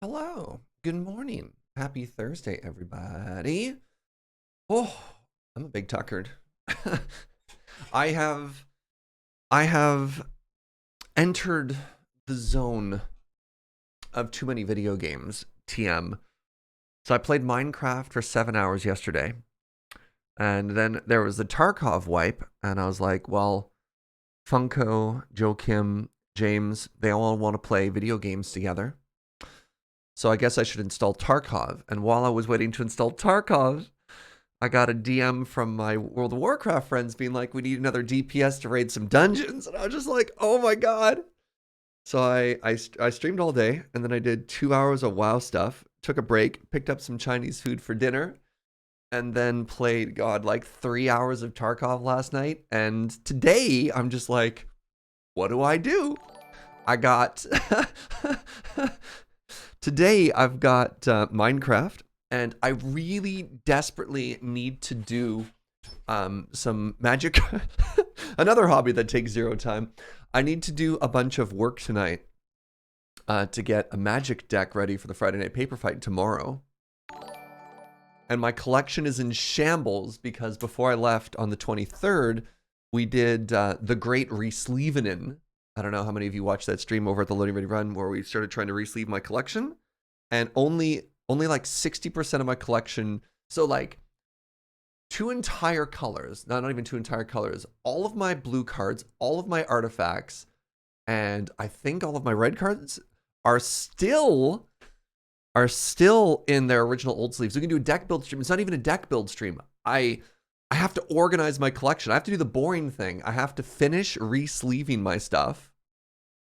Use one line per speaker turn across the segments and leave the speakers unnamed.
Hello. Good morning. Happy Thursday, everybody. Oh, I'm a big tuckered. I have I have entered the zone of too many video games, TM. So I played Minecraft for 7 hours yesterday. And then there was the Tarkov wipe, and I was like, well, Funko, Joe Kim, James, they all want to play video games together. So I guess I should install Tarkov. And while I was waiting to install Tarkov, I got a DM from my World of Warcraft friends being like, we need another DPS to raid some dungeons. And I was just like, oh my God. So I streamed all day, and then I did 2 hours of WoW stuff, took a break, picked up some Chinese food for dinner, and then played, God, like 3 hours of Tarkov last night. And today I'm just like, what do I do? I got... Today I've got Minecraft, and I really desperately need to do some magic. Another hobby that takes zero time. I need to do a bunch of work tonight to get a magic deck ready for the Friday Night Paper Fight tomorrow. And my collection is in shambles because before I left on the 23rd, we did the Great Resleevening. I don't know how many of you watched that stream over at the Loading Ready Run where we started trying to resleeve my collection. And only like 60% of my collection, so like 2 entire colors, not even 2 entire colors, all of my blue cards, all of my artifacts, and I think all of my red cards are still in their original old sleeves. We can do a deck build stream. It's not even a deck build stream. I have to organize my collection. I have to do the boring thing. I have to finish re-sleeving my stuff.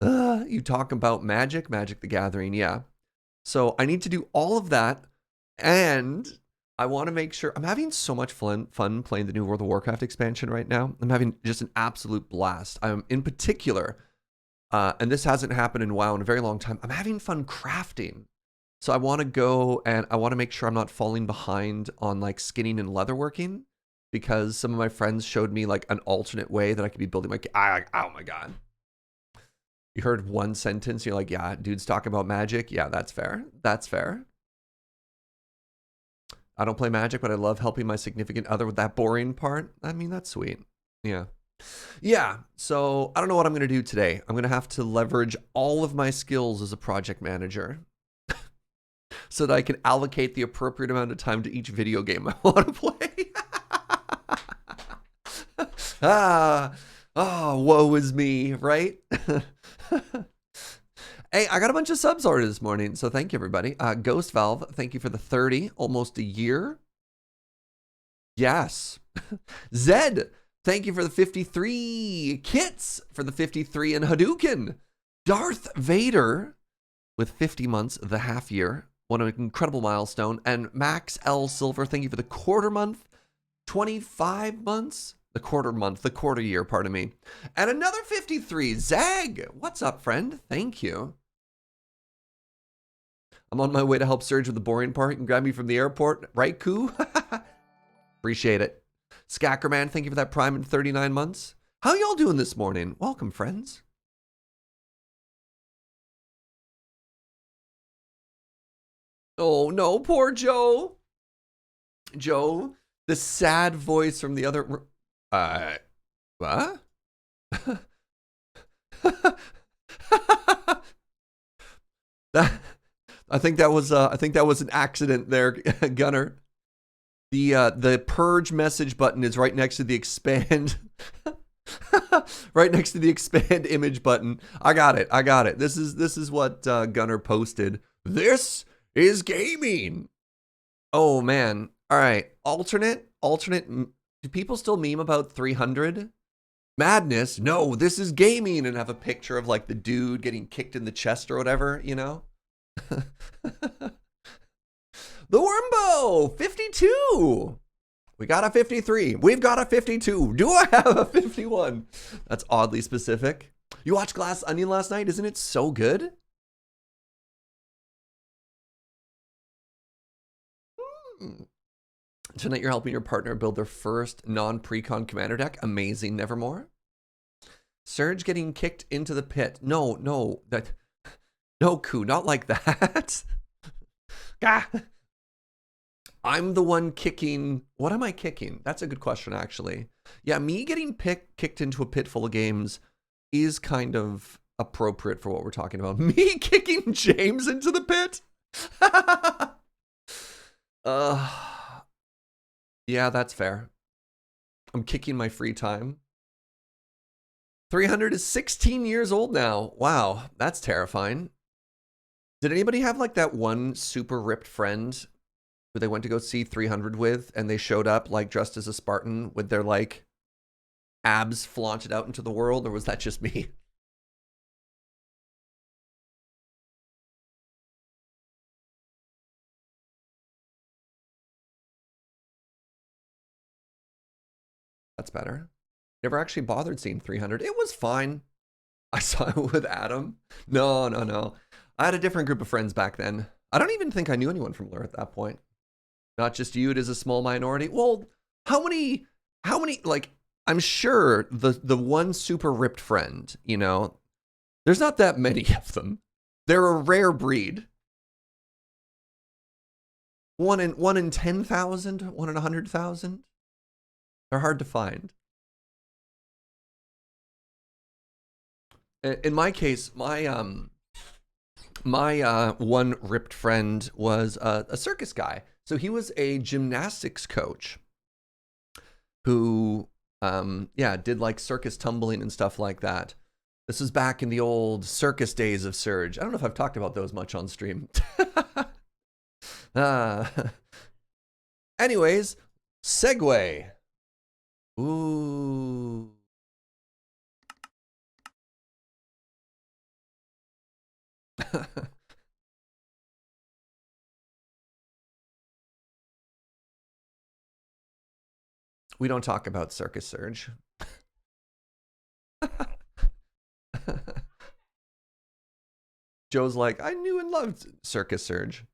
You talk about Magic the Gathering, yeah. So I need to do all of that, and I want to make sure... I'm having so much fun playing the new World of Warcraft expansion right now. I'm having just an absolute blast. In particular, and this hasn't happened in WoW in a very long time, I'm having fun crafting. So I want to go and I want to make sure I'm not falling behind on like skinning and leatherworking, because some of my friends showed me like an alternate way that I could be building my... Oh my God. You heard one sentence, you're like, yeah, dude's talking about Magic. Yeah, that's fair. That's fair. I don't play Magic, but I love helping my significant other with that boring part. I mean, that's sweet. Yeah. Yeah, so I don't know what I'm going to do today. I'm going to have to leverage all of my skills as a project manager so that I can allocate the appropriate amount of time to each video game I want to play. Woe is me, right? Hey, I got a bunch of subs already this morning, so thank you, everybody. Ghost Valve, thank you for the 30, almost a year. Yes. Zed, thank you for the 53. Kits for the 53, and Hadouken. Darth Vader with 50 months, the half year. What an incredible milestone. And Max L. Silver, thank you for the quarter month. 25 months. The quarter year, pardon me. And another 53, Zag. What's up, friend? Thank you. I'm on my way to help Surge with the boring part. You can grab me from the airport, right, Koo? Appreciate it. Scackerman, thank you for that prime in 39 months. How y'all doing this morning? Welcome, friends. Oh, no, poor Joe. Joe, the sad voice from the other... what? I think that was an accident there, Gunner. The purge message button is right next to the expand. Right next to the expand image button. I got it. This is what Gunner posted. This is gaming. Oh man. All right. Alternate. Do people still meme about 300? Madness? No, this is gaming, and have a picture of like the dude getting kicked in the chest or whatever, you know? The Wormbo, 52. We got a 53. We've got a 52. Do I have a 51? That's oddly specific. You watched Glass Onion last night? Isn't it so good? Tonight you're helping your partner build their first non-precon commander deck. Amazing, Nevermore. Surge getting kicked into the pit. No, Koo, not like that. Gah! I'm the one kicking. What am I kicking? That's a good question, actually. Yeah, me getting kicked into a pit full of games is kind of appropriate for what we're talking about. Me kicking James into the pit? Yeah, that's fair. I'm kicking my free time. 300 is 16 years old now. Wow, that's terrifying. Did anybody have like that one super ripped friend who they went to go see 300 with, and they showed up like dressed as a Spartan with their like abs flaunted out into the world, or was that just me? That's better. Never actually bothered seeing 300. It was fine. I saw it with Adam. No, no, no. I had a different group of friends back then. I don't even think I knew anyone from Lure at that point. Not just viewed as a small minority. Well, how many, like, I'm sure the one super ripped friend, you know, there's not that many of them. They're a rare breed. One in 10,000, one in 100,000. They're hard to find. In my case, my one ripped friend was a circus guy. So he was a gymnastics coach who, yeah, did like circus tumbling and stuff like that. This was back in the old circus days of Surge. I don't know if I've talked about those much on stream. Anyways, segue. Ooh. We don't talk about Circus Surge. Joe's like, I knew and loved Circus Surge.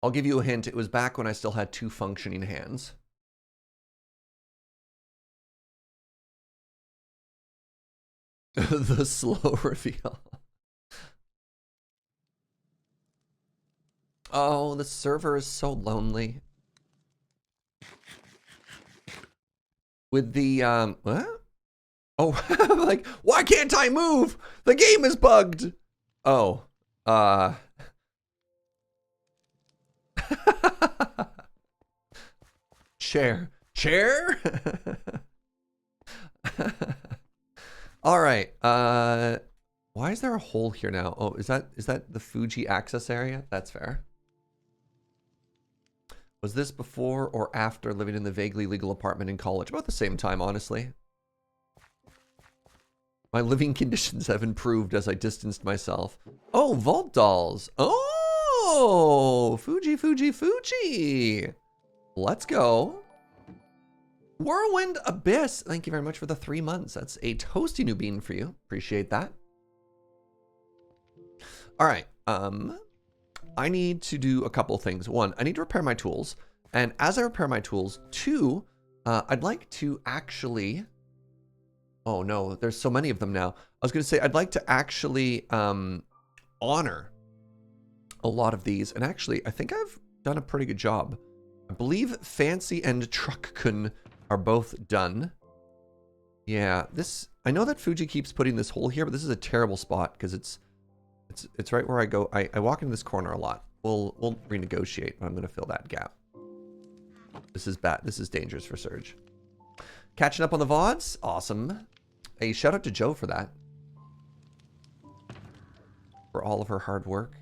I'll give you a hint. It was back when I still had 2 functioning hands. The slow reveal. Oh, the server is so lonely. With the, what? Oh, like, why can't I move? The game is bugged. Oh, Chair. All right. Why is there a hole here now? Oh, is that the Fugi access area? That's fair. Was this before or after living in the vaguely legal apartment in college? About the same time, honestly. My living conditions have improved as I distanced myself. Oh, vault dolls. Oh, Fugi. Let's go. Whirlwind Abyss. Thank you very much for the 3 months. That's a toasty new bean for you. Appreciate that. All right. I need to do a couple things. 1, I need to repair my tools. And as I repair my tools, 2, I'd like to actually... Oh no, there's so many of them now. I was going to say, I'd like to actually honor a lot of these. And actually, I think I've done a pretty good job. I believe Fancy and Truck-kun are both done. Yeah, this... I know that Fugi keeps putting this hole here, but this is a terrible spot because it's right where I go. I walk into this corner a lot. We'll renegotiate, but I'm going to fill that gap. This is bad. This is dangerous for Surge. Catching up on the VODs. Awesome. Hey, shout out to Joe for that. For all of her hard work.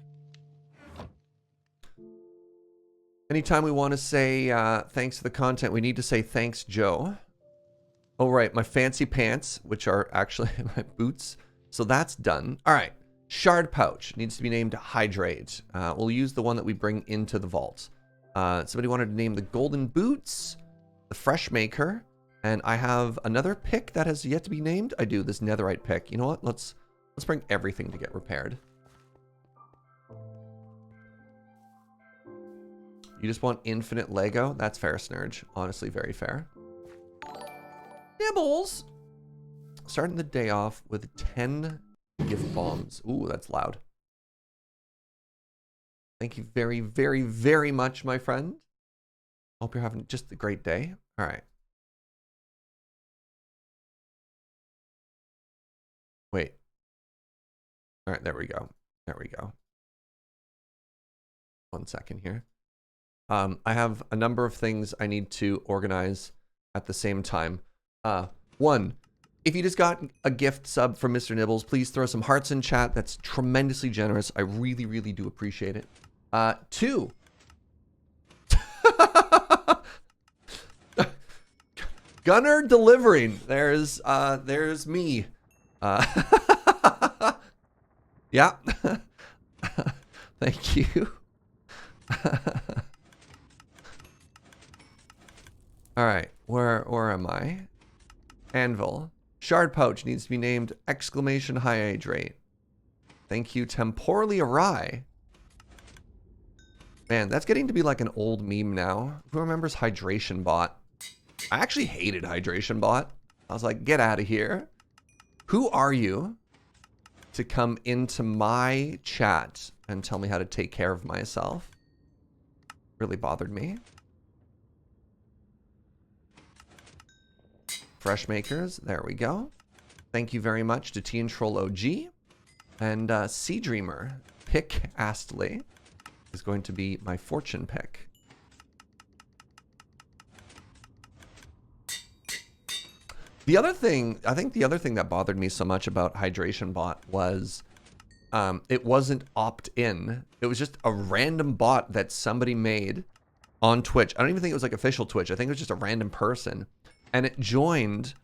Anytime we want to say thanks to the content, we need to say thanks, Joe. Oh, right. My fancy pants, which are actually my boots. So that's done. All right. Shard pouch needs to be named Hydrate. We'll use the one that we bring into the vault. Somebody wanted to name the golden boots, the fresh maker, and I have another pick that has yet to be named. I do, this netherite pick. You know what? Let's bring everything to get repaired. You just want infinite Lego? That's fair, Snurge. Honestly, very fair. Nibbles! starting the day off with 10 gift bombs. Ooh, that's loud. Thank you very, very, very much, my friend. Hope you're having just a great day. All right. Wait. All right, there we go. There we go. 1 second here. I have a number of things I need to organize at the same time. One, if you just got a gift sub from Mr. Nibbles, please throw some hearts in chat. That's tremendously generous. I really, really do appreciate it. Two. Gunner delivering. There's me. Yeah. Thank you. All right, where am I? Anvil. Shard pouch needs to be named exclamation high age rate. Thank you. Temporally awry. Man, that's getting to be like an old meme now. Who remembers Hydration Bot? I actually hated Hydration Bot. I was like, get out of here. Who are you to come into my chat and tell me how to take care of myself? Really bothered me. Fresh Makers, there we go. Thank you very much to Teen Troll OG. And Sea Dreamer, Pick Astley, is going to be my fortune pick. The other thing, I think the other thing that bothered me so much about Hydration Bot was it wasn't opt-in. It was just a random bot that somebody made on Twitch. I don't even think it was like official Twitch. I think it was just a random person. And it joined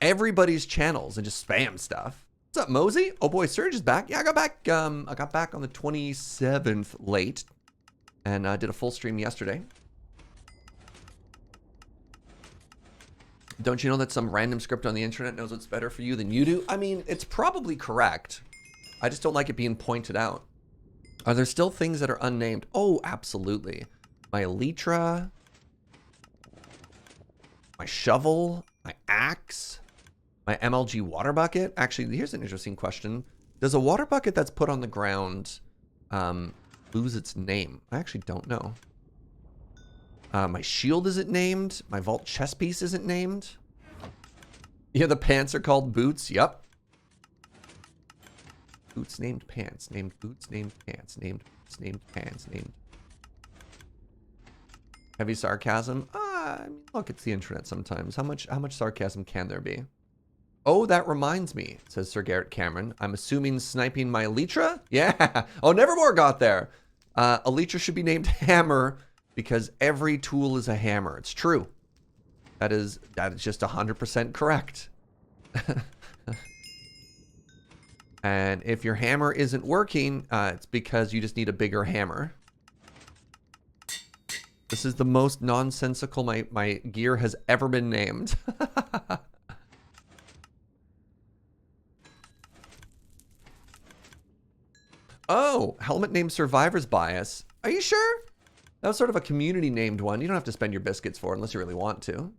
everybody's channels and just spam stuff. What's up, Mosey? Oh boy, Surge is back. Yeah, I got back on the 27th late. And I did a full stream yesterday. Don't you know that some random script on the internet knows what's better for you than you do? I mean, it's probably correct. I just don't like it being pointed out. Are there still things that are unnamed? Oh, absolutely. My Elytra, my shovel, my axe, my MLG water bucket. Actually, here's an interesting question. Does a water bucket that's put on the ground lose its name? I actually don't know. My shield isn't named. My vault chest piece isn't named. Yeah, the pants are called boots. Yep. Boots named pants. Named boots named pants. Named boots named pants. Named. Heavy sarcasm. I mean, look, it's the internet sometimes. How much sarcasm can there be? Oh, that reminds me, says Sir Garrett Cameron. I'm assuming sniping my Elytra? Yeah. Oh, Nevermore got there. Elytra should be named Hammer because every tool is a hammer. It's true. That is just 100% correct. And if your hammer isn't working, it's because you just need a bigger hammer. This is the most nonsensical my gear has ever been named. Oh, helmet named Survivor's Bias. Are you sure? That was sort of a community named one. You don't have to spend your biscuits for it unless you really want to.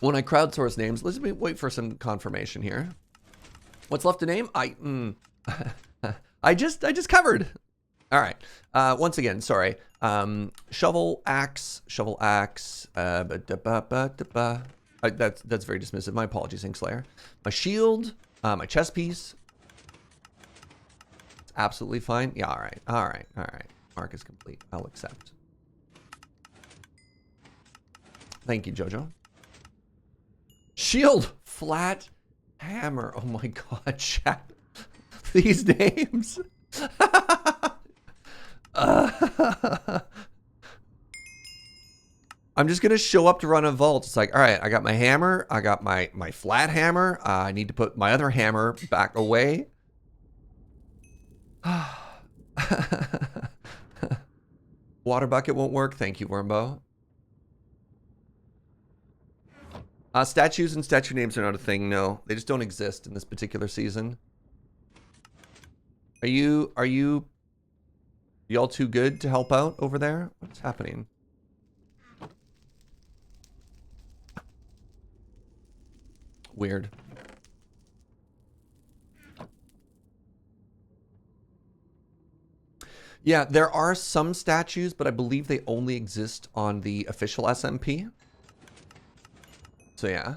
When I crowdsource names, let's wait for some confirmation here. What's left to name? I just covered. All right. Once again, sorry. Shovel axe. That's very dismissive. My apologies, Inkslayer. My shield. My chest piece. It's absolutely fine. Yeah. All right. All right. All right. Mark is complete. I'll accept. Thank you, Jojo. Shield. Flat hammer. Oh my god, chat. These names. I'm just gonna show up to run a vault. It's like, all right, I got my hammer, I got my flat hammer. I need to put my other hammer back away. Water bucket won't work. Thank you, Wormbo. Statues and statue names are not a thing. No, they just don't exist in this particular season. Are you y'all too good to help out over there? What's happening? Weird. Yeah, there are some statues, but I believe they only exist on the official SMP. So yeah.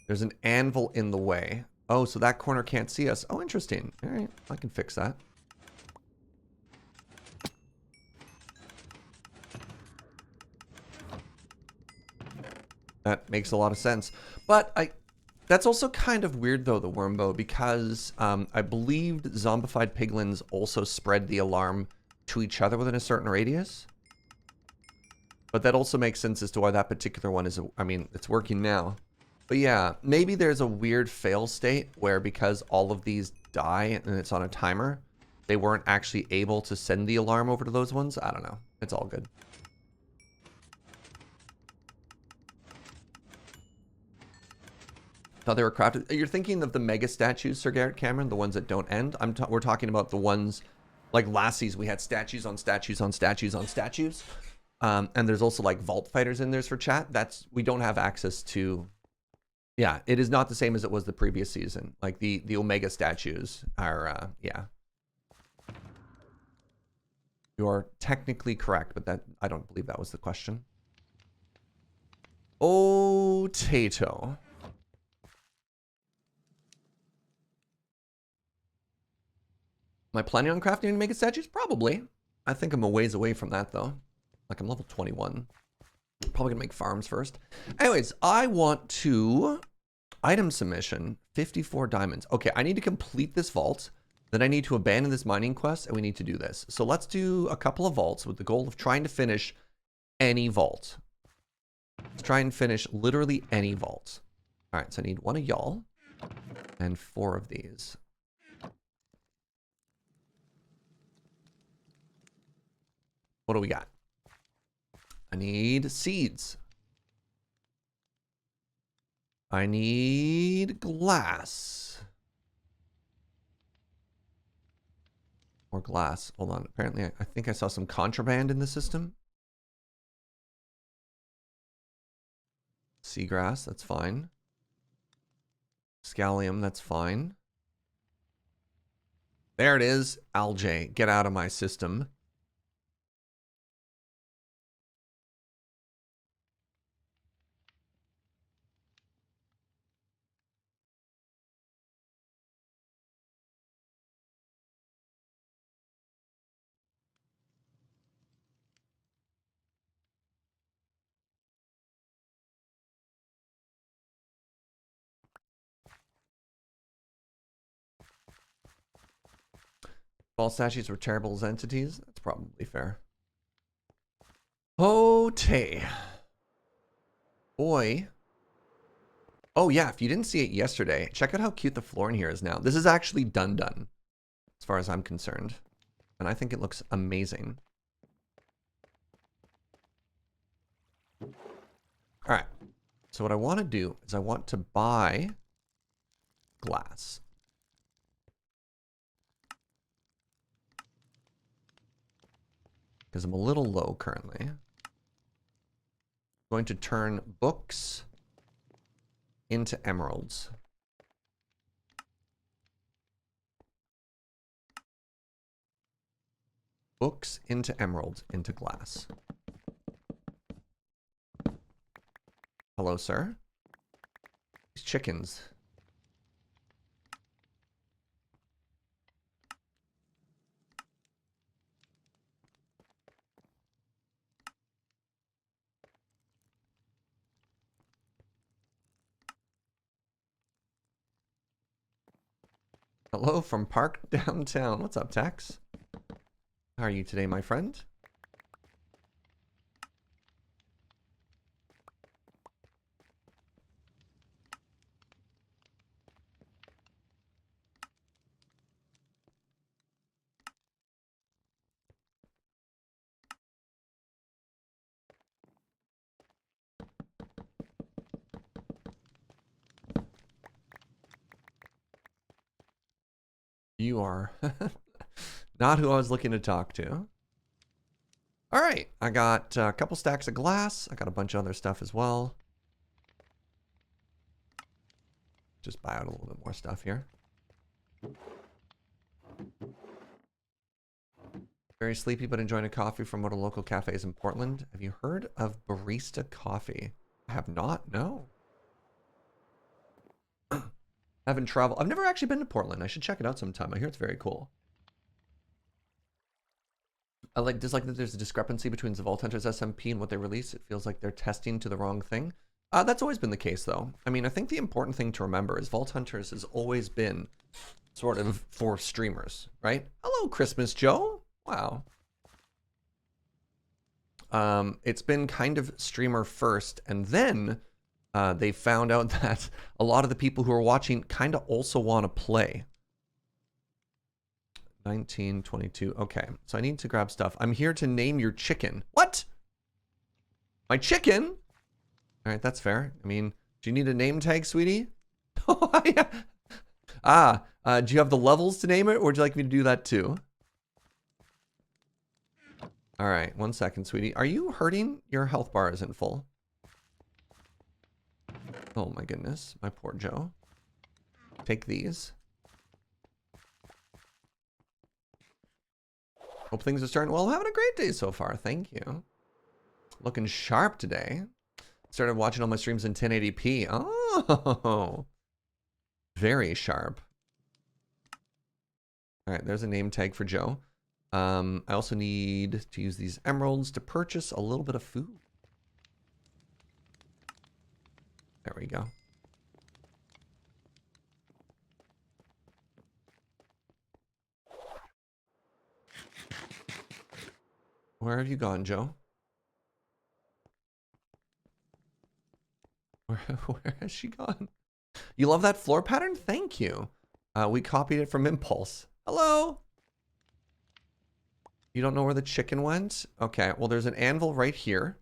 There's an anvil in the way. Oh, so that corner can't see us. Oh, interesting. All right, I can fix that. That makes a lot of sense. But that's also kind of weird, though, the Wormbow, because I believed zombified piglins also spread the alarm to each other within a certain radius. But that also makes sense as to why that particular one is, I mean, it's working now. But yeah, maybe there's a weird fail state where because all of these die and it's on a timer, they weren't actually able to send the alarm over to those ones. I don't know. It's all good. Thought they were crafted. You're thinking of the mega statues, Sir Garrett Cameron, the ones that don't end. We're talking about the ones like Lassies. We had statues on statues on statues on statues, and there's also like vault fighters in there's for chat. We don't have access to. Yeah, it is not the same as it was the previous season. Like the Omega statues are. Yeah, you're technically correct, but that I don't believe that was the question. Oh, Tato. Am I planning on crafting and making statues? Probably. I think I'm a ways away from that, though. Like, I'm level 21. Probably gonna make farms first. Anyways, I want to... Item submission, 54 diamonds. Okay, I need to complete this vault. Then I need to abandon this mining quest, and we need to do this. So let's do a couple of vaults with the goal of trying to finish any vault. Let's try and finish literally any vault. All right, so I need one of y'all and 4 of these. What do we got? I need seeds. I need glass. Or glass. Hold on. Apparently, I think I saw some contraband in the system. Seagrass, that's fine. Scallium, that's fine. There it is. Algae, get out of my system. All statues were terrible as entities. That's probably fair. Okay. Boy. Oh yeah, if you didn't see it yesterday, check out how cute the floor in here is now. This is actually done, as far as I'm concerned. And I think it looks amazing. All right. So what I want to do is I want to buy glass. Because I'm a little low currently. I'm going to turn books into emeralds. Books into emeralds, into glass. Hello, sir. These chickens. Hello from Park Downtown. What's up, Tex? How are you today, my friend? You are not who I was looking to talk to. All right, I got a couple stacks of glass. I got a bunch of other stuff as well. just buy out a little bit more stuff here. Very sleepy, but enjoying a coffee from one of the local cafes in Portland. Have you heard of barista coffee? I have not. No. Haven't traveled. I've never actually been to Portland. I should check it out sometime. I hear it's very cool. I like dislike that there's a discrepancy between the Vault Hunters SMP and what they release. It feels like they're testing to the wrong thing. That's always been the case, though. I mean, I think the important thing to remember is Vault Hunters has always been sort of for streamers, right? Hello, Christmas Joe. Wow. It's been kind of streamer first, and then they found out that a lot of the people who are watching kind of also want to play. 1922. Okay, so I need to grab stuff. I'm here to name your chicken. What? My chicken? All right, that's fair. I mean, do you need a name tag, sweetie? Oh, yeah. Do you have the levels to name it, or would you like me to do that too? All right, 1 second, sweetie. Are you hurting? Your health bar isn't full. Oh my goodness, my poor Joe. Take these. Hope things are starting well. Having a great day so far. Thank you. Looking sharp today. Started watching all my streams in 1080p. Oh, very sharp. All right, there's a name tag for Joe. I also need to use these emeralds to purchase a little bit of food. There we go. Where have you gone, Joe? Where has she gone? You love that floor pattern? Thank you. We copied it from Impulse. Hello. You don't know where the chicken went? Okay, well there's an anvil right here.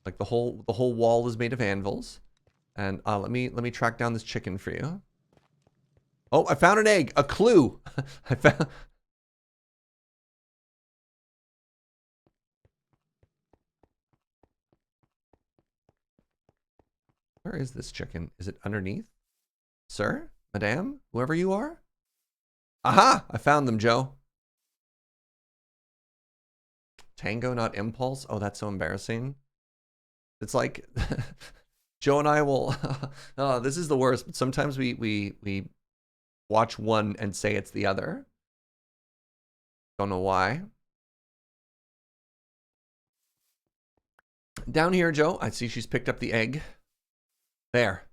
Like the whole wall is made of anvils. And let me track down this chicken for you. Oh, I found an egg, a clue. I found. Where is this chicken? Is it underneath? Sir? Madame? Whoever you are? Aha! I found them, Joe. Tango, not Impulse? Oh, that's so embarrassing. It's like... Joe and I will... oh, this is the worst. But sometimes we watch one and say it's the other. Don't know why. Down here, Joe. I see she's picked up the egg. There.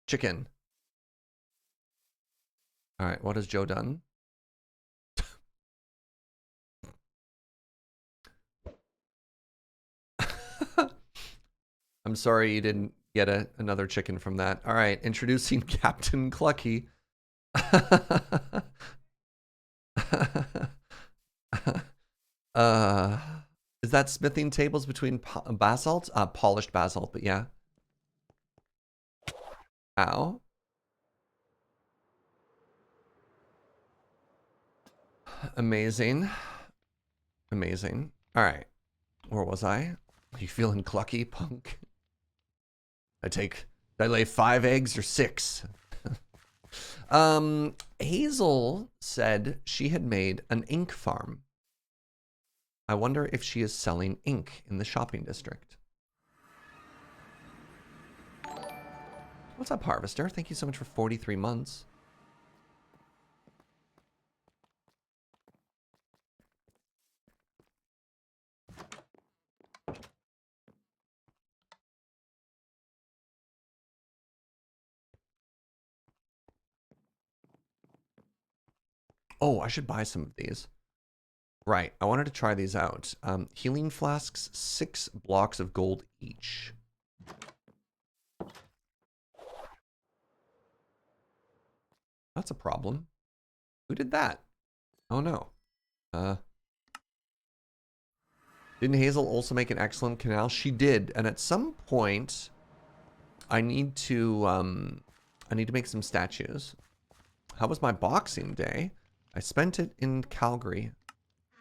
Chicken. All right, what has Joe done? I'm sorry you didn't get another chicken from that. All right, introducing Captain Clucky. Is that smithing tables between basalt? Polished basalt, but yeah. Ow. Amazing. Amazing. All right. Where was I? Are you feeling clucky, punk? I lay 5 eggs or 6? Hazel said she had made an ink farm. I wonder if she is selling ink in the shopping district. What's up, Harvester? Thank you so much for 43 months. Oh, I should buy some of these. Right, I wanted to try these out. Healing flasks, 6 blocks of gold each. That's a problem. Who did that? Oh no. Didn't Hazel also make an excellent canal? She did, and at some point I need to make some statues. How was my boxing day? I spent it in Calgary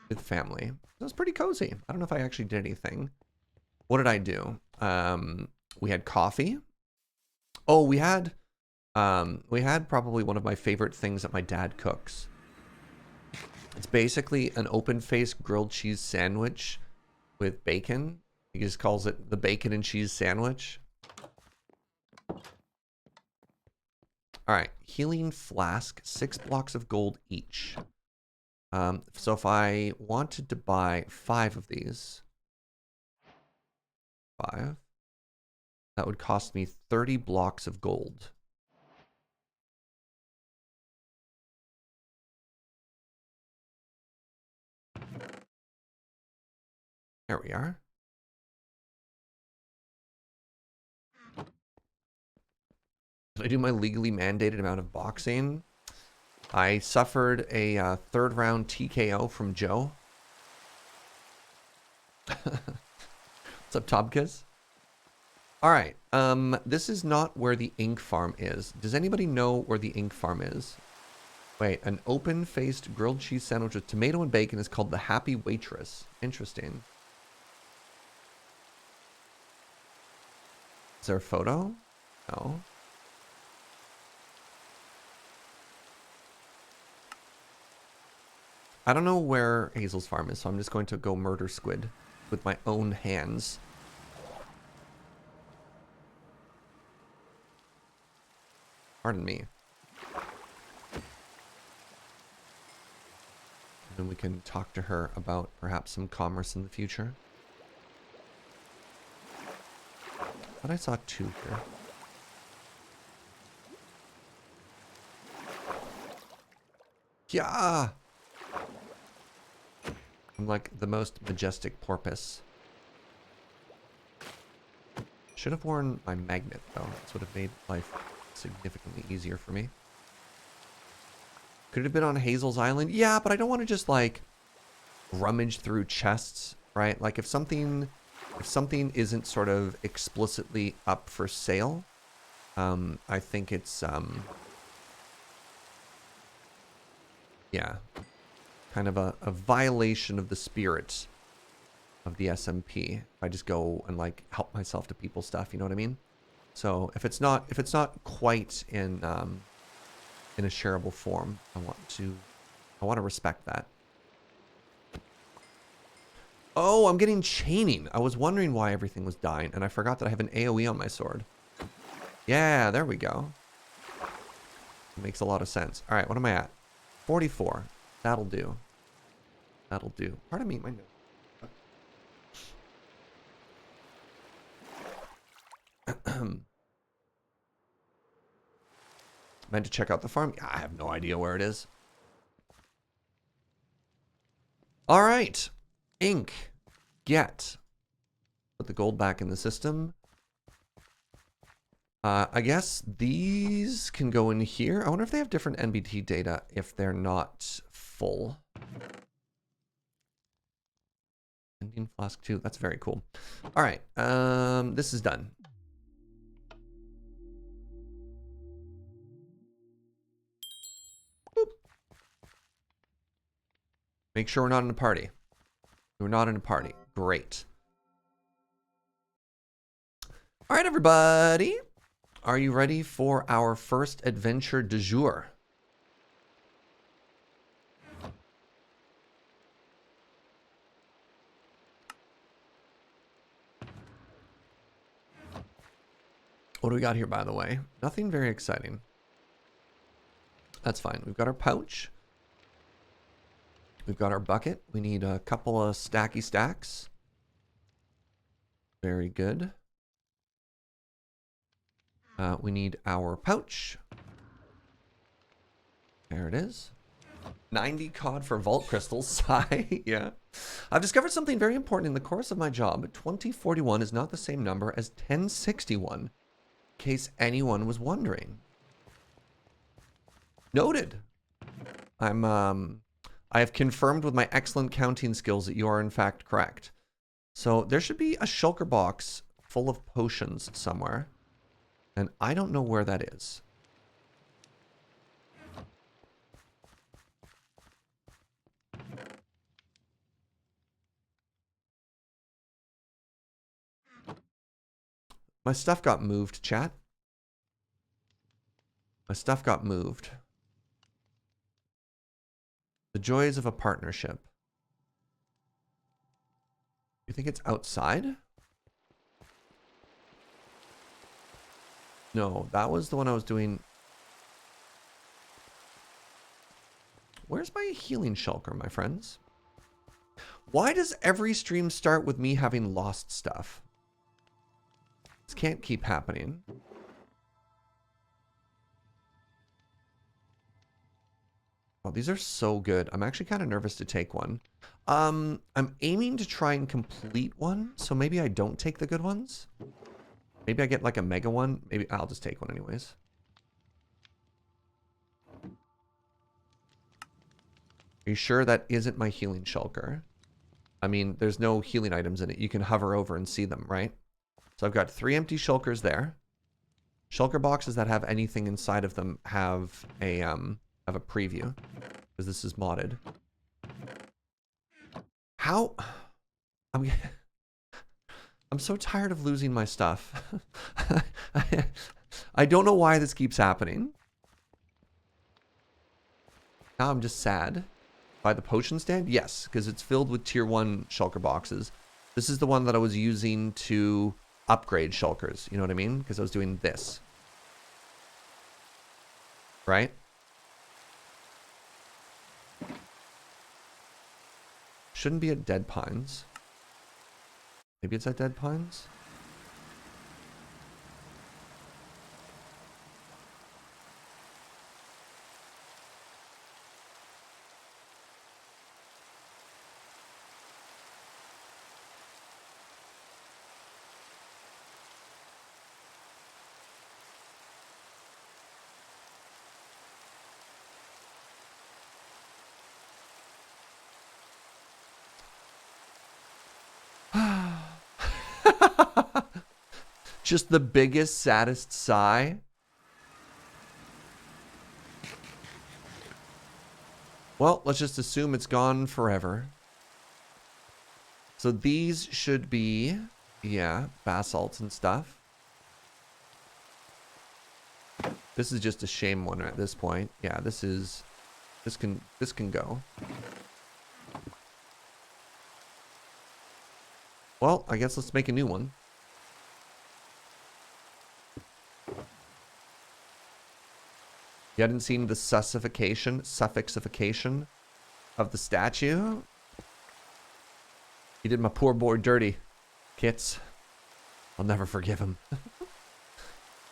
with family. It was pretty cozy. I don't know if I actually did anything. What did I do? We had coffee. Oh, we had We had probably one of my favorite things that my dad cooks. It's basically an open-faced grilled cheese sandwich with bacon. He just calls it the bacon and cheese sandwich. All right, healing flask, 6 blocks of gold each. So if I wanted to buy 5 of these, 5, that would cost me 30 blocks of gold. There we are. Did I do my legally mandated amount of boxing? I suffered a 3rd round TKO from Joe. What's up, Tobkiss? All right. This is not where the ink farm is. Does anybody know where the ink farm is? Wait, an open-faced grilled cheese sandwich with tomato and bacon is called the Happy Waitress. Interesting. Is there a photo? No. I don't know where Hazel's farm is, so I'm just going to go murder squid with my own hands. Pardon me. And then we can talk to her about perhaps some commerce in the future. But I saw 2 here. Yeah! I'm like the most majestic porpoise. Should have worn my magnet though. This would have made life significantly easier for me. Could it have been on Hazel's Island? Yeah, but I don't want to just like rummage through chests, right? Like if something isn't sort of explicitly up for sale, I think it's yeah, kind of a violation of the spirit of the SMP. If I just go and like help myself to people's stuff, you know what I mean? So if it's not quite in a shareable form, I want to respect that. Oh, I'm getting chaining. I was wondering why everything was dying, and I forgot that I have an AoE on my sword. Yeah, there we go. It makes a lot of sense. All right, what am I at? 44. That'll do. That'll do. Pardon me, my nose. Meant to check out the farm. I have no idea where it is. All right. Ink. Get. Put the gold back in the system. I guess these can go in here. I wonder if they have different NBT data if they're not full. Ending flask 2. That's very cool. All right. This is done. Boop. Make sure we're not in a party. We're not in a party. Great. All right, everybody. Are you ready for our first adventure du jour? What do we got here, by the way? Nothing very exciting. That's fine. We've got our pouch. We've got our bucket. We need a couple of stacky stacks. Very good. We need our pouch. There it is. 90 COD for vault crystals. Sigh. Yeah. I've discovered something very important in the course of my job. 2041 is not the same number as 1061. In case anyone was wondering. Noted. I have confirmed with my excellent counting skills that you are in fact correct. So there should be a shulker box full of potions somewhere. And I don't know where that is. My stuff got moved, chat. My stuff got moved. The joys of a partnership. You think it's outside? No, that was the one I was doing. Where's my healing shulker, my friends? Why does every stream start with me having lost stuff? This can't keep happening. Oh, these are so good. I'm actually kind of nervous to take one. I'm aiming to try and complete one, so maybe I don't take the good ones. Maybe I get like a mega one. Maybe I'll just take one anyways. Are you sure that isn't my healing shulker? I mean, there's no healing items in it. You can hover over and see them, right? So I've got 3 empty shulkers there. Shulker boxes that have anything inside of them have a preview, because this is modded. How? I'm so tired of losing my stuff. I don't know why this keeps happening. Now I'm just sad. By the potion stand? Yes, because it's filled with tier 1 shulker boxes. This is the one that I was using to upgrade shulkers. You know what I mean? Because I was doing this. Right? Shouldn't be at DeadPines. Maybe it's at DeadPines? Just the biggest, saddest sigh. Well, let's just assume it's gone forever. So these should be, yeah, basalts and stuff. This is just a shame one at this point. Yeah, this can go. Well, I guess let's make a new one. You hadn't seen the suffixification of the statue? He did my poor boy dirty. Kits. I'll never forgive him.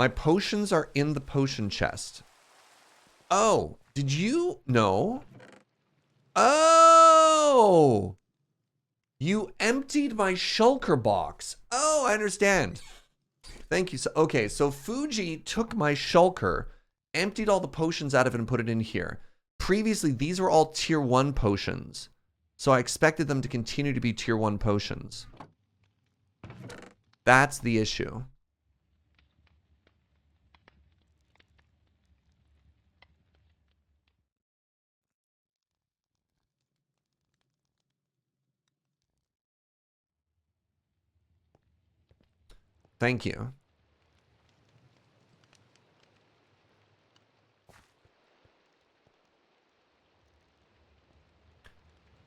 My potions are in the potion chest. Oh, did you know? Oh! You emptied my shulker box. Oh, I understand. Thank you. So, okay, so Fugi took my shulker, emptied all the potions out of it and put it in here. Previously, these were all tier 1 potions. So I expected them to continue to be tier 1 potions. That's the issue. Thank you.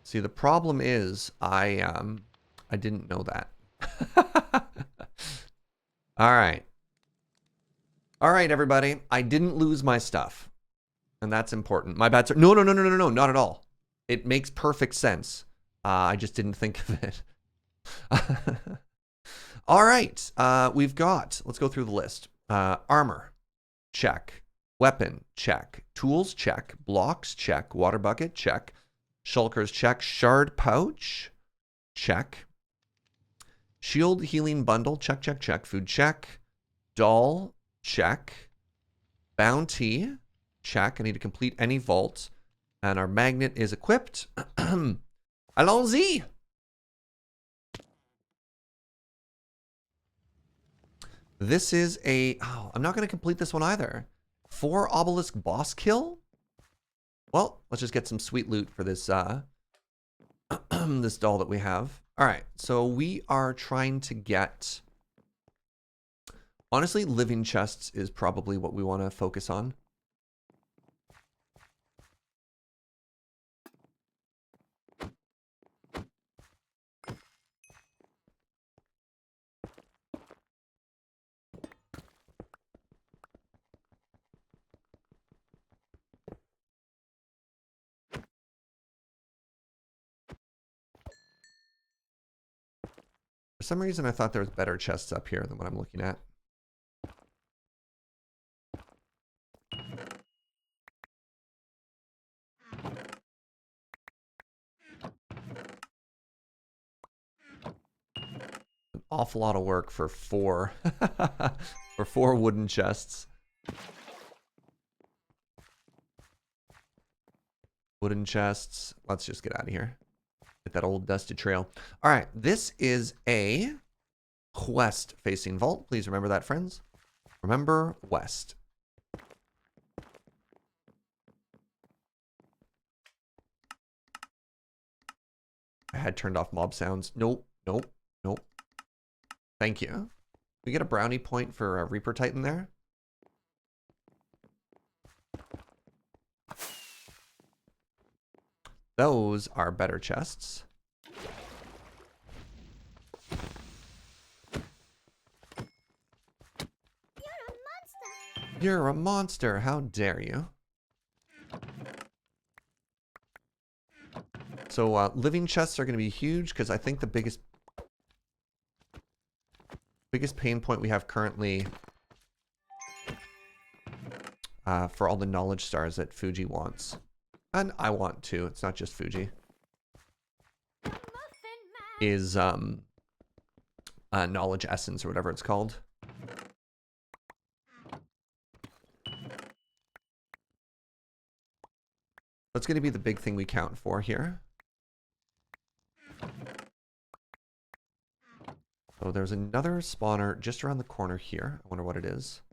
See, the problem is I didn't know that. All right. All right, everybody. I didn't lose my stuff. And that's important. My bad, sir. No, not at all. It makes perfect sense. I just didn't think of it. All right. We've got, let's go through the list. Armor, check. Weapon, check. Tools, check. Blocks, check. Water bucket, check. Shulkers, check. Shard pouch, check. Shield healing bundle, check, check, check. Food, check. Doll, check. Bounty, check. I need to complete any vault. And our magnet is equipped. Allons-y! This is a... Oh, I'm not going to complete this one either. 4 obelisk boss kill? Well, let's just get some sweet loot for this this doll that we have. All right, so we are trying to get... Honestly, living chests is probably what we want to focus on. some reason I thought there was better chests up here than what I'm looking at. An awful lot of work for four for 4 wooden chests. Wooden chests. Let's just get out of here. Get that old dusty trail. All right, this is a west facing vault. Please remember that, friends. Remember west. I had turned off mob sounds. Nope, nope, nope. Thank you. We get a brownie point for a Reaper Titan there. Those are better chests. You're a monster. How dare you? So living chests are going to be huge because I think the biggest pain point we have currently for all the knowledge stars that Fugi wants. And I want to. It's not just Fugi. Is knowledge essence or whatever it's called. That's going to be the big thing we count for here. So there's another spawner just around the corner here. I wonder what it is.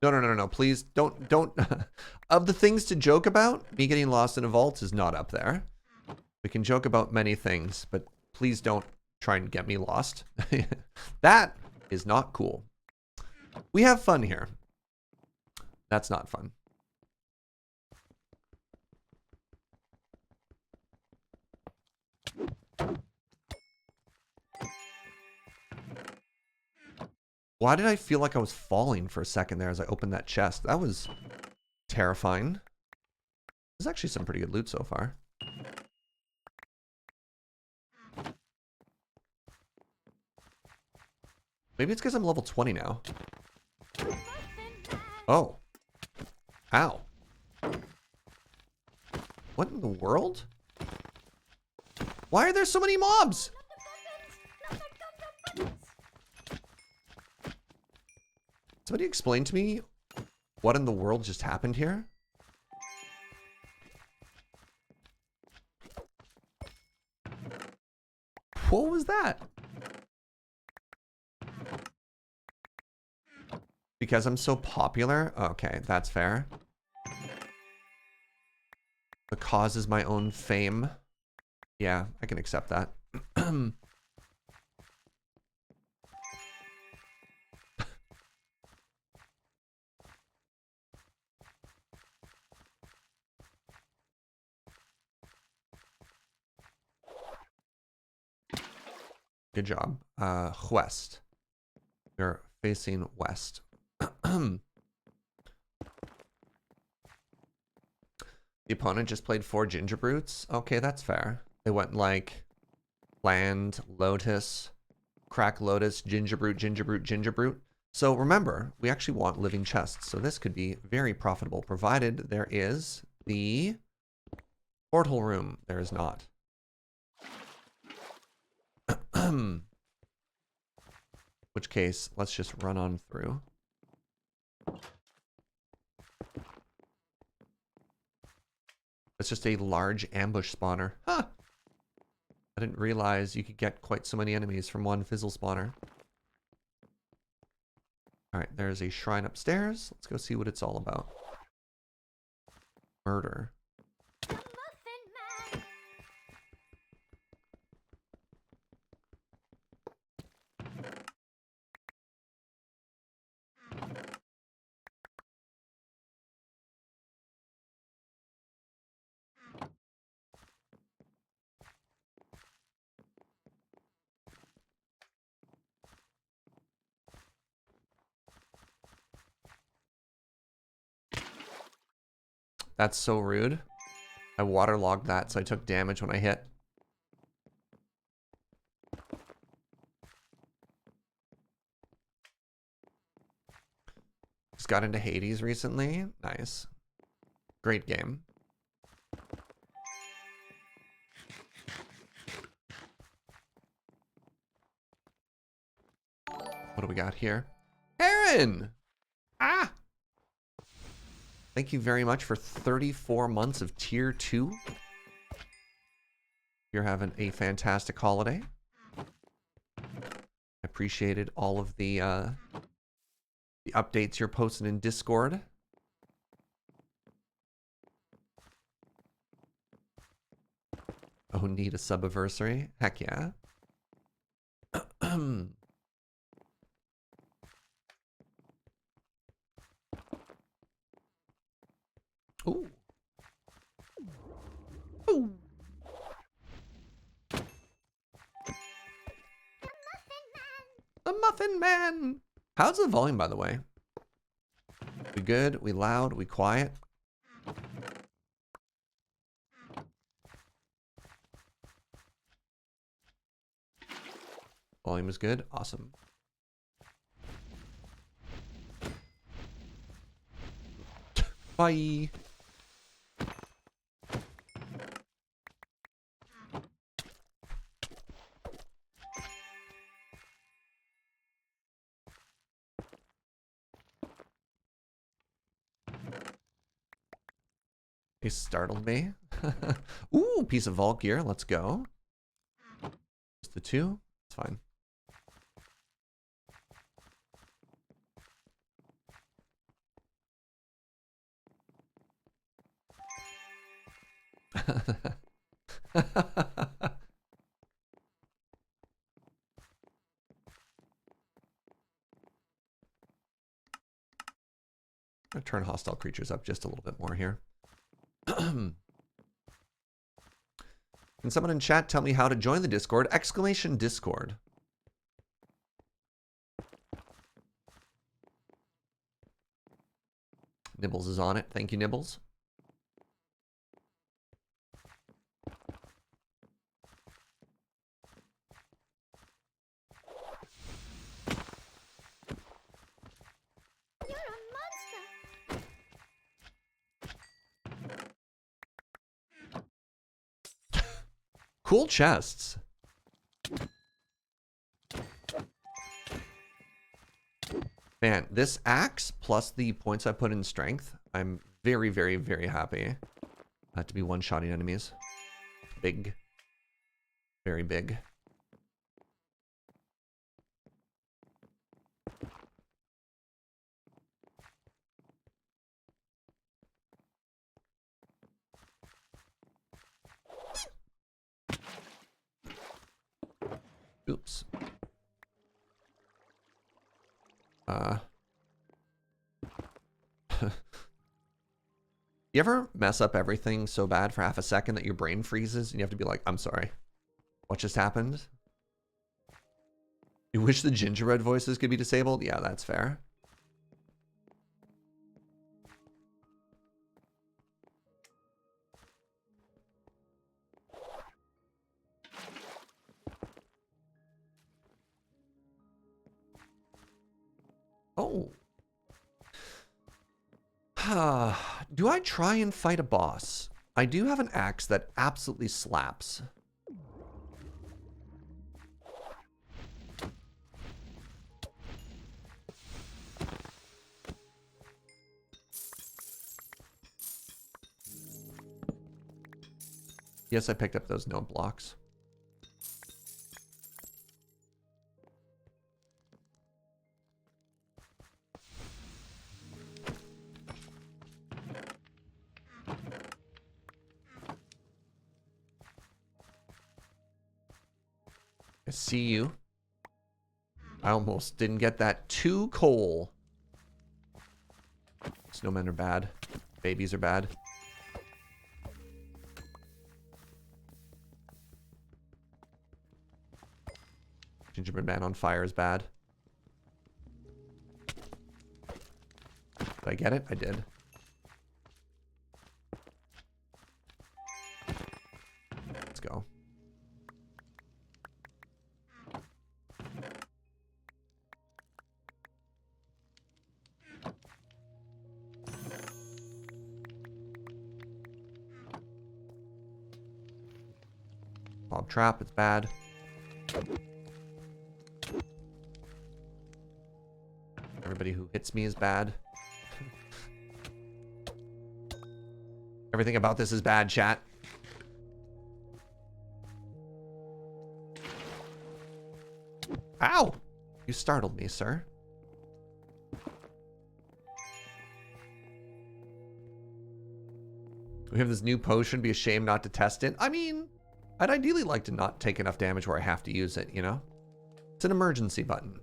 No. Please don't. Of the things to joke about, me getting lost in a vault is not up there. We can joke about many things, but please don't try and get me lost. That is not cool. We have fun here. That's not fun. Why did I feel like I was falling for a second there as I opened that chest? That was terrifying. There's actually some pretty good loot so far. Maybe it's because I'm level 20 now. Oh. Ow. What in the world? Why are there so many mobs? Somebody explain to me what in the world just happened here? What was that? Because I'm so popular? Okay, that's fair. The cause is my own fame. Yeah, I can accept that. Good job. West. You're facing west. The opponent just played 4 ginger brutes. Okay, that's fair. They went like land, lotus, crack lotus, ginger brute, ginger brute, ginger brute. So remember, we actually want living chests. So this could be very profitable, provided there is the portal room. There is not. Which case, let's just run on through. It's just a large ambush spawner. Huh! I didn't realize you could get quite so many enemies from one fizzle spawner. Alright, there's a shrine upstairs. Let's go see what it's all about. Murder. That's so rude. I waterlogged that, so I took damage when I hit. Just got into Hades recently. Nice. Great game. What do we got here? Aaron! Ah! Thank you very much for 34 months of tier 2. You're having a fantastic holiday. I appreciated all of the updates you're posting in Discord. Oh, need a subiversary? Heck yeah. Ooh. Ooh. The Muffin Man. How's the volume, by the way? We good? We loud? We quiet? Volume is good. Awesome. Bye. He startled me. Ooh, piece of vault gear. Let's go. Just the 2. It's fine. I'll turn hostile creatures up just a little bit more here. Can someone in chat tell me how to join the Discord? Exclamation Discord. Nibbles is on it. Thank you, Nibbles. Cool chests. Man, this axe plus the points I put in strength, I'm very, very, very happy to be one-shotting enemies. Big. Very big. Oops. You ever mess up everything so bad for half a second that your brain freezes and you have to be like, I'm sorry. What just happened? You wish the gingerbread voices could be disabled? Yeah, that's fair. Oh. Do I try and fight a boss? I do have an axe that absolutely slaps. Yes, I picked up those no blocks. I see you. I almost didn't get that 2 coal. Snowmen are bad. Babies are bad. Gingerbread man on fire is bad. Did I get it? I did. let's go. Mob trap, it's bad. Everybody who hits me is bad. Everything about this is bad, chat. Ow! You startled me, sir. We have this new potion. Be ashamed not to test it. I mean, I'd ideally like to not take enough damage where I have to use it, you know? It's an emergency button.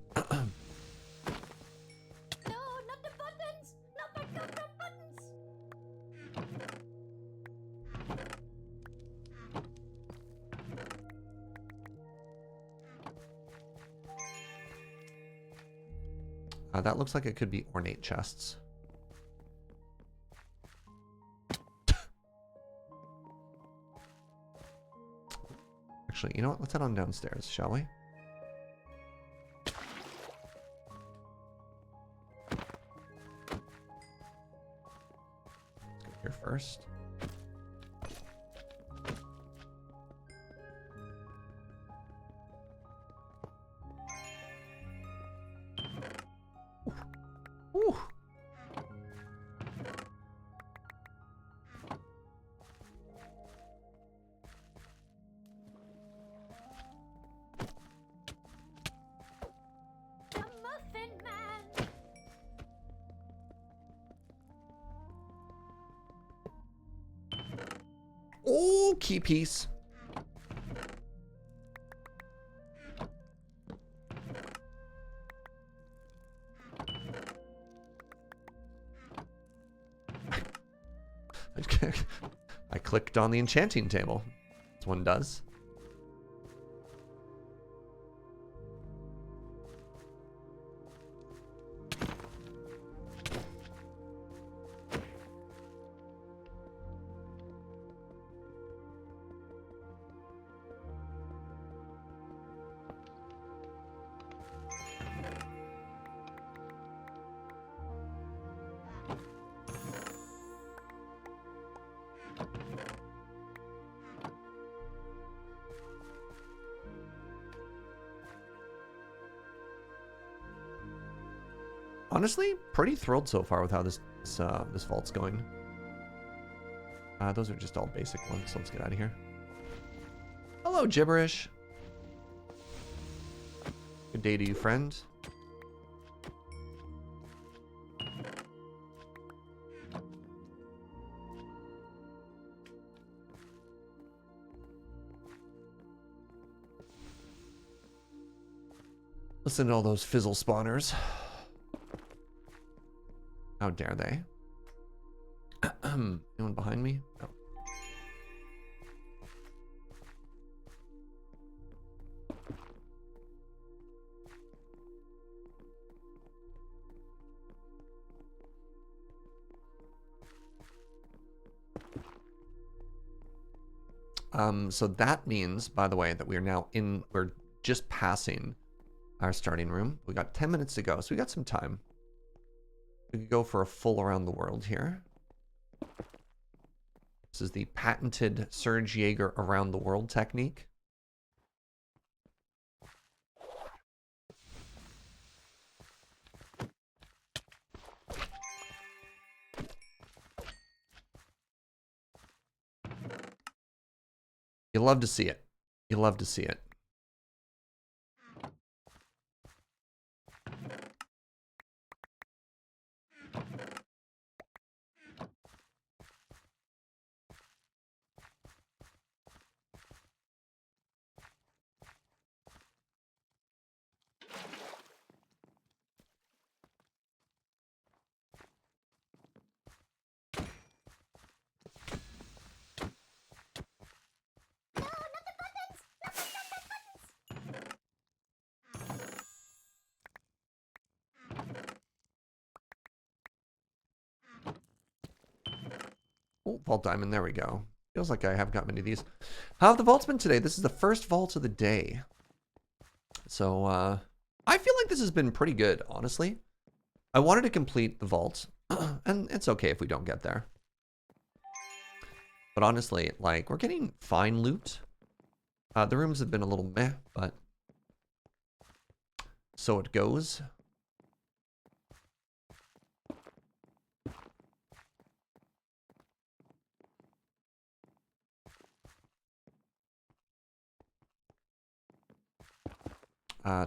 That looks like it could be ornate chests. Actually, you know what? Let's head on downstairs, shall we? Let's go here first. Ooh.
The Muffin Man.
Oh, key piece. I clicked on the enchanting table. This one does. Honestly, pretty thrilled so far with how this vault's going. Those are just all basic ones, so let's get out of here. Hello, Gibberish. Good day to you, friend. Listen to all those fizzle spawners. How dare they? Anyone behind me? No. So that means, by the way, that we are now we're just passing our starting room. We got 10 minutes to go, so we got some time. We could go for a full around the world here. This is the patented Serge Jaeger around the world technique. You love to see it. You love to see it. Oh, Vault Diamond, there we go. Feels like I haven't got many of these. How have the vaults been today? This is the first vault of the day. So, I feel like this has been pretty good, honestly. I wanted to complete the vault, and it's okay if we don't get there. But honestly, like, we're getting fine loot. The rooms have been a little meh, but so it goes.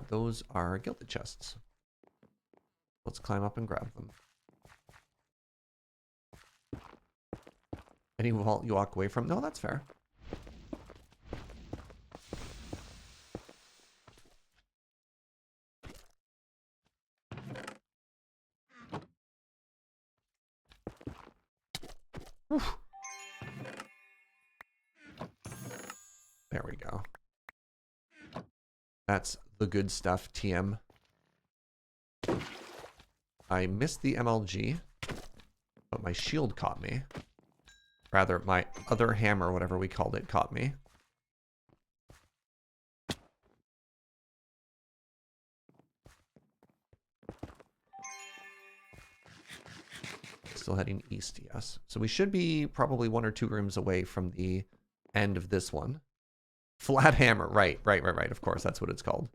Those are gilded chests. Let's climb up and grab them. Any vault you walk away from? No, that's fair. Oof. There we go. That's the good stuff, TM. I missed the MLG, but my shield caught me. Rather, my other hammer, whatever we called it, caught me. Still heading east, yes. So we should be probably 1 or 2 rooms away from the end of this one. Flat hammer, right. Of course, that's what it's called.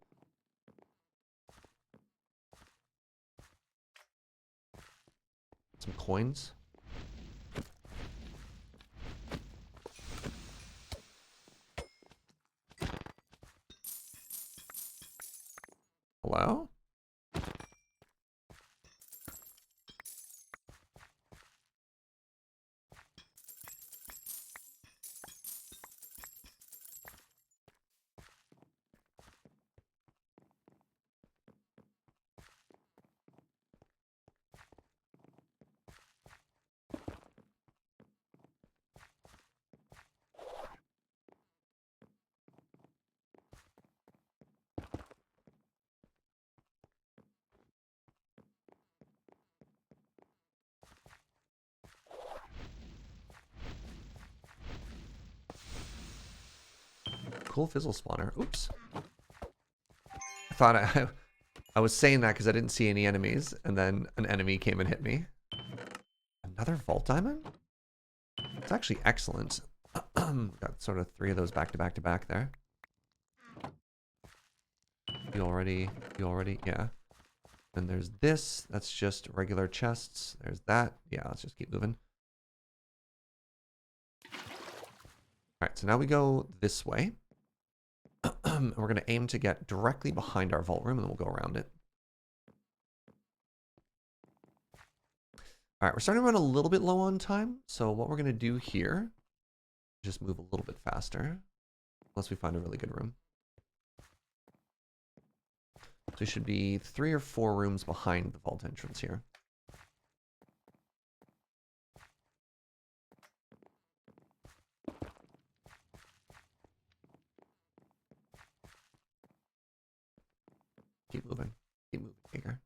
Some coins. Hello? Cool fizzle spawner. Oops. I thought I was saying that because I didn't see any enemies, and then an enemy came and hit me. Another vault diamond? It's actually excellent. Got sort of 3 of those back to back to back there. You already, yeah. And there's this. That's just regular chests. There's that. Yeah, let's just keep moving. All right, so now we go this way. We're going to aim to get directly behind our vault room, and then we'll go around it. All right, we're starting to run a little bit low on time. So what we're going to do here, just move a little bit faster, unless we find a really good room. So we should be 3 or 4 rooms behind the vault entrance here. Keep moving, bigger.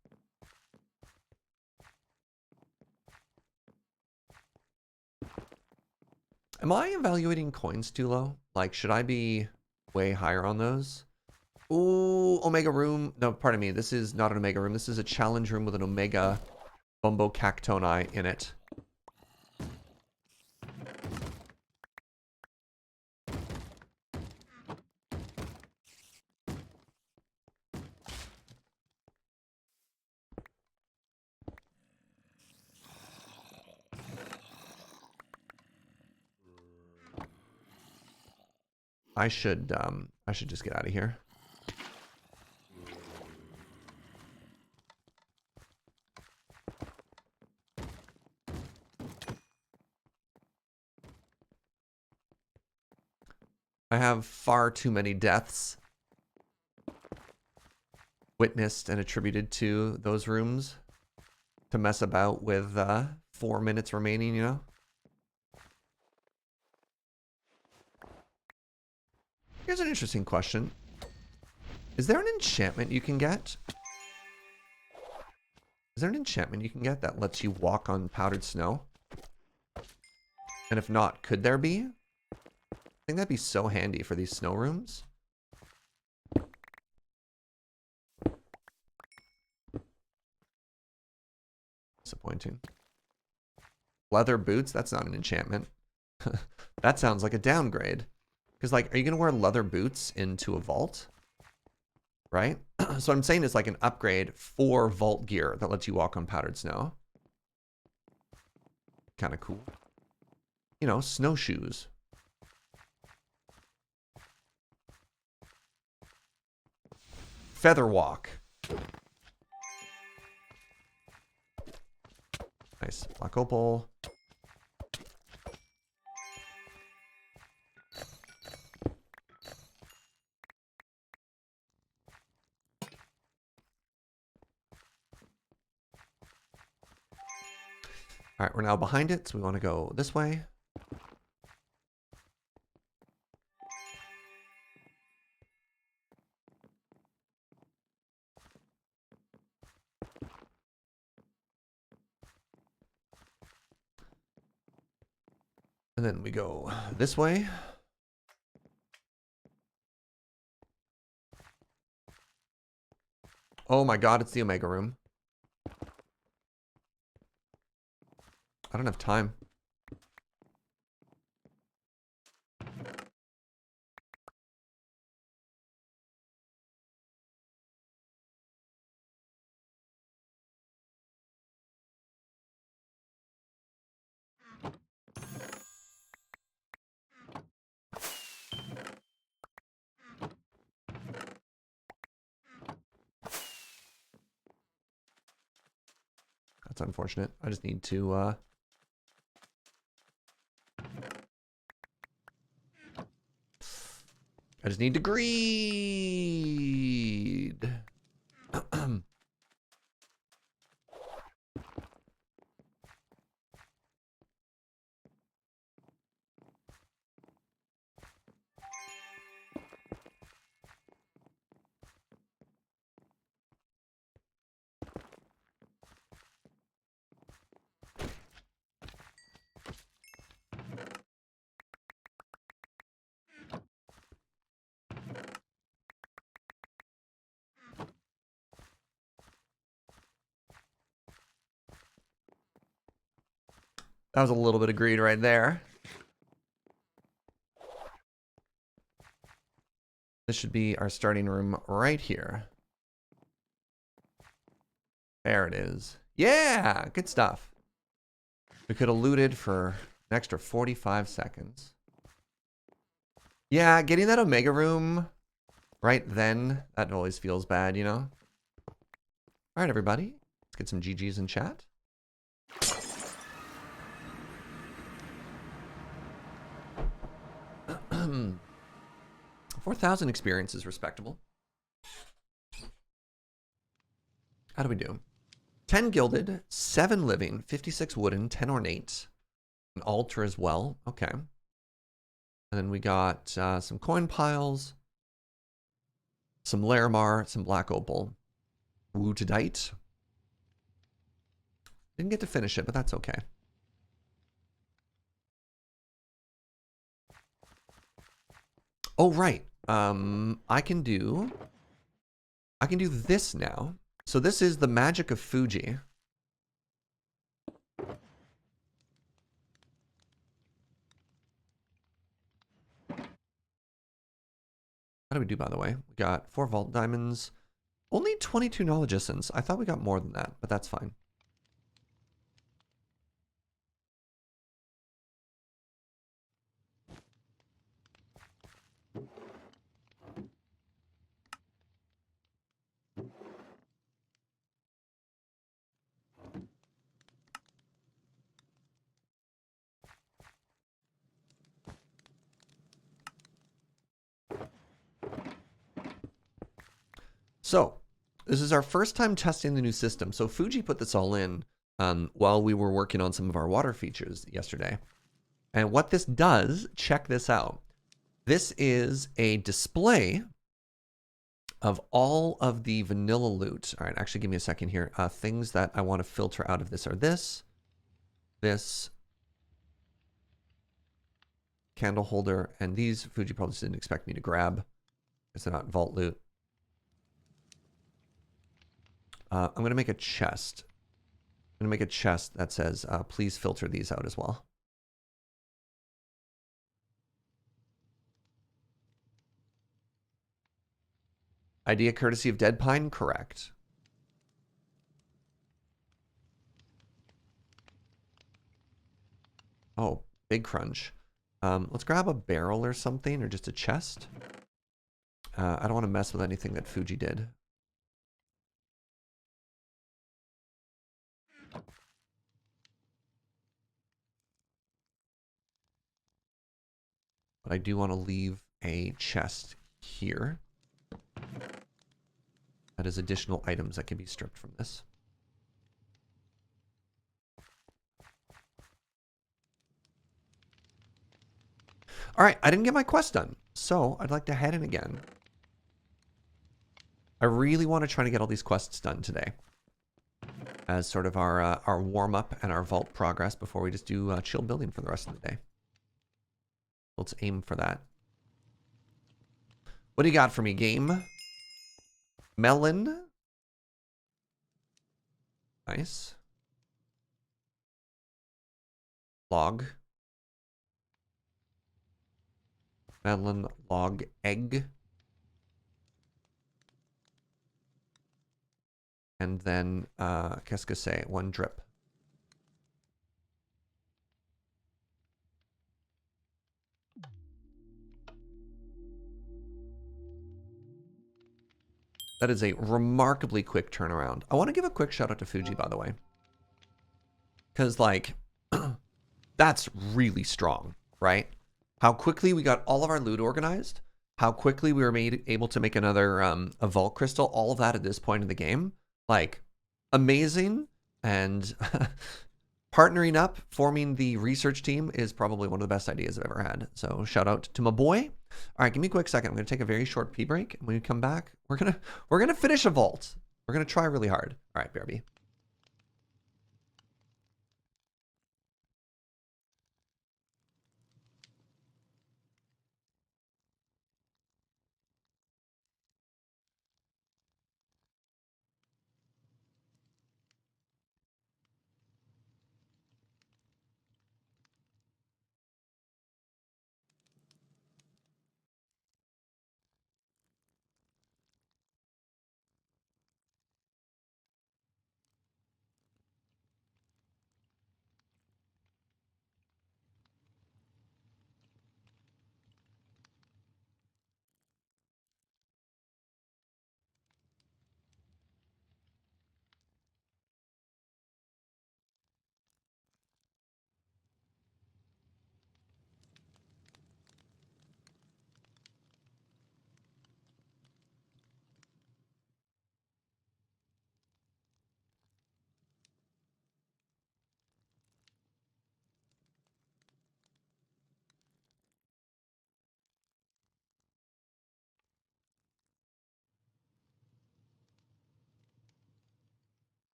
Am I evaluating coins too low? Like, should I be way higher on those? Ooh, Omega room. No, pardon me. This is not an Omega room. This is a challenge room with an Omega Bumbo Cactoni in it. I should just get out of here. I have far too many deaths witnessed and attributed to those rooms to mess about with 4 minutes remaining, you know? Here's an interesting question. Is there an enchantment you can get? Is there an enchantment you can get that lets you walk on powdered snow? And if not, could there be? think that'd be so handy for these snow rooms. Disappointing. Leather boots? That's not an enchantment. That sounds like a downgrade. Because, like, are you going to wear leather boots into a vault? Right? So I'm saying it's like an upgrade for vault gear that lets you walk on powdered snow. Kind of cool. You know, snowshoes. Feather walk. Nice. Black opal. All right, we're now behind it, so we want to go this way. And then we go this way. Oh my god, it's the Omega room. I don't have time. That's unfortunate. I just need to greed. That was a little bit of greed right there. This should be our starting room right here. There it is. Yeah, good stuff. We could have looted for an extra 45 seconds. Yeah, getting that Omega room right then, that always feels bad, you know? All right, everybody. Let's get some GGs in chat. 4,000 experience is respectable. How do we do? 10 gilded, 7 living, 56 wooden, 10 ornate. An altar as well. Okay. And then we got some coin piles, some Larimar, some black opal, wootadite. Didn't get to finish it, but that's okay. Oh, right. I can do this now. So this is the magic of Fugi. How do we do, by the way? We got 4 vault diamonds. Only 22 knowledge essence. I thought we got more than that, but that's fine. So, this is our first time testing the new system. So Fugi put this all in while we were working on some of our water features yesterday. And what this does, check this out. This is a display of all of the vanilla loot. All right, actually give me a second here. Things that I want to filter out of this are this, candle holder, and these Fuji probably didn't expect me to grab because they're not vault loot. I'm going to make a chest. I'm going to make a chest that says, please filter these out as well. Idea courtesy of DeadPine? Correct. Oh, big crunch. Let's grab a barrel or something, or just a chest. I don't want to mess with anything that Fuji did. But I do want to leave a chest here. That is additional items that can be stripped from this. All right, I didn't get my quest done, so I'd like to head in again. I really want to try to get all these quests done today as sort of our warm-up and our vault progress before we just do chill building for the rest of the day. Let's aim for that. What do you got for me, game? Melon. Nice. Log. Melon, log, egg. And then, qu'est-ce que c'est? 1 drip. That is a remarkably quick turnaround. I want to give a quick shout out to Fuji, by the way. Because, like, that's really strong, right? How quickly we got all of our loot organized, how quickly we were able to make another a vault crystal, all of that at this point in the game. Like, amazing. And partnering up, forming the research team is probably one of the best ideas I've ever had. So shout out to my boy. All right, give me a quick second. I'm gonna take a very short pee break. When we come back, we're gonna finish a vault. We're gonna try really hard. All right, BRB.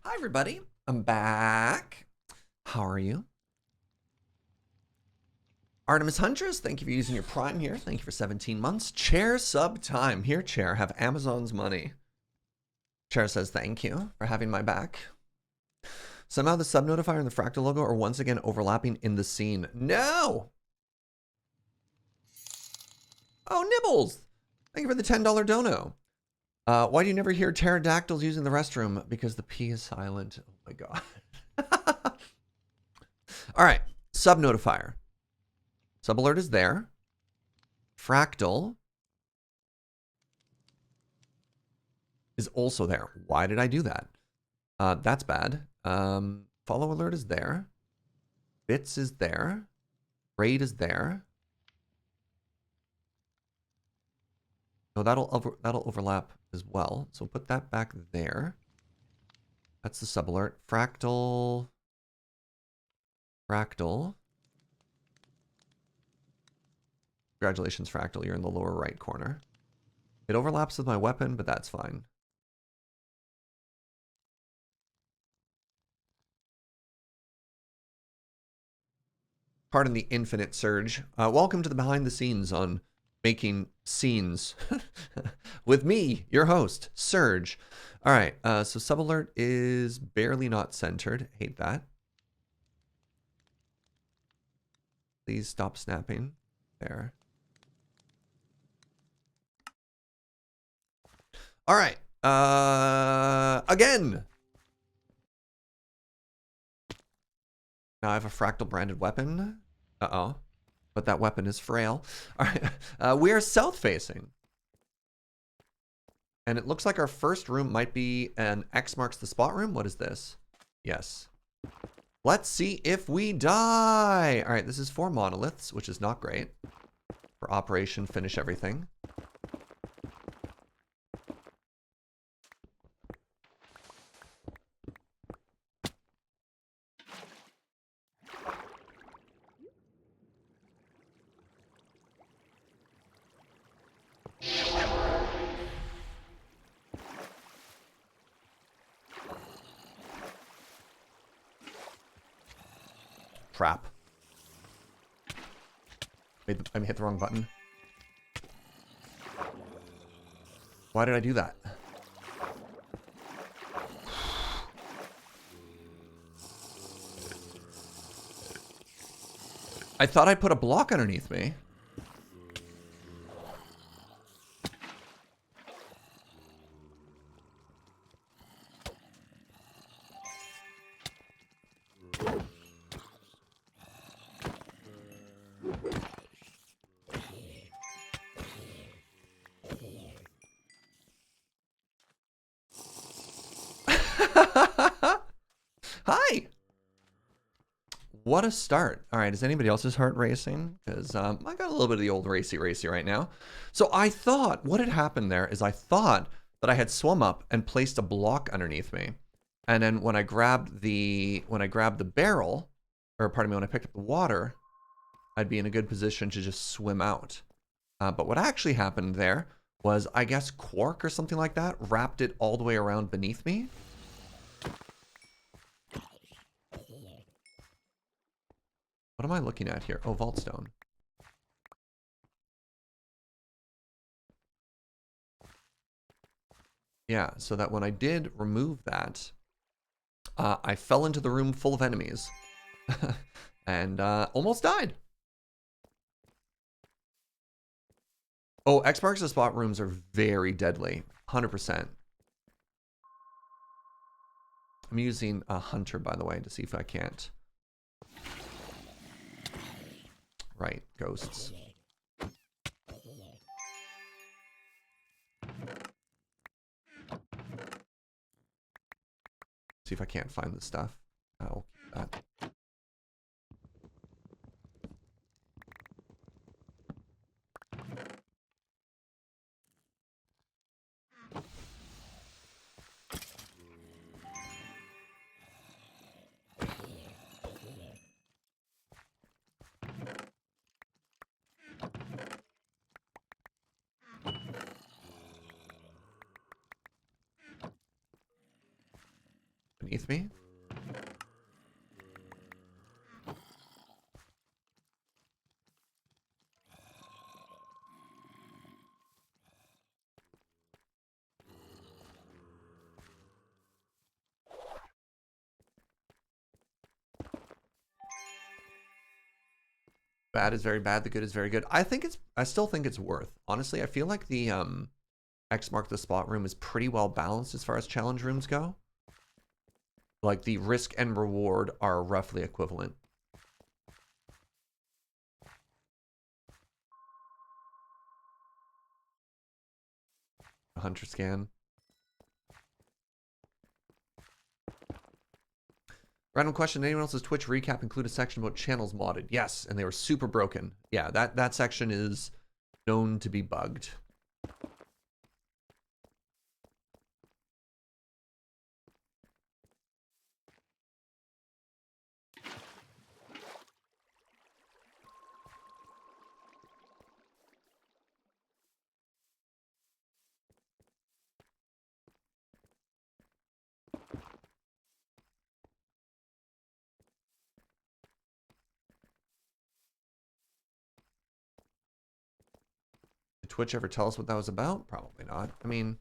Hi, everybody. I'm back. How are you? Artemis Huntress, thank you for using your Prime here. Thank you for 17 months. Chair sub time. Here, Chair, have Amazon's money. Chair says thank you for having my back. Somehow the sub notifier and the fractal logo are once again overlapping in the scene. No! Oh, Nibbles! Thank you for the $10 dono. Why do you never hear pterodactyls using the restroom? Because the P is silent. Oh my god. All right, sub notifier. Sub alert is there. Fractal is also there. Why did I do that? That's bad. Follow alert is there. Bits is there. Raid is there. No, that'll overlap as well. So put that back there. That's the sub alert. Fractal. Fractal. Congratulations, Fractal. You're in the lower right corner. It overlaps with my weapon, but that's fine. Pardon the infinite surge. Welcome to the behind the scenes on making scenes with me, your host, Surge. All right, so sub alert is barely not centered. Hate that. Please stop snapping. There. All right. Again. Now I have a fractal branded weapon. Uh-oh. But that weapon is frail. All right. We are south facing. And it looks like our first room might be an X marks the spot room. What is this? Yes. Let's see if we die. All right. This is 4 monoliths, which is not great. For operation, finish everything. Trap. I hit the wrong button. Why did I do that? I thought I put a block underneath me. Hi. What a start. All right, is anybody else's heart racing? Because I got a little bit of the old racy right now. So I thought what had happened there is I thought that I had swum up and placed a block underneath me. And then when I grabbed the barrel, or pardon me, when I picked up the water, I'd be in a good position to just swim out. But what actually happened there was, I guess, quark or something like that wrapped it all the way around beneath me. What am I looking at here? Oh, vault stone. Yeah, so that when I did remove that, I fell into the room full of enemies and almost died. Oh, X marks the spot rooms are very deadly. 100%. I'm using a hunter, by the way, to see if I can't. Right, ghosts. See if I can't find the stuff. I'll keep that. underneath me. Bad is very bad. The good is very good. I still think it's worth. Honestly, I feel like the X mark the spot room is pretty well balanced as far as challenge rooms go. Like the risk and reward are roughly equivalent. Hunter scan. Random question, did anyone else's Twitch recap include a section about channels modded? Yes, and they were super broken. Yeah, that section is known to be bugged. Did Twitch ever tell us what that was about? Probably not. I mean...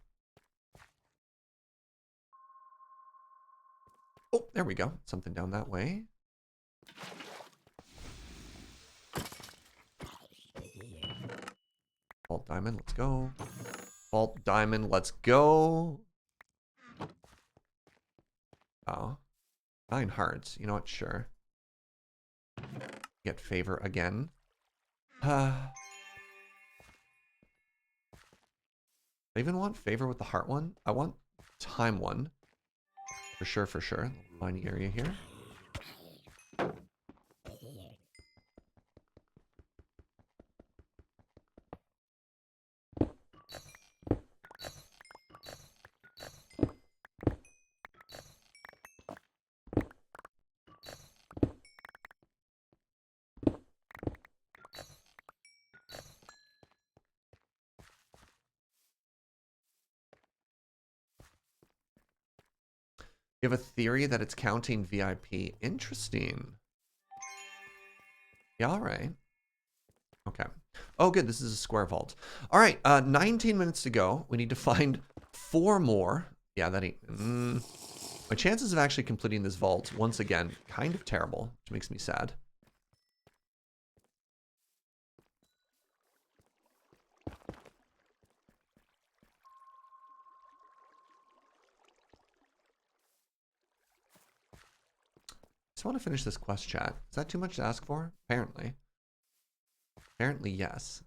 Oh, there we go. Something down that way. Vault Diamond, let's go. Vault Diamond, let's go. Oh. 9 hearts. You know what? Sure. Get favor again. I even want favor with the heart one. I want time one. For sure, for sure. Mining area here. You have a theory that it's counting VIP. Interesting. Yeah, all right. Okay. Oh, good. This is a square vault. All right. 19 minutes to go. We need to find 4 more. Yeah, that ain't... My chances of actually completing this vault, once again, kind of terrible, which makes me sad. I want to finish this quest chat. Is that too much to ask for? Apparently. Apparently, yes.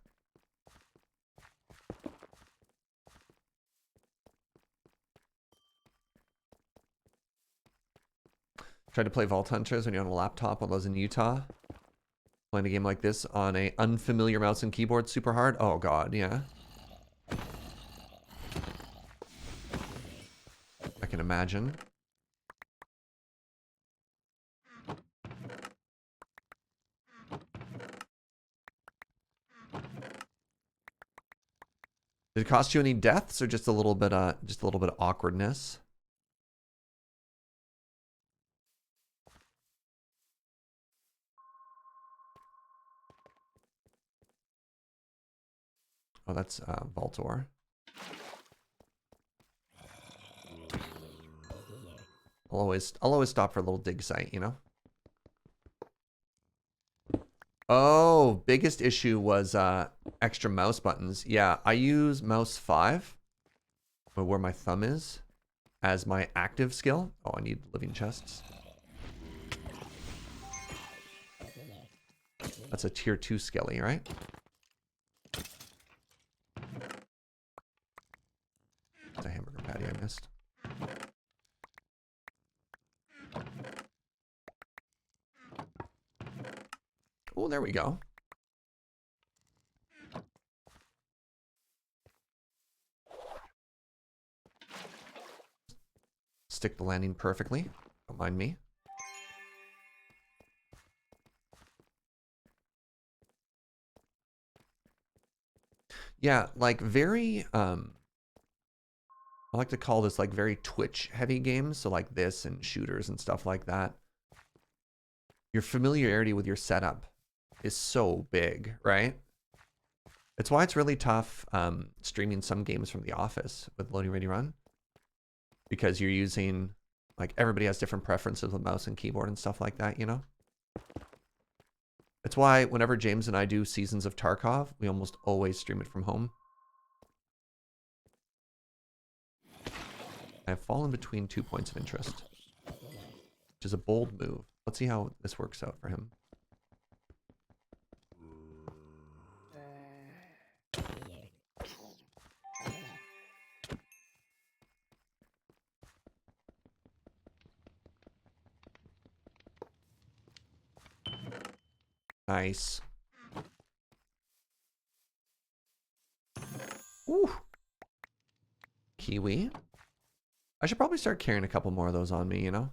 Tried to play Vault Hunters when you're on a laptop while I was in Utah. Playing a game like this on a unfamiliar mouse and keyboard super hard. Oh god, yeah. I can imagine. Did it cost you any deaths or just a little bit of awkwardness? Oh, that's Voltor. I'll always stop for a little dig site, you know? Oh, biggest issue was extra mouse buttons. Yeah, I use mouse 5, where my thumb is, as my active skill. Oh, I need living chests. That's a tier 2 skelly, right? It's a hamburger patty I missed. Oh, there we go. Stick the landing perfectly. Don't mind me. Yeah, like very I like to call this like very Twitch heavy games. So like this and shooters and stuff like that. Your familiarity with your setup is so big, right? It's why it's really tough streaming some games from the office with Loading Ready Run. Because you're using, like everybody has different preferences with mouse and keyboard and stuff like that, you know? It's why whenever James and I do Seasons of Tarkov, we almost always stream it from home. I've fallen between 2 points of interest, which is a bold move. Let's see how this works out for him. Nice. Ooh. Kiwi. I should probably start carrying a couple more of those on me, you know?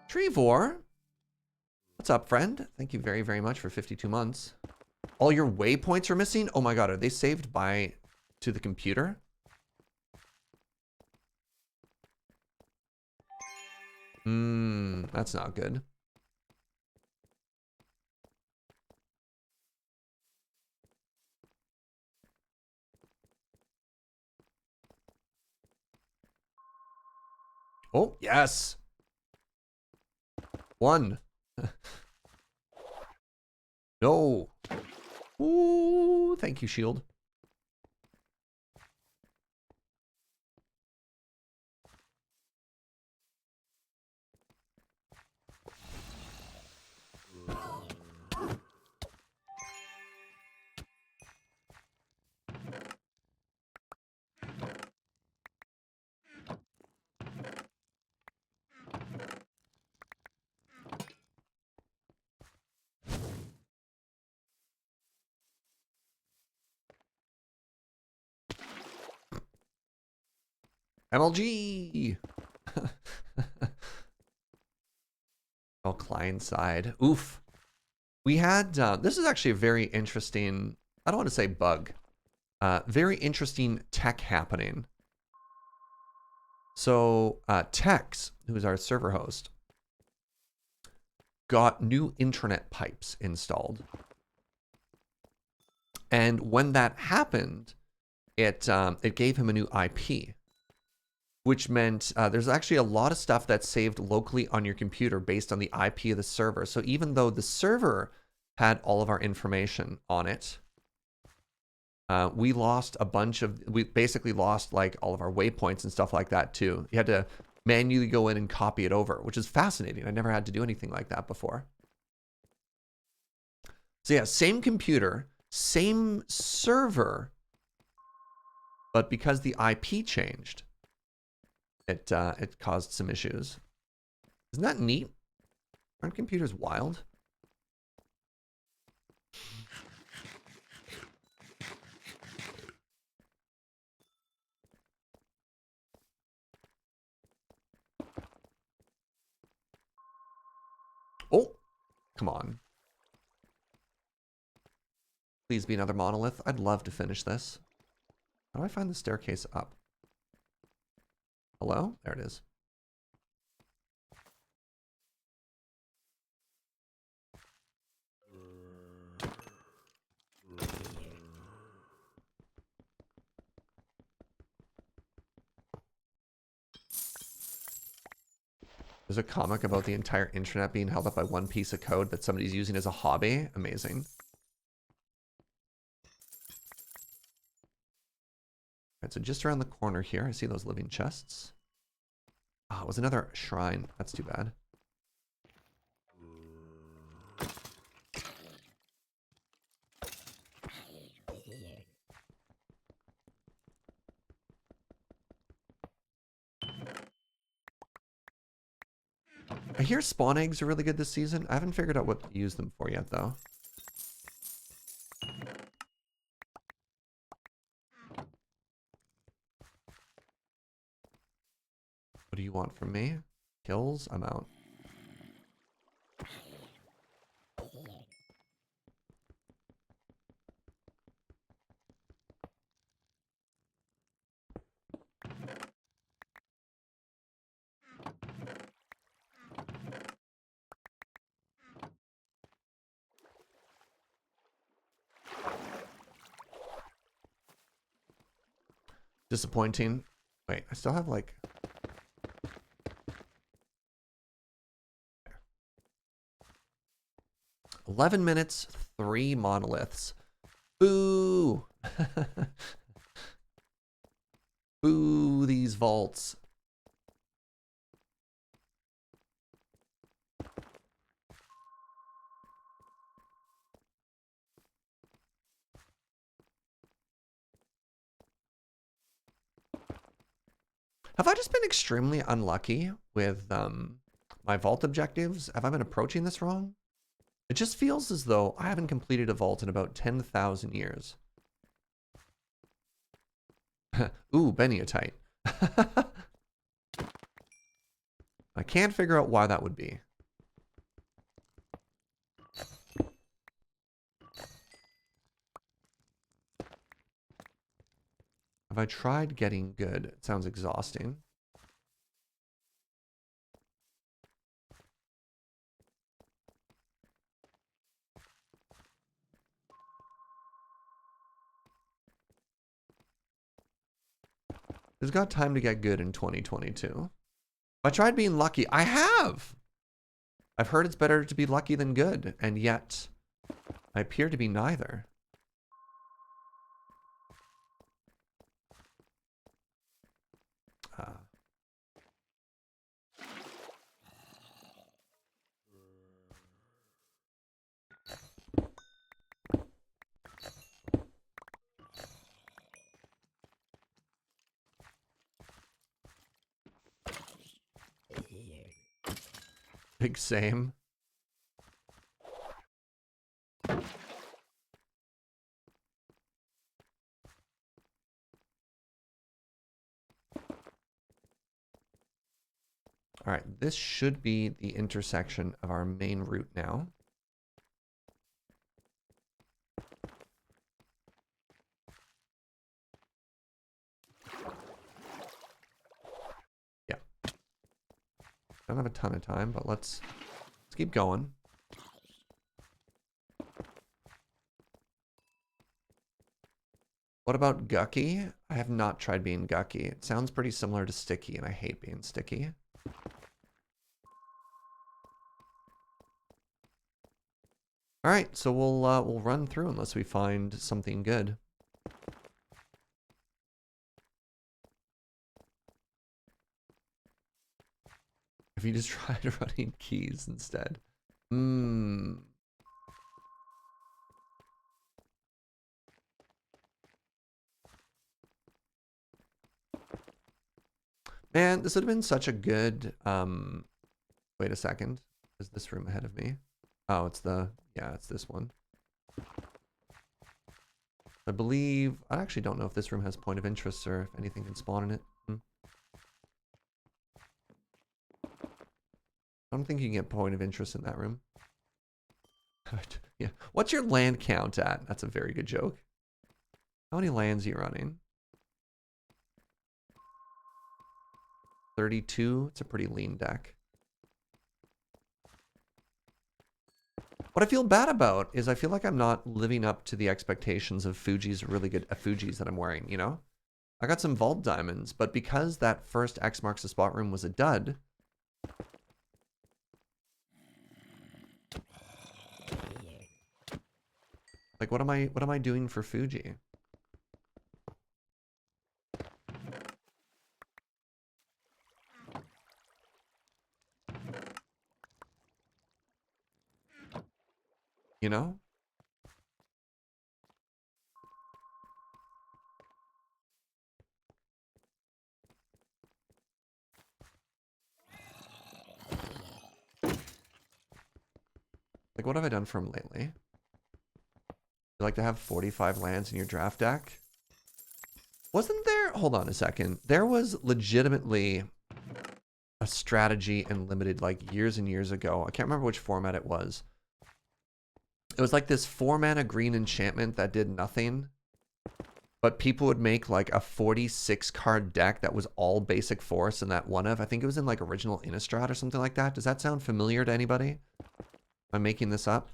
Trevor. What's up, friend? Thank you very, very much for 52 months. All your waypoints are missing? Oh my god, are they saved to the computer? That's not good. Oh, yes. 1. No. Ooh, thank you, shield. MLG. Oh, client side. Oof. We had, this is actually a very interesting, I don't want to say bug, very interesting tech happening. So Tex, who's our server host, got new intranet pipes installed. And when that happened, it gave him a new IP, which meant there's actually a lot of stuff that's saved locally on your computer based on the IP of the server. So even though the server had all of our information on it, we lost a bunch of, we basically lost like all of our waypoints and stuff like that too. You had to manually go in and copy it over, which is fascinating. I never had to do anything like that before. So yeah, same computer, same server, but because the IP changed, it caused some issues. Isn't that neat? Aren't computers wild? Oh, come on. Please be another monolith. I'd love to finish this. How do I find the staircase up? Hello? There it is. There's a comic about the entire internet being held up by one piece of code that somebody's using as a hobby. Amazing. All right, so just around the corner here, I see those living chests. Oh, it was another shrine. That's too bad. I hear spawn eggs are really good this season. I haven't figured out what to use them for yet, though. What do you want from me? Kills? I'm out. Disappointing. Wait, I still have like... "11 minutes, 3 monoliths. Boo! Boo, these vaults. Have I just been extremely unlucky with my vault objectives? Have I been approaching this wrong? It just feels as though I haven't completed a vault in about 10,000 years. Ooh, Beniotite. I can't figure out why that would be. Have I tried getting good? It sounds exhausting. Who's got time to get good in 2022? I tried being lucky. I have! I've heard it's better to be lucky than good, and yet I appear to be neither. Big same. All right, this should be the intersection of our main route now. Yeah. Don't have a ton of time, but let's keep going. What about Gucky? I have not tried being Gucky. It sounds pretty similar to Sticky, and I hate being Sticky. All right, so we'll run through unless we find something good. If you just tried running keys instead. Man, this would have been such a good, wait a second. Is this room ahead of me? Oh, it's this one. I believe, I actually don't know if this room has point of interest or if anything can spawn in it. I don't think you can get point of interest in that room. Yeah. What's your land count at? That's a very good joke. How many lands are you running? 32. It's a pretty lean deck. What I feel bad about is I feel like I'm not living up to the expectations of Fugi's really good Fugi's that I'm wearing, you know? I got some vault diamonds, but because that first X marks the spot room was a dud, like what am I doing for Fugi? You know? Like, what have I done for him lately? You like to have 45 lands in your draft deck? Wasn't there... Hold on a second. There was legitimately a strategy in limited like years and years ago. I can't remember which format it was. It was like this 4-mana green enchantment that did nothing. But people would make like a 46 card deck that was all basic force and that one of, I think it was in like original Innistrad or something like that. Does that sound familiar to anybody? Am I making this up?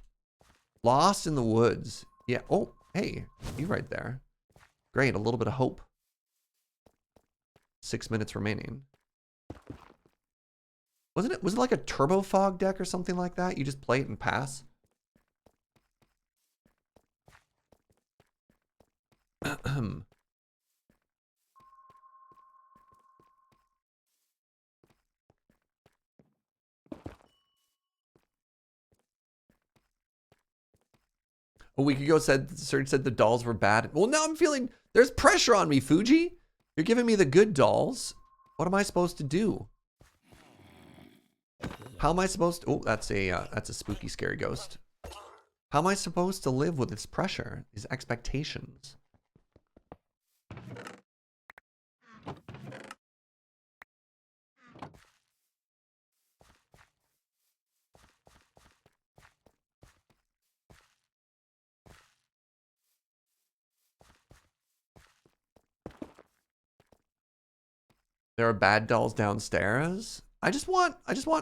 Lost in the Woods. Yeah. Oh, hey, you right there. Great. A little bit of hope. 6 minutes remaining. Was it like a Turbo Fog deck or something like that? You just play it and pass? A week ago, Serge said the dolls were bad. Well, now I'm feeling there's pressure on me, Fugi. You're giving me the good dolls. What am I supposed to do? How am I supposed to? Oh, that's a spooky, scary ghost. How am I supposed to live with this pressure, these expectations? There are bad dolls downstairs. I just want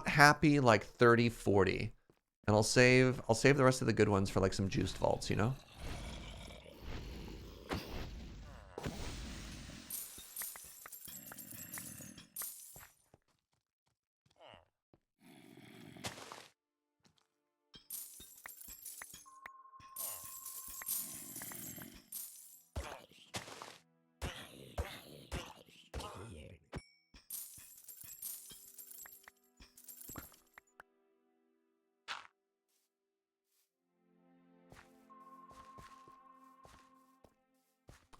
happy like 30, 40. And I'll save the rest of the good ones for like some juiced vaults, you know?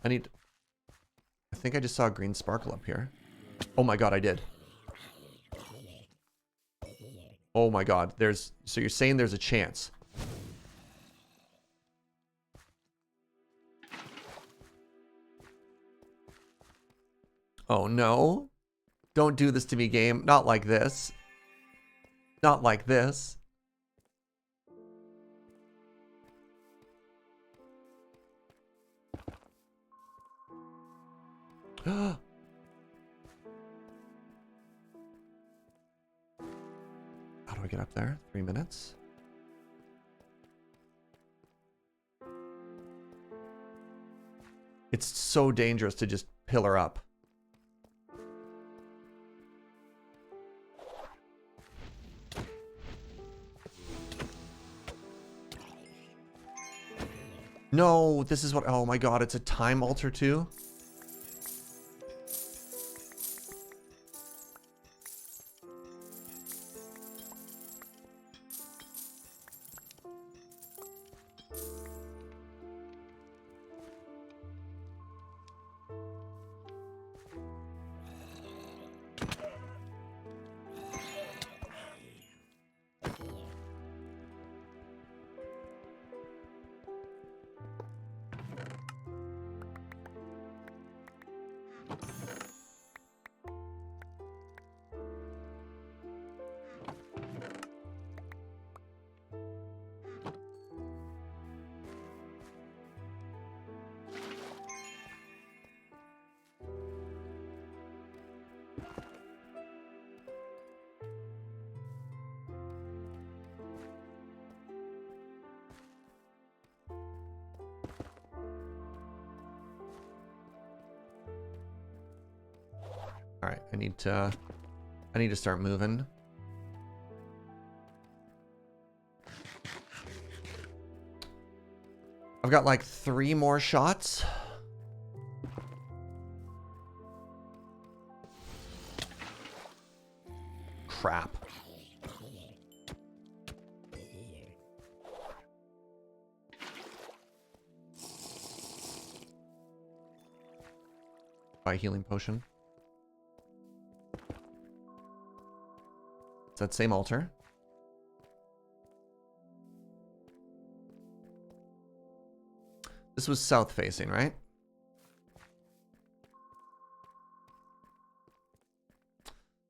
I think I just saw a green sparkle up here. Oh my god, I did. Oh my god, so you're saying there's a chance. Oh no. Don't do this to me, game. Not like this. Not like this. How do I get up there? 3 minutes? It's so dangerous to just pillar up. No, this is what, oh my god, it's a time altar too? All right, I need to start moving. I've got like 3 more shots. Crap. Buy a healing potion. It's that same altar. This was south facing, right?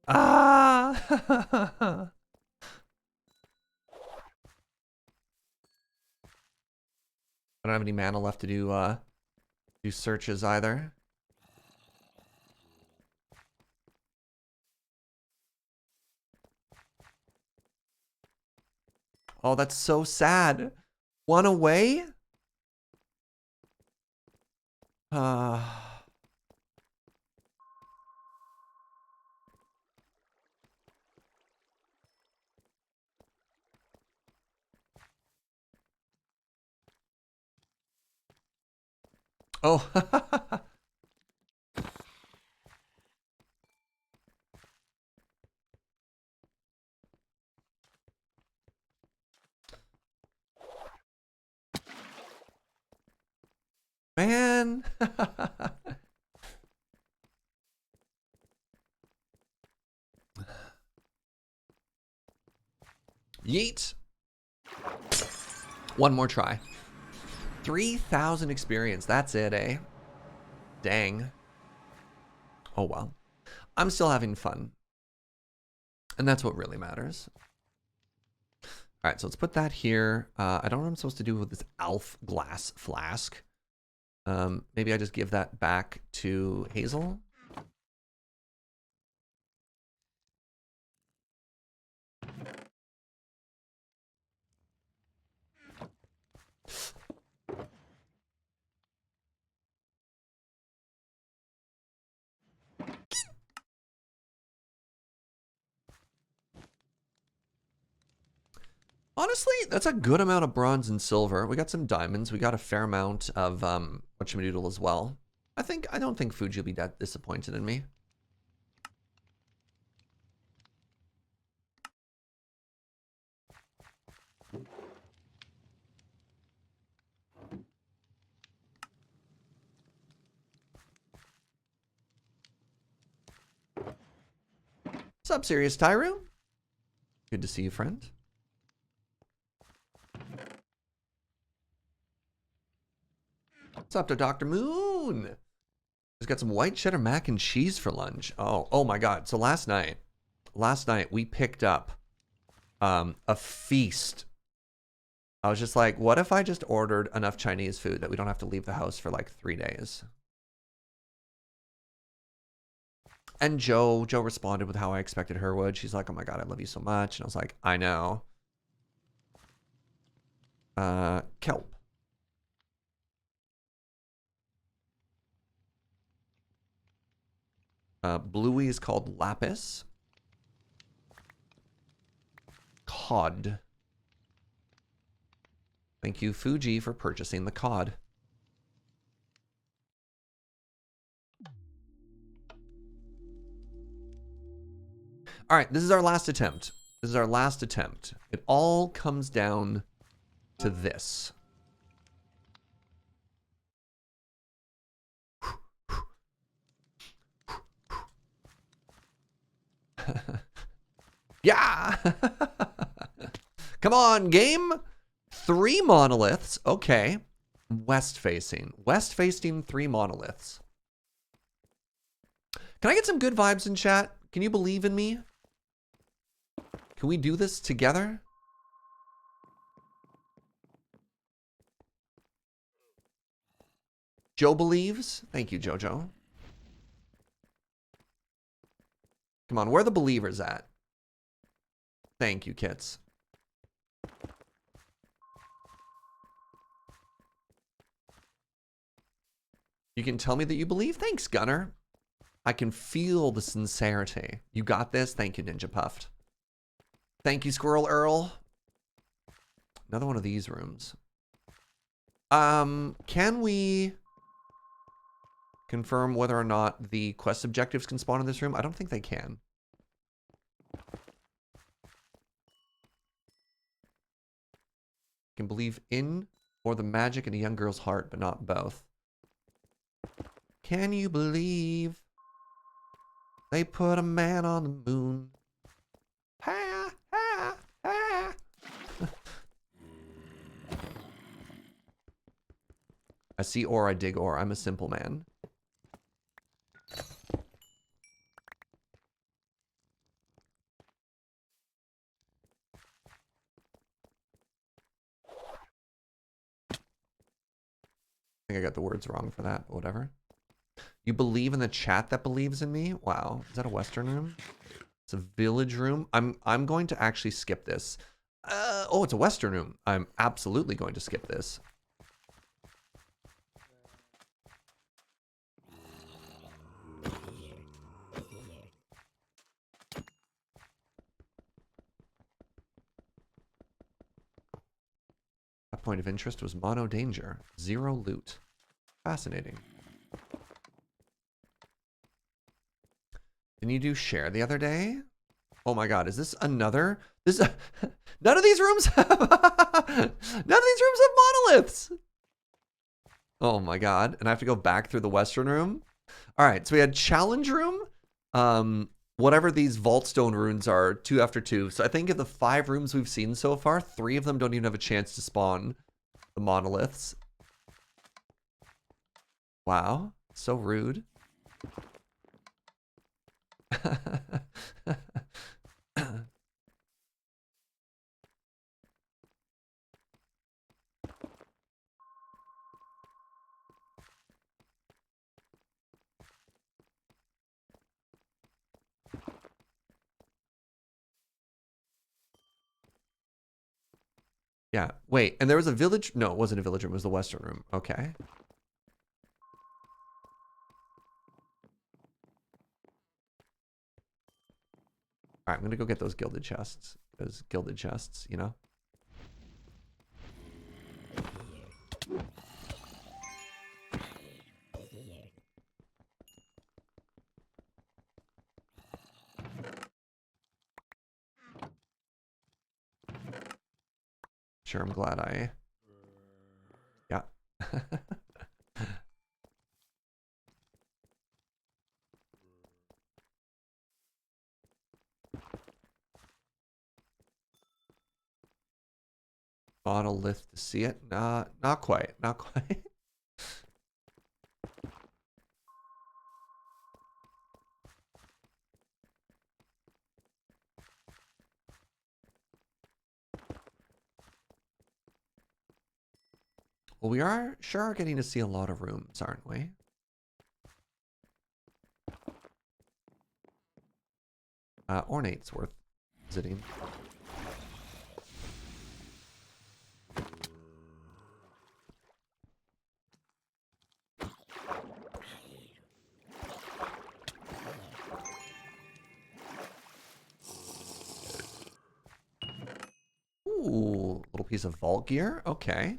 Ah! I don't have any mana left to do searches either. Oh, that's so sad. One away? Oh. Man. Yeet. One more try. 3,000 experience. That's it, eh? Dang. Oh, well. I'm still having fun. And that's what really matters. All right, so let's put that here. I don't know what I'm supposed to do with this Alf glass flask. Maybe I just give that back to Hazel. Honestly, that's a good amount of bronze and silver. We got some diamonds. We got a fair amount of whatchamadoodle as well. I don't think Fuji will be that disappointed in me. What's up, Serious Tyru? Good to see you, friend. What's up to Dr. Moon? He's got some white cheddar mac and cheese for lunch. Oh my God. So last night we picked up a feast. I was just like, what if I just ordered enough Chinese food that we don't have to leave the house for like 3 days? And Joe responded with how I expected her would. She's like, oh my God, I love you so much. And I was like, I know. Kelp. Bluey is called lapis. Cod. Thank you, Fuji, for purchasing the cod. All right, this is our last attempt. This is our last attempt. It all comes down to this. Yeah! Come on, game! 3 monoliths. Okay. West facing. West facing 3 monoliths. Can I get some good vibes in chat? Can you believe in me? Can we do this together? Joe believes. Thank you, Jojo. Come on, where are the believers at? Thank you, kits. You can tell me that you believe? Thanks, Gunner. I can feel the sincerity. You got this? Thank you, Ninja Puffed. Thank you, Squirrel Earl. Another one of these rooms. Can we confirm whether or not the quest objectives can spawn in this room? I don't think they can. Can believe in or the magic in a young girl's heart, but not both. Can you believe they put a man on the moon? Ha, ha, ha. I see ore, I dig ore. I'm a simple man. got the words wrong for that, but whatever. You believe in the chat that believes in me? Wow. Is that a Western room? It's a village room. I'm going to actually skip this. Oh, it's a Western room. I'm absolutely going to skip this. A point of interest was mono danger. 0 loot. Fascinating. Didn't you do share the other day? Oh my god, is this another? This none of these rooms have none of these rooms have monoliths. Oh my god, and I have to go back through the Western room. All right, so we had challenge room. Whatever these vaultstone runes are, 2 after 2. So I think of the 5 rooms we've seen so far, 3 of them don't even have a chance to spawn the monoliths. Wow, so rude. Yeah, wait, and there was a village? No, it wasn't a village room, it was the Western room. Okay. All right, I'm gonna go get those gilded chests. Those gilded chests, you know? Sure, I'm glad I... Yeah. Monolith to see it? Not quite. Not quite. Well, we are sure getting to see a lot of rooms, aren't we? Ornate's worth visiting. Ooh, little piece of vault gear. Okay.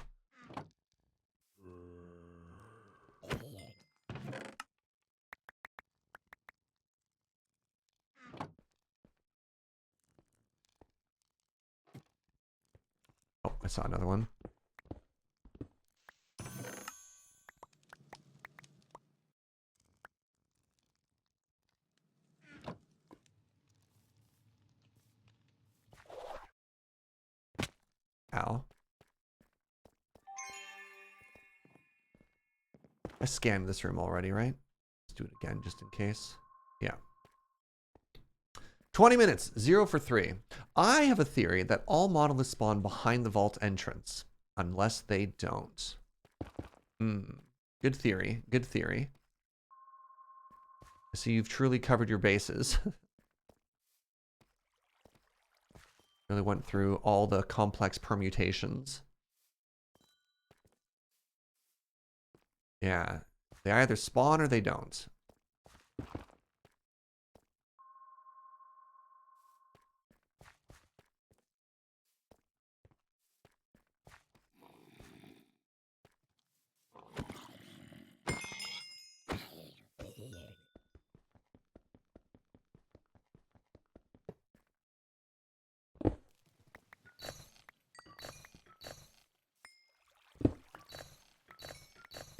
Oh, I saw another one. Ow. I scanned this room already, right? Let's do it again just in case. Yeah. 20 minutes, 0 for 3. I have a theory that all monoliths spawn behind the vault entrance. Unless they don't. Good theory. Good theory. So you've truly covered your bases. Really went through all the complex permutations. Yeah. They either spawn or they don't.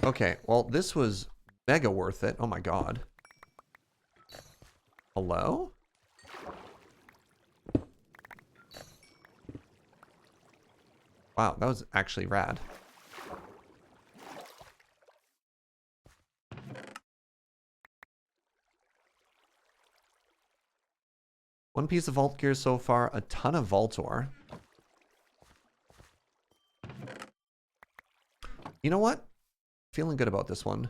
Okay, well, this was mega worth it. Oh my god. Hello? Wow, that was actually rad. One piece of vault gear so far, a ton of vault ore. You know what? feeling good about this one.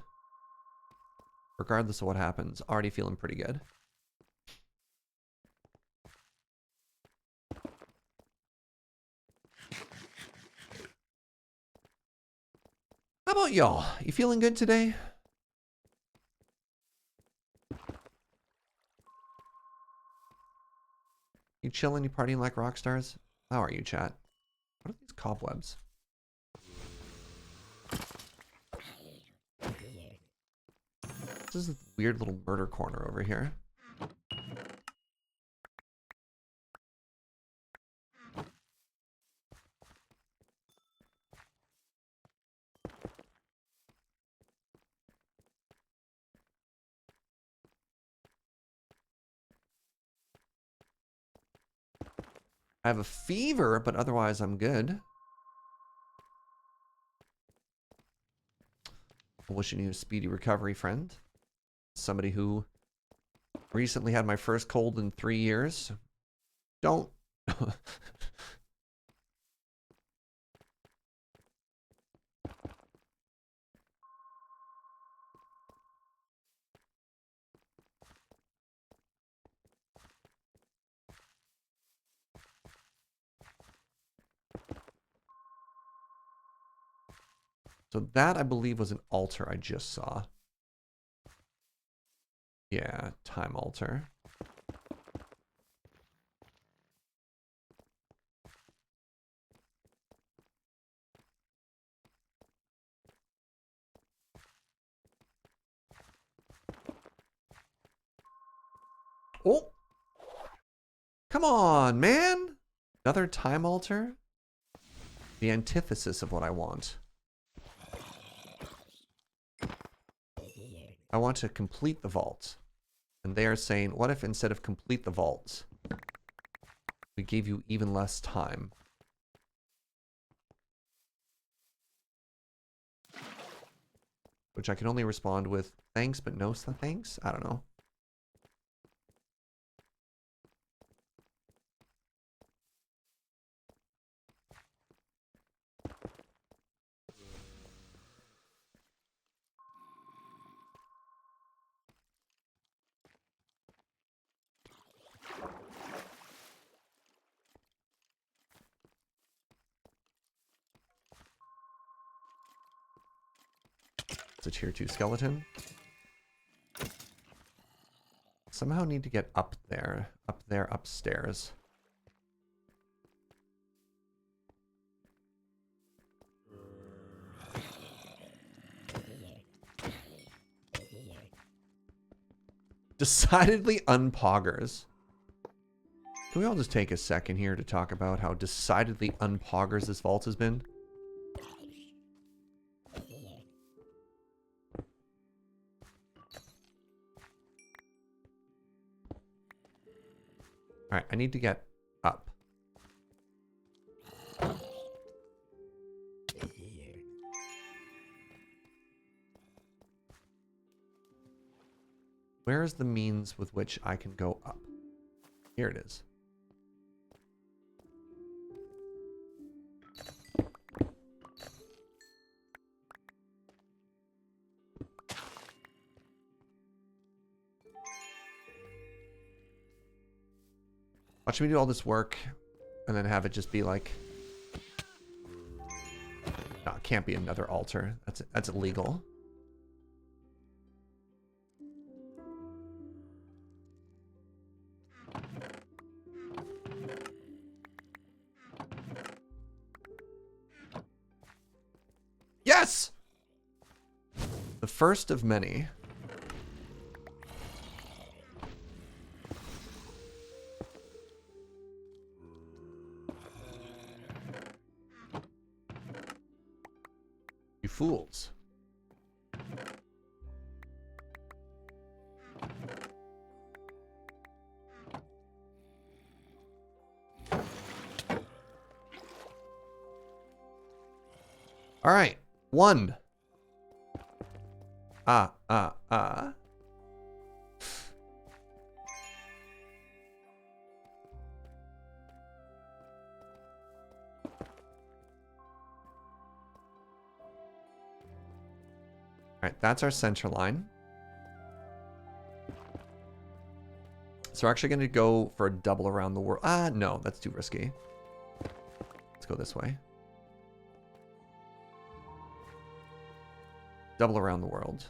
Regardless of what happens, already feeling pretty good. How about y'all? You feeling good today? You chilling? You partying like rock stars? How are you, chat? What are these cobwebs? This is a weird little murder corner over here. I have a fever, but otherwise I'm good. Wishing you a speedy recovery, friend. Somebody who recently had my first cold in 3 years. Don't. So that, I believe, was an altar I just saw. Yeah, time altar. Oh! Come on, man! Another time altar? The antithesis of what I want. I want to complete the vault. And they are saying, what if instead of complete the vault, we gave you even less time? Which I can only respond with thanks, but no thanks? I don't know. It's a tier 2 skeleton. Somehow need to get up there, upstairs. Decidedly unpoggers. Can we all just take a second here to talk about how decidedly unpoggers this vault has been? Alright, I need to get up. Where is the means with which I can go up? Here it is. Watch me do all this work and then have it just be like, no, it can't be another altar. That's illegal. Yes! The first of many. You fools. All right. 1. right, that's our center line. So we're actually going to go for a double around the world. Ah, no, that's too risky. Let's go this way. Double around the world.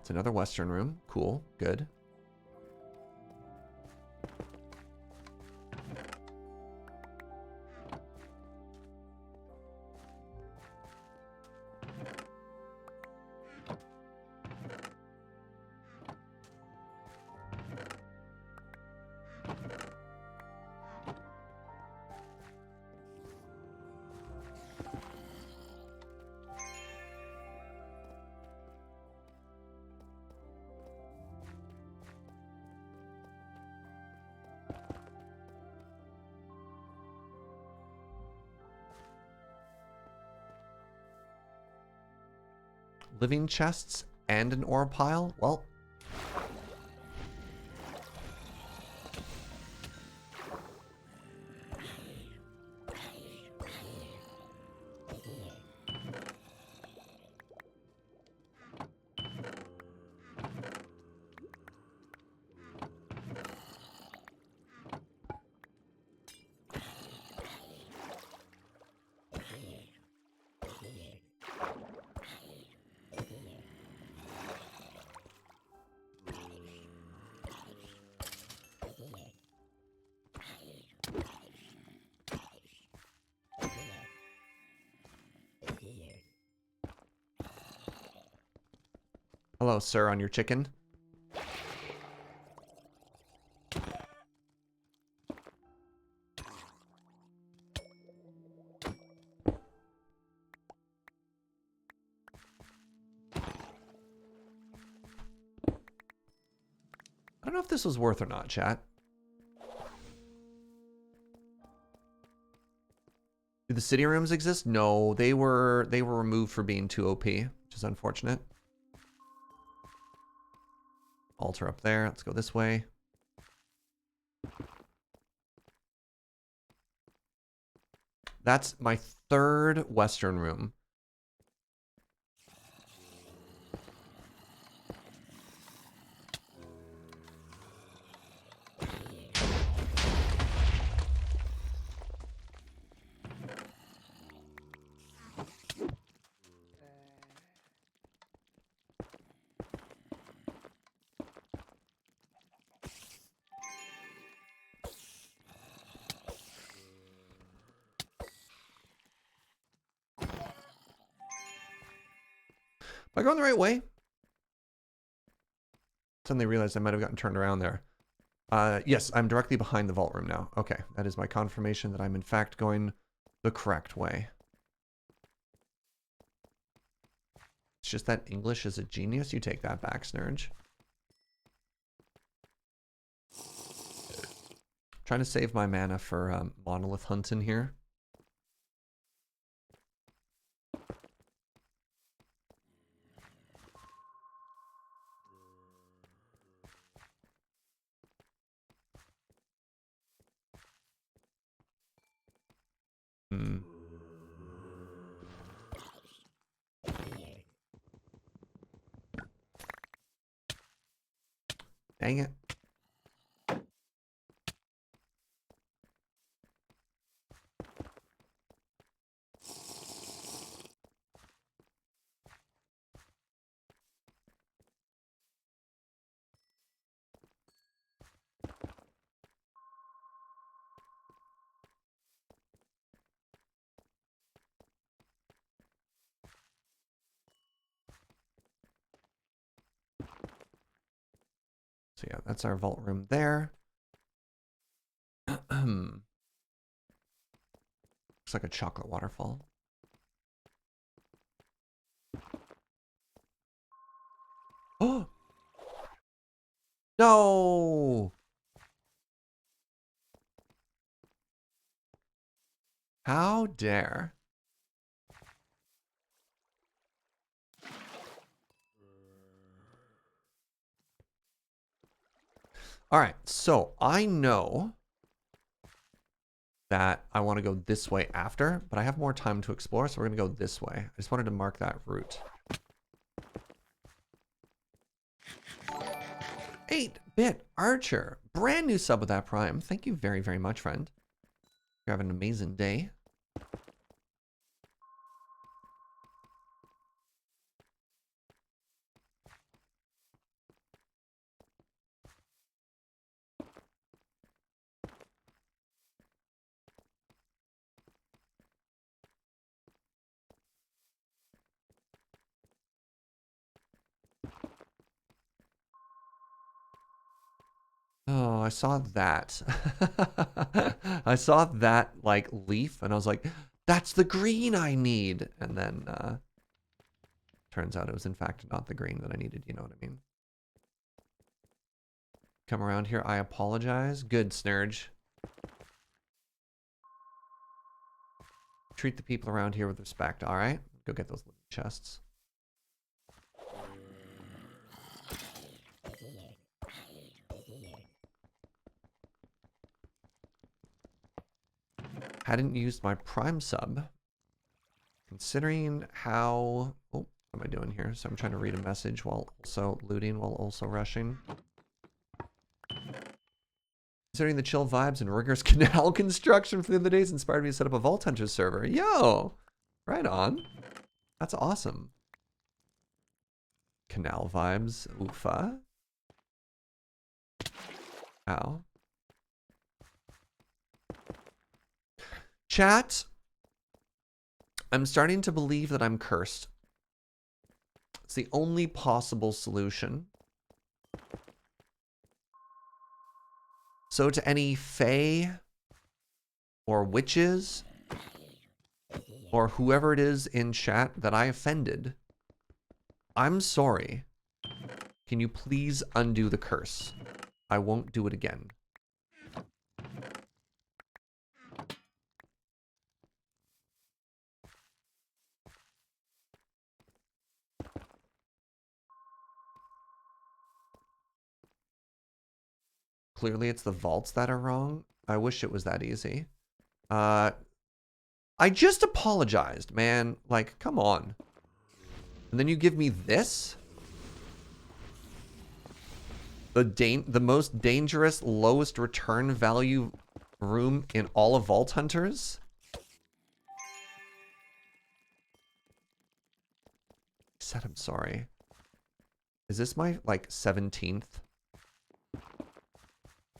It's another Western room. Cool. Good. Living chests and an ore pile? Well, hello, sir, on your chicken. I don't know if this was worth or not, chat. Do the city rooms exist? No, they were removed for being too OP, which is unfortunate. Altar up there. Let's go this way. That's my third Western room. Am I going the right way? Suddenly realized I might have gotten turned around there. Yes, I'm directly behind the vault room now. Okay, that is my confirmation that I'm in fact going the correct way. It's just that English is a genius. You take that back, Snurge. Trying to save my mana for monolith hunting here. Hmm. Dang it. So yeah, that's our vault room there. Looks like a chocolate waterfall. Oh! No! How dare. All right, so I know that I want to go this way after, but I have more time to explore, so we're going to go this way. I just wanted to mark that route. 8-bit Archer, brand new sub with that Prime. Thank you very, very much, friend. You're having an amazing day. Oh, I saw that. I saw that like leaf and I was like, that's the green I need. And then turns out it was in fact not the green that I needed, you know what I mean? Come around here, I apologize. Good, Snurge. Treat the people around here with respect, alright? Go get those little chests. Hadn't used my Prime sub. Considering how... Oh, what am I doing here? So I'm trying to read a message while also looting, while also rushing. Considering the chill vibes and rigorous canal construction from the other days inspired me to set up a Vault Hunter server. Yo! Right on. That's awesome. Canal vibes. Oofa. Ow. Chat. I'm starting to believe that I'm cursed. It's the only possible solution. So to any fae or witches or whoever it is in chat that I offended, I'm sorry. Can you please undo the curse? I won't do it again. Clearly it's the vaults that are wrong. I wish it was that easy. I just apologized, man. Like, come on. And then you give me this? The most dangerous, lowest return value room in all of Vault Hunters? I said I'm sorry. Is this my, like, 17th?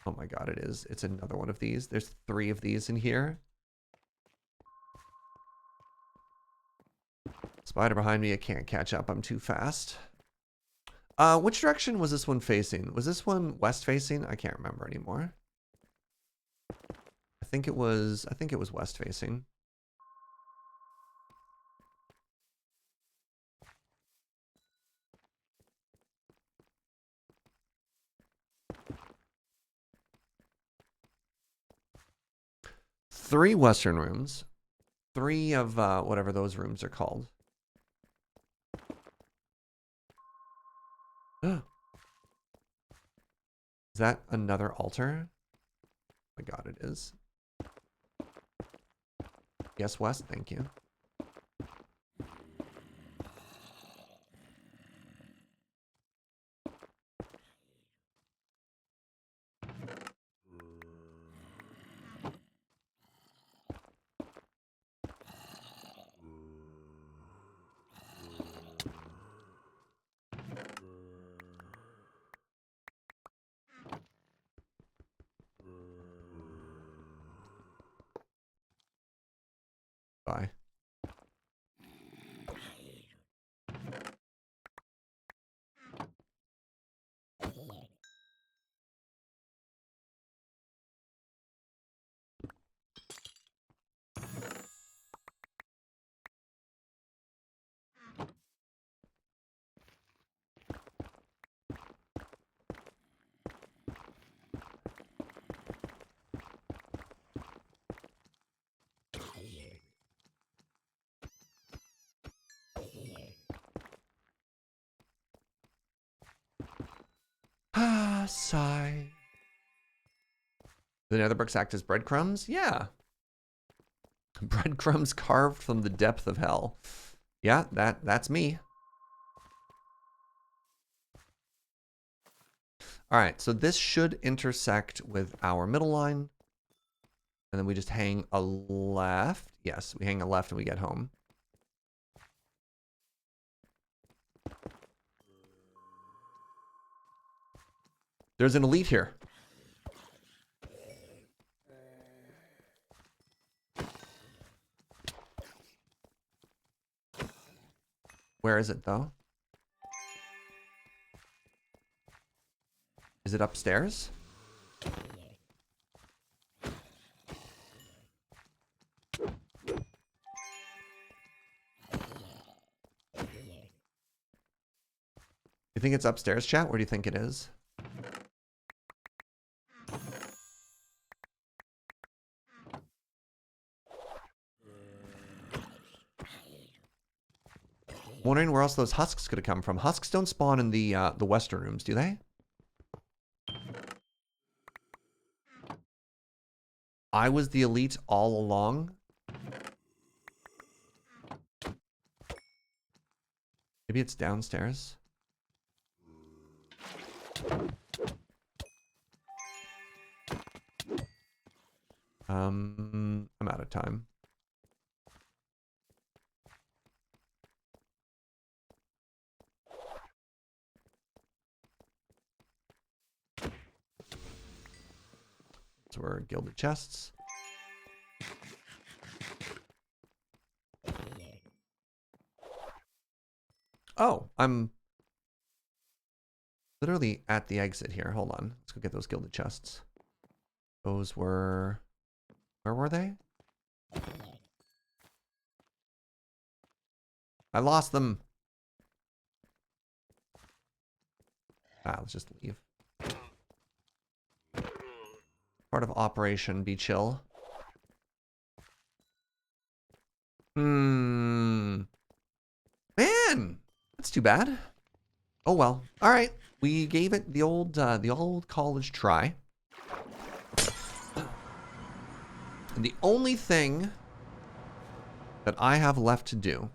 Oh my god, it is. It's another one of these. There's 3 of these in here. Spider behind me, I can't catch up. I'm too fast. Which direction was this one facing? Was this one west facing? I can't remember anymore. I think it was west facing. Three western rooms. 3 of whatever those rooms are called. Is that another altar? Oh my god, it is. Yes, west, thank you. Bye. Ah, sigh. The nether bricks act as breadcrumbs? Yeah. Breadcrumbs carved from the depth of hell. Yeah, that's me. All right, so this should intersect with our middle line. And then we just hang a left. Yes, we hang a left and we get home. There's an elite here. Where is it, though? Is it upstairs? You think it's upstairs, chat? Where do you think it is? Wondering where else those husks could have come from. Husks don't spawn in the western rooms, do they? I was the elite all along. Maybe it's downstairs. I'm out of time. So we're gilded chests. Oh, I'm literally at the exit here. Hold on. Let's go get those gilded chests. Those were... Where were they? I lost them. Ah, let's just leave. Part of Operation Be Chill. Man, that's too bad. Oh well. All right, we gave it the old college try. And the only thing that I have left to do.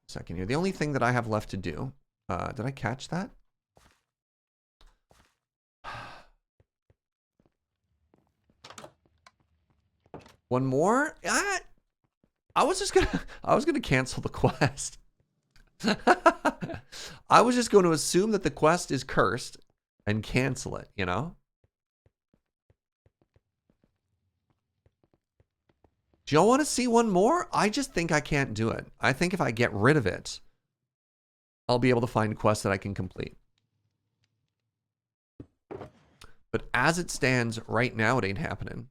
Second here. The only thing that I have left to do. Did I catch that? One more? I was gonna cancel the quest. I was just going to assume that the quest is cursed and cancel it, you know? Do y'all want to see one more? I just think I can't do it. I think if I get rid of it, I'll be able to find quests that I can complete. But as it stands right now, it ain't happening.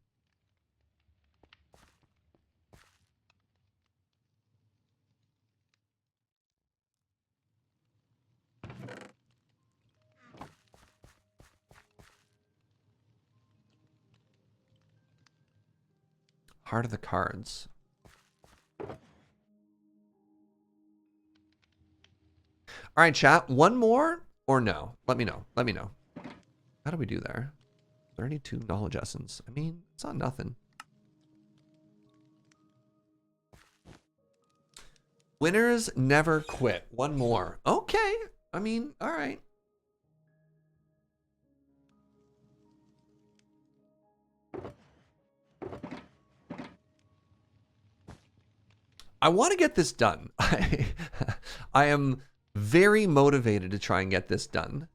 Heart of the cards. All right, chat. One more or no? Let me know. Let me know. How do we do there? 32 knowledge essence. I mean, it's not nothing. Winners never quit. One more. Okay. I mean, all right. I want to get this done. I am very motivated to try and get this done.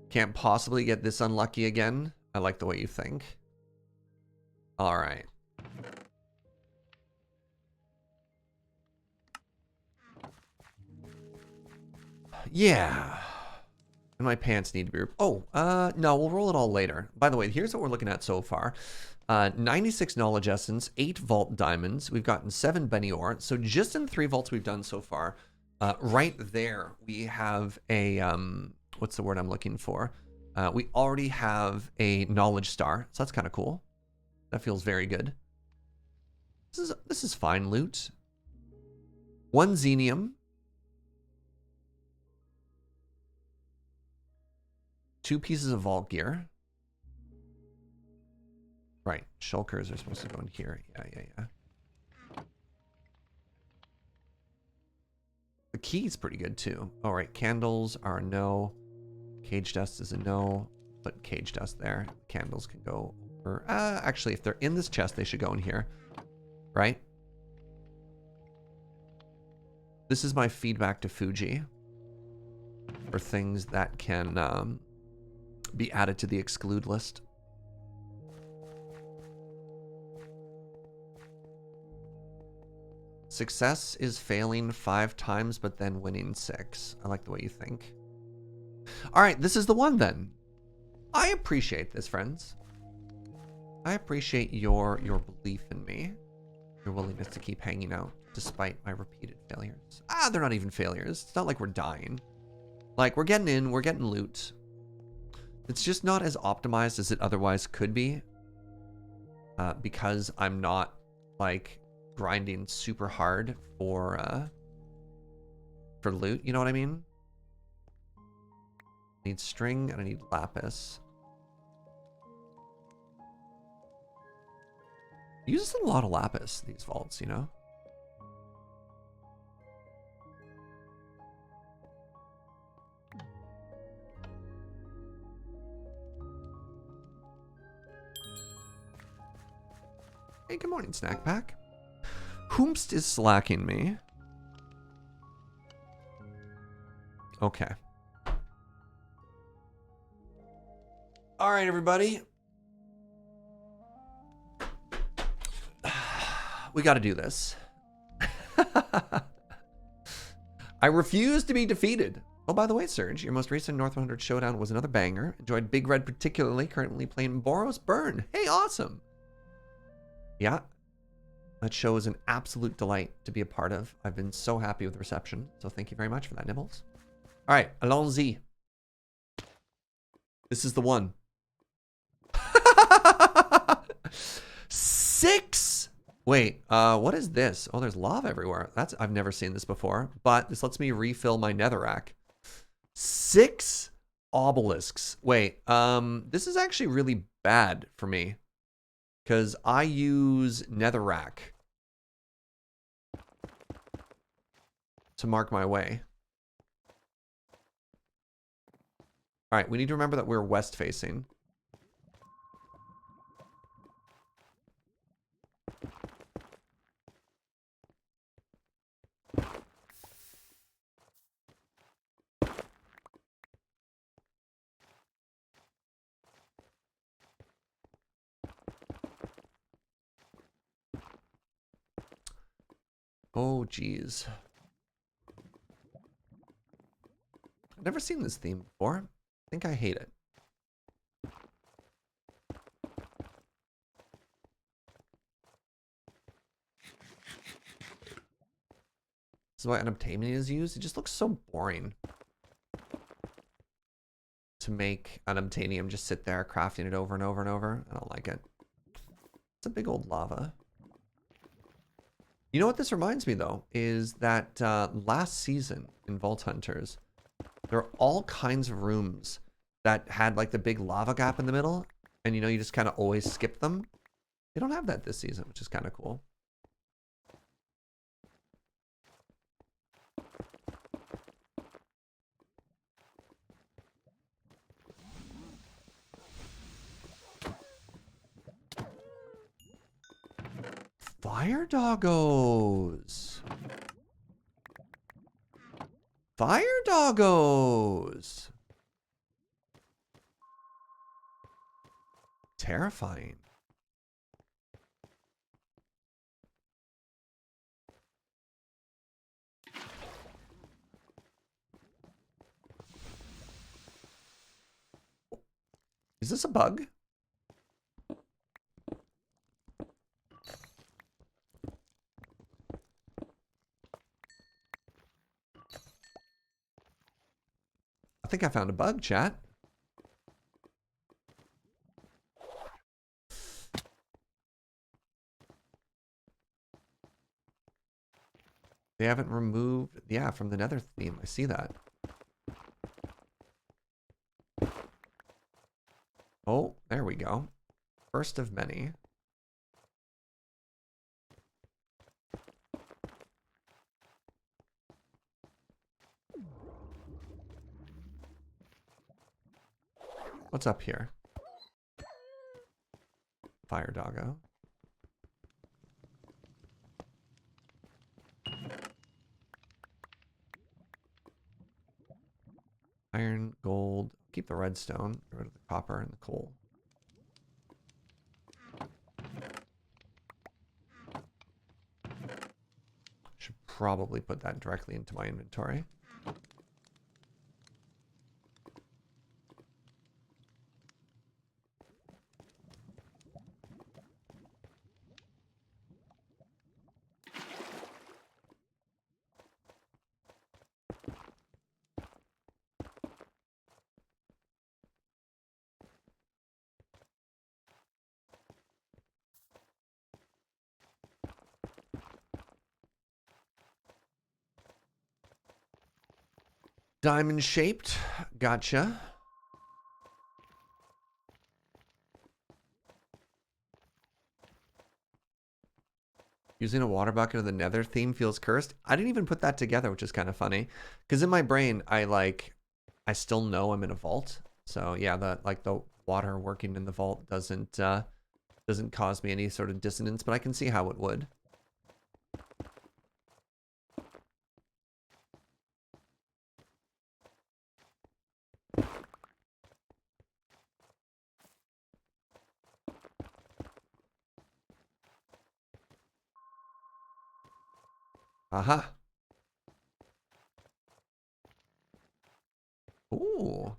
Can't possibly get this unlucky again. I like the way you think. All right. Yeah. And my pants need to be... Oh, no, we'll roll it all later. By the way, here's what we're looking at so far. 96 knowledge essence, 8 vault diamonds. We've gotten 7 Benny ore. So just in 3 vaults we've done so far, right there, we have a... what's the word I'm looking for? We already have a knowledge star. So that's kind of cool. That feels very good. This is fine loot. 1 xenium. 2 pieces of vault gear. Right, shulkers are supposed to go in here. Yeah. The key's pretty good too. All right, candles are a no. Cage dust is a no. Put cage dust there. Candles can go over. Actually, if they're in this chest, they should go in here. Right? This is my feedback to Fugi for things that can be added to the exclude list. Success is failing 5 times, but then winning 6. I like the way you think. All right, this is the one then. I appreciate this, friends. I appreciate your belief in me. Your willingness to keep hanging out despite my repeated failures. They're not even failures. It's not like we're dying. Like, we're getting in, we're getting loot. It's just not as optimized as it otherwise could be. Because I'm not, like, grinding super hard for loot, you know what I mean? I need string and I need lapis. It uses a lot of lapis, these vaults, you know? Hey, good morning, Snack Pack. Whomst is slacking me. Okay. All right, everybody. We got to do this. I refuse to be defeated. Oh, by the way, Serge, your most recent North 100 showdown was another banger. Enjoyed Big Red particularly. Currently playing Boros Burn. Hey, awesome. Yeah. That show is an absolute delight to be a part of. I've been so happy with the reception. So thank you very much for that, Nibbles. All right, allons-y. This is the one. 6. Wait, what is this? Oh, there's lava everywhere. I've never seen this before, but this lets me refill my netherrack. 6 obelisks. Wait, this is actually really bad for me because I use netherrack to mark my way. All right, we need to remember that we're west facing. Oh, geez. I've never seen this theme before. I think I hate it. This is why unobtainium is used. It just looks so boring to make unobtainium just sit there crafting it over and over and over. I don't like it. It's a big old lava. You know what this reminds me though is that last season in Vault Hunters, there are all kinds of rooms that had like the big lava gap in the middle, and you know you just kind of always skip them. They don't have that this season, which is kind of cool. Fire doggos. Fire doggos. Terrifying. Is this a bug? I think I found a bug, chat. They haven't removed, yeah, from the nether theme. I see that. Oh, there we go. First of many. What's up here? Fire doggo. Iron, gold. Keep the redstone. Get rid of the copper and the coal. Should probably put that directly into my inventory. Diamond shaped. Gotcha. Using a water bucket of the nether theme feels cursed. I didn't even put that together, which is kind of funny. Because in my brain, I still know I'm in a vault. So yeah, the water working in the vault doesn't cause me any sort of dissonance, but I can see how it would. Aha. Ooh.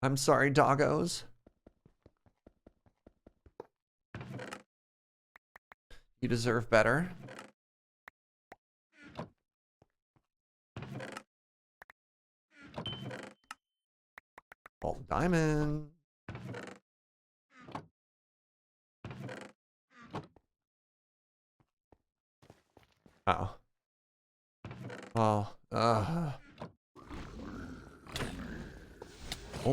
I'm sorry, doggos. You deserve better. Vault diamond. Oh. Well, oh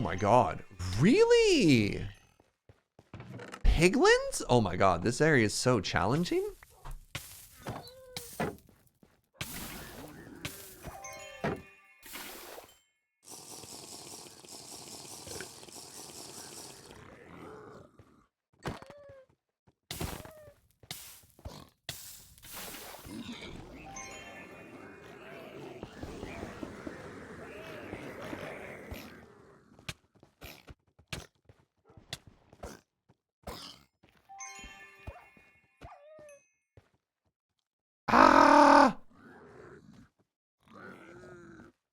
my god. Really? Piglins? Oh my god, this area is so challenging. Ah!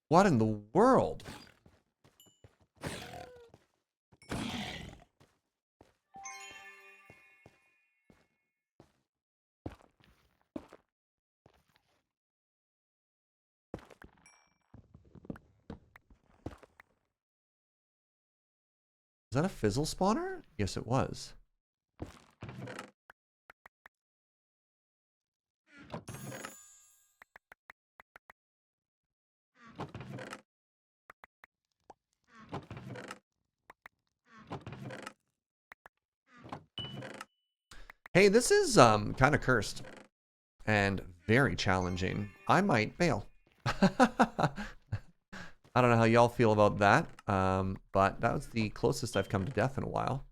What in the world? Is that a fizzle spawner? Yes, it was. Hey, this is kind of cursed and very challenging. I might bail. I don't know how y'all feel about that, but that was the closest I've come to death in a while.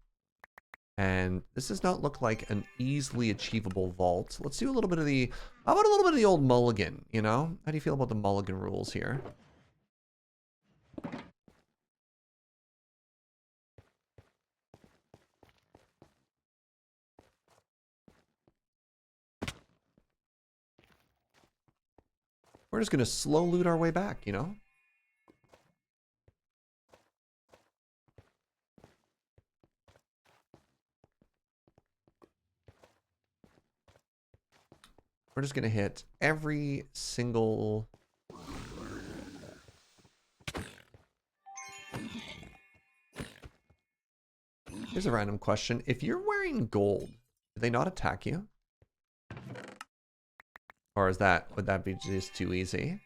And this does not look like an easily achievable vault. Let's do a little bit of the, how about a little bit of the old mulligan, you know? How do you feel about the mulligan rules here? We're just gonna slow loot our way back, you know? We're just gonna hit every single... Here's a random question. If you're wearing gold, Do they not attack you? Or is that, would that be just too easy?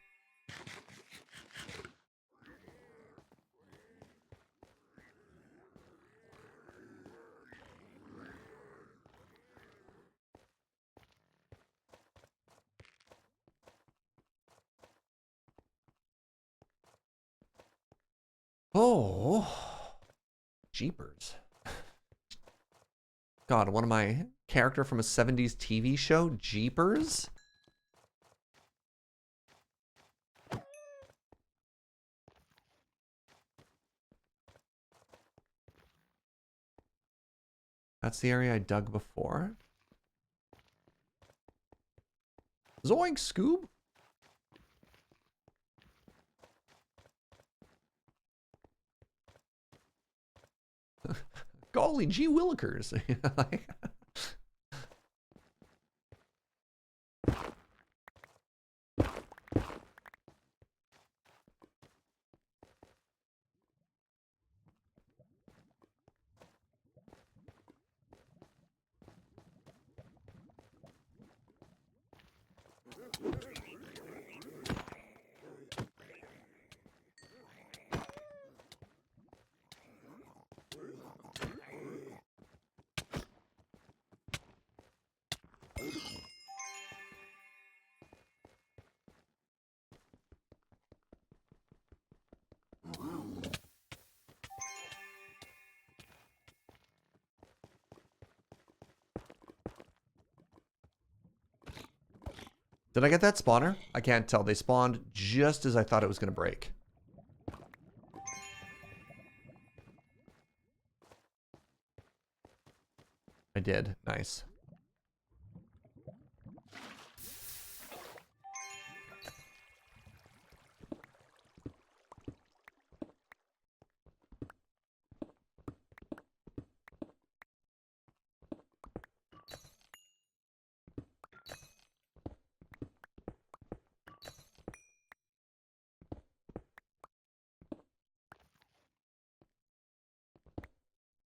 Oh, jeepers. God, one of my character from a 70s TV show, jeepers? That's the area I dug before. Zoink, Scoob. Golly gee willikers. Like, did I get that spawner? I can't tell. They spawned just as I thought it was going to break. I did. Nice.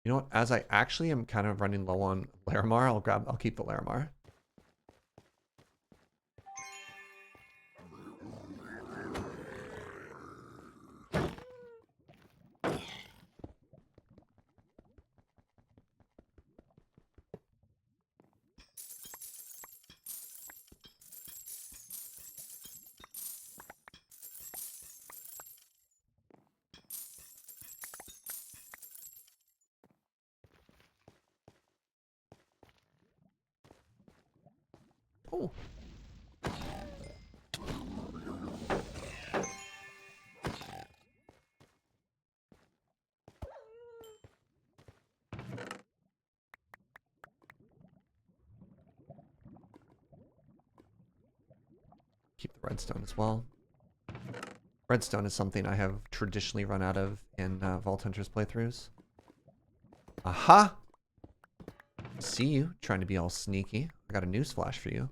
You know what? As I actually am kind of running low on Larimar, I'll keep the Larimar. Oh. Keep the redstone as well. Redstone is something I have traditionally run out of in Vault Hunters playthroughs. Aha! See you, trying to be all sneaky. I got a news flash for you.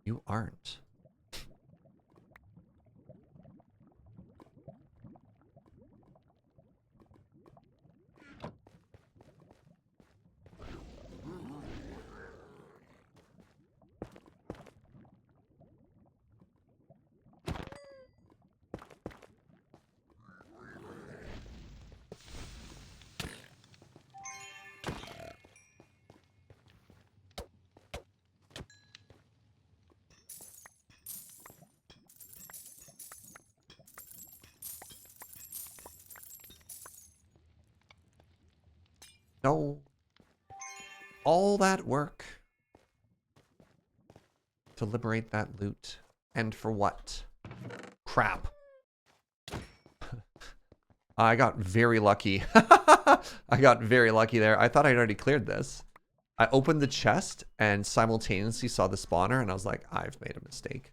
You aren't. No. All that work to liberate that loot. And for what? Crap. I got very lucky. I got very lucky there. I thought I'd already cleared this. I opened the chest and simultaneously saw the spawner and I was like, I've made a mistake.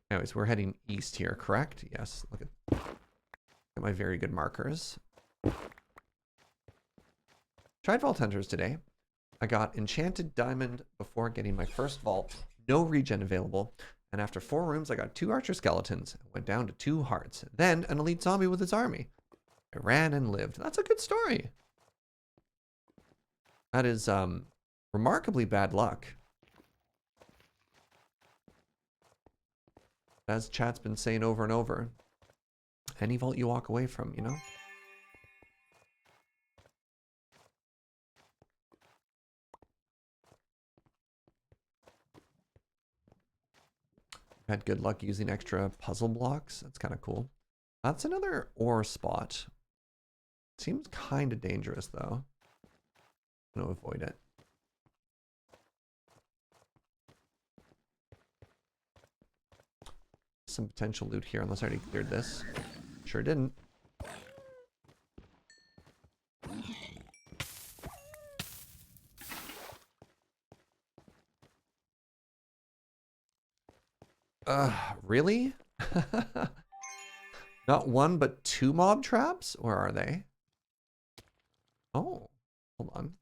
Anyways, we're heading east here, correct? Yes, look at my very good markers. Tried Vault Hunters today. I got Enchanted Diamond before getting my first vault. No regen available. And after 4 rooms, I got 2 Archer Skeletons. Went down to 2 hearts. Then an Elite Zombie with his army. I ran and lived. That's a good story. That is remarkably bad luck. As chat's been saying over and over. Any vault you walk away from, you know? Had good luck using extra puzzle blocks. That's kind of cool. That's another ore spot. Seems kind of dangerous though. I'm gonna avoid it. Some potential loot here, unless I already cleared this. Sure didn't. Really? Not one, but two mob traps? Where are they? Oh, hold on.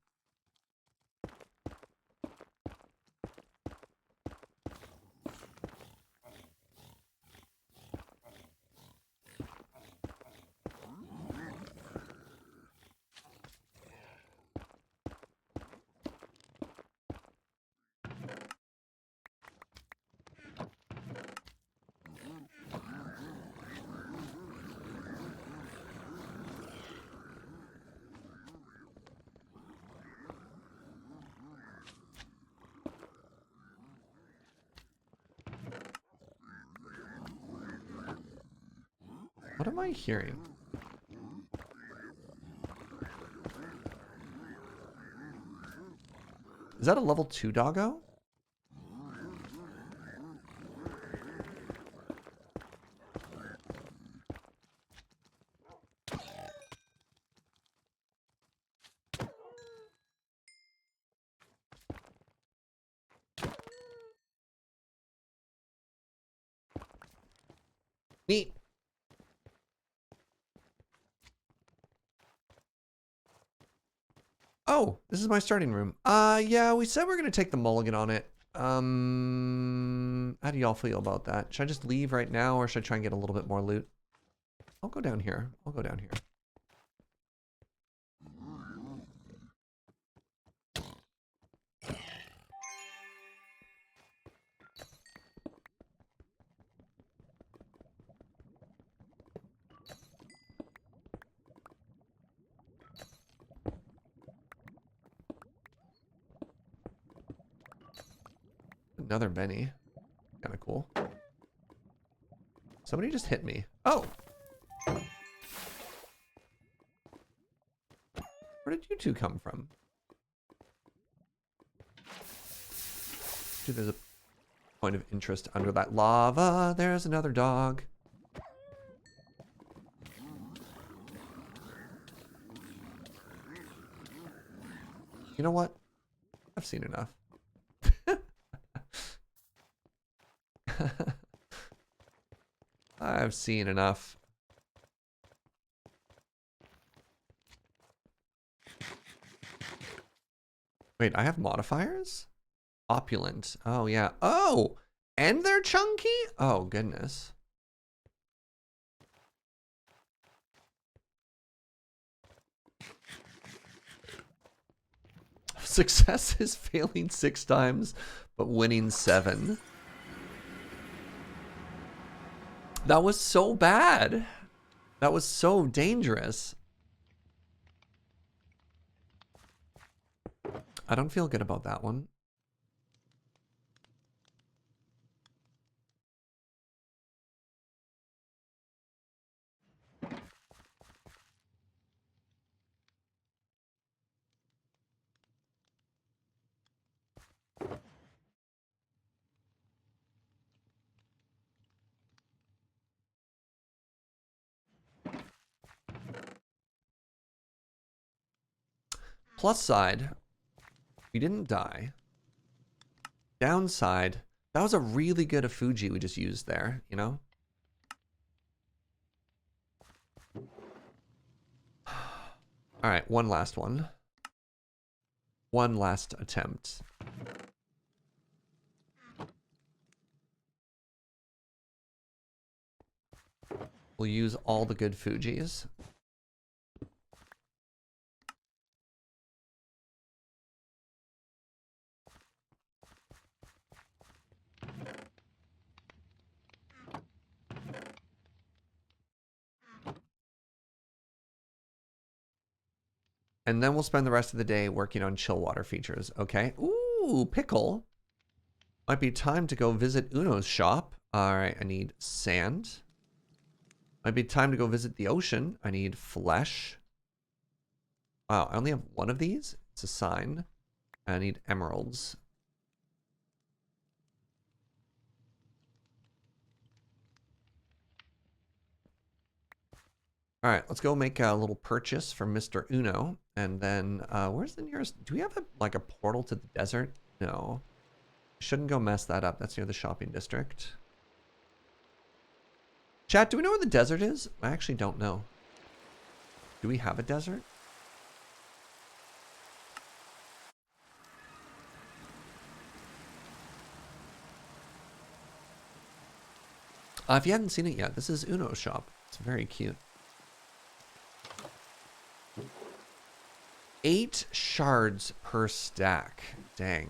What am I hearing? Is that a level 2 doggo? Neat. Oh, this is my starting room. Yeah, we said we're gonna take the mulligan on it. How do y'all feel about that? Should I just leave right now, or should I try and get a little bit more loot? I'll go down here. I'll go down here. Another Benny. Kind of cool. Somebody just hit me. Oh! Where did you two come from? Dude, there's a point of interest under that lava. There's another dog. You know what? I've seen enough. I've seen enough. Wait, I have modifiers? Opulent. Oh, yeah. Oh! And they're chunky? Oh, goodness. Success is failing 6 times, but winning 7. That was so bad. That was so dangerous. I don't feel good about that one. Plus side, we didn't die. Downside, that was a really good Fugi we just used there, you know? All right, one last one. One last attempt. We'll use all the good Fugis. And then we'll spend the rest of the day working on chill water features, okay? Ooh, pickle. Might be time to go visit Uno's shop. All right, I need sand. Might be time to go visit the ocean. I need flesh. Wow, I only have one of these. It's a sign. I need emeralds. All right, let's go make a little purchase from Mr. Uno. And then, where's the nearest? Do we have like a portal to the desert? No. Shouldn't go mess that up. That's near the shopping district. Chat, do we know where the desert is? I actually don't know. Do we have a desert? If you hadn't seen it yet, this is Uno's shop. It's very cute. 8 shards per stack. Dang.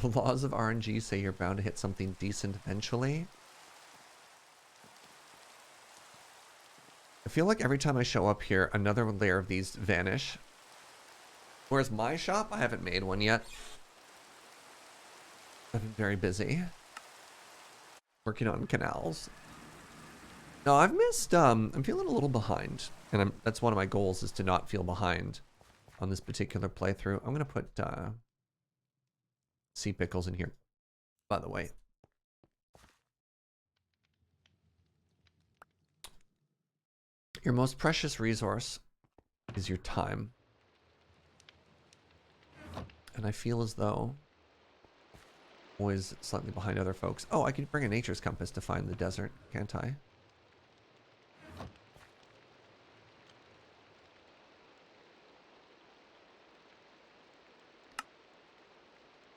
The laws of RNG say you're bound to hit something decent eventually. I feel like every time I show up here, another layer of these vanish. Whereas my shop, I haven't made one yet. I've been very busy. Working on canals. No, I've missed, I'm feeling a little behind. And that's one of my goals, is to not feel behind on this particular playthrough. I'm going to put sea pickles in here, by the way. Your most precious resource is your time. And I feel as though I'm always slightly behind other folks. Oh, I could bring a nature's compass to find the desert, can't I?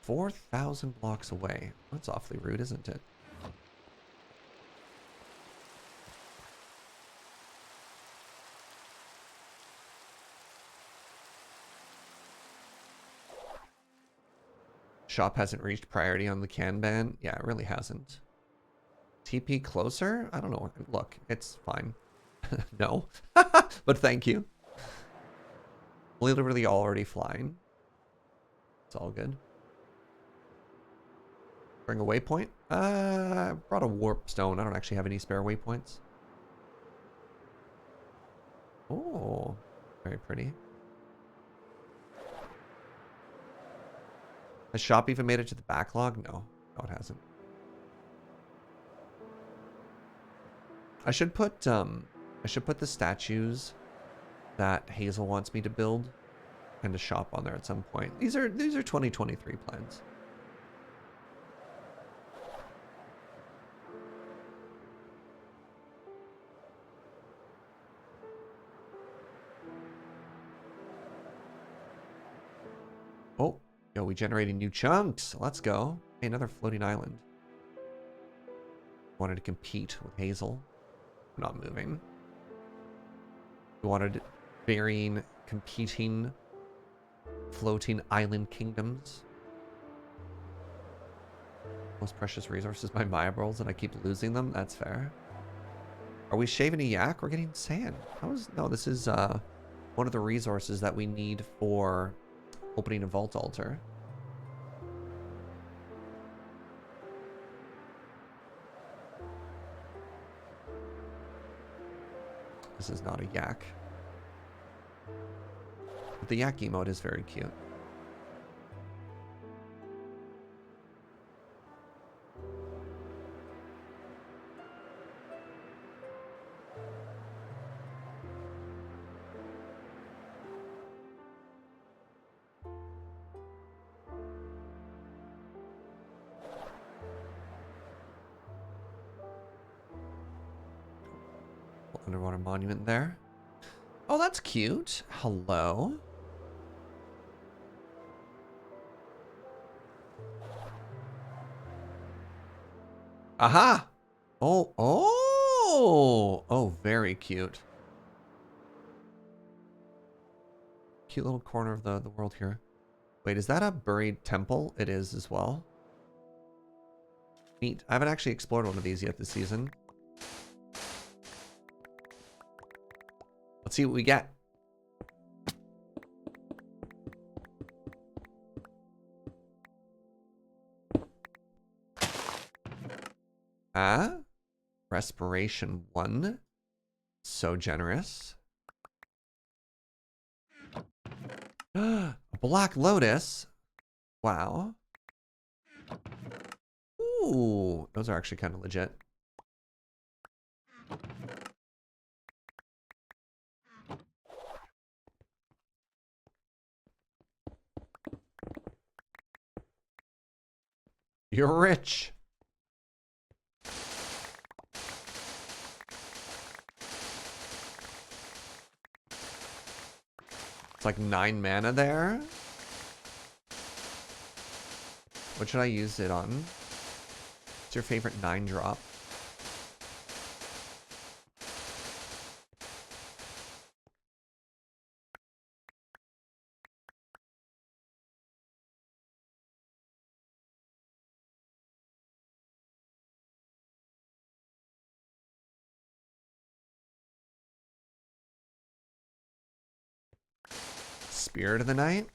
$4,000 blocks away. That's awfully rude, isn't it? Shop hasn't reached priority on the can ban. Yeah, it really hasn't. TP closer? I don't know. Look, it's fine. No. But thank you. Literally already flying. It's all good. Bring a waypoint? I brought a warp stone. I don't actually have any spare waypoints. Oh, very pretty. Has shop even made it to the backlog? No, no it hasn't. I should put the statues that Hazel wants me to build and a shop on there at some point. These are 2023 plans. Oh, yo, we generating new chunks. Let's go. Hey, another floating island. Wanted to compete with Hazel. We're not moving. We wanted varying, competing, floating island kingdoms. Most precious resources, my Maya Worlds, and I keep losing them. That's fair. Are we shaving a yak? We're getting sand. No, this is one of the resources that we need for opening a vault altar. This is not a yak. But the yak emote is very cute. Underwater monument there. Oh, that's cute. Hello. Aha! Oh, very cute. cute little corner of the world here. Wait, is that a buried temple? It is as well. Neat. I haven't actually explored one of these yet this season. Let's see what we get. Respiration 1. So generous. A Black Lotus. Wow. Ooh, those are actually kind of legit. You're rich. It's like 9 mana there. What should I use it on? What's your favorite 9-drop? Spirit of the Night?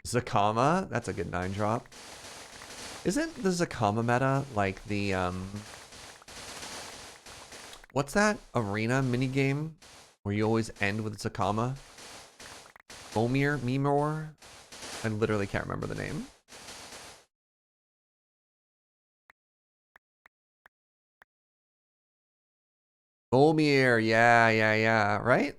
Zakama? That's a good 9-drop. Isn't the Zakama meta like the, what's that arena minigame where you always end with Zakama? Mimor? I literally can't remember the name. Omir, yeah, right?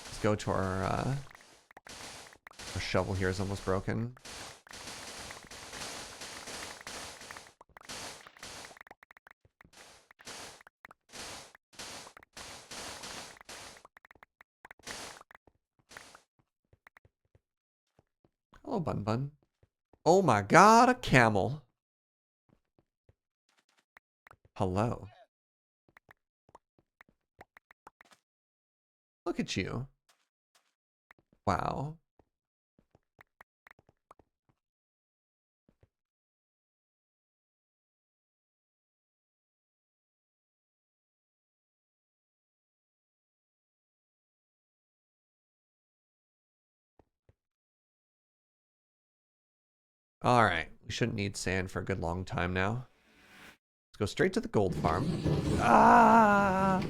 Let's go to our shovel here is almost broken. Hello, Bun Bun. Oh my god, a camel. Hello. Look at you. Wow. All right. We shouldn't need sand for a good long time now. Let's go straight to the gold farm. Ah!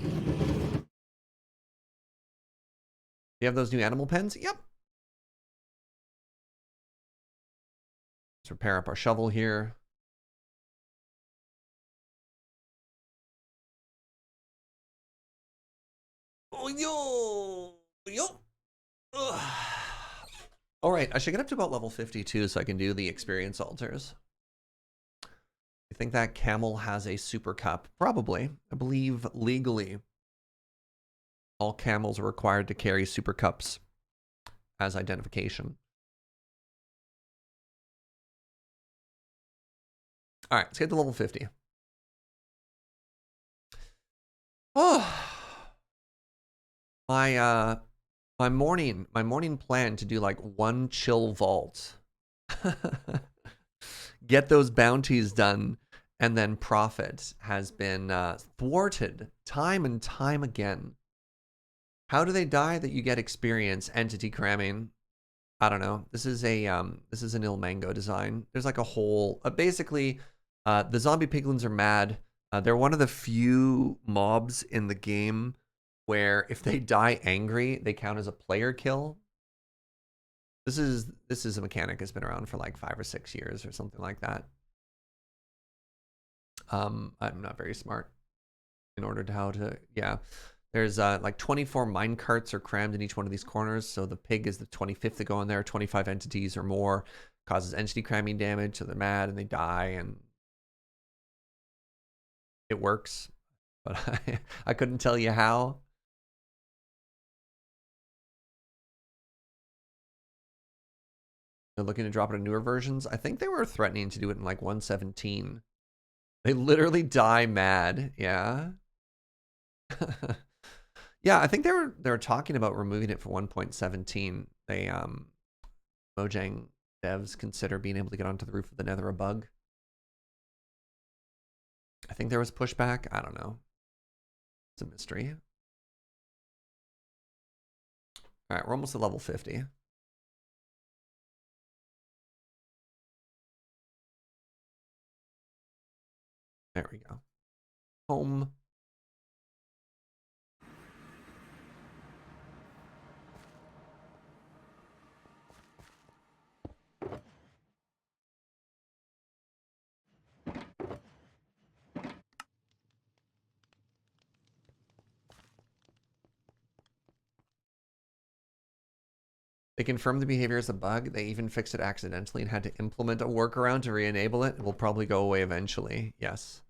You have those new animal pens? Yep. Let's repair up our shovel here. Oh, yo. Ugh. All right, I should get up to about level 52 so I can do the experience altars. You think that camel has a super cup? Probably. I believe legally all camels are required to carry super cups as identification. All right, let's get to level 50. Oh, my morning plan to do like one chill vault, get those bounties done, and then profit has been thwarted time and time again. How do they die that you get experience? Entity cramming. I don't know. This is an Ilmango design. There's like a whole basically the zombie piglins are mad. They're one of the few mobs in the game where if they die angry, they count as a player kill. This is a mechanic that's been around for like 5 or 6 years or something like that. I'm not very smart in order to how to, yeah. There's like 24 mine carts are crammed in each one of these corners. So the pig is the 25th to go in there. 25 entities or more causes entity cramming damage. So they're mad and they die, and it works. but I couldn't tell you how. They're looking to drop it in newer versions. I think they were threatening to do it in like 1.17. They literally die mad. Yeah. Yeah, I think they were talking about removing it for 1.17. They Mojang devs consider being able to get onto the roof of the Nether a bug. I think there was pushback. I don't know. It's a mystery. All right, we're almost at level 50. There we go. Home. They confirmed the behavior is a bug. They even fixed it accidentally and had to implement a workaround to re-enable it. It will probably go away eventually. Yes.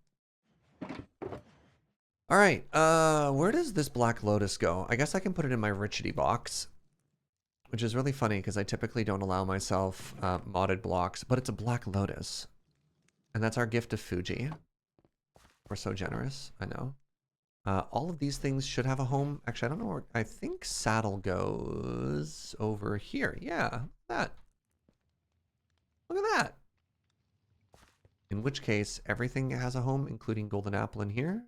All right. Where does this Black Lotus go? I guess I can put it in my Richity box, which is really funny because I typically don't allow myself modded blocks, but it's a Black Lotus. And that's our gift of Fugi. We're so generous. I know. All of these things should have a home. Actually, I don't know where. I think Saddle goes over here. Yeah, that. Look at that. In which case, everything has a home, including Golden Apple in here.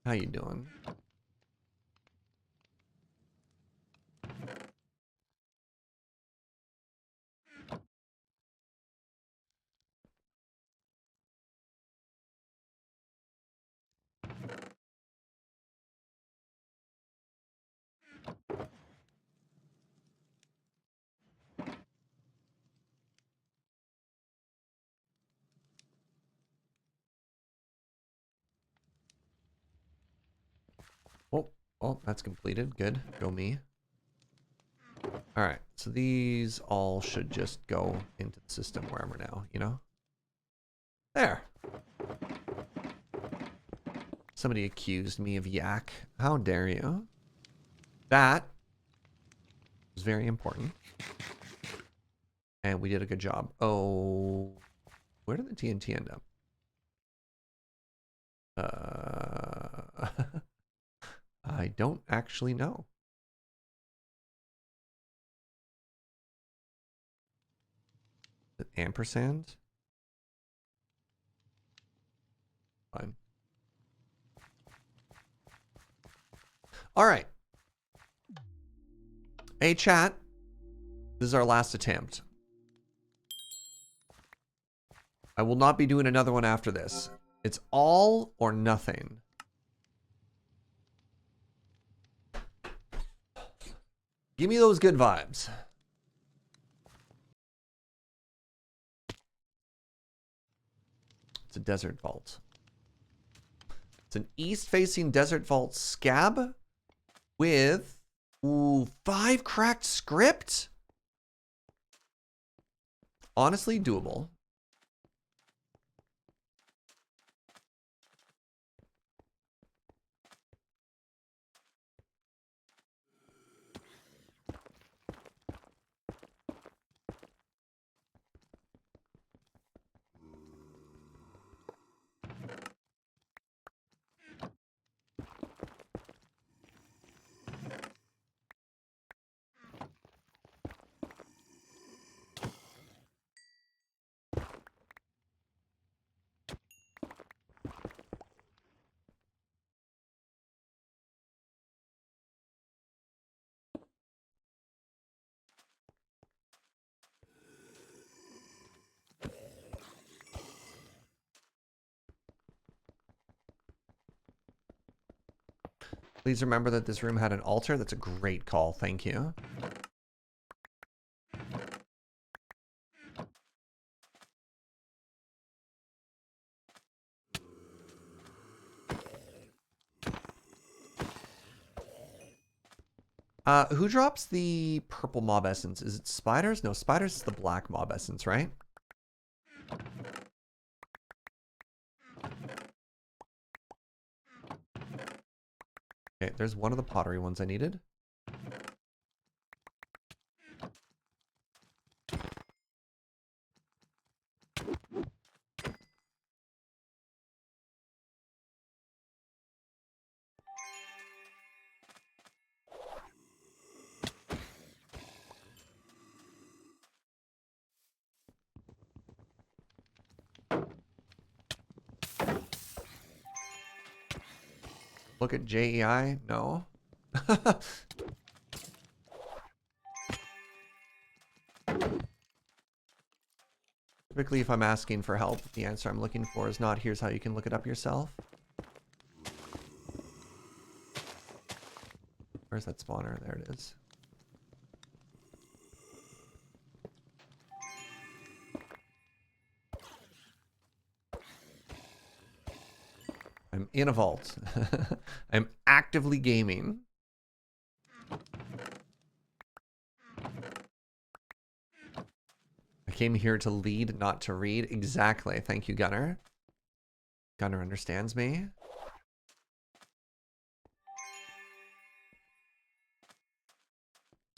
How you doing? Oh, oh, that's completed. Good. Go me. All right. So these all should just go into the system wherever now, you know? There. Somebody accused me of yak. How dare you? That was very important. And we did a good job. Oh, where did the TNT end up? I don't actually know. Is it ampersand? Fine. All right. Hey, chat. This is our last attempt. I will not be doing another one after this. It's all or nothing. Give me those good vibes. It's a desert vault. It's an east-facing desert vault scab with 5 cracked script. Honestly, doable. Please remember that this room had an altar. That's a great call. Thank you. Who drops the purple mob essence? Is it spiders? No, spiders is the black mob essence, right? Okay, there's one of the pottery ones I needed. Look at JEI? No. Typically, if I'm asking for help, the answer I'm looking for is not, here's how you can look it up yourself. Where's that spawner? There it is. I'm in a vault. I'm actively gaming. I came here to lead, not to read. Exactly. Thank you, Gunner. Gunner understands me.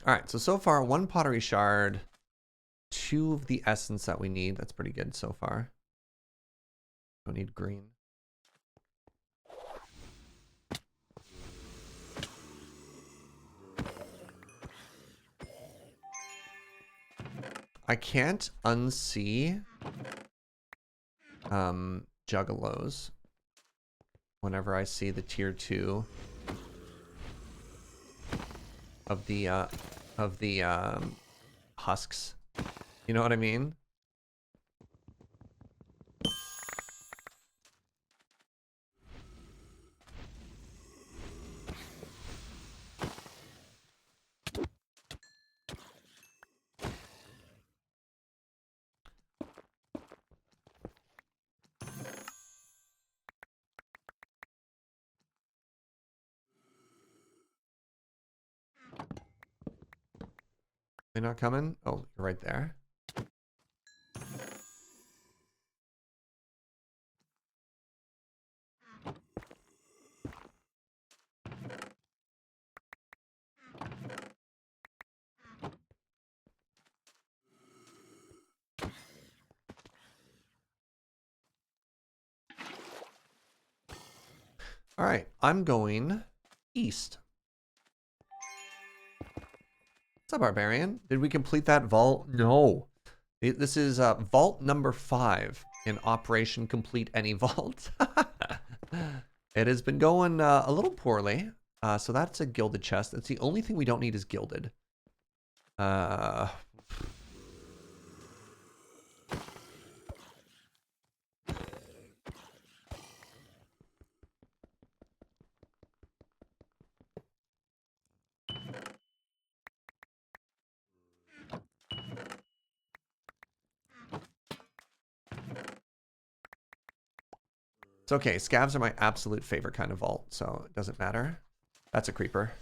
All right, so far, 1 pottery shard, 2 of the essence that we need. That's pretty good so far. Don't need green. I can't unsee juggalos whenever I see the tier 2 of the husks. You know what I mean? They're not coming? Oh, you're right there. All right, I'm going east. What's up, Barbarian? Did we complete that vault? No. This is vault number 5 in Operation Complete Any Vault. It has been going a little poorly. So that's a gilded chest. That's the only thing we don't need is gilded. It's okay. Scavs are my absolute favorite kind of vault, so it doesn't matter. That's a creeper.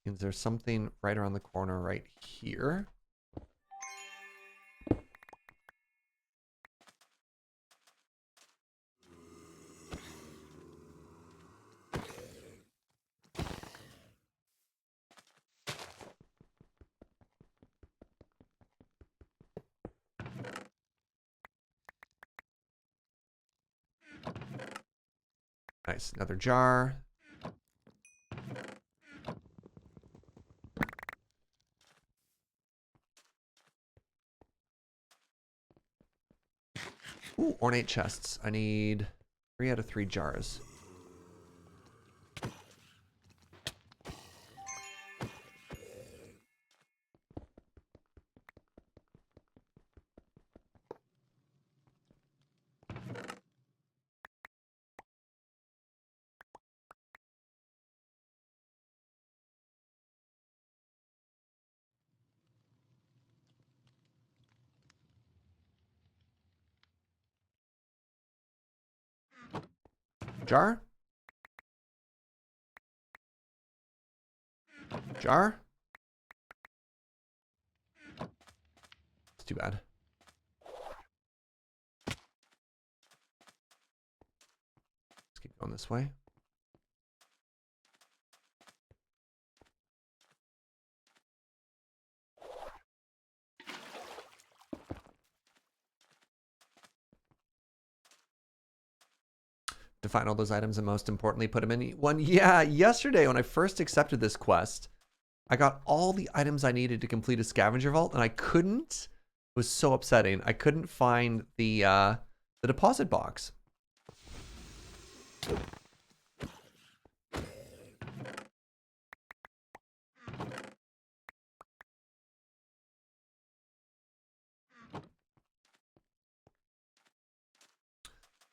Means there's something right around the corner right here. Nice, another jar. Ooh, ornate chests. I need 3 out of 3 jars. Jar? Jar. It's too bad. Let's keep going this way. Define all those items and most importantly, put them in one. Yeah, yesterday when I first accepted this quest, I got all the items I needed to complete a scavenger vault and I couldn't. It was so upsetting. I couldn't find the deposit box.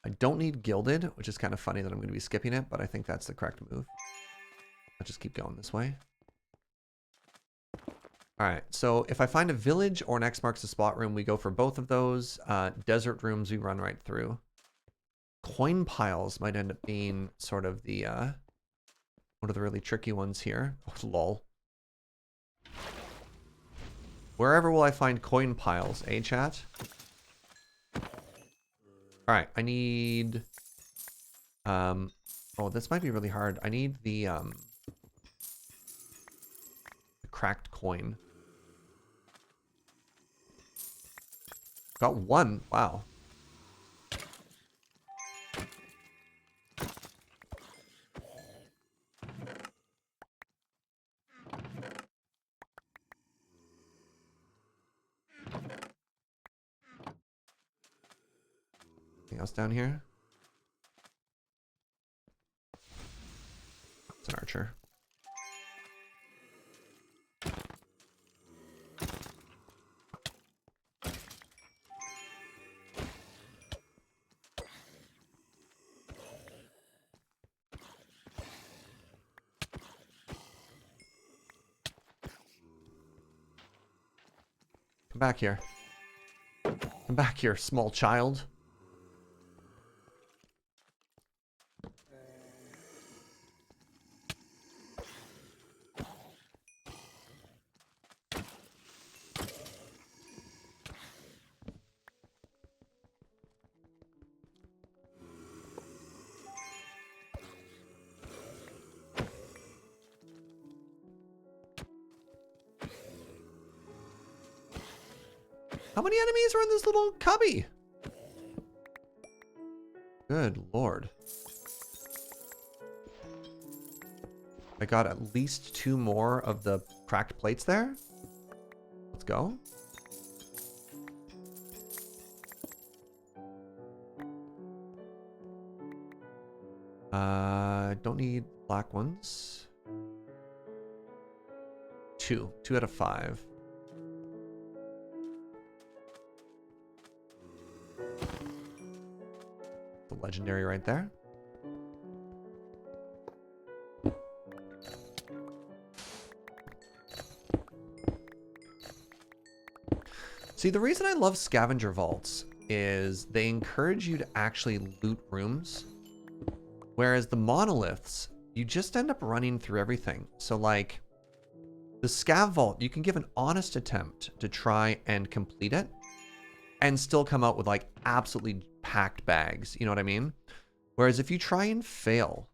I don't need gilded, which is kind of funny that I'm going to be skipping it, but I think that's the correct move. I'll just keep going this way. All right, so if I find a village or an X marks the spot room, we go for both of those. Desert rooms, we run right through. Coin piles might end up being sort of the one of the really tricky ones here. Oh, lol. Wherever will I find coin piles, eh, chat? All right, I need. Oh, this might be really hard. I need the cracked coin. Got one. Wow. Anything else down here? It's an archer. Come back here. Come back here, small child. How many enemies are in this little cubby? Good lord. I got at least 2 more of the cracked plates there. Let's go. Don't need black ones. 2 out of 5. The legendary right there. See, the reason I love scavenger vaults is they encourage you to actually loot rooms, whereas the monoliths, you just end up running through everything. So like the scav vault, you can give an honest attempt to try and complete it and still come out with like absolutely packed bags, you know what I mean? Whereas if you try and fail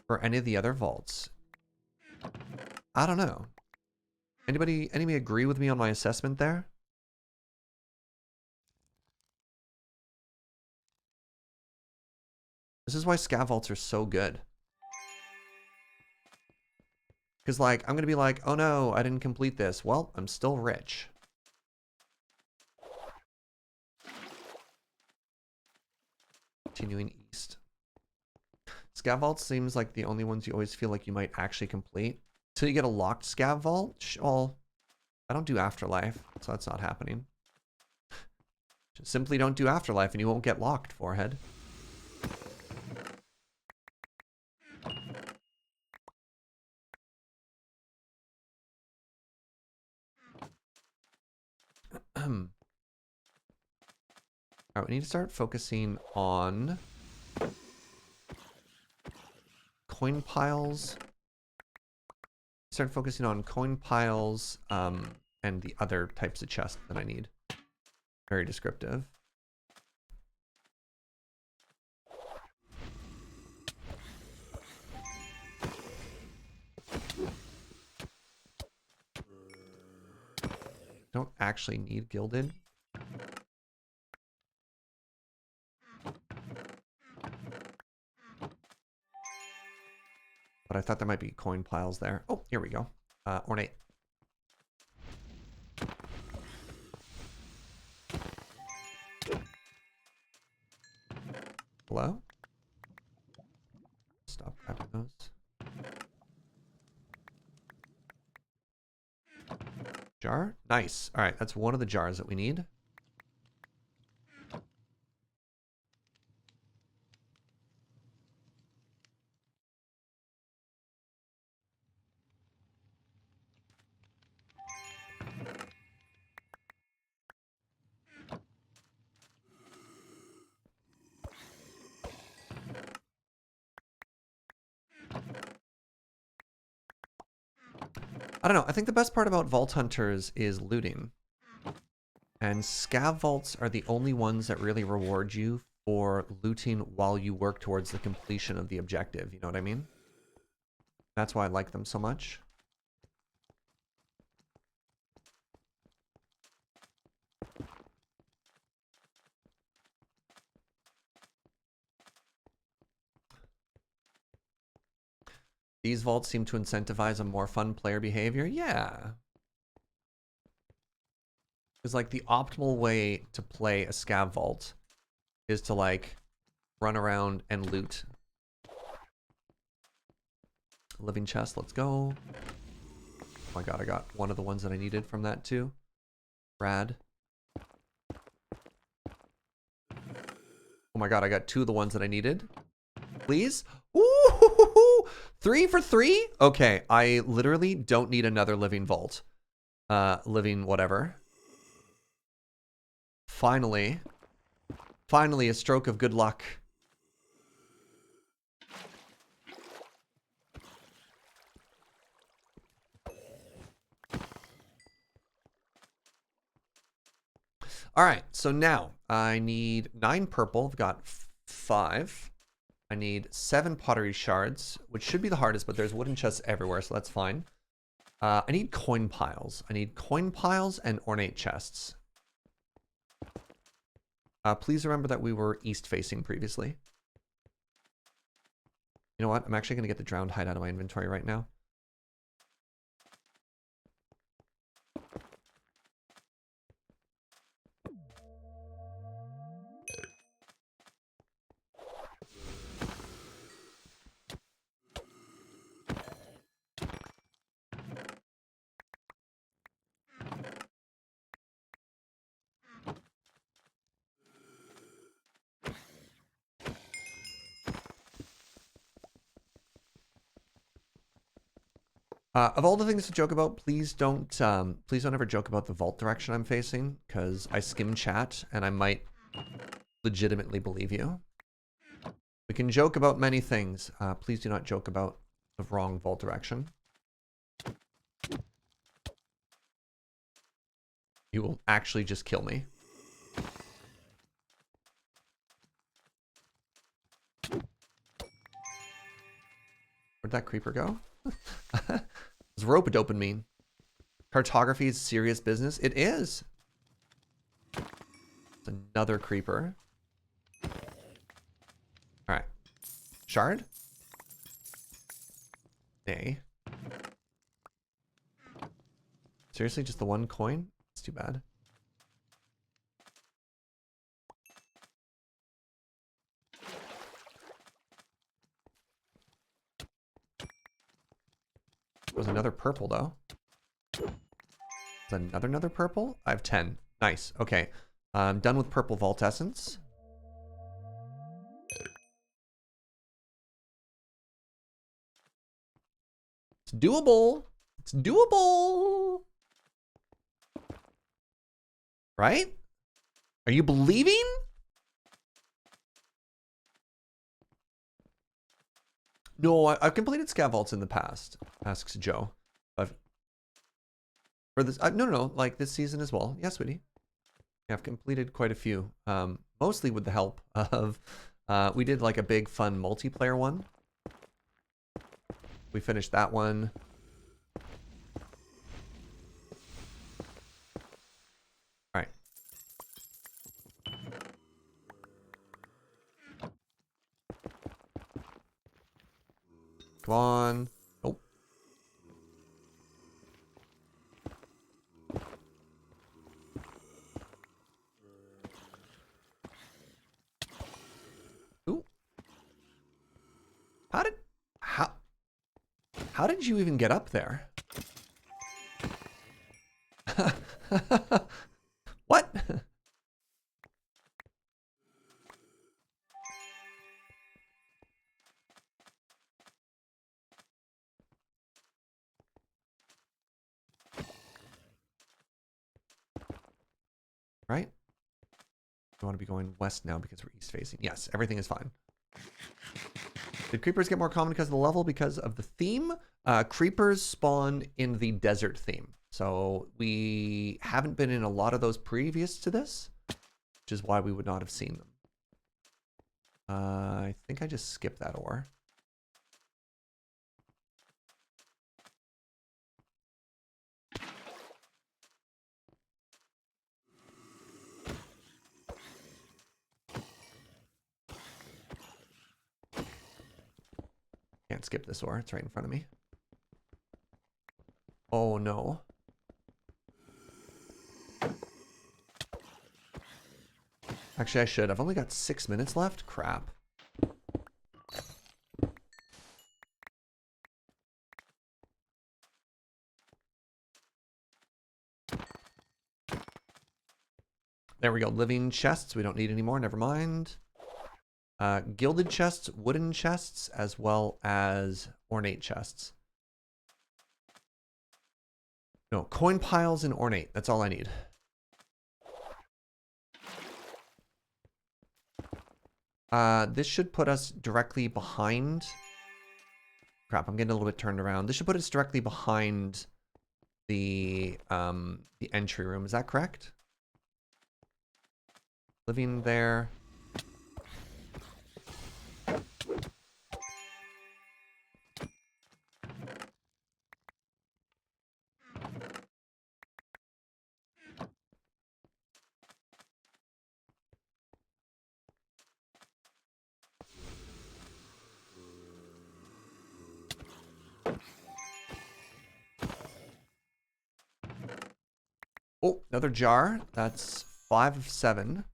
for any of the other vaults, I don't know. Anybody agree with me on my assessment there? This is why scav vaults are so good. Because like, I'm going to be like, oh no, I didn't complete this. Well, I'm still rich. Continuing east. Scav vault seems like the only ones you always feel like you might actually complete. Till you get a locked scav vault? Well, I don't do afterlife, so that's not happening. Just simply don't do afterlife and you won't get locked, forehead. Alright, we need to start focusing on coin piles start focusing on coin piles and the other types of chests that I need. Very descriptive. Don't actually need gilded. But I thought there might be coin piles there. Oh, here we go. Ornate. Hello? Stop grabbing those. Jar? Nice. All right, that's one of the jars that we need. I don't know. I think the best part about Vault Hunters is looting. And scav vaults are the only ones that really reward you for looting while you work towards the completion of the objective. You know what I mean? That's why I like them so much. These vaults seem to incentivize a more fun player behavior. Yeah. It's like the optimal way to play a scav vault is to like run around and loot. Living chest, let's go. Oh my god, I got one of the ones that I needed from that too. Rad. Oh my god, I got two of the ones that I needed. Please? Ooh, 3 for 3? Okay, I literally don't need another living vault. Living whatever. Finally a stroke of good luck. All right, so now I need 9 purple. I've got 5. I need 7 pottery shards, which should be the hardest, but there's wooden chests everywhere, so that's fine. I need coin piles. I need coin piles and ornate chests. Please remember that we were east-facing previously. You know what? I'm actually going to get the drowned hide out of my inventory right now. Of all the things to joke about, please don't ever joke about the vault direction I'm facing, because I skim chat and I might legitimately believe you. We can joke about many things. Please do not joke about the wrong vault direction. You will actually just kill me. Where'd that creeper go? Does rope-a-dope mean? Cartography is serious business? It is. It's another creeper. Alright. Shard? Nay. Seriously, just the one coin? It's too bad. There's another purple, though. Is another purple? I have 10. Nice. Okay. I'm done with purple vault essence. It's doable. It's doable. Right? Are you believing? No, I've completed scav vaults in the past, asks Joe. For this, no, like this season as well. Yeah, sweetie. Yeah, I've completed quite a few. Mostly with the help of, we did like a big fun multiplayer one. We finished that one. All right. Come on. Oh. Ooh. How did you even get up there? What? Right? We want to be going west now because we're east facing. Yes, everything is fine. Did creepers get more common because of the level? Because of the theme? Creepers spawn in the desert theme. So we haven't been in a lot of those previous to this, which is why we would not have seen them. I think I just skipped that ore. Can't skip this ore. It's right in front of me. Oh no. Actually, I should. I've only got 6 minutes left. Crap. There we go. Living chests. We don't need any more. Never mind. Gilded chests, wooden chests, as well as ornate chests. No, coin piles and ornate. That's all I need. This should put us directly behind. Crap, I'm getting a little bit turned around. This should put us directly behind the entry room. Is that correct? Living there. Oh, another jar. That's 5 of 7.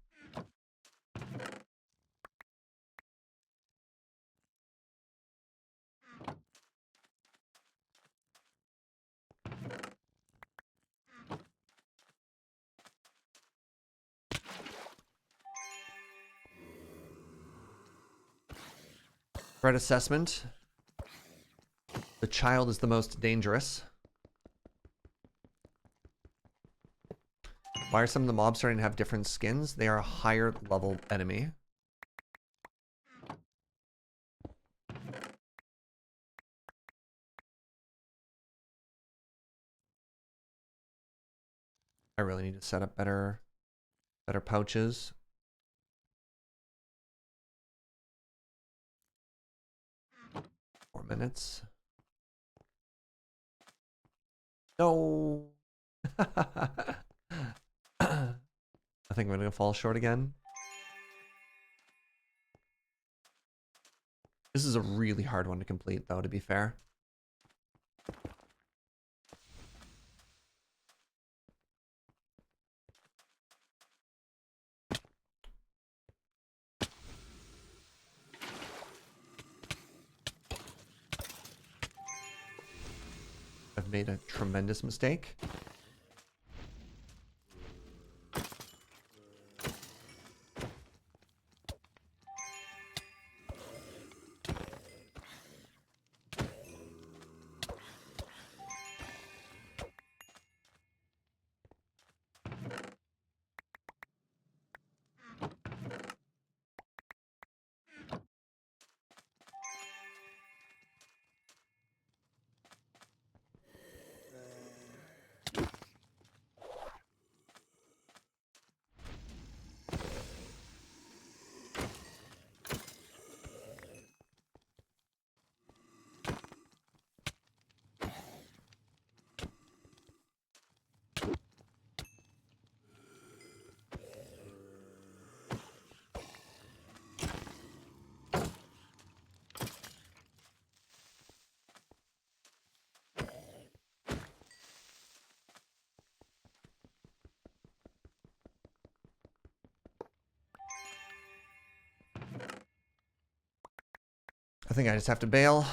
Threat assessment. The child is the most dangerous. Why are some of the mobs starting to have different skins? They are a higher level enemy. I really need to set up better pouches. Four minutes. No. I think I'm gonna fall short again. This is a really hard one to complete, though, to be fair. I've made a tremendous mistake. think I just have to bail.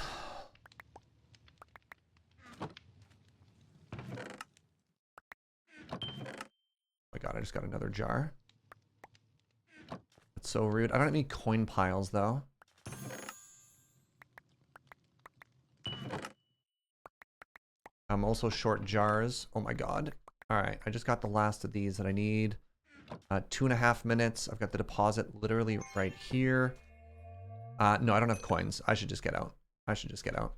Oh my god, I just got another jar. That's so rude. I don't have any coin piles, though. I'm also short jars. Oh my god. Alright, I just got the last of these that I need. 2.5 minutes. I've got the deposit literally right here. No, I don't have coins. I should just get out. I should just get out.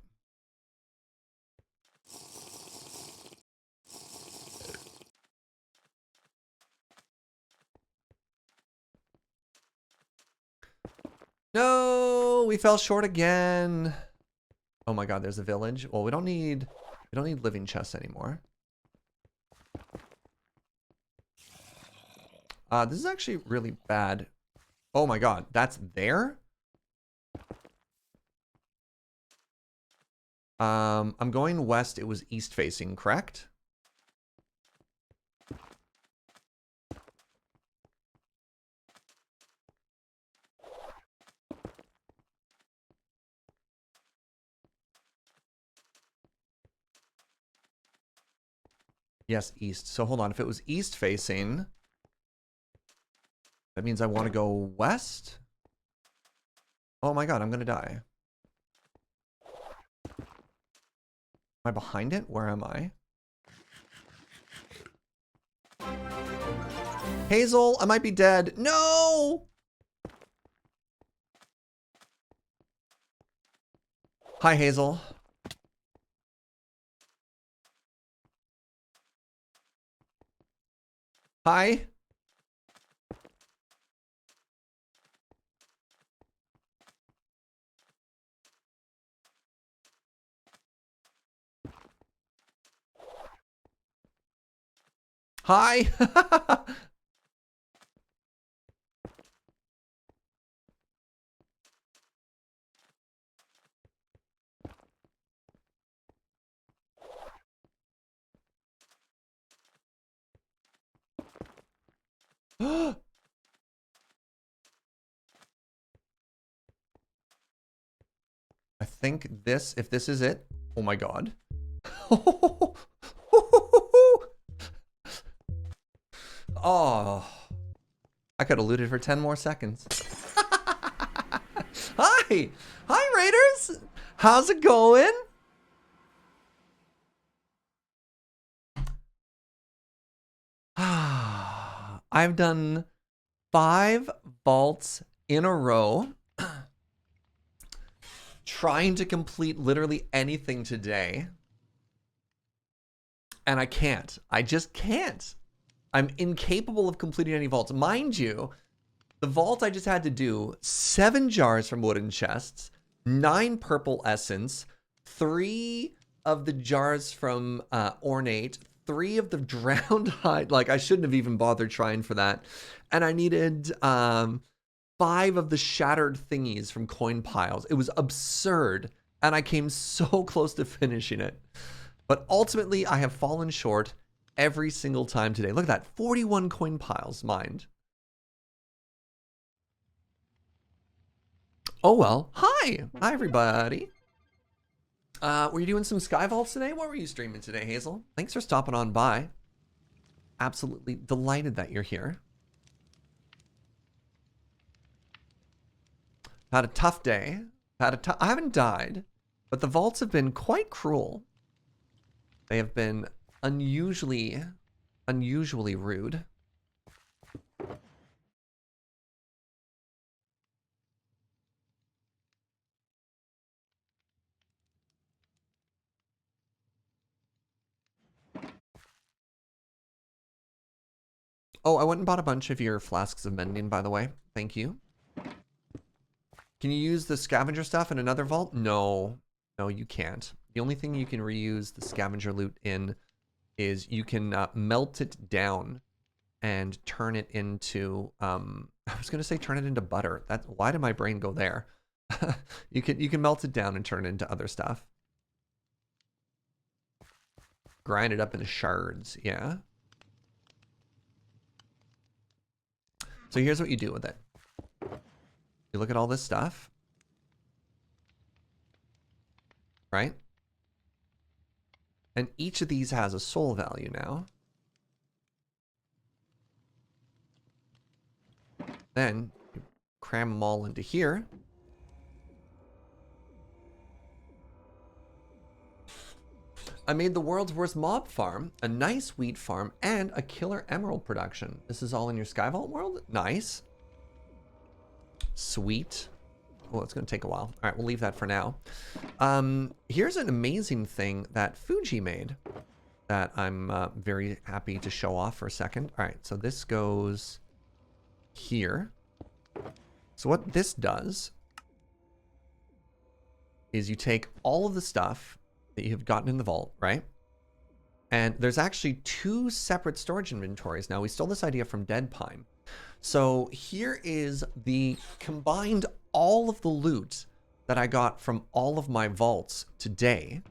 No, we fell short again. Oh my god, there's a village. Well, we don't need living chests anymore. This is actually really bad. Oh my god, that's there? I'm going west. It was east facing, correct? Yes, east. So hold on. If it was east facing, that means I want to go west? Oh my god, I'm gonna die. Am I behind it? Where am I? Hazel, I might be dead. No! Hi, Hazel. Hi. Hi. I think this, if this is it. Oh my god. Oh. I could have looted for 10 more seconds. Hi! Hi, Raiders! How's it going? I've done 5 vaults in a row. Trying to complete literally anything today. And I can't. I just can't. I'm incapable of completing any vaults. Mind you, the vault I just had to do 7 jars from wooden chests, 9 purple essence, 3 of the jars from ornate, 3 of the drowned hide. Like, I shouldn't have even bothered trying for that. And I needed 5 of the shattered thingies from coin piles. It was absurd. And I came so close to finishing it. But ultimately, I have fallen short every single time today. Look at that. 41 coin piles, mind. Oh, well. Hi. Hi, everybody. Were you doing some Sky Vaults today? What were you streaming today, Hazel? Thanks for stopping on by. Absolutely delighted that you're here. Had a tough day. I haven't died, but the vaults have been quite cruel. They have been unusually rude. Oh, I went and bought a bunch of your flasks of mending, by the way. Thank you. Can you use the scavenger stuff in another vault? No. No, you can't. The only thing you can reuse the scavenger loot in is you can melt it down and turn it into I was gonna say turn it into butter. Why did my brain go there? You can melt it down and turn it into other stuff. Grind it up into shards, yeah. So here's what you do with it. You look at all this stuff. right? And each of these has a soul value now. Then you cram them all into here. I made the world's worst mob farm, a nice wheat farm, and a killer emerald production. This is all in your Skyvault world? Nice. Sweet. Oh, it's going to take a while. All right, we'll leave that for now. Here's an amazing thing that Fugi made that I'm very happy to show off for a second. All right, so this goes here. So what this does is you take all of the stuff that you've gotten in the vault, right? And there's actually 2 separate storage inventories. Now, we stole this idea from DeadPine. So here is the combined all of the loot that I got from all of my vaults today.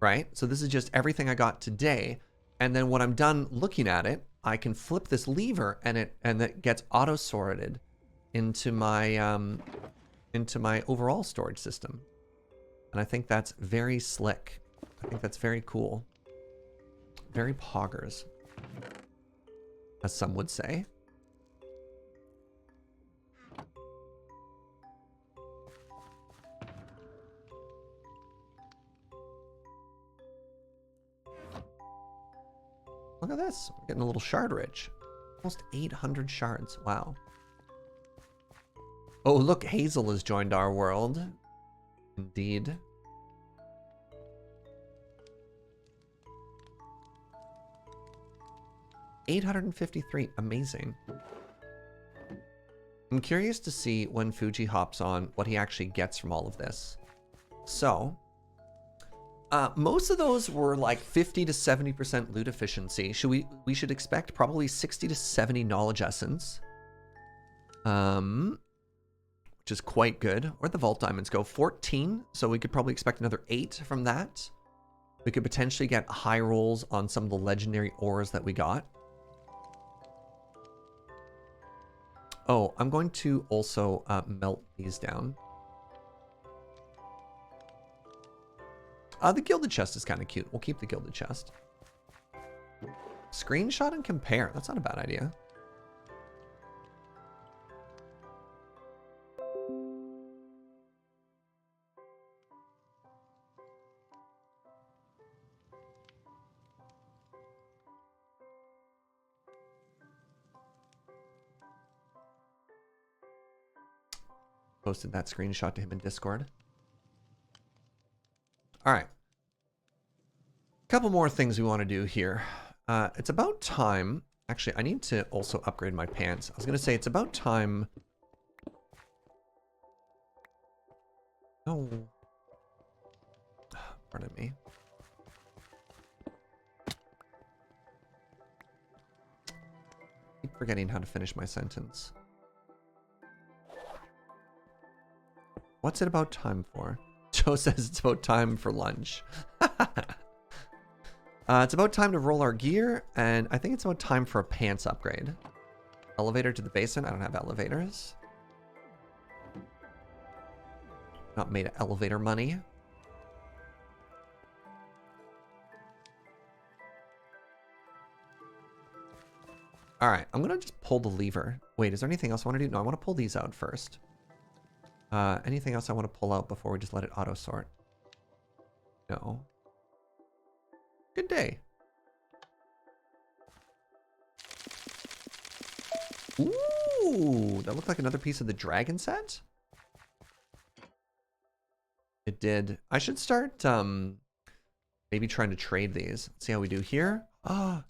Right? So this is just everything I got today. And then when I'm done looking at it, I can flip this lever and it gets auto sorted into my overall storage system. And I think that's very slick. I think that's very cool. Very poggers, as some would say. Look at this. We're getting a little shard rich. Almost 800 shards. Wow. Oh, look. Hazel has joined our world. Indeed. $853. Amazing. I'm curious to see when Fugi hops on what he actually gets from all of this. So, most of those were like 50 to 70% loot efficiency. We should expect probably 60 to 70 knowledge essence. Which is quite good. Where'd the vault diamonds go? 14. So we could probably expect another 8 from that. We could potentially get high rolls on some of the legendary ores that we got. Oh, I'm going to also melt these down. The gilded chest is kind of cute. We'll keep the gilded chest. Screenshot and compare. That's not a bad idea. Posted that screenshot to him in Discord. All right. Couple more things we want to do here. It's about time. Actually, I need to also upgrade my pants. I was going to say it's about time. Oh. Pardon me. Keep forgetting how to finish my sentence. What's it about time for? Joe says it's about time for lunch. It's about time to roll our gear, and I think it's about time for a pants upgrade. Elevator to the basement. I don't have elevators. Not made of elevator money. All right, I'm gonna just pull the lever. Wait, is there anything else I want to do? No, I want to pull these out first. Anything else I want to pull out before we just let it auto sort? No. Good day. Ooh, that looked like another piece of the dragon set. It did. I should start maybe trying to trade these. Let's see how we do here. Ah.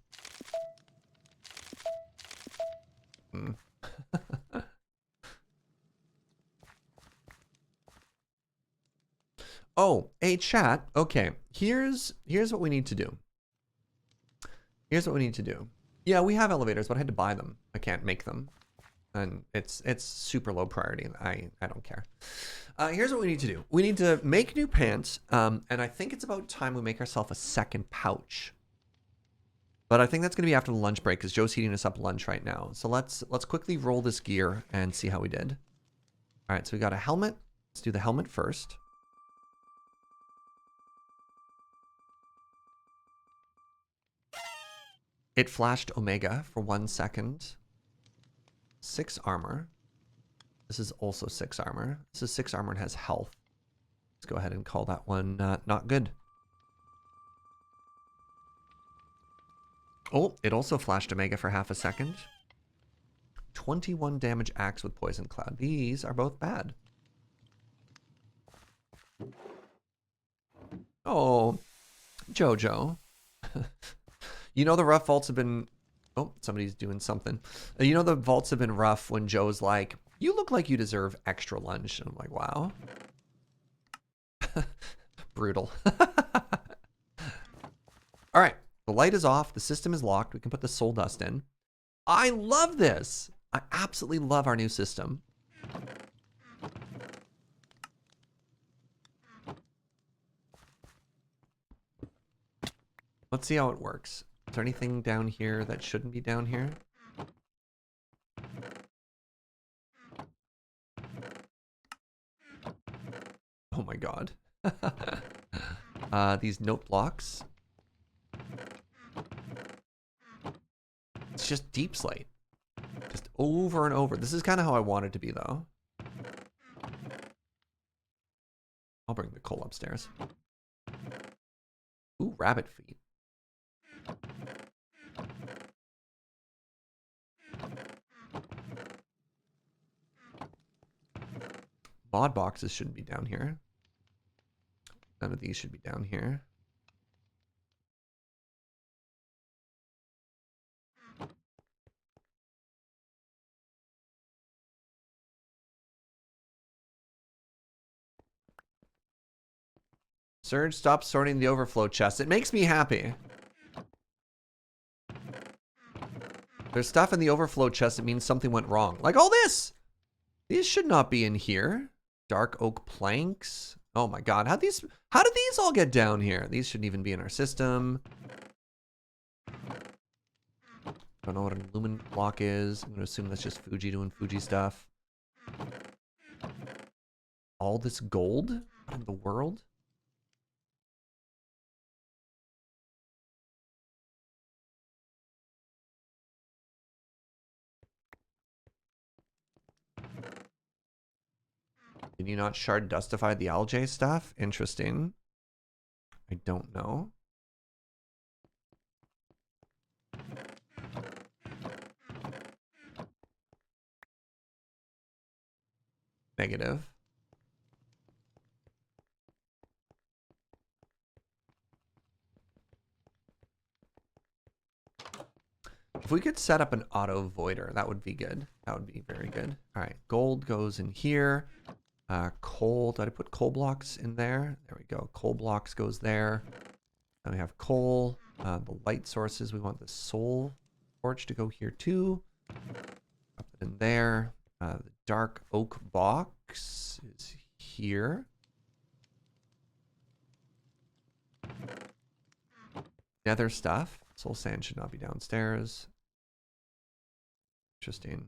Oh, hey chat. Okay, here's what we need to do. Here's what we need to do. Yeah, we have elevators, but I had to buy them. I can't make them, and it's super low priority. I don't care. Here's what we need to do. We need to make new pants, and I think it's about time we make ourselves a second pouch. But I think that's gonna be after the lunch break because Joe's heating us up lunch right now. So let's quickly roll this gear and see how we did. All right, so we got a helmet. Let's do the helmet first. It flashed Omega for 1 second. 6 armor. This is also 6 armor. This is 6 armor and has health. Let's go ahead and call that one not good. Oh, it also flashed Omega for half a second. 21 damage axe with Poison Cloud. These are both bad. Oh, Jojo. You know the rough vaults have been... Oh, somebody's doing something. You know the vaults have been rough when Joe's like, you look like you deserve extra lunch. And I'm like, wow. Brutal. All right. The light is off. The system is locked. We can put the soul dust in. I love this. I absolutely love our new system. Let's see how it works. Is there anything down here that shouldn't be down here? Oh my god. These note blocks. It's just deep slate. Just over and over. This is kind of how I want it to be, though. I'll bring the coal upstairs. Ooh, rabbit feet. Mod boxes shouldn't be down here. None of these should be down here. Surge, stop sorting the overflow chest. It makes me happy. There's stuff in the overflow chest that means something went wrong. Like all this! These should not be in here. Dark oak planks. Oh my god, how did these all get down here? These shouldn't even be in our system. Don't know what an lumen block is. I'm gonna assume that's just Fugi doing Fugi stuff. All this gold? What in the world? Did you not shard dustify the LJ stuff? Interesting. I don't know. Negative. If we could set up an auto voider, that would be good. That would be very good. All right, gold goes in here. Coal, did I put coal blocks in there? There we go. Coal blocks goes there. Then we have coal. The light sources, we want the soul torch to go here too. Up in there. The dark oak box is here. Nether stuff. Soul sand should not be downstairs. Interesting.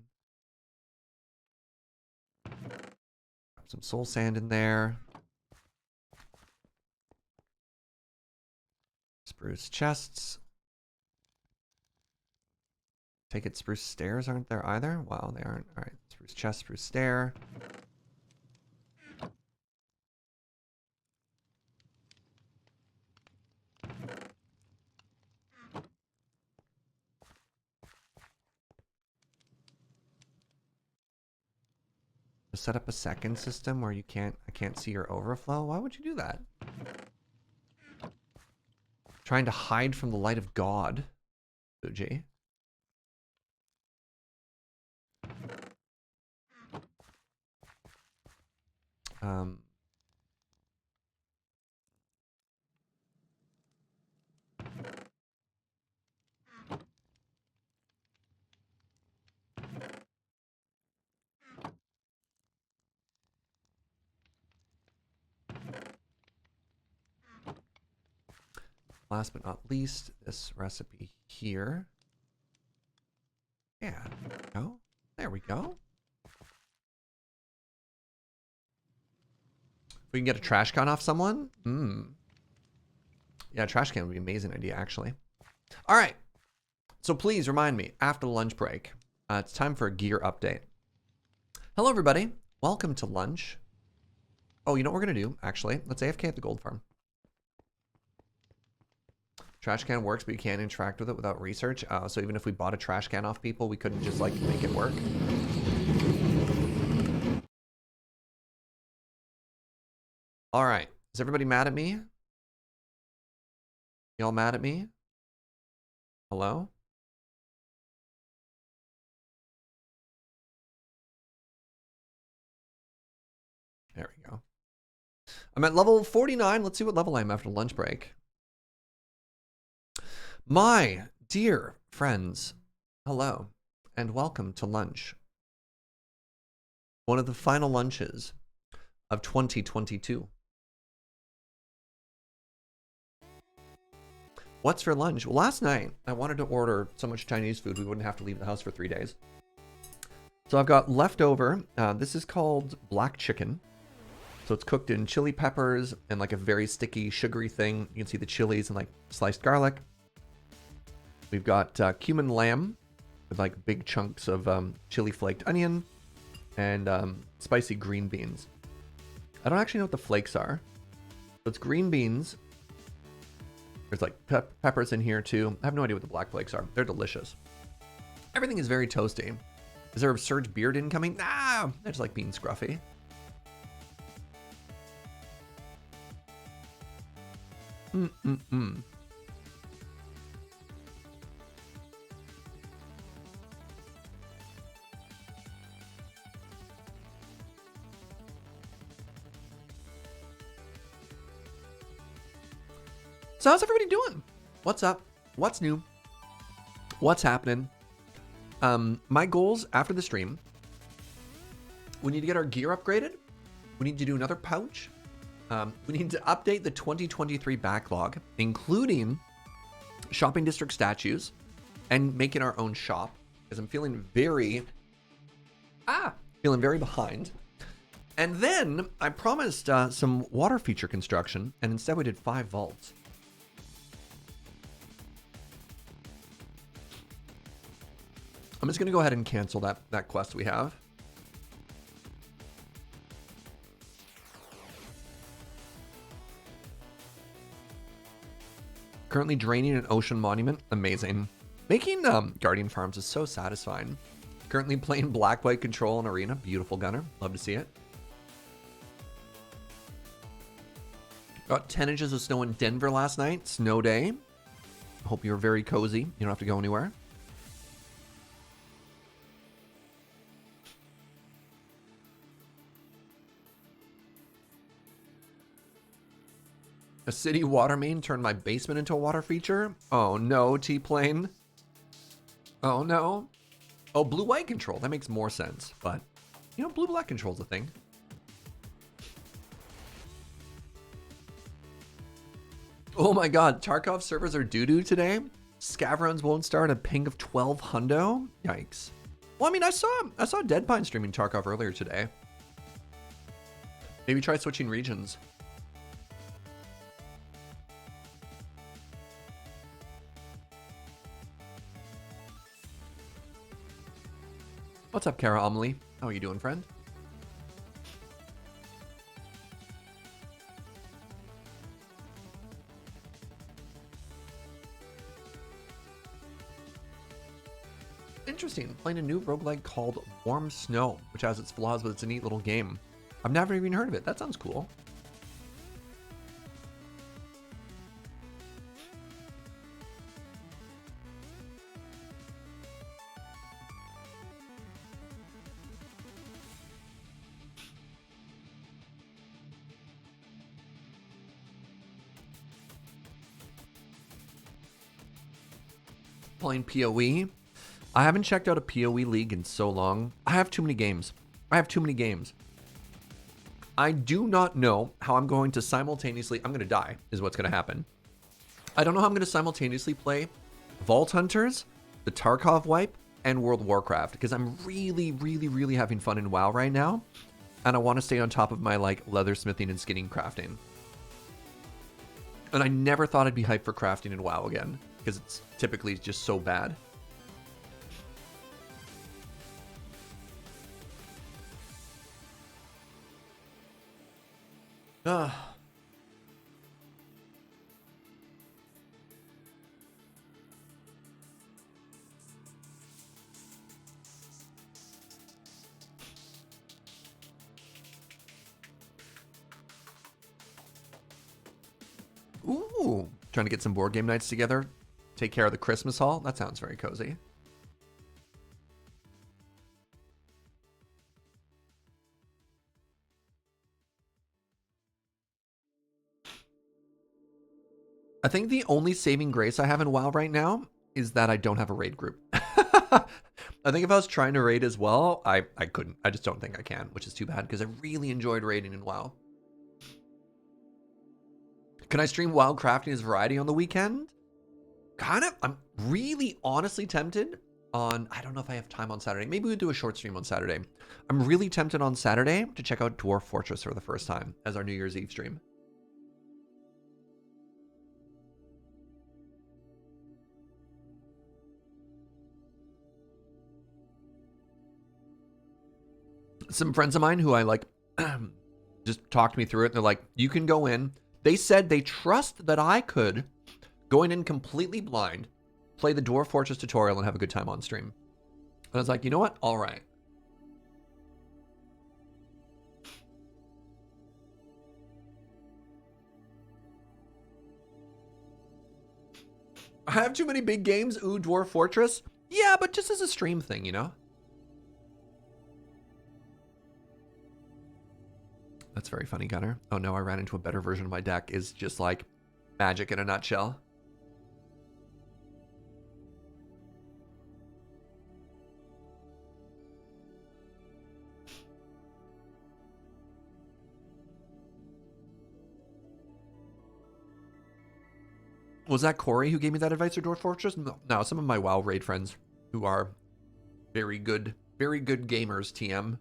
Some soul sand in there. Spruce chests. Take it, spruce stairs aren't there either? Wow, they aren't. All right, spruce chest, spruce stair. Set up a second system where I can't see your overflow. Why would you do that? Trying to hide from the light of God, Fuji. Last but not least, this recipe here. Yeah, oh, there we go. If we can get a trash can off someone? Yeah, trash can would be an amazing idea, actually. All right. So please remind me after the lunch break. It's time for a gear update. Hello, everybody. Welcome to lunch. Oh, you know what we're going to do, actually? Let's AFK at the gold farm. Trash can works, but you can't interact with it without research. So even if we bought a trash can off people, we couldn't just, like, make it work. All right. Is everybody mad at me? Y'all mad at me? Hello? There we go. I'm at level 49. Let's see what level I am after lunch break. My dear friends, hello and welcome to lunch. One of the final lunches of 2022. What's for lunch? Well, last night I wanted to order so much Chinese food we wouldn't have to leave the house for 3 days. So I've got leftover. This is called black chicken. So it's cooked in chili peppers and like a very sticky, sugary thing. You can see the chilies and like sliced garlic. We've got cumin lamb with like big chunks of chili flaked onion and spicy green beans. I don't actually know what the flakes are. So it's green beans. There's like peppers in here too. I have no idea what the black flakes are. They're delicious. Everything is very toasty. Is there a Surge beard incoming? Nah, I just like being scruffy. So how's everybody doing? What's up? What's new? What's happening? My goals after the stream, we need to get our gear upgraded. We need to do another pouch. We need to update the 2023 backlog, including shopping district statues and making our own shop, because I'm feeling very behind. And then I promised some water feature construction, and instead we did 5 vaults. I'm just going to go ahead and cancel that quest we have. Currently draining an ocean monument. Amazing. Making Guardian Farms is so satisfying. Currently playing Black White Control in Arena. Beautiful, Gunner. Love to see it. Got 10 inches of snow in Denver last night. Snow day. Hope you're very cozy. You don't have to go anywhere. A city water main turned my basement into a water feature? Oh no, T-Plane. Oh no. Oh, blue-white control. That makes more sense. But, you know, blue-black control's a thing. Oh my god, Tarkov servers are doo-doo today? Scav runs won't start at a ping of 12 hundo? Yikes. Well, I mean, I saw DeadPine streaming Tarkov earlier today. Maybe try switching regions. What's up, Kara Amelie? How are you doing, friend? Interesting. Playing a new roguelike called Warm Snow, which has its flaws, but it's a neat little game. I've never even heard of it. That sounds cool. Playing PoE. I haven't checked out a PoE league in so long. I have too many games. I do not know how I'm going to simultaneously... I'm going to die, is what's going to happen. I don't know how I'm going to simultaneously play Vault Hunters, the Tarkov wipe, and World of Warcraft, because I'm really having fun in WoW right now, and I want to stay on top of my, like, leathersmithing and skinning crafting. And I never thought I'd be hyped for crafting in WoW again, because it's typically just so bad. Ugh. Ooh, trying to get some board game nights together. Take care of the Christmas haul. That sounds very cozy. I think the only saving grace I have in WoW right now is that I don't have a raid group. I think if I was trying to raid as well, I couldn't. I just don't think I can, which is too bad because I really enjoyed raiding in WoW. Can I stream WoW crafting as variety on the weekend? Kind of. I'm really honestly tempted on, I don't know if I have time on Saturday. Maybe we'll do a short stream on Saturday. I'm really tempted on Saturday to check out Dwarf Fortress for the first time as our New Year's Eve stream. Some friends of mine who I like just talked me through it. They're like, you can go in. They said they trust that I could go in completely blind, play the Dwarf Fortress tutorial and have a good time on stream. And I was like, you know what? All right. I have too many big games. Ooh, Dwarf Fortress. Yeah, but just as a stream thing, you know? That's very funny, Gunner. Oh no, I ran into a better version of my deck. Is just like magic in a nutshell. Was that Corey who gave me that advice for Dwarf Fortress? No, some of my WoW raid friends who are very good gamers, TM.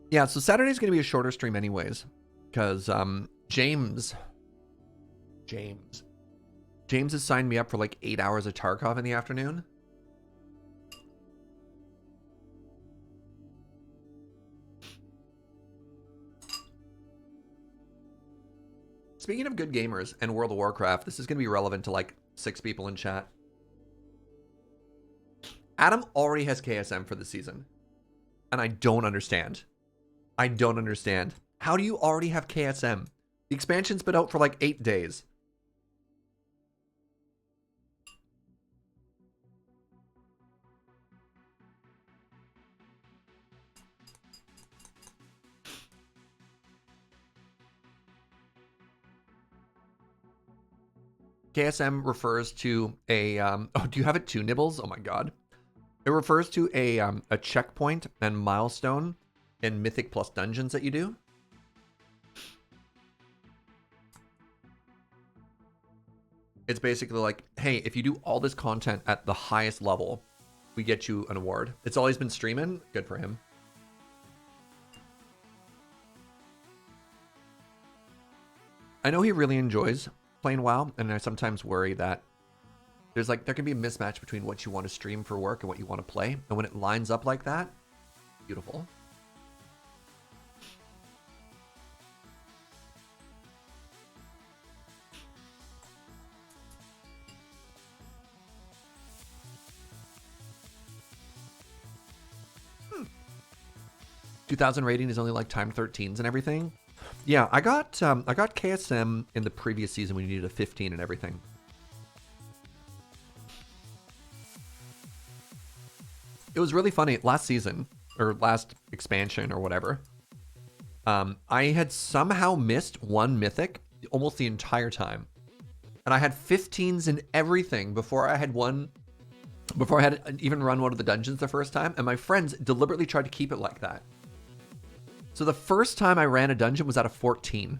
Yeah, so Saturday's going to be a shorter stream anyways, because James has signed me up for like 8 hours of Tarkov in the afternoon. Speaking of good gamers and World of Warcraft, this is going to be relevant to like 6 people in chat. Adam already has KSM for the season, and I don't understand. I don't understand. How do you already have KSM? The expansion's been out for like 8 days. KSM refers to a, oh, do you have it too, Nibbles? Oh my God. It refers to a checkpoint and milestone in Mythic Plus dungeons that you do. It's basically like, hey, if you do all this content at the highest level, we get you an award. It's always been streaming. Good for him. I know he really enjoys playing WoW, and I sometimes worry that there can be a mismatch between what you want to stream for work and what you want to play. And when it lines up like that, beautiful. Hmm. 2000 rating is only like time 13s and everything. Yeah, I got KSM in the previous season when you needed a 15 and everything. It was really funny last season or last expansion or whatever. I had somehow missed one mythic almost the entire time, and I had 15s in everything before I had even run one of the dungeons the first time. And my friends deliberately tried to keep it like that. So the first time I ran a dungeon was at a 14.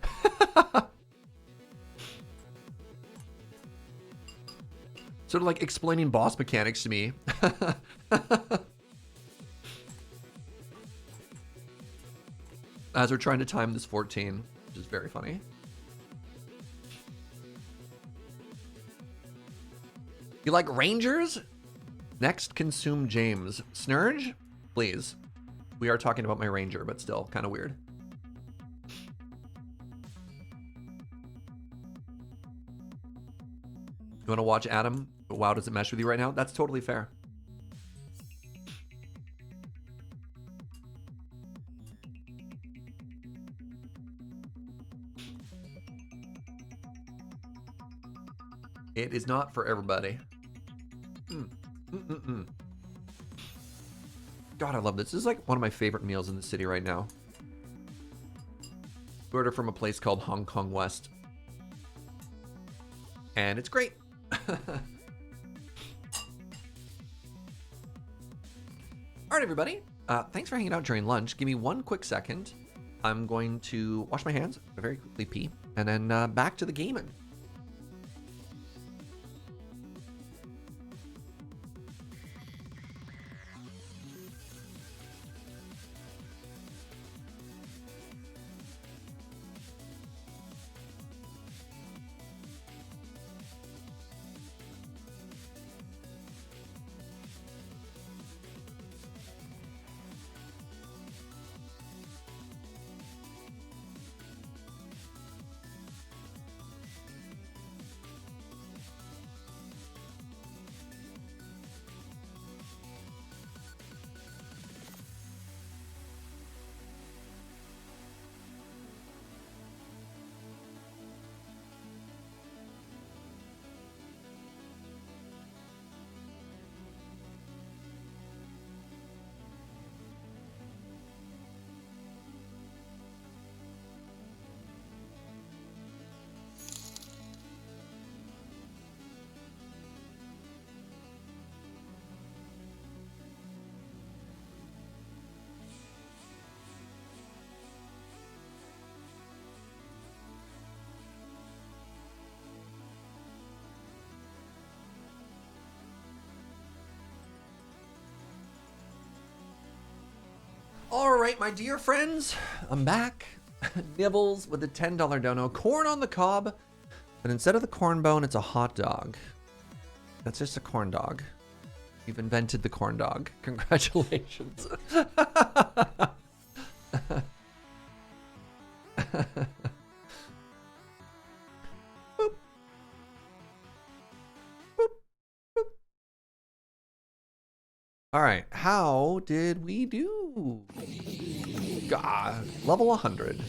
Sort of like explaining boss mechanics to me. As we're trying to time this 14, which is very funny. You like Rangers? Next, consume James. Snurge, please. We are talking about my ranger, but still kind of weird. You want to watch Adam? But WoW doesn't mesh with you right now? That's totally fair. It is not for everybody. God, I love this. This is like one of my favorite meals in the city right now. We order from a place called Hong Kong West. And it's great. All right, everybody. Thanks for hanging out during lunch. Give me one quick second. I'm going to wash my hands, very quickly pee, and then back to the gaming. All right, my dear friends, I'm back. Nibbles with a $10 dono. Corn on the cob. But instead of the corn bone, it's a hot dog. That's just a corn dog. You've invented the corn dog. Congratulations. All right, how did we do? God, level 100.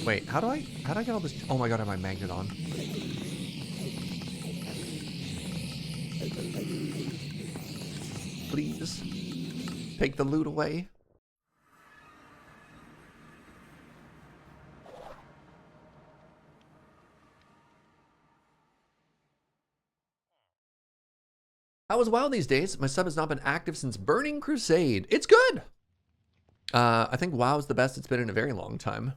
Wait, how do I get all this? Oh my God, I have my magnet on. Please, take the loot away. How is WoW these days? My sub has not been active since Burning Crusade. It's good. I think WoW is the best it's been in a very long time.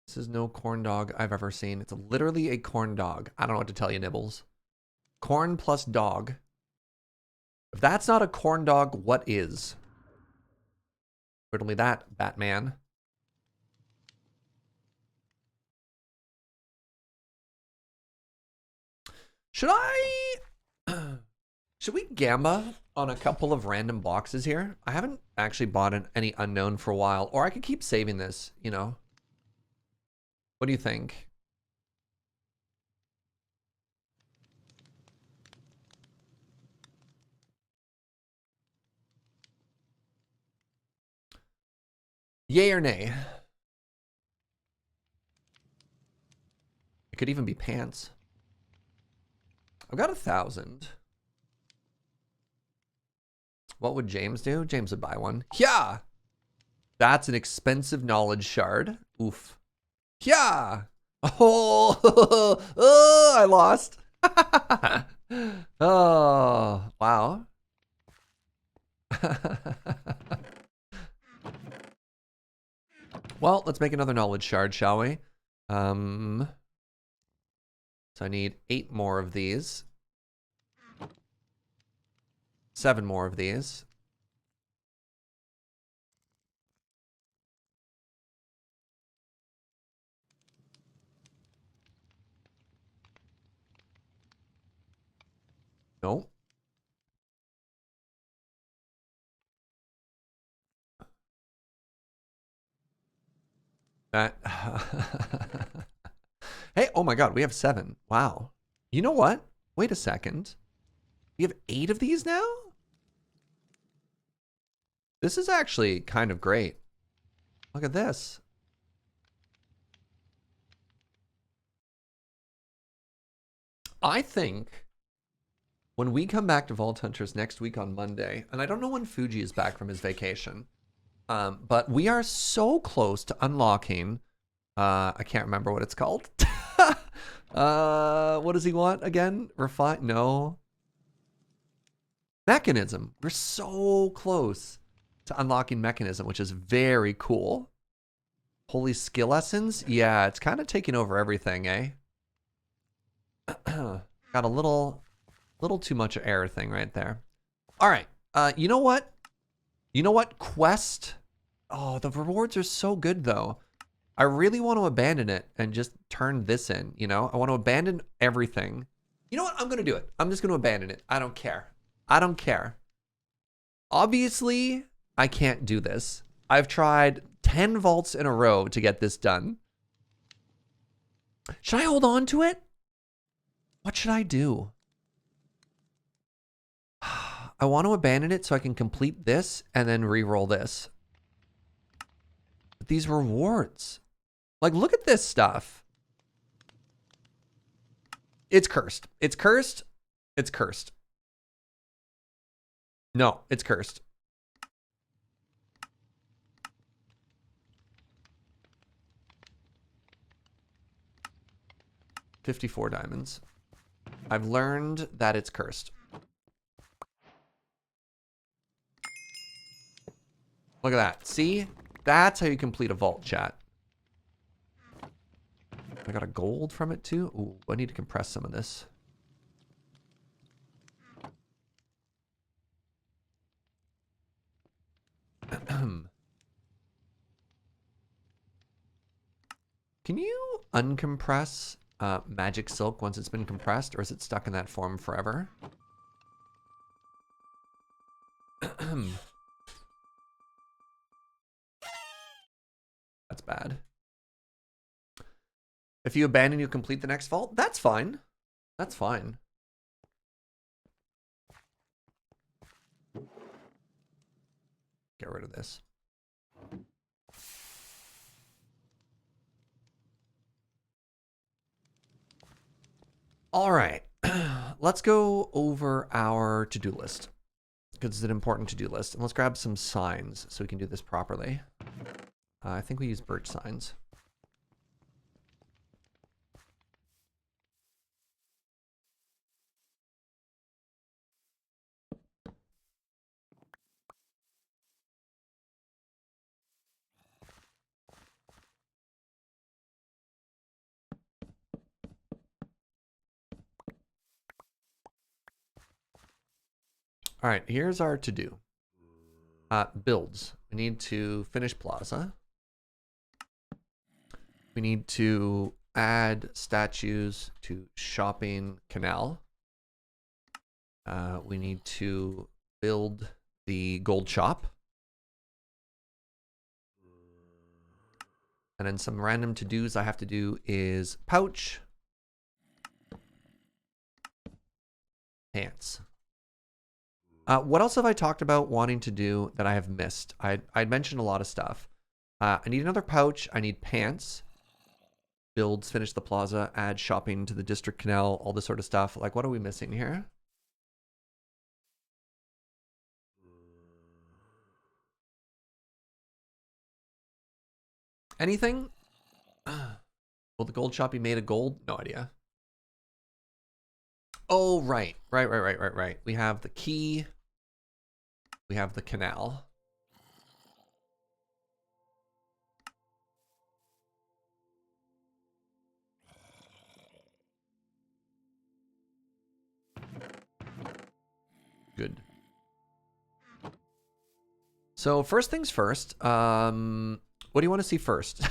This is no corn dog I've ever seen. It's literally a corn dog. I don't know what to tell you, Nibbles. Corn plus dog. If that's not a corn dog, what is? Certainly that, Batman. Should we gamba on a couple of random boxes here? I haven't actually bought any unknown for a while, or I could keep saving this, you know. What do you think? Yay or nay? It could even be pants. I've got 1,000. What would James do? James would buy one. Yeah! That's an expensive knowledge shard. Oof. Yeah! Oh, oh, I lost. Oh, wow. Well, let's make another knowledge shard, shall we? So I need 8 more of these. 7 more of these. No. That. Hey, oh my God, we have 7. Wow. You know what? Wait a second. We have 8 of these now? This is actually kind of great. Look at this. I think when we come back to Vault Hunters next week on Monday, and I don't know when Fugi is back from his vacation, but we are so close to unlocking, I can't remember what it's called. What does he want again? Refine? No. Mechanism. We're so close to unlocking Mechanism, which is very cool. Holy skill lessons? Yeah, it's kind of taking over everything, eh? Got a little too much error thing right there. All right. You know what? You know what? Quest. Oh, the rewards are so good though. I really want to abandon it and just turn this in, you know? I want to abandon everything. You know what? I'm going to do it. I'm just going to abandon it. I don't care. I don't care. Obviously, I can't do this. I've tried 10 vaults in a row to get this done. Should I hold on to it? What should I do? I want to abandon it so I can complete this and then re-roll this. But these rewards. Like, look at this stuff. It's cursed. It's cursed. It's cursed. No, it's cursed. $54 diamonds. I've learned that it's cursed. Look at that. See? That's how you complete a vault, chat. I got a gold from it too. Ooh, I need to compress some of this. Can you uncompress magic silk once it's been compressed, or is it stuck in that form forever? That's bad. If you abandon, you complete the next vault. That's fine. That's fine. Get rid of this. All right. Let's go over our to-do list, because it's an important to-do list. And let's grab some signs so we can do this properly. I think we use birch signs. All right, here's our to-do. Builds. We need to finish plaza. We need to add statues to shopping canal. We need to build the gold shop. And then some random to-dos I have to do is pouch, pants. What else have I talked about wanting to do that I have missed? I'd mentioned a lot of stuff. I need another pouch. I need pants. Builds, finish the plaza, add shopping to the district canal, all this sort of stuff. Like, what are we missing here? Anything? Will the gold shop be made of gold? No idea. Oh, right. Right. We have the key. We have the canal. Good. So first things first, what do you want to see first?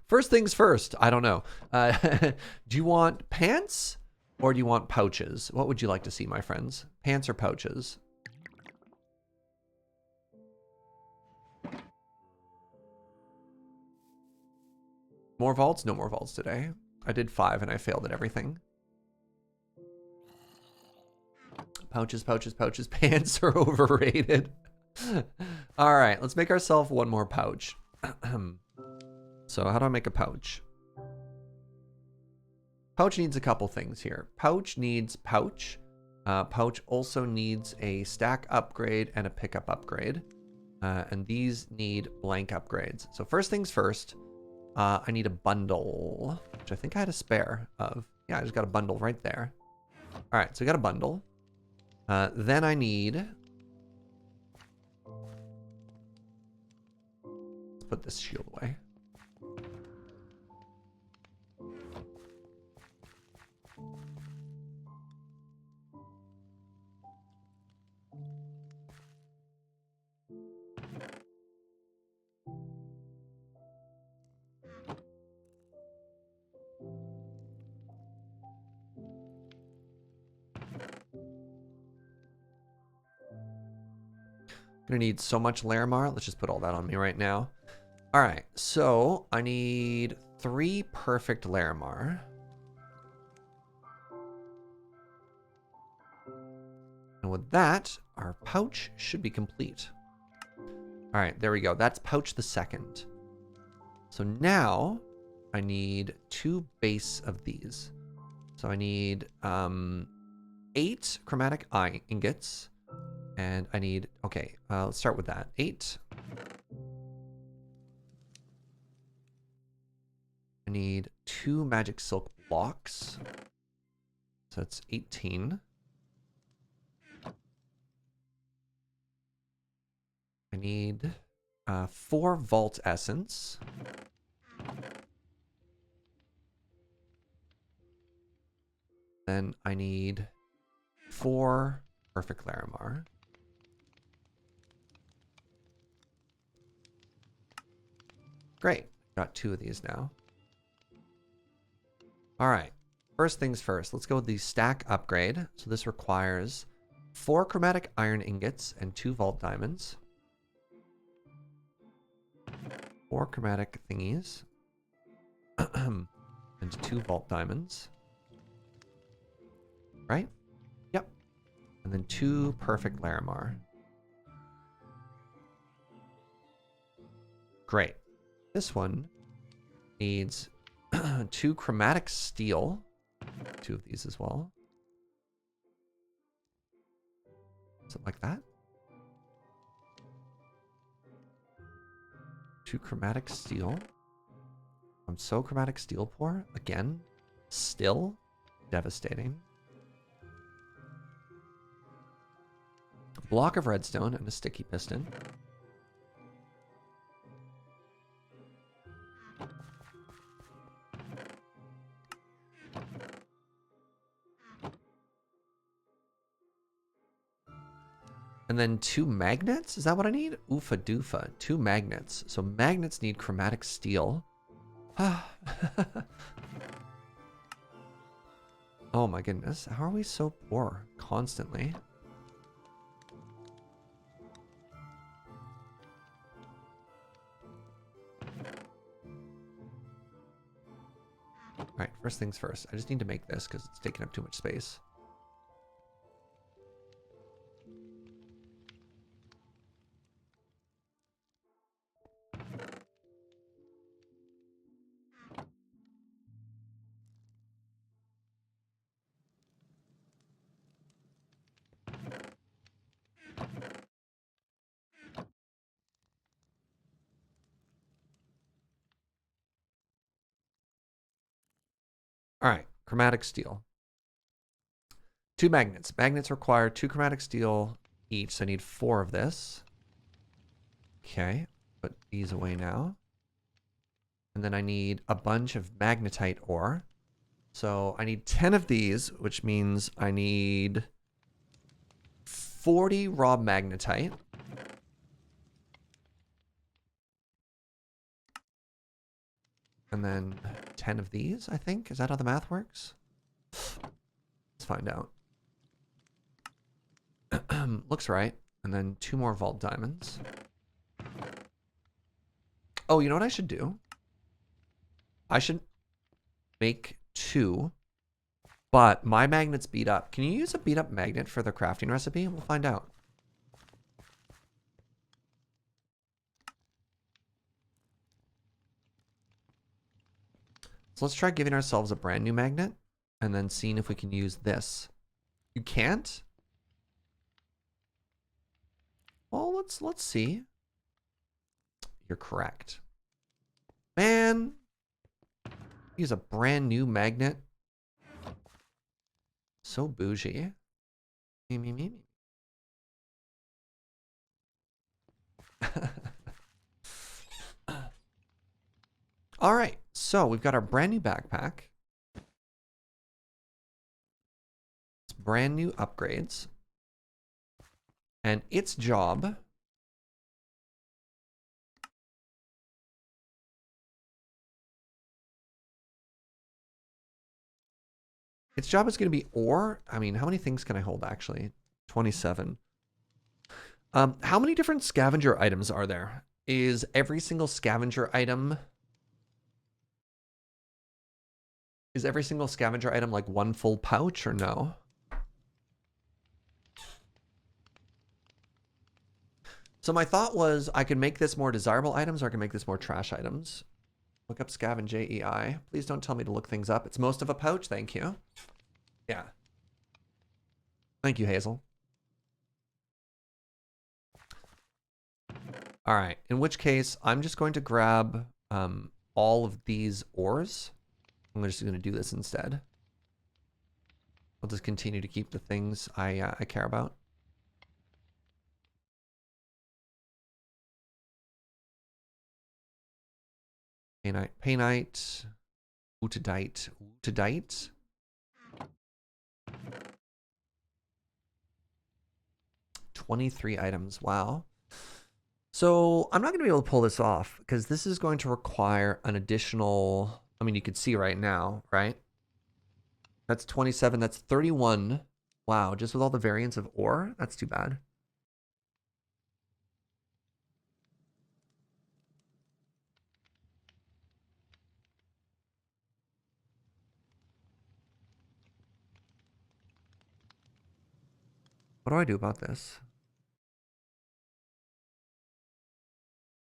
First things first, I don't know. Do you want pants Or do you want pouches? What would you like to see, my friends? Pants or pouches? More vaults? No more vaults today. I did 5 and I failed at everything. Pouches, pouches, pouches. Pants are overrated. All right, let's make ourselves one more pouch. So how do I make a pouch? Pouch needs a couple things here. Pouch needs pouch. Pouch also needs a stack upgrade and a pickup upgrade. And these need blank upgrades. So first things first, I need a bundle, which I think I had a spare of. Yeah, I just got a bundle right there. All right, so we got a bundle. Then I need... Let's put this shield away. Gonna need so much Larimar. Let's just put all that on me right now. All right, so I need 3 perfect Larimar. And with that, our pouch should be complete. All right, there we go. That's pouch the second. So now I need 2 base of these. So I need 8 chromatic eye ingots. And I need, okay, let's start with that. 8. I need 2 magic silk blocks. So that's 18. I need 4 vault essence. Then I need 4 perfect Larimar. Great, got 2 of these now. All right, first things first, let's go with the stack upgrade. So this requires 4 chromatic iron ingots and 2 vault diamonds. 4 chromatic thingies. And 2 vault diamonds. Right? Yep. And then 2 perfect Larimar. Great. This one needs 2 chromatic steel. 2 of these as well. Something like that. 2 chromatic steel. I'm so chromatic steel poor. Again. Still. Devastating. A block of redstone and a sticky piston. And then 2 magnets? Is that what I need? Oofa doofa. 2 magnets. So magnets need chromatic steel. Oh my goodness. How are we so poor constantly? Alright, first things first. I just need to make this because it's taking up too much space. All right, chromatic steel. 2 magnets. Magnets require 2 chromatic steel each, so I need 4 of this. Okay, put these away now. And then I need a bunch of magnetite ore. So I need 10 of these, which means I need 40 raw magnetite. And then 10 of these, I think. Is that how the math works? find out. Looks right. And then 2 more vault diamonds. Oh, you know what I should do? I should make 2, but my magnet's beat up. Can you use a beat up magnet for the crafting recipe? We'll find out. So let's try giving ourselves a brand new magnet and then seeing if we can use this. You can't? Well, let's see. You're correct. Man, use a brand new magnet. So bougie. Me. All right, so we've got our brand new backpack. It's brand new upgrades. And its job is going to be ore. I mean, how many things can I hold actually? 27. How many different scavenger items are there? Is every single scavenger item like 1 full pouch or no? So my thought was I could make this more desirable items or I can make this more trash items. Look up Scavenge JEI. Please don't tell me to look things up. It's most of a pouch. Thank you. Yeah. Thank you, Hazel. All right. In which case, I'm just going to grab all of these ores. I'm just going to do this instead. I'll just continue to keep the things I care about. Painite, Utadite. 23 items, wow. So I'm not going to be able to pull this off because this is going to require an additional, I mean, you can see right now, right? That's 27, that's 31. Wow, just with all the variants of ore, that's too bad. What do I do about this?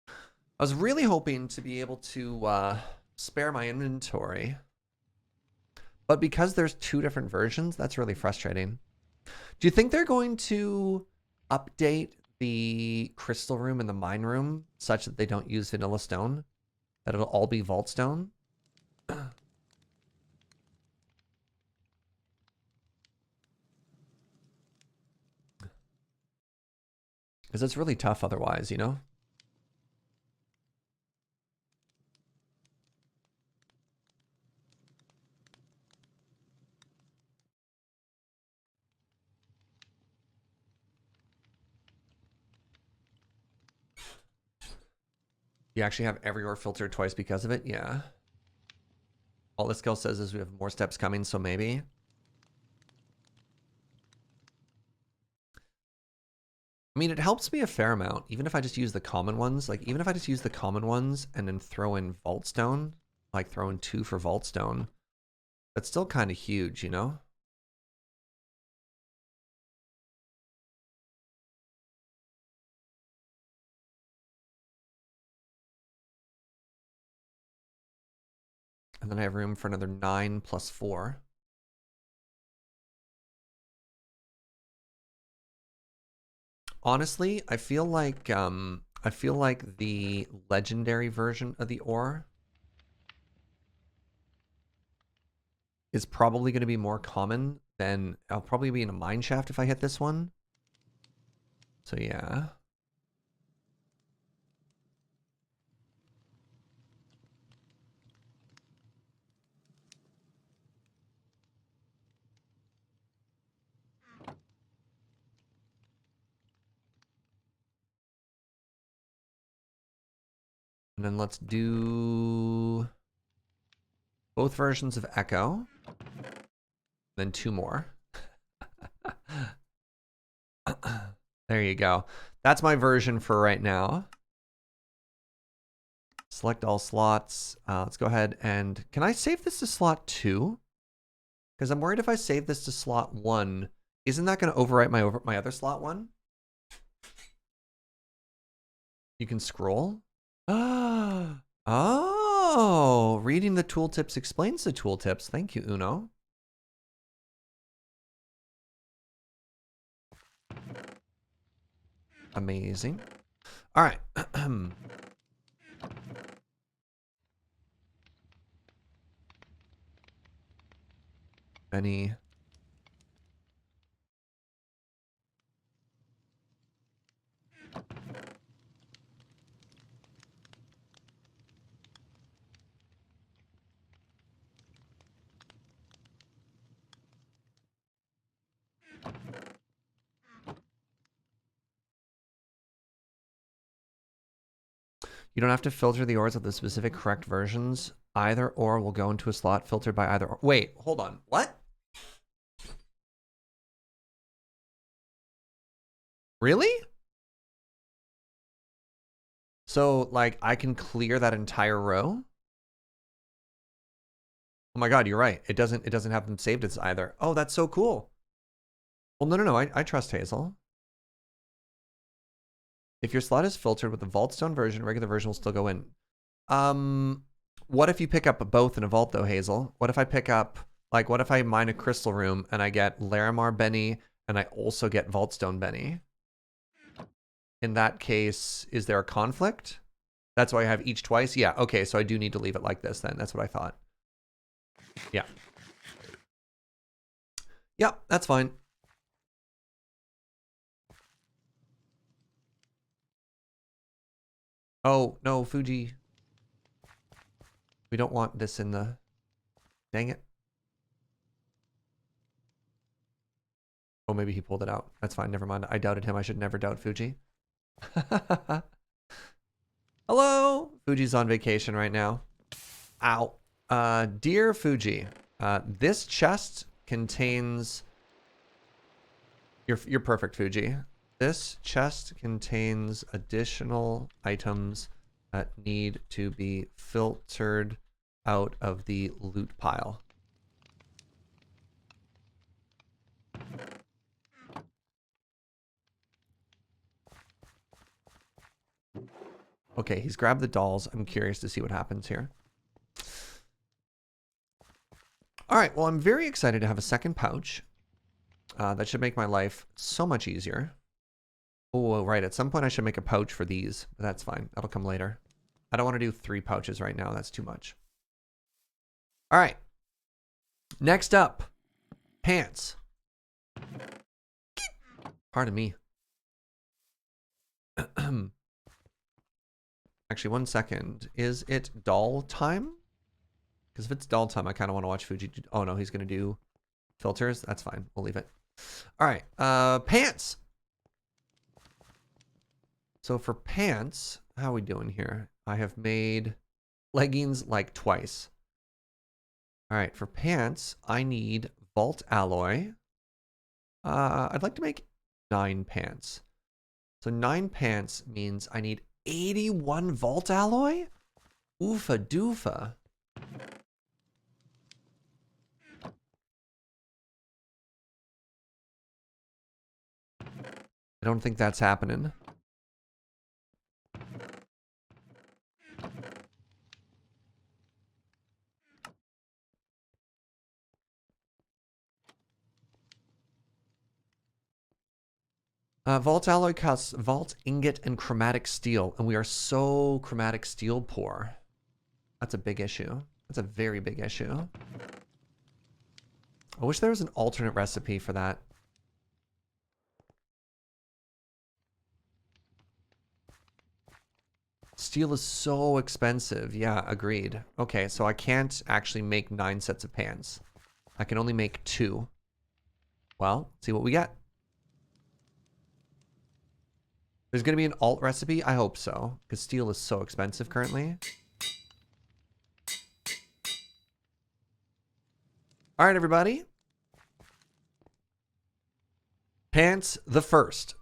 I was really hoping to be able to spare my inventory. But because there's 2 different versions, that's really frustrating. Do you think they're going to update the crystal room and the mine room such that they don't use vanilla stone? That it'll all be vault stone? Because it's really tough otherwise, you know? You actually have every ore filtered twice because of it? Yeah. All this skill says is we have more steps coming, so maybe. I mean, it helps me a fair amount, even if I just use the common ones. Like, even if I just use the common ones and then throw in vault stone, like throw in 2 for vault stone, that's still kind of huge, you know? And then I have room for another 9 plus 4. Honestly, I feel like the legendary version of the ore is probably going to be more common than I'll probably be in a mine shaft if I hit this one. So yeah. And then let's do both versions of Echo. Then 2 more. There you go. That's my version for right now. Select all slots. Let's go ahead and... Can I save this to slot 2? Because I'm worried if I save this to slot 1, isn't that going to overwrite my other slot 1? You can scroll? Oh, reading the tooltips explains the tooltips. Thank you, Uno. Amazing. All right. Any... You don't have to filter the ores with the specific correct versions. Either or will go into a slot filtered by either or. Wait, hold on. What? Really? So, like, I can clear that entire row? Oh my god, you're right. It doesn't have them saved as either. Oh, that's so cool. Well, no. I trust Hazel. If your slot is filtered with the Vaultstone version, regular version will still go in. What if you pick up both in a vault, though, Hazel? What if I pick up, like, what if I mine a crystal room and I get Larimar Benny and I also get Vaultstone Benny? In that case, is there a conflict? That's why I have each twice? Yeah, okay, so I do need to leave it like this then. That's what I thought. Yeah. Yeah, that's fine. Oh, no, Fugi. We don't want this in the... Dang it. Oh, maybe he pulled it out. That's fine, never mind. I doubted him. I should never doubt Fugi. Hello! Fuji's on vacation right now. Ow. Dear Fuji, this chest contains... You're perfect, Fuji. This chest contains additional items that need to be filtered out of the loot pile. Okay, he's grabbed the dolls. I'm curious to see what happens here. All right, well, I'm very excited to have a second pouch. That should make my life so much easier. Oh, right. At some point, I should make a pouch for these. But that's fine. That'll come later. I don't want to do 3 pouches right now. That's too much. All right. Next up, pants. Pardon me. Actually, 1 second. Is it doll time? Because if it's doll time, I kind of want to watch Fuji. Oh, no, he's going to do filters. That's fine. We'll leave it. All right. Pants. So for pants, how are we doing here? I have made leggings like twice. All right. For pants, I need Vault Alloy. I'd like to make 9 pants. So 9 pants means I need 81 Vault Alloy? Oofa doofa. I don't think that's happening. Vault Alloy costs Vault Ingot and Chromatic Steel, and we are so Chromatic Steel poor. That's a big issue. That's a very big issue. I wish there was an alternate recipe for that. Steel is so expensive. Yeah, agreed. Okay, so I can't actually make 9 sets of pants. I can only make 2. Well, let's see what we get. There's going to be an alt recipe? I hope so, because steel is so expensive currently. All right, everybody. Pants the first.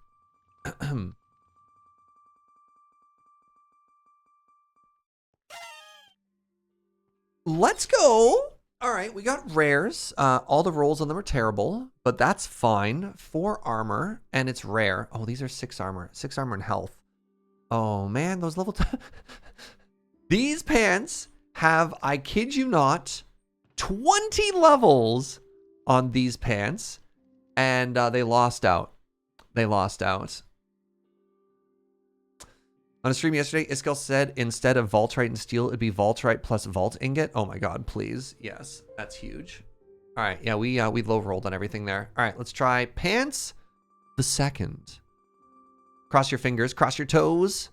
Let's go. All right, we got rares. All the rolls on them are terrible, but that's fine. 4 armor, and it's rare. Oh, these are 6 armor. 6 armor and health. Oh, man, those level... These pants have, I kid you not, 20 levels on these pants, and they lost out. They lost out. On a stream yesterday, Iskel said instead of Vaultrite and Steel, it'd be Vaultrite plus Vault Ingot. Oh my god, please. Yes, that's huge. All right, yeah, we low rolled on everything there. All right, let's try Pants the second. Cross your fingers, cross your toes.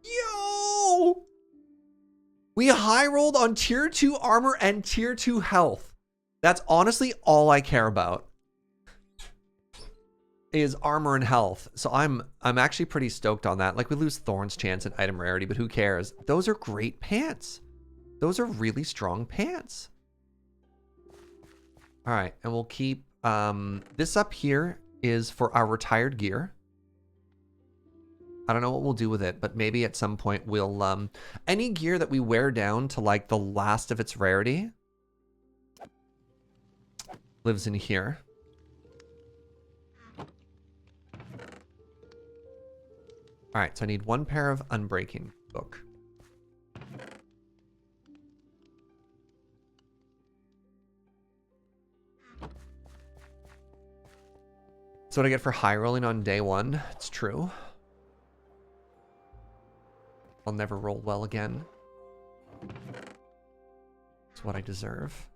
Yo! We high rolled on tier 2 armor and tier 2 health. That's honestly all I care about. Is armor and health. So I'm actually pretty stoked on that. Like, we lose Thorn's chance and item rarity, but who cares? Those are great pants. Those are really strong pants. All right, and we'll keep this up here is for our retired gear. I don't know what we'll do with it, but maybe at some point we'll any gear that we wear down to like the last of its rarity lives in here. All right, so I need 1 pair of Unbreaking Book. So what I get for high rolling on day 1, it's true. I'll never roll well again. It's what I deserve.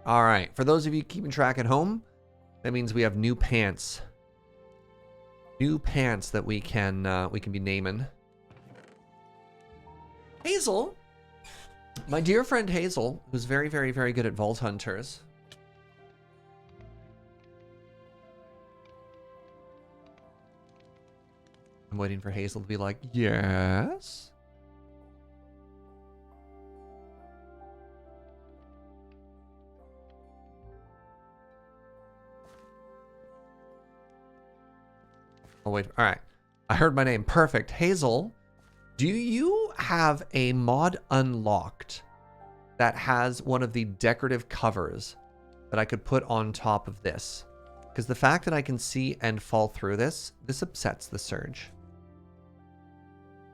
All right, for those of you keeping track at home, that means we have new pants. New pants that we can be naming. Hazel, my dear friend Hazel, who's very, very, very good at Vault Hunters. I'm waiting for Hazel to be like, yes. Oh, wait. All right. I heard my name. Perfect. Hazel, do you have a mod unlocked that has one of the decorative covers that I could put on top of this? Because the fact that I can see and fall through this upsets the Surge.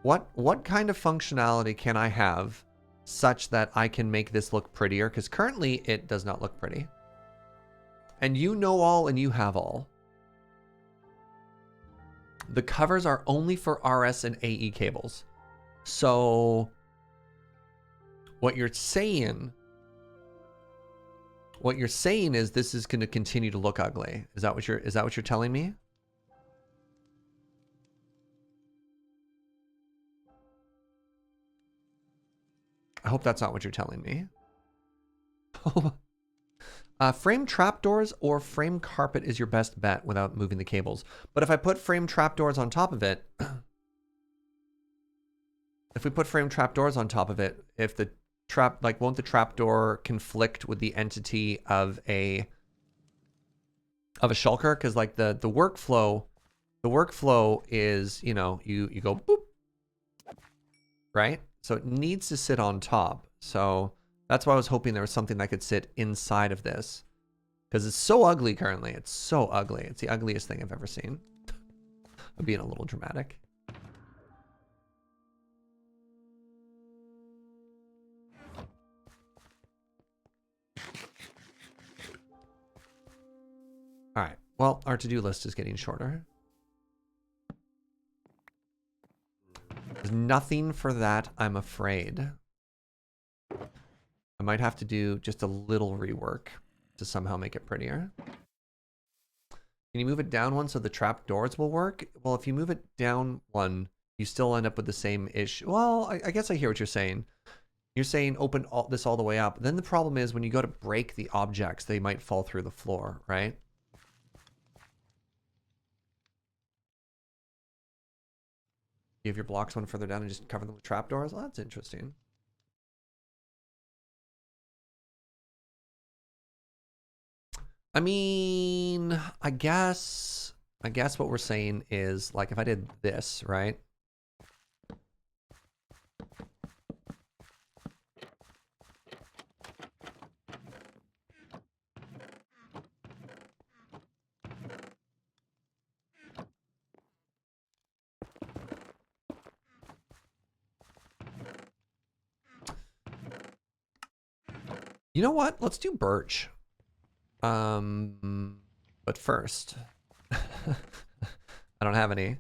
What kind of functionality can I have such that I can make this look prettier? Because currently it does not look pretty. And you know all and you have all. The covers are only for RS and AE cables. So what you're saying is this is going to continue to look ugly. Is that what you're telling me? I hope that's not what you're telling me. Frame trapdoors or frame carpet is your best bet without moving the cables. But if I put frame trapdoors on top of it, if we put frame trapdoors on top of it, if the trap, like, won't the trapdoor conflict with the entity of a shulker? Because like the workflow is, you know, you go boop, right? So it needs to sit on top. So that's why I was hoping there was something that could sit inside of this. Because it's so ugly currently. It's so ugly. It's the ugliest thing I've ever seen. I'm being a little dramatic. All right. Well, our to-do list is getting shorter. There's nothing for that, I'm afraid. I might have to do just a little rework to somehow make it prettier. Can you move it down one so the trap doors will work? Well, if you move it down one, you still end up with the same issue. Well, I guess I hear what you're saying. You're saying open this all the way up. Then the problem is when you go to break the objects, they might fall through the floor, right? You have your blocks one further down and just cover them with trapdoors? Well, that's interesting. I mean, I guess what we're saying is, like, if I did this, right? You know what? Let's do birch. But first, I don't have any.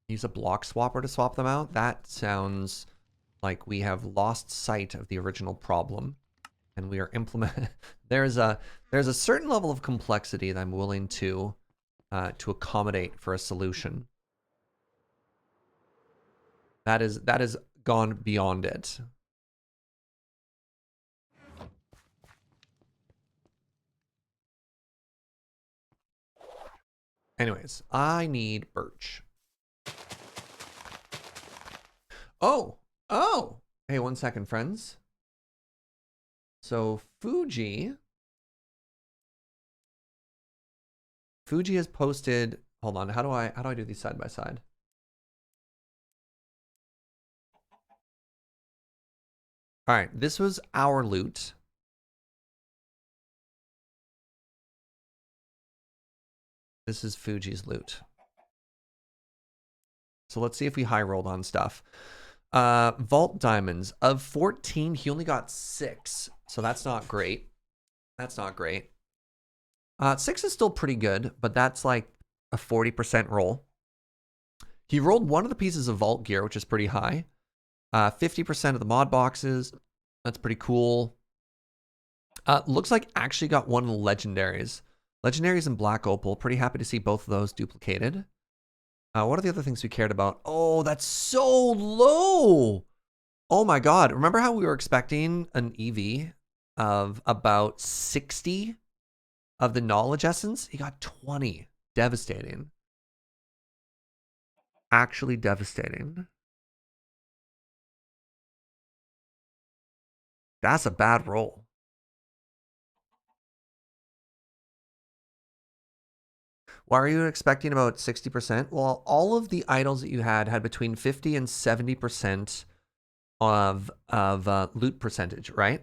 Use a block swapper to swap them out? That sounds like we have lost sight of the original problem. And we are implement. there's a certain level of complexity that I'm willing to accommodate for a solution. That is gone beyond it. Anyways, I need birch. Oh, hey, 1 second, friends. So Fugi has posted. Hold on, how do I do these side by side? All right, this was our loot. This is Fuji's loot. So let's see if we high rolled on stuff. Vault diamonds. Of 14, he only got 6. So that's not great. That's not great. 6 is still pretty good, but that's like a 40% roll. He rolled one of the pieces of vault gear, which is pretty high. 50% of the mod boxes. That's pretty cool. Looks like actually got one of the legendaries. Legendaries and black opal. Pretty happy to see both of those duplicated. What are the other things we cared about? Oh, that's so low. Oh my God. Remember how we were expecting an EV of about 60 of the knowledge essence? He got 20. Devastating. Actually devastating. That's a bad roll. Why are you expecting about 60%? Well, all of the idols that you had between 50 and 70% of loot percentage, right?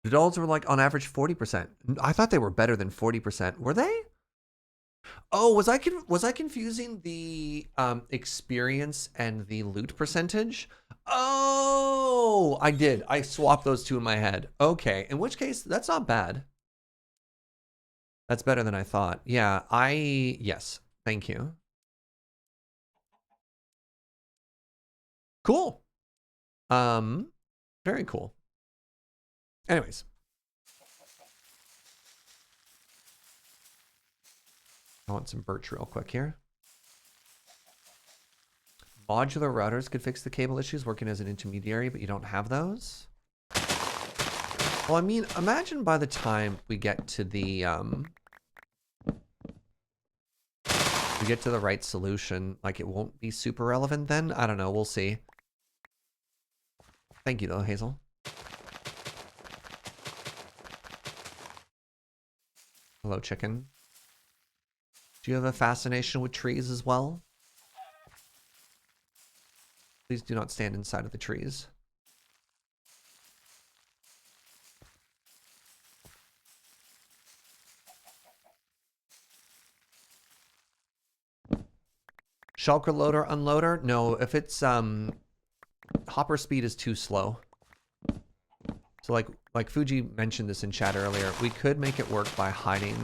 The dolls were like on average 40%. I thought they were better than 40%. Were they? Oh, was I confusing the experience and the loot percentage? Oh, I did. I swapped those two in my head. Okay, in which case that's not bad. That's better than I thought. Yeah, yes. Thank you. Cool. Very cool. Anyways. I want some birch real quick here. Modular routers could fix the cable issues working as an intermediary, but you don't have those? Well, I mean, imagine by the time we get to the right solution, like it won't be super relevant then? I don't know, we'll see. Thank you though, Hazel. Hello, chicken. Do you have a fascination with trees as well? Please do not stand inside of the trees. Shulker loader, unloader? No, if it's hopper speed is too slow. So like Fuji mentioned this in chat earlier, we could make it work by hiding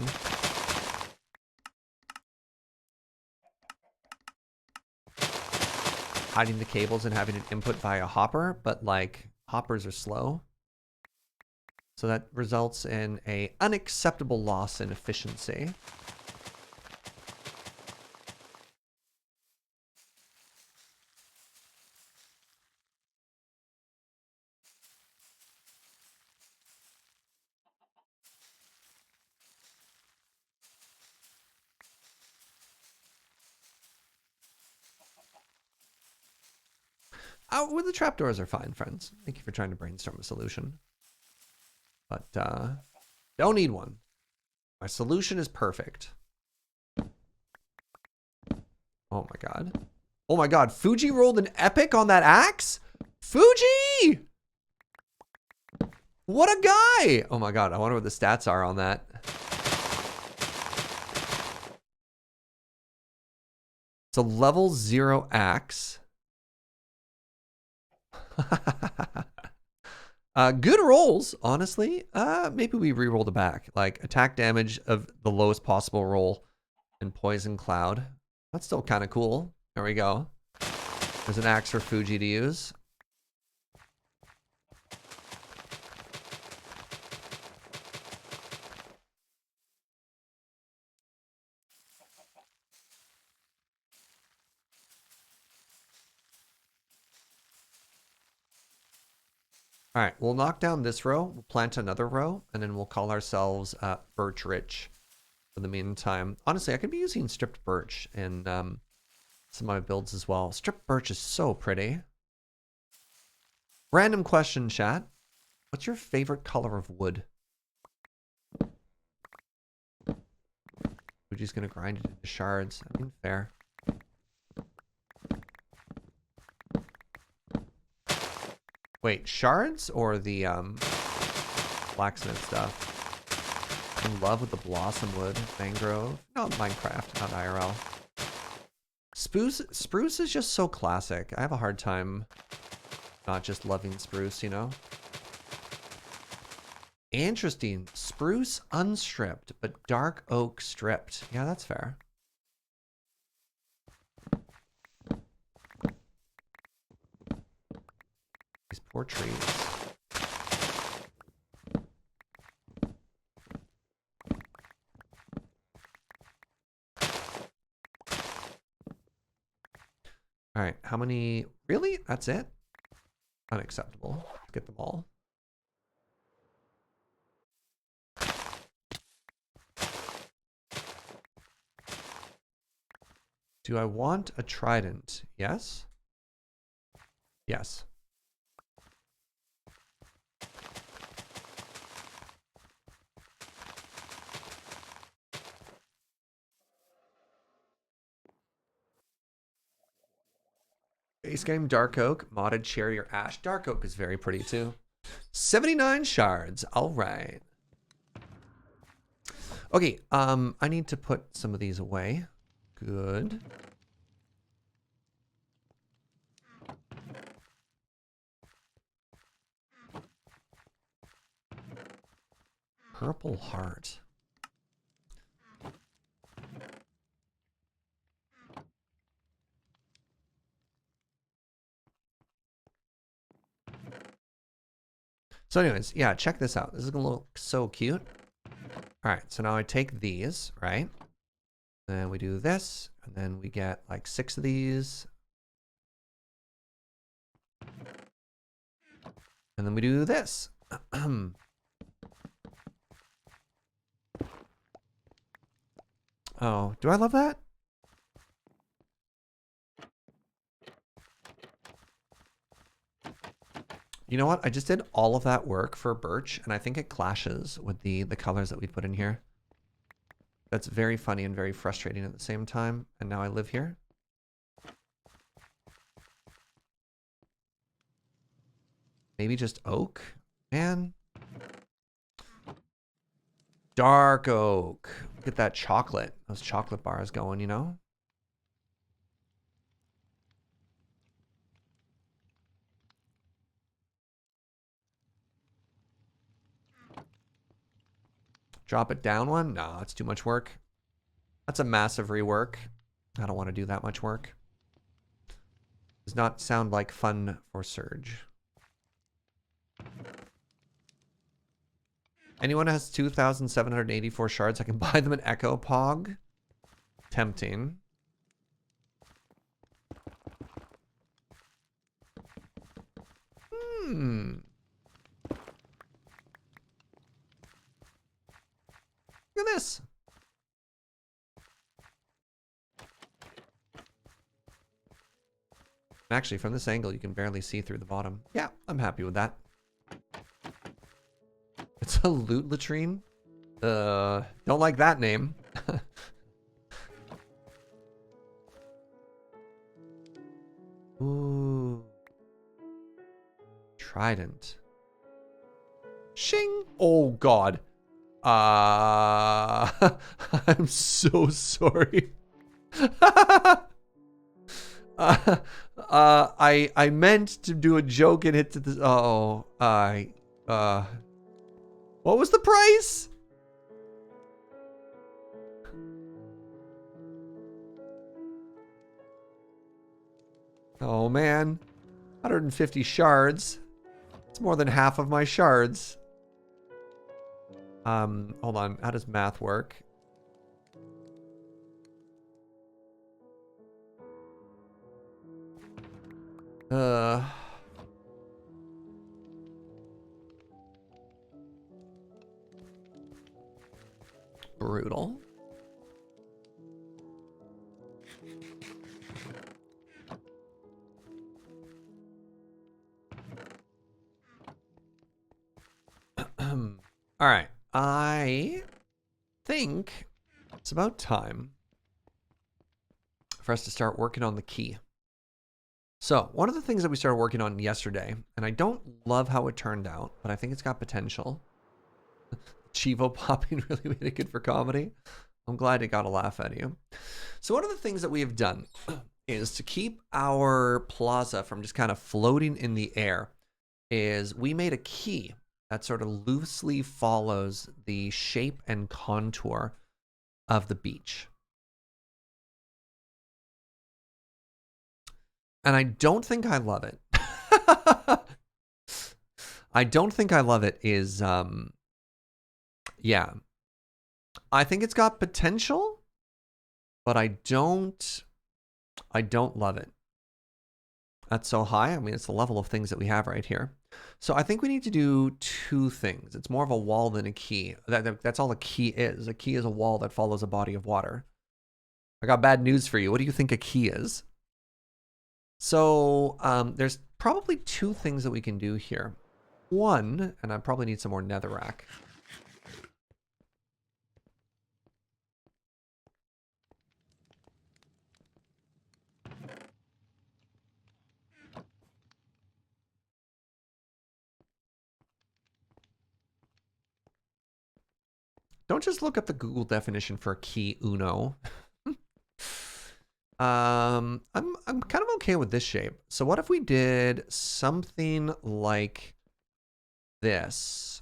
the cables and having an input via hopper, but like hoppers are slow. So that results in a unacceptable loss in efficiency. Well, the trapdoors are fine, friends. Thank you for trying to brainstorm a solution. But don't need one. My solution is perfect. Oh my god. Oh my god, Fugi rolled an epic on that axe? Fugi! What a guy! Oh my god, I wonder what the stats are on that. It's a level 0 axe. Good rolls, honestly. Maybe we re-roll the back. Like, attack damage of the lowest possible roll and poison cloud. That's still kind of cool. There we go. There's an axe for Fugi to use. All right, we'll knock down this row, we'll plant another row, and then we'll call ourselves Birch Rich for the meantime. Honestly, I could be using stripped birch in some of my builds as well. Stripped birch is so pretty. Random question, chat. What's your favorite color of wood? We're just gonna grind it into shards. I mean, fair. Wait, shards or the blacksmith stuff? I'm in love with the blossom wood, mangrove. No, Minecraft, not IRL. Spruce is just so classic. I have a hard time not just loving spruce, you know? Interesting. Spruce unstripped, but dark oak stripped. Yeah, that's fair. These poor trees. All right, how many? Really? That's it? Unacceptable. Let's get them all. Do I want a trident? Yes? Yes. Base game Dark Oak, modded cherry or ash. Dark Oak is very pretty too. 79 shards. All right. Okay, I need to put some of these away. Good. Purple heart. So anyways, yeah, check this out. This is gonna look so cute. All right, so now I take these, right? Then we do this, and then we get like 6 of these. And then we do this. Oh, do I love that? You know what? I just did all of that work for birch, and I think it clashes with the colors that we put in here. That's very funny and very frustrating at the same time. And now I live here. Maybe just oak? Man. Dark oak. Look at that chocolate. Those chocolate bars going, you know? Drop it down one? No, that's too much work. That's a massive rework. I don't want to do that much work. Does not sound like fun for Surge. Anyone has 2,784 shards, I can buy them an Echo Pog. Tempting. Look at this. Actually, from this angle, you can barely see through the bottom. Yeah, I'm happy with that. It's a loot latrine. Don't like that name. Ooh. Trident. Shing. Oh, God. I'm so sorry. I meant to do a joke and hit to this. Oh, what was the price? Oh man, 150 shards. It's more than half of my shards. Hold on. How does math work? Brutal. All right. I think it's about time for us to start working on the key. So one of the things that we started working on yesterday, and I don't love how it turned out, but I think it's got potential. Chivo popping really made it good for comedy. I'm glad it got a laugh out of you. So one of the things that we have done is to keep our plaza from just kind of floating in the air is we made a key that sort of loosely follows the shape and contour of the beach. And I don't think I love it. I don't think I love it is, yeah. I think it's got potential, but I don't love it. That's so high. I mean, it's the level of things that we have right here. So I think we need to do two things. It's more of a wall than a key. That's all a key is. A key is a wall that follows a body of water. I got bad news for you. What do you think a key is? So there's probably two things that we can do here. One, and I probably need some more netherrack. Don't just look up the Google definition for key uno. I'm kind of okay with this shape. So what if we did something like this?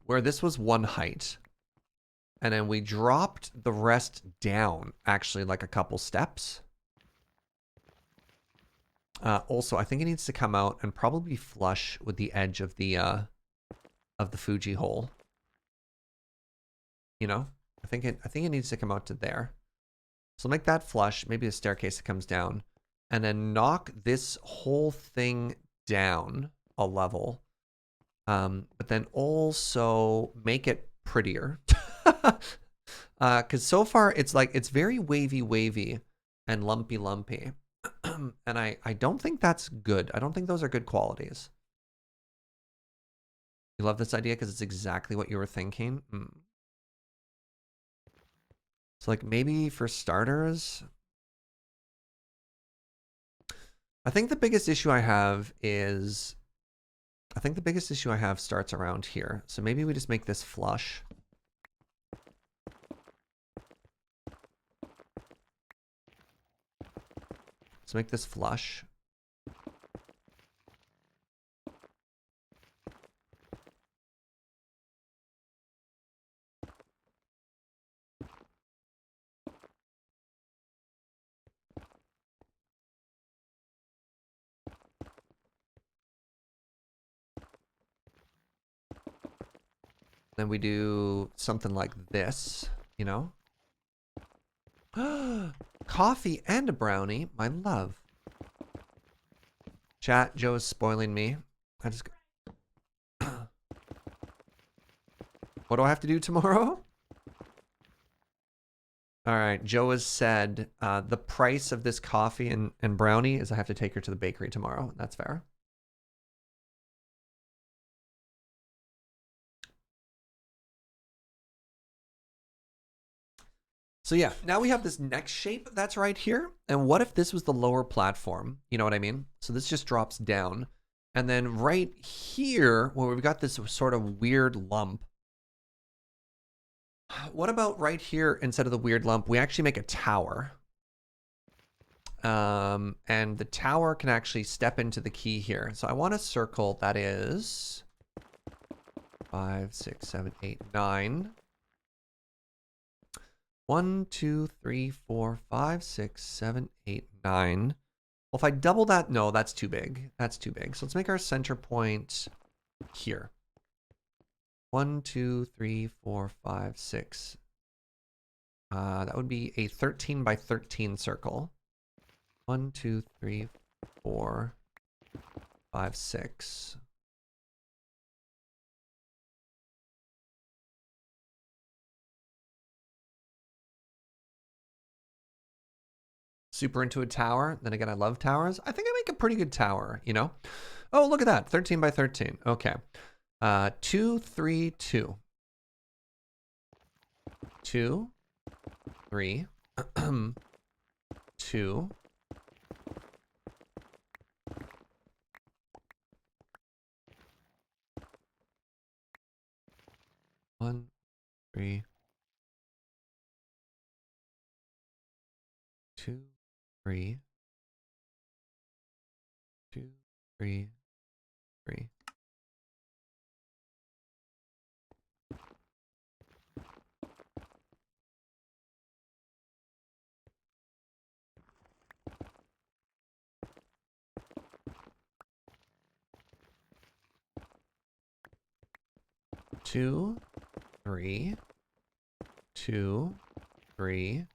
Where this was one height. And then we dropped the rest down, actually, like a couple steps. Also, I think it needs to come out and probably flush with the edge of the Fugi hole. You know, I think it needs to come out to there. So make that flush. Maybe a staircase that comes down, and then knock this whole thing down a level. But then also make it prettier. Because so far it's like it's very wavy and lumpy. And I don't think that's good. I don't think those are good qualities. You love this idea because it's exactly what you were thinking. So like maybe for starters, I think the biggest issue I have starts around here. So maybe we just make this flush. Let's make this flush. Then we do something like this, you know? Coffee and a brownie, my love. Chat, Joe's spoiling me. What do I have to do tomorrow? All right, Joe has said the price of this coffee and brownie is I have to take her to the bakery tomorrow. That's fair. So yeah, now we have this next shape that's right here. And what if this was the lower platform? You know what I mean? So this just drops down. And then right here, where we've got this sort of weird lump, what about right here, instead of the weird lump, we actually make a tower. And the tower can actually step into the key here. So I want a circle that is 5, 6, 7, 8, 9. 1, 2, 3, 4, 5, 6, 7, 8, 9. Well, if I double that, no, that's too big. That's too big. So let's make our center point here. 1, 2, 3, 4, 5, 6. That would be a 13 by 13 circle. 1, 2, 3, 4, 5, 6. Super into a tower. Then again, I love towers. I think I make a pretty good tower, you know? Oh, look at that. 13 by 13. Okay. 2, 3, 2. 2, 3, 2. 1, 3, 2, 3, 2, 3, 3. Two, 3, 2, 3,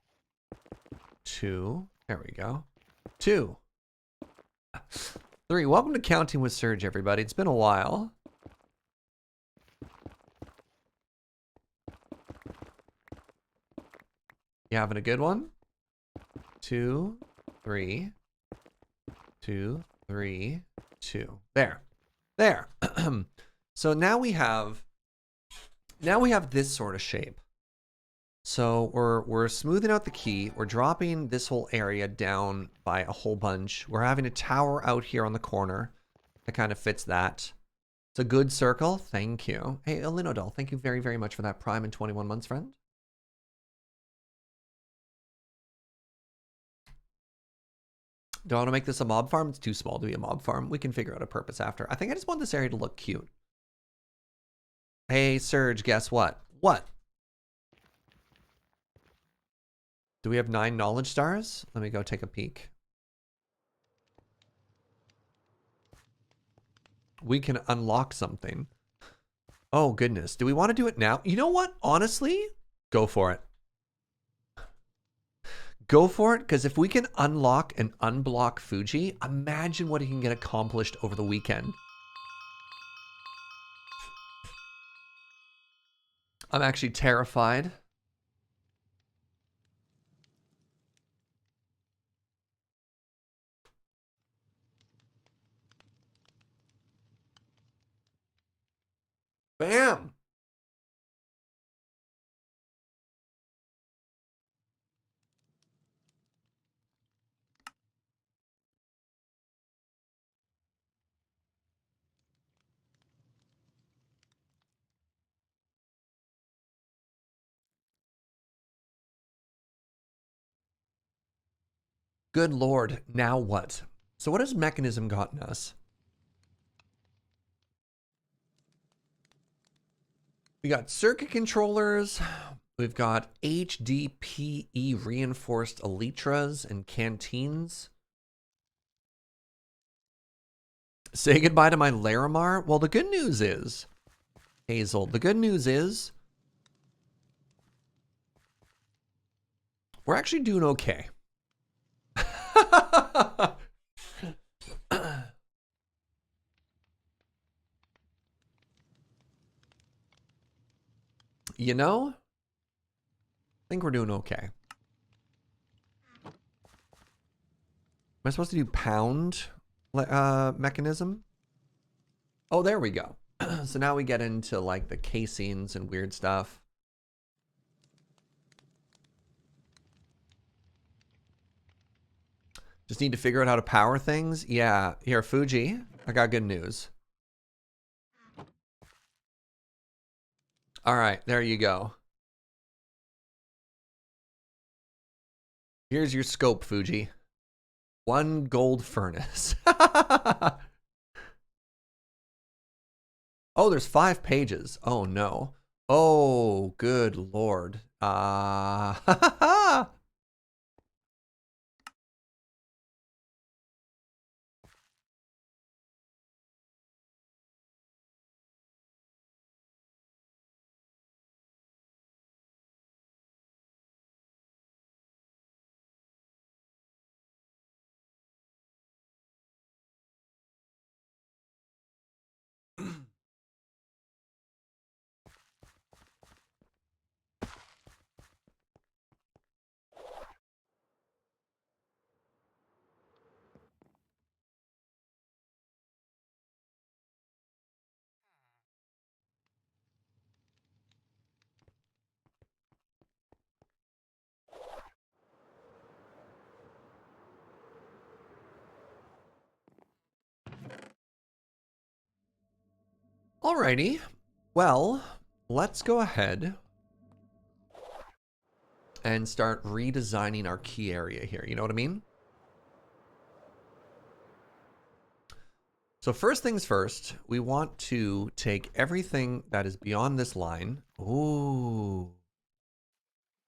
2. There we go. 2, 3. Welcome to Counting with Surge, everybody. It's been a while. You having a good one? 2, 3, 2, 3, 2. There. There. So now we have this sort of shape. So we're smoothing out the key. We're dropping this whole area down by a whole bunch. We're having a tower out here on the corner that kind of fits that. It's a good circle. Thank you. Hey, Elinodol, thank you very, very much for that Prime and 21 months, friend. Do I want to make this a mob farm? It's too small to be a mob farm. We can figure out a purpose after. I think I just want this area to look cute. Hey, Surge, guess what? What? Do we have 9 knowledge stars? Let me go take a peek. We can unlock something. Oh, goodness. Do we want to do it now? You know what? Honestly, go for it. Go for it, because if we can unlock and unblock Fugi, imagine what he can get accomplished over the weekend. I'm actually terrified. Bam! Good Lord, now what? So what has Mechanism gotten us? We got circuit controllers. We've got HDPE reinforced elytras and canteens. Say goodbye to my Larimar? Well, the good news is, Hazel, the good news is, we're actually doing okay. You know, I think we're doing okay. Am I supposed to do pound mechanism? Oh, there we go. So now we get into like the casings and weird stuff. Just need to figure out how to power things. Yeah, here, Fugi, I got good news. All right, there you go. Here's your scope, Fugi. 1 gold furnace. Oh, there's 5 pages. Oh, no. Oh, good lord. Alrighty. Well, let's go ahead and start redesigning our key area here. You know what I mean? So first things first, we want to take everything that is beyond this line. Ooh.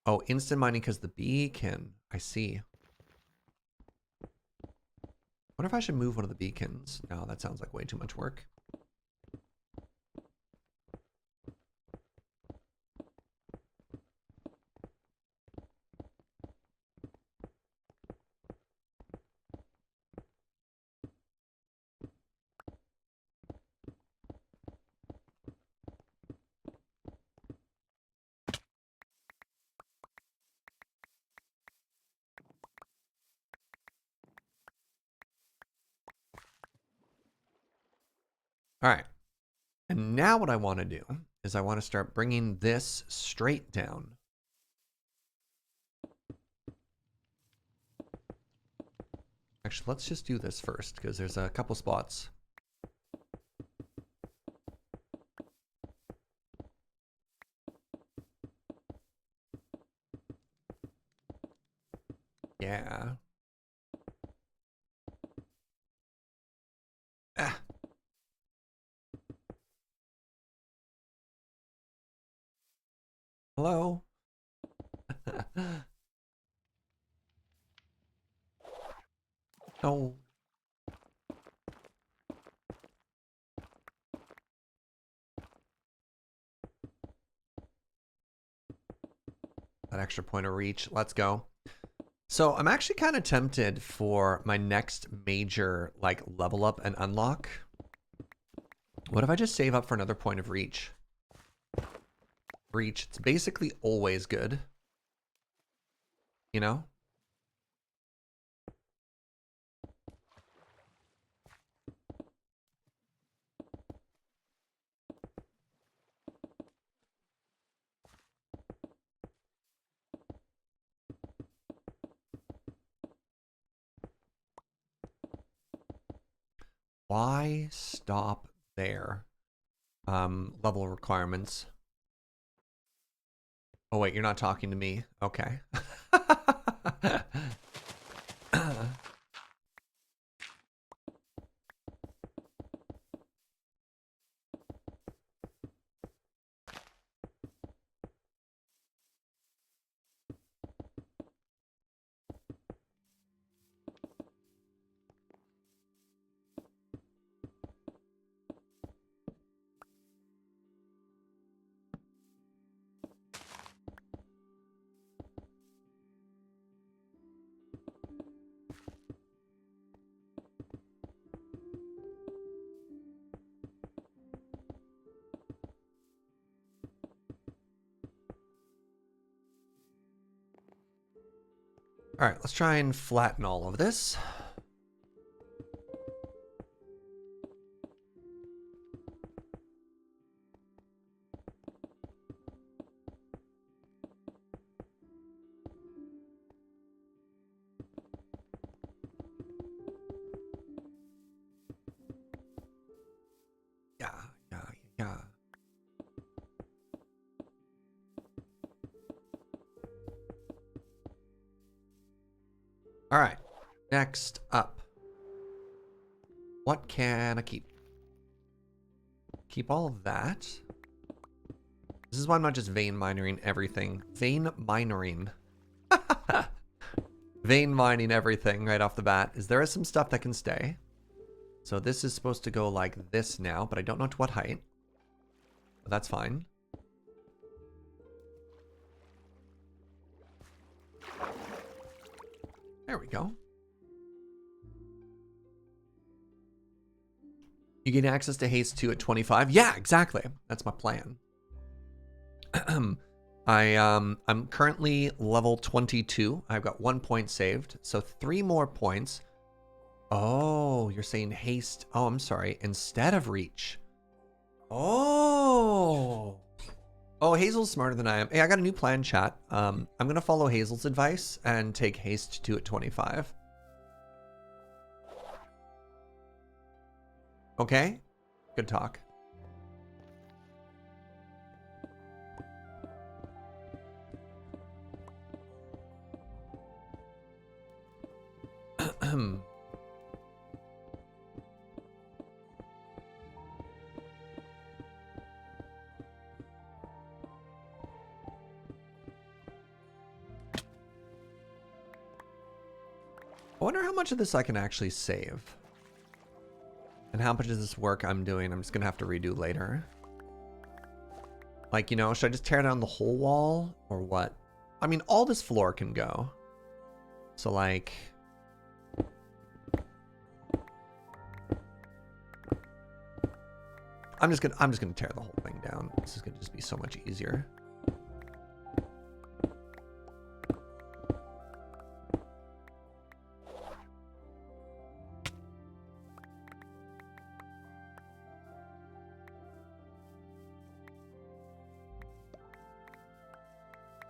Oh, instant mining because the beacon. I see. What if I should move one of the beacons? No, that sounds like way too much work. All right. And now what I want to do is I want to start bringing this straight down. Actually, let's just do this first because there's a couple spots. Yeah. Ah. Hello? No. That extra point of reach. Let's go. So I'm actually kind of tempted for my next major like level up and unlock. What if I just save up for another point of reach? Reach, it's basically always good. You know? Why stop there? Level requirements. Oh wait, you're not talking to me. Okay. All right, let's try and flatten all of this. Yeah. All right, next up. What can I keep? Keep all of that. This is why I'm not just vein mining everything. Vein mining. Vein mining everything right off the bat. There is some stuff that can stay. So this is supposed to go like this now, but I don't know to what height. But that's fine. There we go. You gain access to haste 2 at 25. Yeah, exactly. That's my plan. I'm currently level 22. I've got 1 point saved, so 3 more points. Oh, you're saying haste. Oh, I'm sorry. Instead of reach. Oh. Oh, Hazel's smarter than I am. Hey, I got a new plan, chat. I'm gonna follow Hazel's advice and take haste 2 at 25. Okay? Good talk. I wonder how much of this I can actually save. And how much of this work I'm doing I'm just gonna have to redo later. Like, you know, should I just tear down the whole wall or what? I mean, all this floor can go. So like... I'm just gonna tear the whole thing down. This is gonna just be so much easier.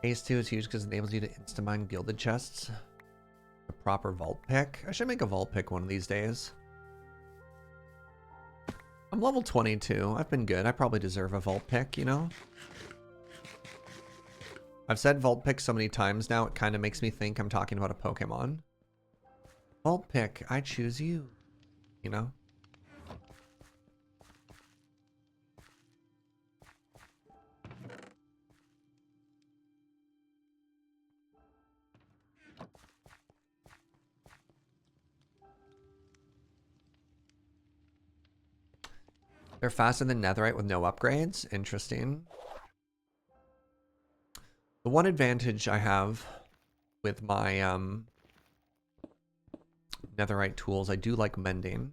Ace 2 is huge because it enables you to insta-mine gilded chests. A proper vault pick. I should make a vault pick one of these days. I'm level 22. I've been good. I probably deserve a vault pick, you know? I've said vault pick so many times now, it kind of makes me think I'm talking about a Pokemon. Vault pick, I choose you. You know? They're faster than netherite with no upgrades. Interesting. The one advantage I have with my netherite tools, I do like mending.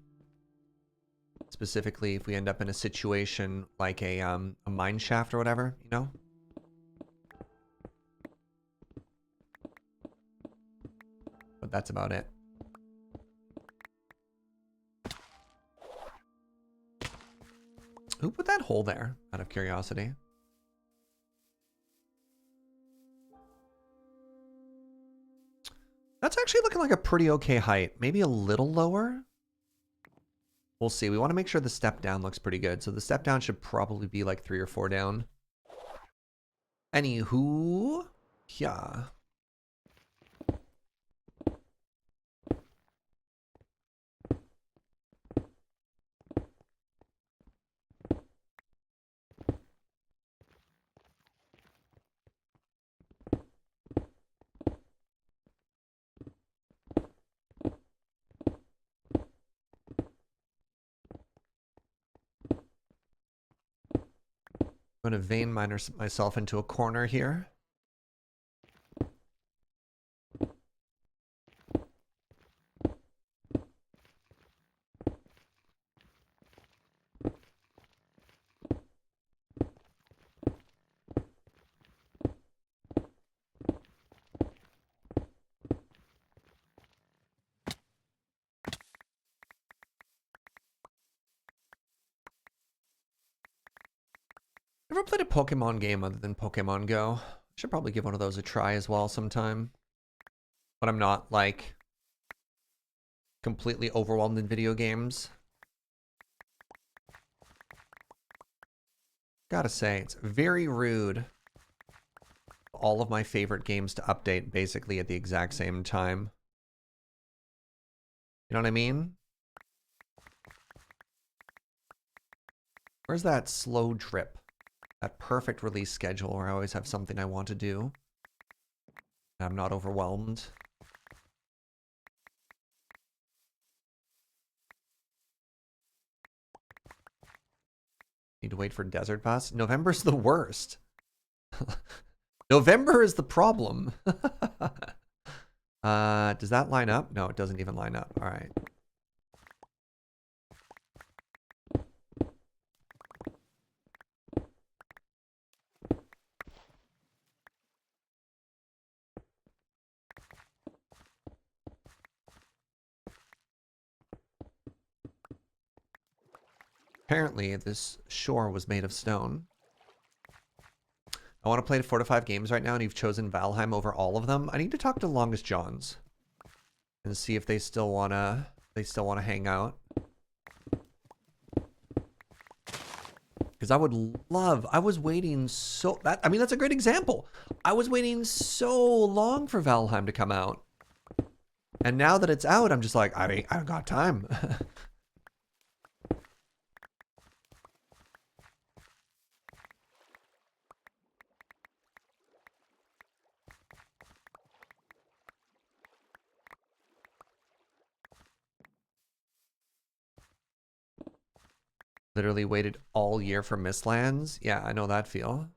Specifically, if we end up in a situation like a mine shaft or whatever, you know? But that's about it. Who put that hole there, out of curiosity? That's actually looking like a pretty okay height. Maybe a little lower? We'll see. We want to make sure the step down looks pretty good. So the step down should probably be like 3 or 4 down. Anywho, yeah. I'm going to vein miner myself into a corner here. Ever played a Pokemon game other than Pokemon Go? Should probably give one of those a try as well sometime. But I'm not like completely overwhelmed in video games. Gotta say, it's very rude. All of my favorite games to update basically at the exact same time. You know what I mean? Where's that slow drip? That perfect release schedule where I always have something I want to do. I'm not overwhelmed. Need to wait for Desert Pass? November's the worst. November is the problem. Does that line up? No, it doesn't even line up. All right. Apparently, this shore was made of stone. I want to play 4 to 5 games right now, and you've chosen Valheim over all of them. I need to talk to Longest Johns and see if they still wanna hang out. Because I would love. I was waiting so I mean, that's a great example. I was waiting so long for Valheim to come out, and now that it's out, I'm just like, I don't got time. Literally waited all year for Mistlands. Yeah, I know that feel.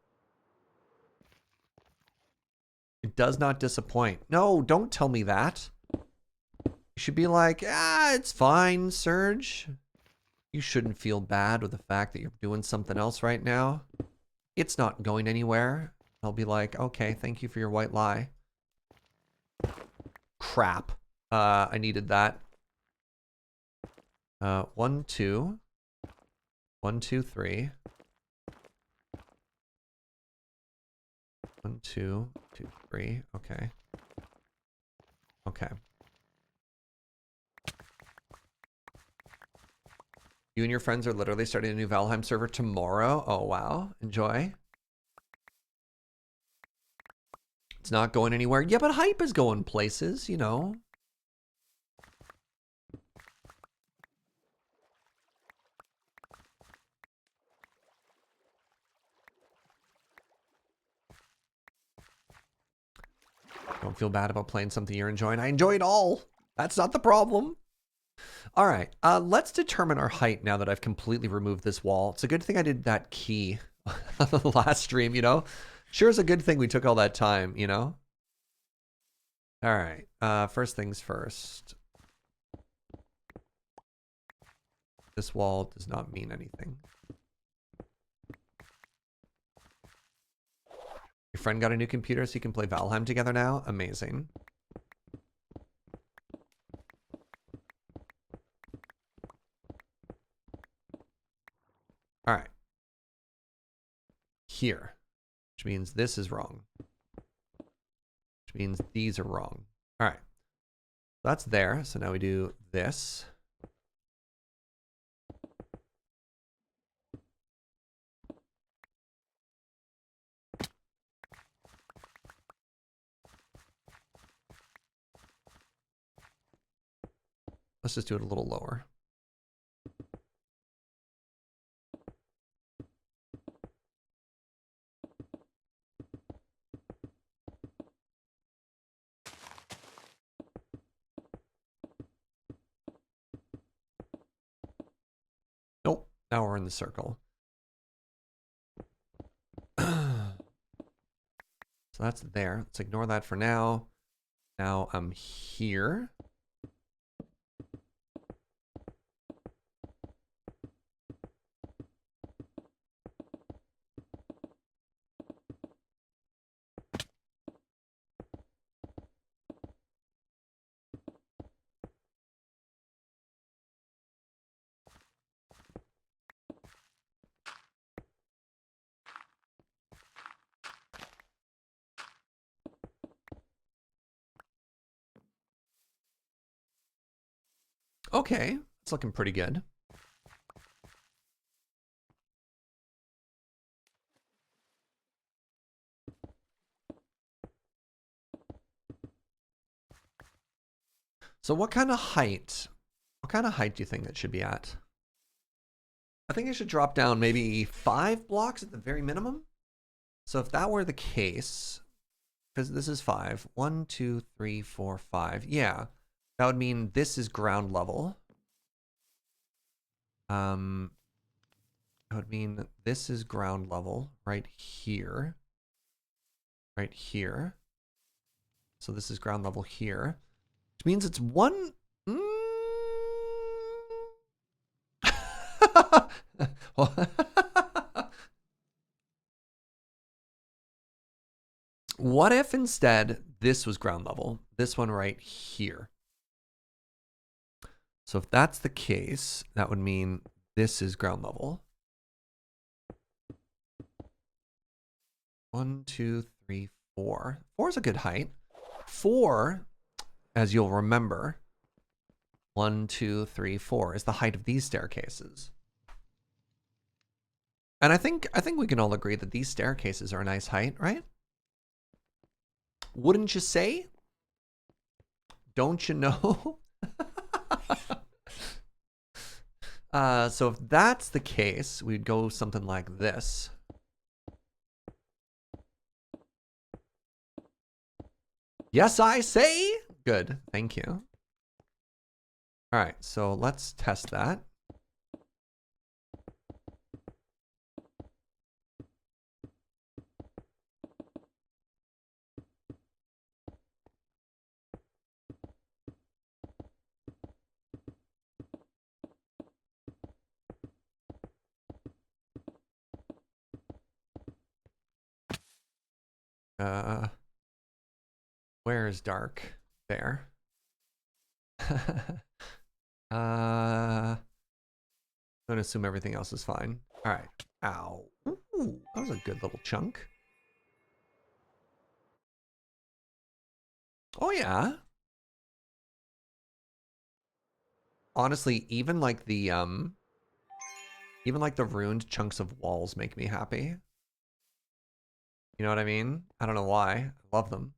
It does not disappoint. No, don't tell me that. You should be like, it's fine, Surge. You shouldn't feel bad with the fact that you're doing something else right now. It's not going anywhere. I'll be like, okay, thank you for your white lie. Crap. I needed that. 1, 2. 1, 2, 3. 1, 2, 2, 3. Okay. Okay. You and your friends are literally starting a new Valheim server tomorrow. Oh, wow. Enjoy. It's not going anywhere. Yeah, but hype is going places, you know. Don't feel bad about playing something you're enjoying. I enjoy it all. That's not the problem. All right, let's determine our height now that I've completely removed this wall. It's a good thing I did that key on the last stream, you know? Sure is a good thing we took all that time, you know? All right, first things first. This wall does not mean anything. Your friend got a new computer so you can play Valheim together now? Amazing. All right. Here, which means this is wrong. Which means these are wrong. All right. That's there. So now we do this. Let's just do it a little lower. Nope. Now we're in the circle. So that's there. Let's ignore that for now. Now I'm here. Okay, it's looking pretty good. So what kind of height? What kind of height do you think that should be at? I think it should drop down maybe 5 blocks at the very minimum. So if that were the case, because this is 5, 1, 2, 3, 4, 5. Yeah, that would mean this is ground level. That would mean this is ground level right here. Right here. So this is ground level here. Which means it's 1... What if instead this was ground level? This one right here. So if that's the case, that would mean this is ground level. 1, 2, 3, 4. 4 is a good height. 4, as you'll remember, 1, 2, 3, 4 is the height of these staircases. And I think we can all agree that these staircases are a nice height, right? Wouldn't you say? Don't you know? So if that's the case, we'd go something like this. Yes, I say. Good. Thank you. All right, so let's test that. Where is dark? There. I'm gonna assume everything else is fine. All right. Ow. Ooh, that was a good little chunk. Oh yeah. Honestly, even like the ruined chunks of walls make me happy. You know what I mean? I don't know why. I love them.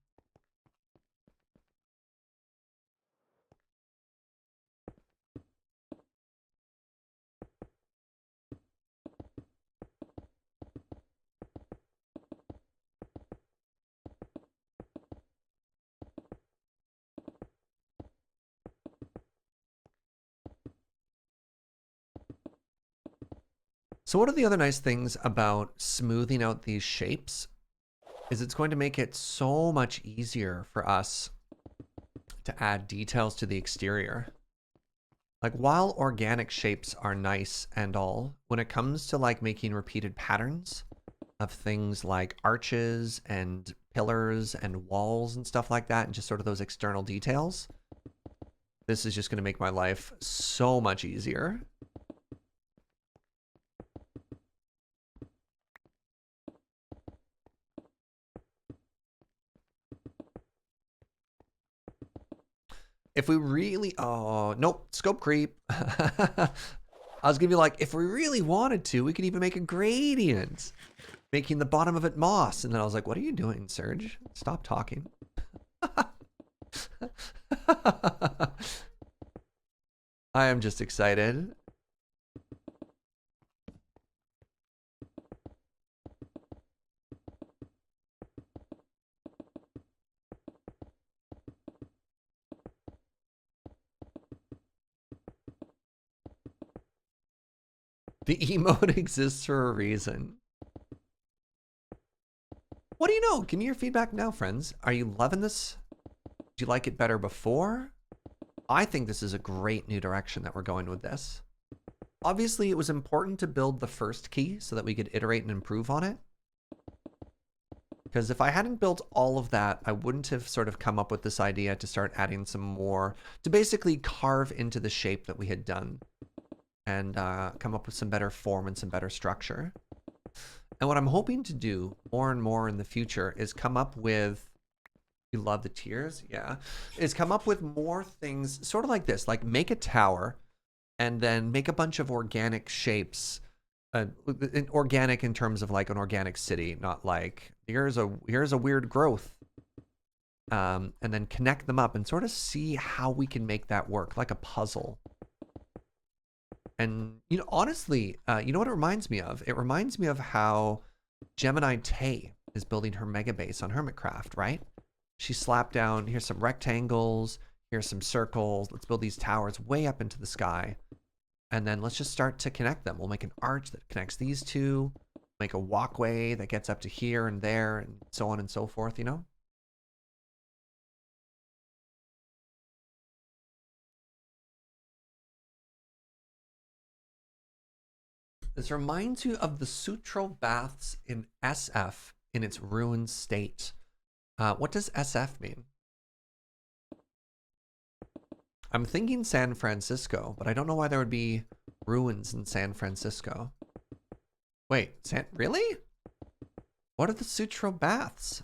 So what are the other nice things about smoothing out these shapes? Is it's going to make it so much easier for us to add details to the exterior. Like while organic shapes are nice and all, when it comes to like making repeated patterns of things like arches and pillars and walls and stuff like that, and just sort of those external details, this is just going to make my life so much easier. If we really, oh, nope, scope creep. I was gonna be like, if we really wanted to, we could even make a gradient, making the bottom of it moss. And then I was like, what are you doing, Serge? Stop talking. I am just excited. The emote exists for a reason. What do you know? Give me your feedback now, friends. Are you loving this? Do you like it better before? I think this is a great new direction that we're going with this. Obviously, it was important to build the first key so that we could iterate and improve on it. Because if I hadn't built all of that, I wouldn't have sort of come up with this idea to start adding some more, to basically carve into the shape that we had done and come up with some better form and some better structure. And what I'm hoping to do more and more in the future is come up with You love the tears? Yeah. Is come up with more things, sort of like this, like make a tower and then make a bunch of organic shapes. Organic in terms of like an organic city, not like here's a weird growth. And then connect them up and sort of see how we can make that work, like a puzzle. And, you know, honestly, you know what it reminds me of? It reminds me of how Gemini Tay is building her mega base on Hermitcraft, right? She slapped down, here's some rectangles, here's some circles. Let's build these towers way up into the sky. And then let's just start to connect them. We'll make an arch that connects these two, make a walkway that gets up to here and there, and so on and so forth, you know? This reminds you of the Sutro Baths in SF in its ruined state. What does SF mean? I'm thinking San Francisco, but I don't know why there would be ruins in San Francisco. Wait, really? What are the Sutro Baths?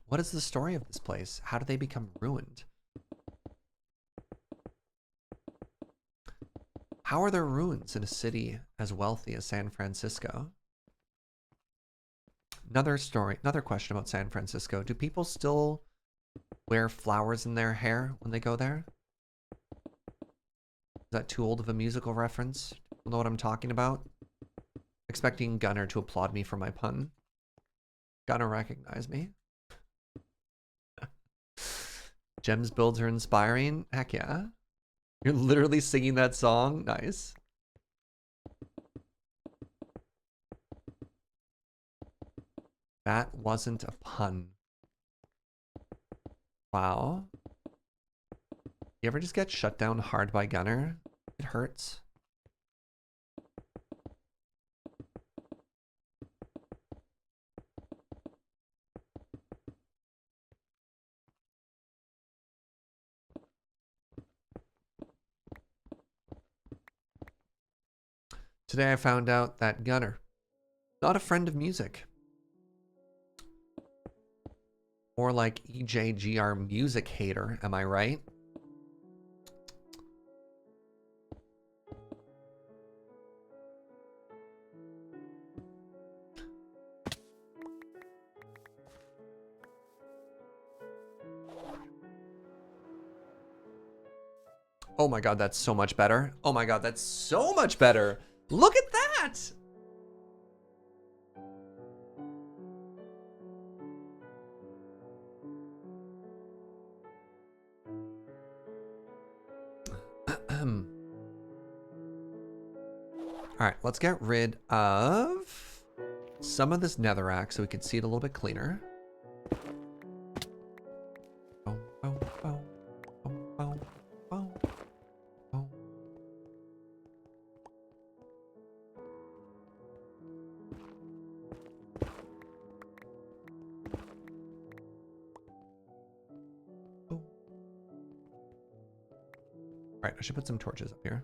What is the story of this place? How do they become ruined? How are there ruins in a city as wealthy as San Francisco? Another story, another question about San Francisco. Do people still wear flowers in their hair when they go there? Is that too old of a musical reference? People know what I'm talking about? Expecting Gunner to applaud me for my pun. Gunner recognize me. Gems builds are inspiring. Heck yeah. You're literally singing that song? Nice. That wasn't a pun. Wow. You ever just get shut down hard by Gunner? It hurts. Today I found out that Gunner, not a friend of music. More like EJGR music hater, am I right? Oh my god, that's so much better. Oh my god, that's so much better. Look at that! Alright, let's get rid of some of this netherrack so we can see it a little bit cleaner. Alright, I should put some torches up here.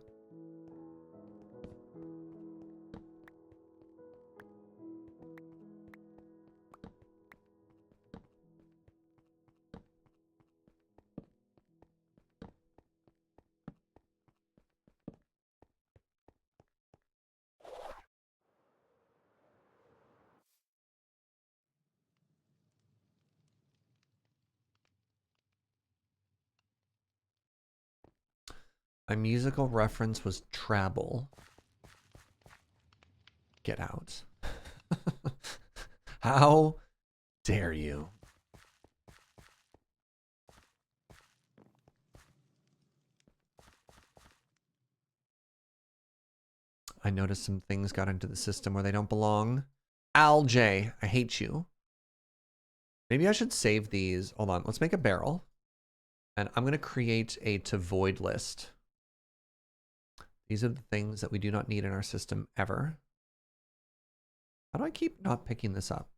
My musical reference was Trabble. Get out. How dare you? I noticed some things got into the system where they don't belong. Alj, I hate you. Maybe I should save these. Hold on, let's make a barrel. And I'm going to create a to void list. These are the things that we do not need in our system ever. How do I keep not picking this up?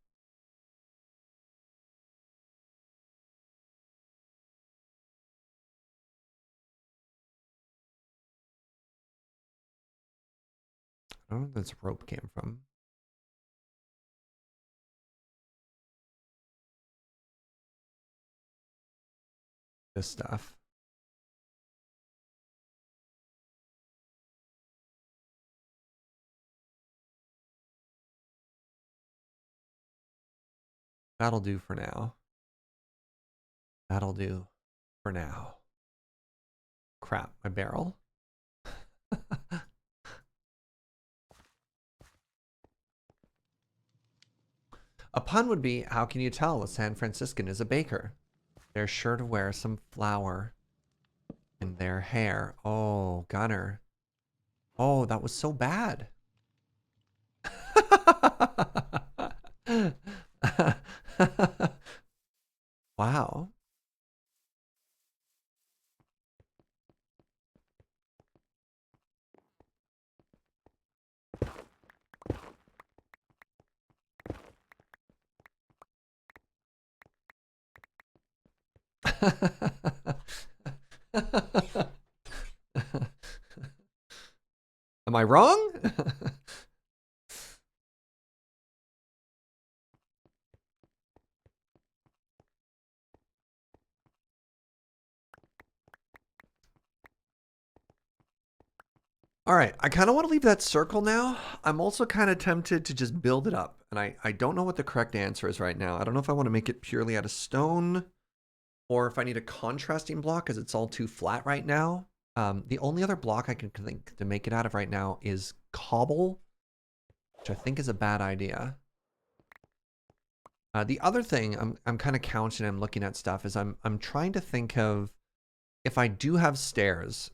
I don't know where this rope came from. this stuff. That'll do for now. That'll do for now. Crap, my barrel. A pun would be, how can you tell a San Franciscan is a baker? They're sure to wear some flour in their hair. Oh, Gunner. Oh, that was so bad. Wow. Am I wrong? All right, I kind of want to leave that circle now. I'm also kind of tempted to just build it up. And I don't know what the correct answer is right now. I don't know if I want to make it purely out of stone or if I need a contrasting block because it's all too flat right now. The only other block I can think to make it out of right now is cobble, which I think is a bad idea. The other thing I'm kind of counting, I'm looking at stuff, is I'm trying to think of if I do have stairs,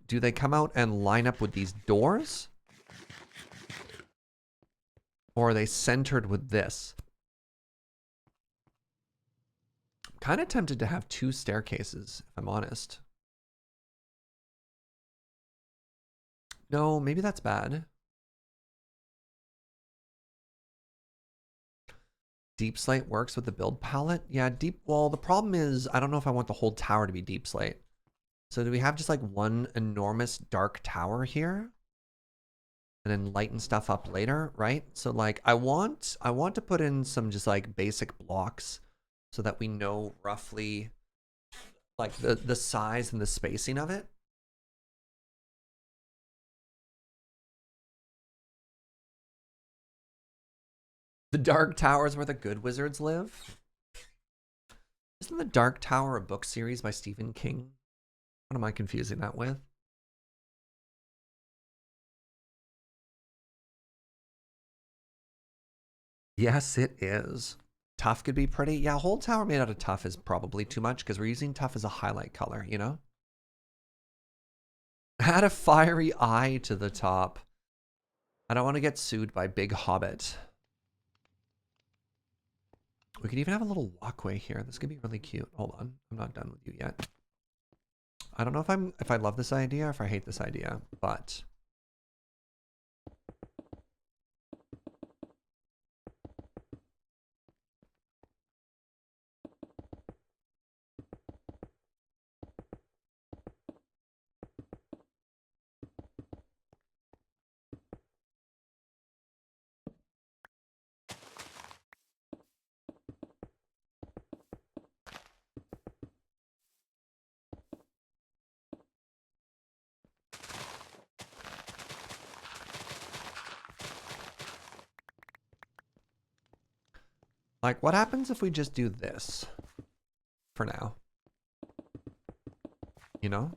do they come out and line up with these doors? Or are they centered with this? I'm kind of tempted to have two staircases, if I'm honest. No, maybe that's bad. Deep slate works with the build palette. Yeah, well, the problem is I don't know if I want the whole tower to be deep slate. So do we have just like one enormous dark tower here? And then lighten stuff up later, right? So like I want to put in some just like basic blocks so that we know roughly like the size and the spacing of it. The Dark Tower is where the good wizards live. Isn't the Dark Tower a book series by Stephen King? What am I confusing that with? Yes, it is. Tough could be pretty. Yeah, whole tower made out of tough is probably too much because we're using tough as a highlight color, you know? Add a fiery eye to the top. I don't want to get sued by Big Hobbit. We could even have a little walkway here. This could be really cute. Hold on. I'm not done with you yet. I don't know if I love this idea or if I hate this idea, but like what happens if we just do this for now? You know?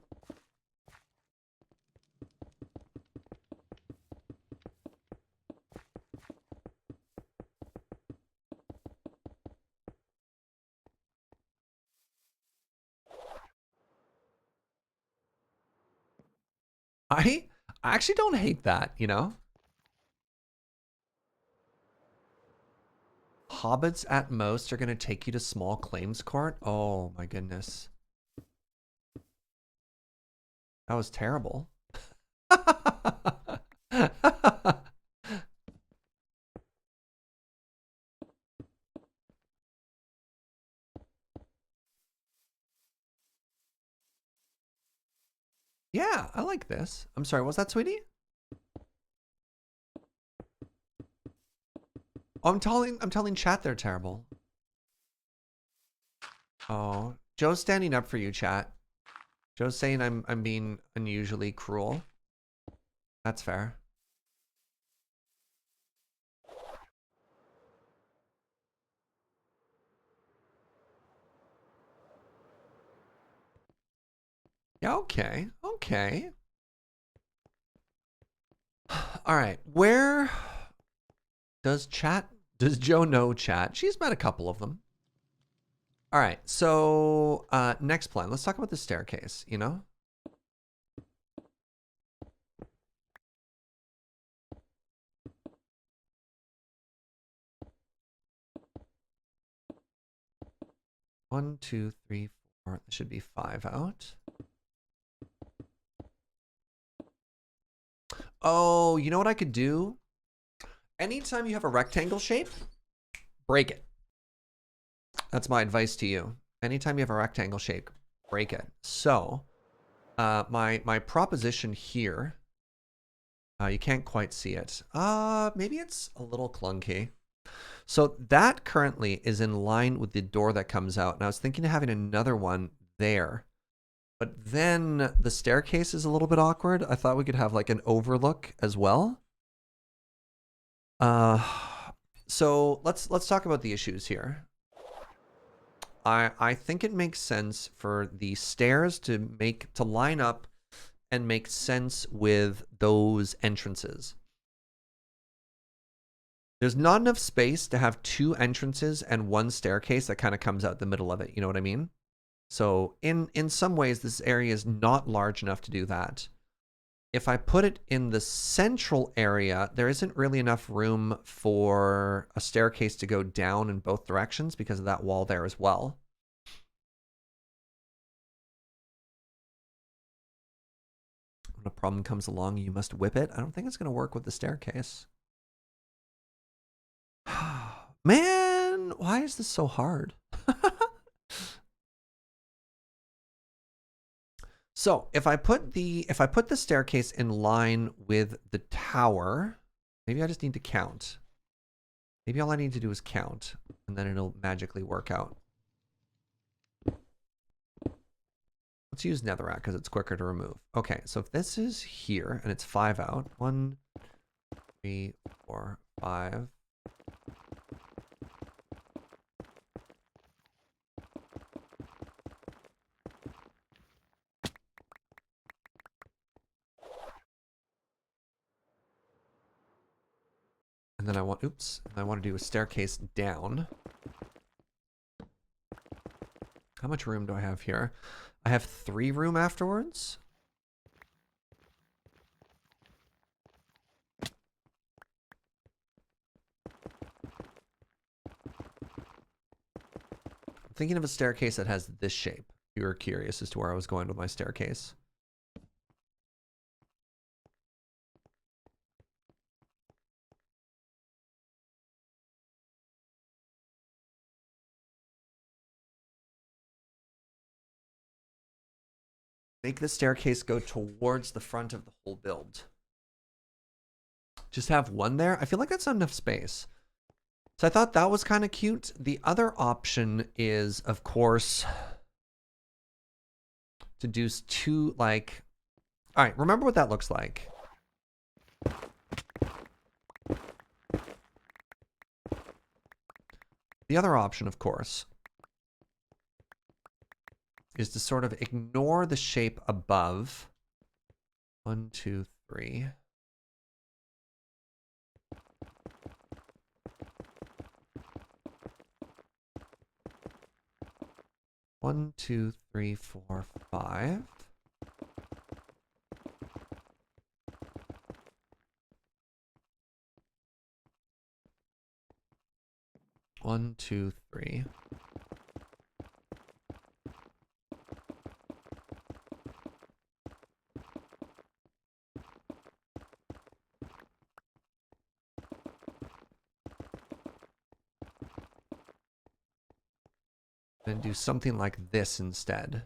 I actually don't hate that, you know? Hobbits at most are going to take you to small claims court? Oh my goodness. That was terrible. Yeah, I like this. I'm sorry, was that sweetie? Oh, I'm telling chat they're terrible. Oh, Joe's standing up for you, chat. Joe's saying I'm being unusually cruel. That's fair. Yeah, okay. Okay. All right. Where does Joe know chat? She's met a couple of them. All right. So, next plan. Let's talk about the staircase, you know? One, two, three, four. There should be 5 out. Oh, you know what I could do? Anytime you have a rectangle shape, break it. That's my advice to you. Anytime you have a rectangle shape, break it. So, my proposition here, you can't quite see it. Maybe it's a little clunky. So that currently is in line with the door that comes out. And I was thinking of having another one there. But then the staircase is a little bit awkward. I thought we could have like an overlook as well. So let's talk about the issues here. I think it makes sense for the stairs to line up and make sense with those entrances. There's not enough space to have 2 entrances and 1 staircase that kind of comes out the middle of it. You know what I mean? So in some ways, this area is not large enough to do that. If I put it in the central area, there isn't really enough room for a staircase to go down in both directions because of that wall there as well. When a problem comes along, you must whip it. I don't think it's going to work with the staircase. Man, why is this so hard? So if I put the staircase in line with the tower, maybe I just need to count. Maybe all I need to do is count, and then it'll magically work out. Let's use netherrack because it's quicker to remove. Okay, so if this is here and it's 5 out, 1, 3, 4, 5. And then I want to do a staircase down. How much room do I have here? I have 3 room afterwards. I'm thinking of a staircase that has this shape. If you were curious as to where I was going with my staircase. Make the staircase go towards the front of the whole build. Just have 1 there. I feel like that's not enough space. So I thought that was kind of cute. The other option is, of course, to do 2, like... All right, remember what that looks like. The other option, of course, is to sort of ignore the shape above. 1, 2, 3. One, 2, 3, 4, 5. One, 2, 3. Then do something like this instead.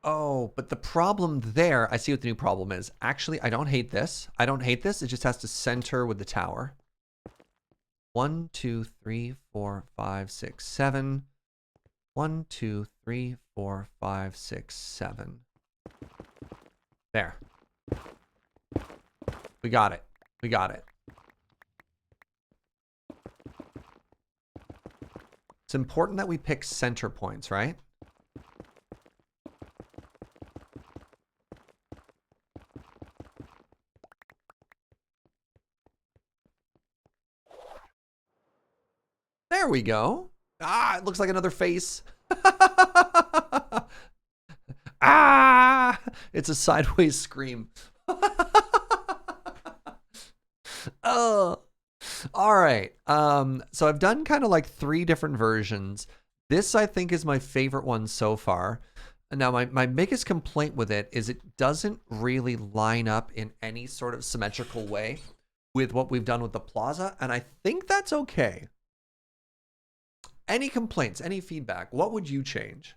Oh, but the problem there, I see what the new problem is. Actually, I don't hate this. I don't hate this. It just has to center with the tower. 1, 2, 3, 4, 5, 6, 7. 1, 2, 3, 4, 5, 6, 7. There. We got it. We got it. It's important that we pick center points, right? There we go. Ah, it looks like another face. Ah! It's a sideways scream. Oh. All right. So I've done kind of like 3 different versions. This, I think, is my favorite one so far. Now, my biggest complaint with it is it doesn't really line up in any sort of symmetrical way with what we've done with the plaza, and I think that's okay. Any complaints, any feedback, what would you change?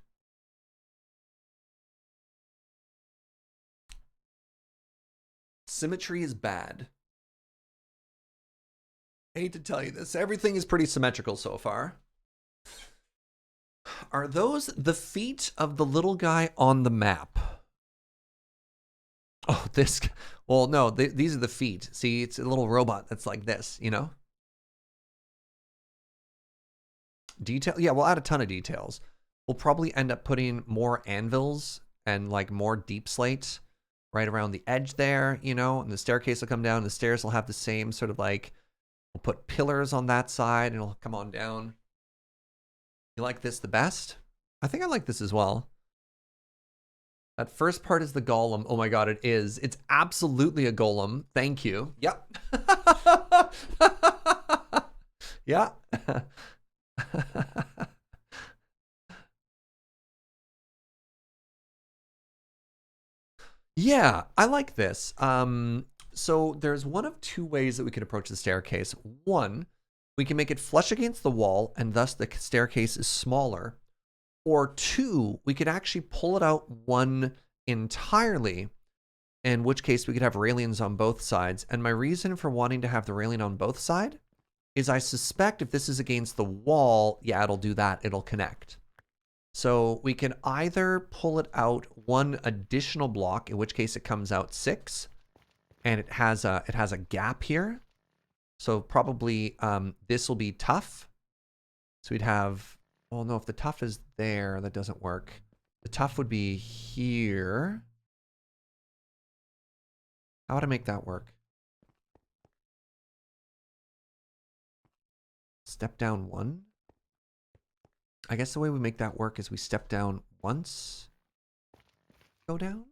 Symmetry is bad. I hate to tell you this. Everything is pretty symmetrical so far. Are those the feet of the little guy on the map? Oh, this. Well, no, these are the feet. See, it's a little robot that's like this, you know? Detail. Yeah, we'll add a ton of details. We'll probably end up putting more anvils and like more deep slate right around the edge there, you know? And the staircase will come down. The stairs will have the same sort of like, we'll put pillars on that side and it'll come on down. You like this the best? I think I like this as well. That first part is the golem. Oh my god, it is. It's absolutely a golem. Thank you. Yep. Yeah. Yeah, I like this. So there's one of 2 ways that we could approach the staircase. One, we can make it flush against the wall and thus the staircase is smaller. Or 2, we could actually pull it out one entirely, in which case we could have railings on both sides. And my reason for wanting to have the railing on both sides is I suspect if this is against the wall, yeah, it'll do that. It'll connect. So we can either pull it out one additional block, in which case it comes out 6, and it has a gap here. So probably this will be tough. So we'd have, well, no, if the tough is there, that doesn't work. The tough would be here. How would I make that work? Step down 1. I guess the way we make that work is we step down once, go down.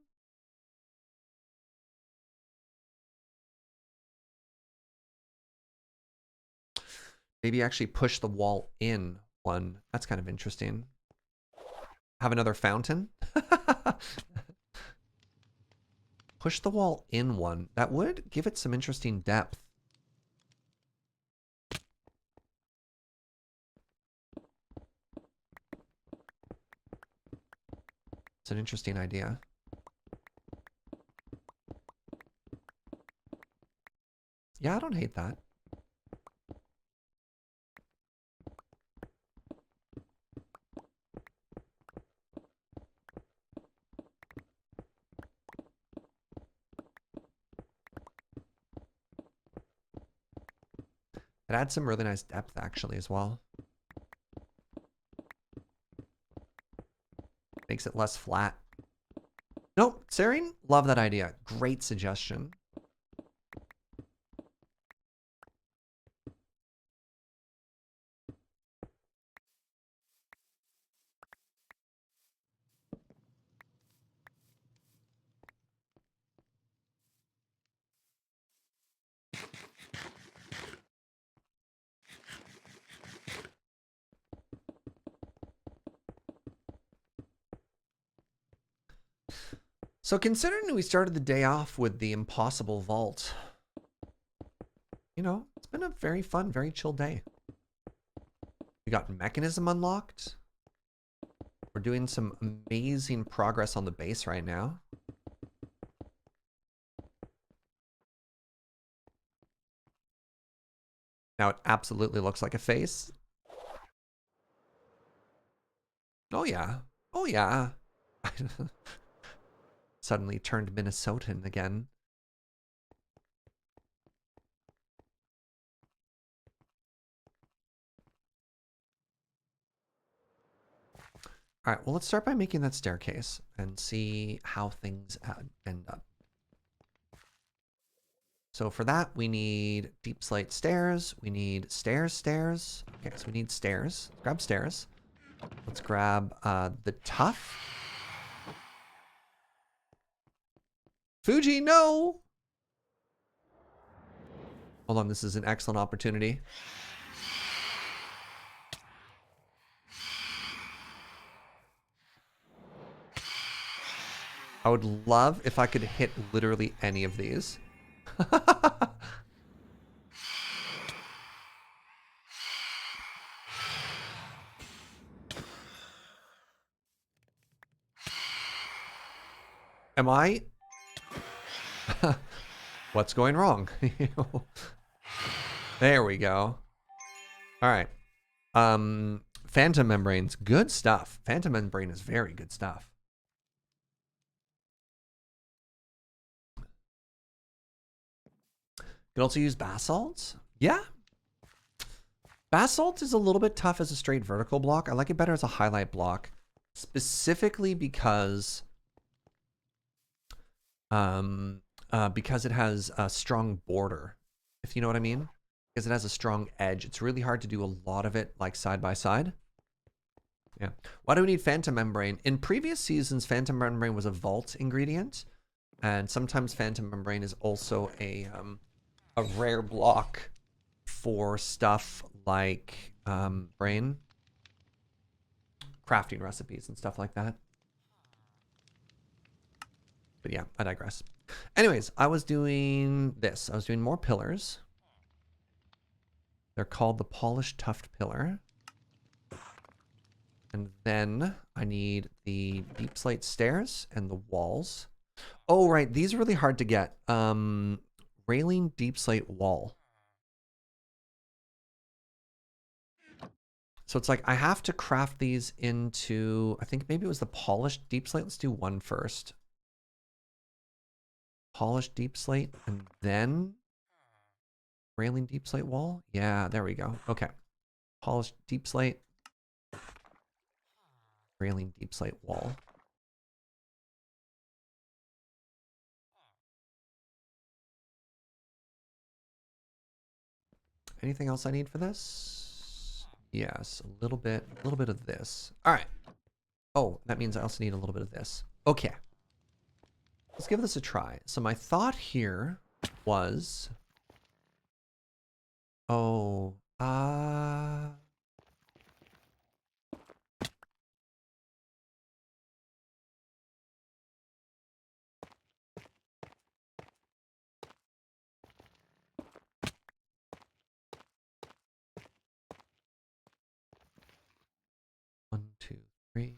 Maybe actually push the wall in 1. That's kind of interesting. Have another fountain. Push the wall in 1. That would give it some interesting depth. It's an interesting idea. Yeah, I don't hate that. It adds some really nice depth actually as well. Makes it less flat. Nope, Serene, love that idea. Great suggestion. So considering we started the day off with the impossible vault, you know, it's been a very fun, very chill day. We got mechanism unlocked. We're doing some amazing progress on the base right now. Now it absolutely looks like a face. Oh yeah. Oh yeah. Suddenly turned Minnesotan again. All right, well, let's start by making that staircase and see how things end up. So for that, we need deep slate stairs. We need stairs. Okay, so we need stairs. Grab stairs. Let's grab the tough. Fugi, no! Hold on, this is an excellent opportunity. I would love if I could hit literally any of these. Am I? What's going wrong? There we go. All right. Phantom membranes, good stuff. Phantom membrane is very good stuff. You can also use basalt. Yeah. Basalt is a little bit tough as a straight vertical block. I like it better as a highlight block, specifically because it has a strong border, if you know what I mean. Because it has a strong edge. It's really hard to do a lot of it like side by side. Yeah. Why do we need phantom membrane? In previous seasons, phantom membrane was a vault ingredient, and sometimes phantom membrane is also a rare block for stuff like brain crafting recipes and stuff like that. But yeah, I digress. Anyways, I was doing this. I was doing more pillars. They're called the polished tuft pillar. And then I need the deep slate stairs and the walls. Oh, right. These are really hard to get. Railing deep slate wall. So it's like I have to craft these into, I think maybe it was the polished deep slate. Let's do one first. Polished deep slate and then railing deep slate wall. Yeah, there we go. Okay. Polished deep slate. Railing deep slate wall. Anything else I need for this? Yes, a little bit of this. All right. Oh, that means I also need a little bit of this. Okay. Let's give this a try. So my thought here was, oh, 1, 2, 3.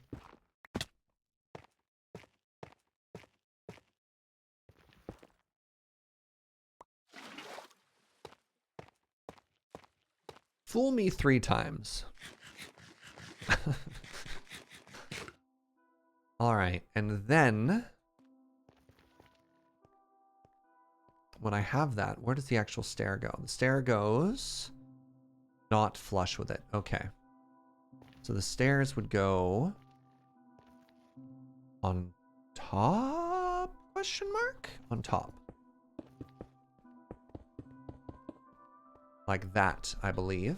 Fool me 3 times. All right, and then when I have that, where does the actual stair go? The stair goes not flush with it. Okay. So the stairs would go on top? Question mark? On top. Like that, I believe.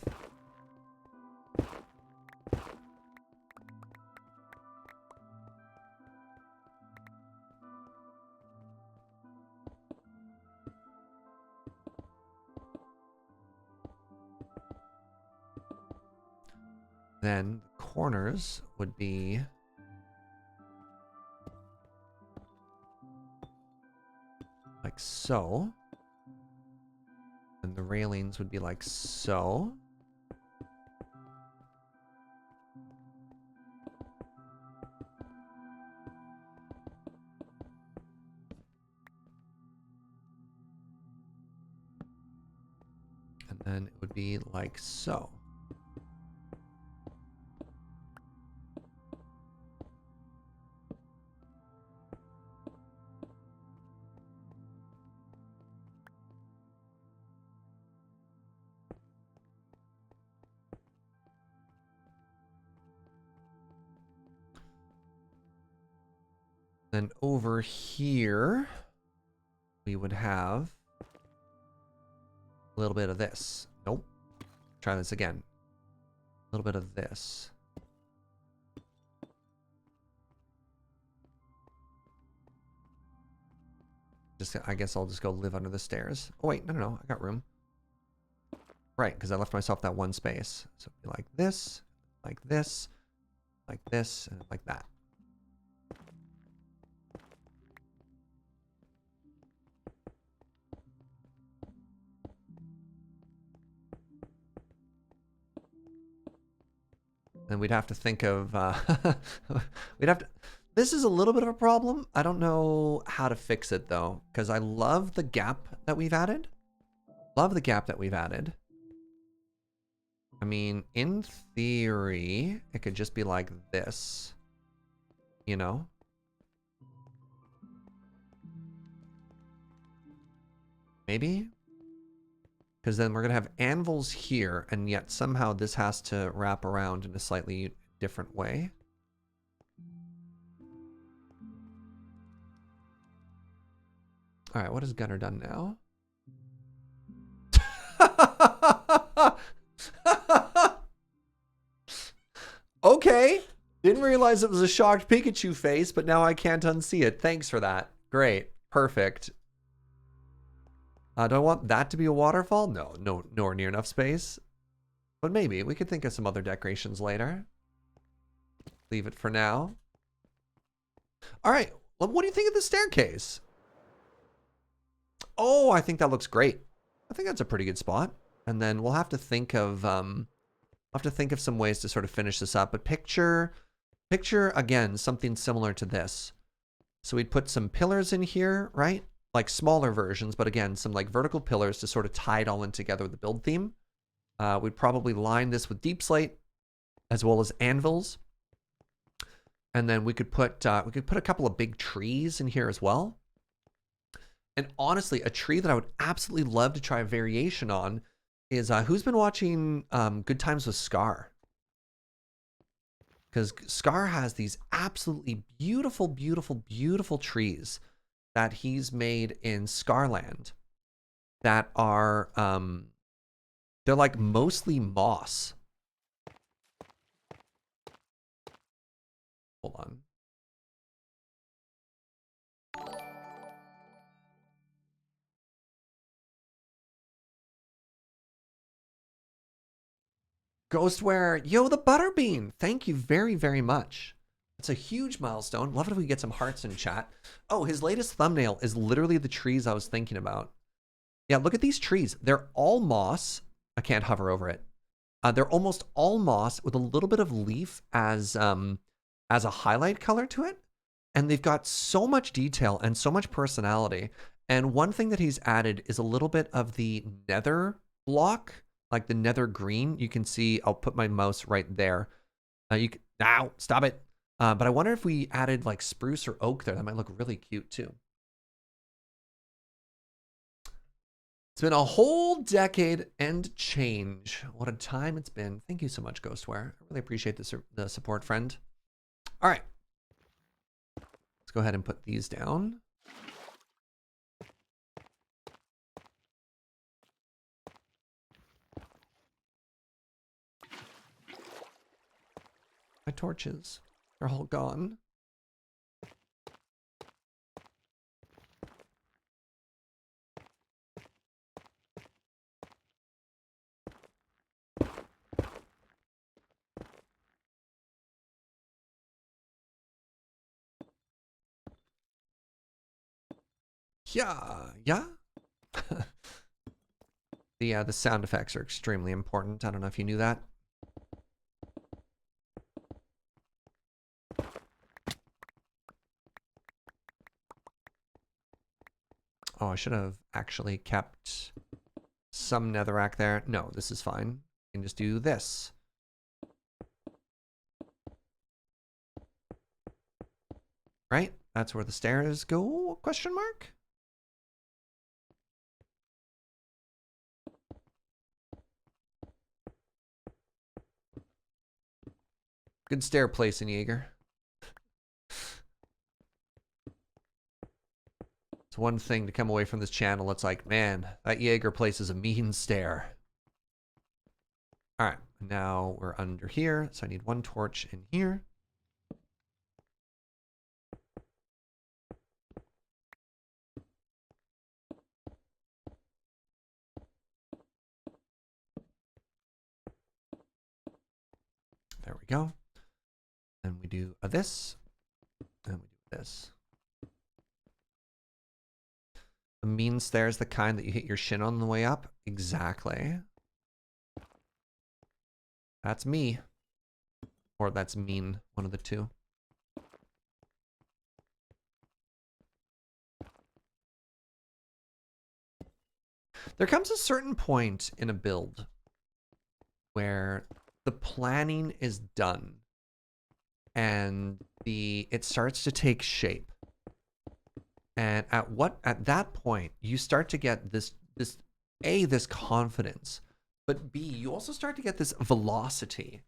Then the corners would be like so. And the railings would be like so. And then it would be like so. Then over here, we would have a little bit of this. Nope. Try this again. A little bit of this. Just, I guess I'll just go live under the stairs. Oh wait, no, I got room. Right, because I left myself that one space. So it'd be like this, like this, like this, and like that. And we'd have to think of, this is a little bit of a problem. I don't know how to fix it though, because I love the gap that we've added. Love the gap that we've added. I mean, in theory, it could just be like this, you know? Maybe? Because then we're going to have anvils here, and yet somehow this has to wrap around in a slightly different way. All right, what has Gunner done now? Okay. Didn't realize it was a shocked Pikachu face, but now I can't unsee it. Thanks for that. Great. Perfect. Do I want that to be a waterfall? No, nowhere near enough space. But maybe. We could think of some other decorations later. Leave it for now. All right. Well, what do you think of the staircase? Oh, I think that looks great. I think that's a pretty good spot. And then we'll have to think of some ways to sort of finish this up. But picture again something similar to this. So we'd put some pillars in here, right? Like smaller versions, but again, some like vertical pillars to sort of tie it all in together with the build theme. We'd probably line this with deep slate as well as anvils. And then we could put a couple of big trees in here as well. And honestly, a tree that I would absolutely love to try a variation on is who's been watching Good Times with Scar? Because Scar has these absolutely beautiful, beautiful, beautiful trees that he's made in Scarland that are they're like mostly moss. Hold on. Ghostware, yo, the Butterbean. Thank you very, very much. It's a huge milestone. Love it if we get some hearts in chat. Oh, his latest thumbnail is literally the trees I was thinking about. Yeah, look at these trees. They're all moss. I can't hover over it. They're almost all moss with a little bit of leaf as a highlight color to it. And they've got so much detail and so much personality. And one thing that he's added is a little bit of the nether block, like the nether green. You can see, I'll put my mouse right there. Ow, stop it. But I wonder if we added like spruce or oak there, that might look really cute too. It's been a whole decade and change. What a time it's been. Thank you so much, Ghostware. I really appreciate the support, friend. All right. Let's go ahead and put these down. My torches, they're all gone. Yeah. The sound effects are extremely important. I don't know if you knew that. Oh, I should have actually kept some netherrack there. No, this is fine. You can just do this. Right? That's where the stairs go? Question mark? Good stair placing, Jaeger. It's one thing to come away from this channel. It's like, man, that Jaeger place is a mean stare. All right, now we're under here. So I need one torch in here. There we go. And we do this, and we do this. The mean stare is the kind that you hit your shin on the way up. Exactly. That's me. Or that's mean, one of the two. There comes a certain point in a build where the planning is done and it starts to take shape. And at that point, you start to get this confidence, but B, you also start to get this velocity.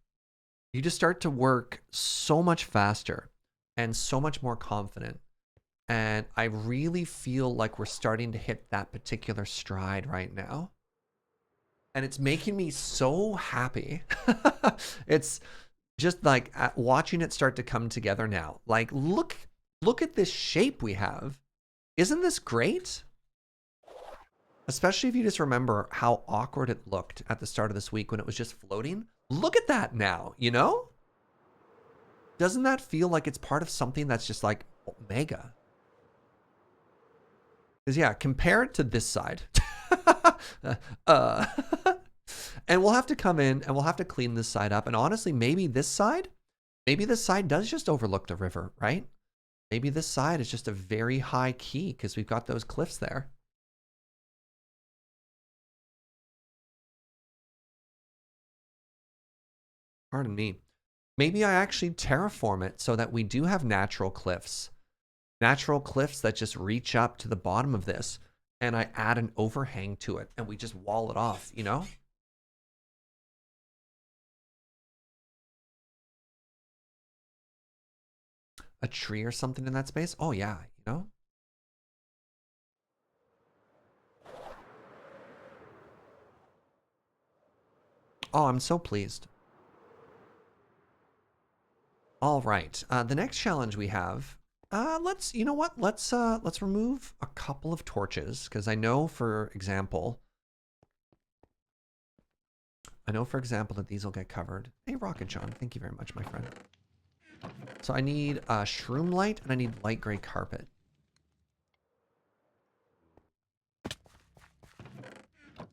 You just start to work so much faster and so much more confident. And I really feel like we're starting to hit that particular stride right now. And it's making me so happy. It's just like watching it start to come together now. Like, look at this shape we have. Isn't this great? Especially if you just remember how awkward it looked at the start of this week when it was just floating. Look at that now, you know? Doesn't that feel like it's part of something that's just like mega? Because yeah, compare it to this side. And we'll have to come in and we'll have to clean this side up. And honestly, maybe this side does just overlook the river, right? Maybe this side is just a very high key because we've got those cliffs there. Pardon me. Maybe I actually terraform it so that we do have natural cliffs. Natural cliffs that just reach up to the bottom of this. And I add an overhang to it and we just wall it off, you know? A tree or something in that space? Oh yeah, you know? Oh, I'm so pleased. All right, the next challenge we have, you know what? Let's remove a couple of torches because I know, for example, that these will get covered. Hey, Rocket John, thank you very much, my friend. So I need shroom light and I need light gray carpet.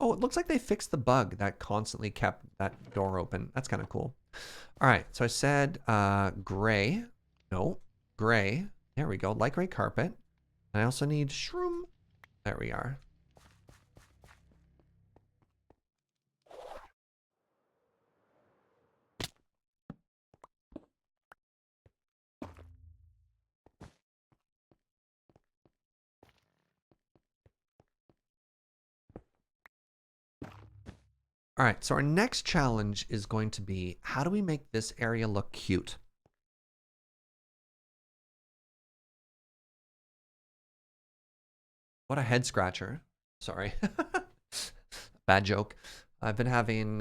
Oh, it looks like they fixed the bug that constantly kept that door open. That's kind of cool. All right, so I said gray. No, gray. There we go, light gray carpet. I also need shroom. There we are. All right, so our next challenge is going to be, how do we make this area look cute? What a head scratcher. Sorry. Bad joke. I've been having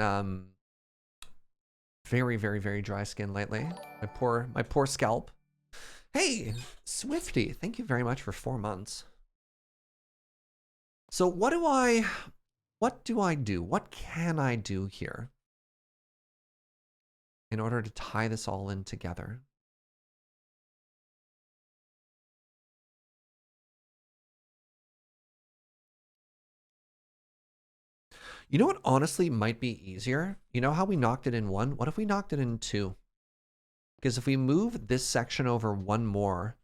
very, very, very dry skin lately. My poor scalp. Hey, Swifty, thank you very much for 4 months. So what do I do? What can I do here in order to tie this all in together? You know what honestly might be easier? You know how we knocked it in 1? What if we knocked it in 2? Because if we move this section over 1 more,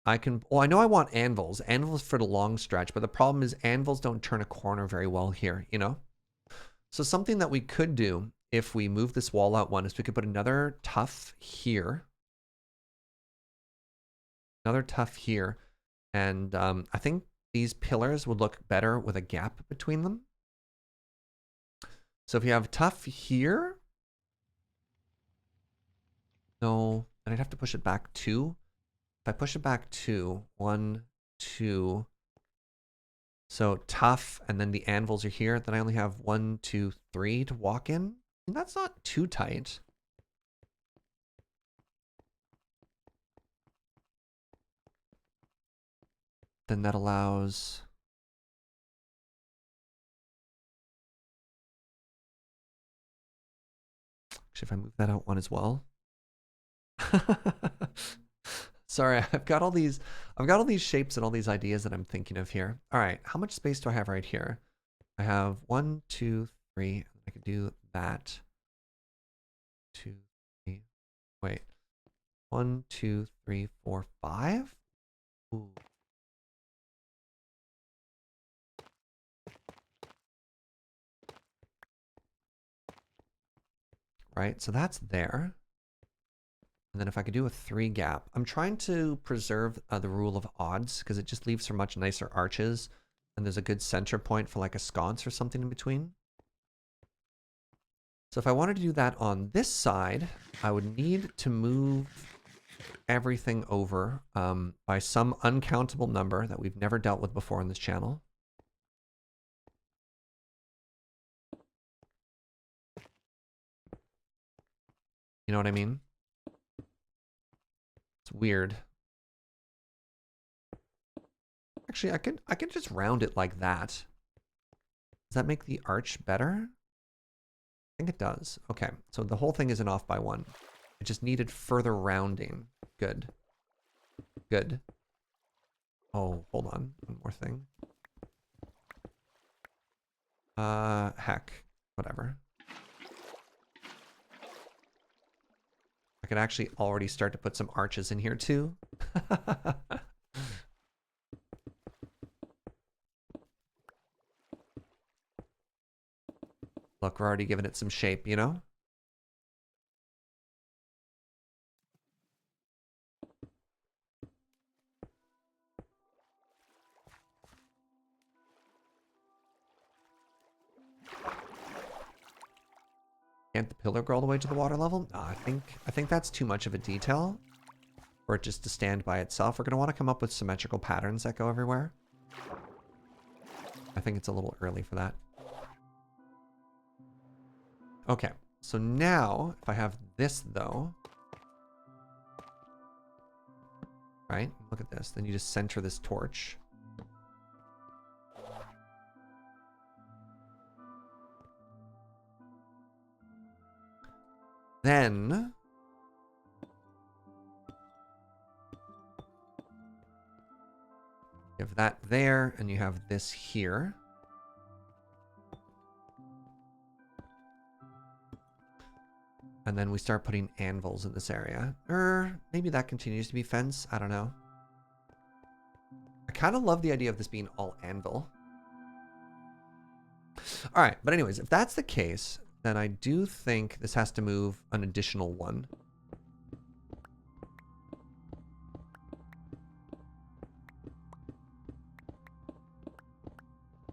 I can, well, I know I want anvils. Anvils for the long stretch, but the problem is anvils don't turn a corner very well here, you know? So something that we could do if we move this wall out 1 is we could put another tuff here. Another tuff here. And I think these pillars would look better with a gap between them. So if you have tuff here, no, then I'd have to push it back 2. If I push it back 2, 1, 2, So tough, and then the anvils are here. Then I only have 1, 2, 3 to walk in. And that's not too tight. Then that allows... Actually, if I move that out one as well. Sorry, I've got all these shapes and all these ideas that I'm thinking of here. All right, how much space do I have right here? I have 1, 2, 3. I can do that. 2, 3. Wait. 1, 2, 3, 4, 5. Ooh. Right, so that's there. And then if I could do a 3 gap, I'm trying to preserve the rule of odds because it just leaves for much nicer arches. And there's a good center point for like a sconce or something in between. So if I wanted to do that on this side, I would need to move everything over by some uncountable number that we've never dealt with before on this channel. You know what I mean? It's weird. Actually, I could just round it like that. Does that make the arch better? I think it does. Okay, so the whole thing isn't off by 1. It just needed further rounding. Good. Good. Oh, hold on. One more thing. Heck. Whatever. I could actually already start to put some arches in here too. Look, we're already giving it some shape, you know? Can't the pillar go all the way to the water level? No, I think that's too much of a detail for it just to stand by itself. We're going to want to come up with symmetrical patterns that go everywhere. I think it's a little early for that. Okay, so now if I have this though, right? Look at this. Then you just center this torch. Then you have that there, and you have this here. And then we start putting anvils in this area. Or maybe that continues to be fence. I don't know. I kind of love the idea of this being all anvil. All right, but anyways, if that's the case, then I do think this has to move an additional 1.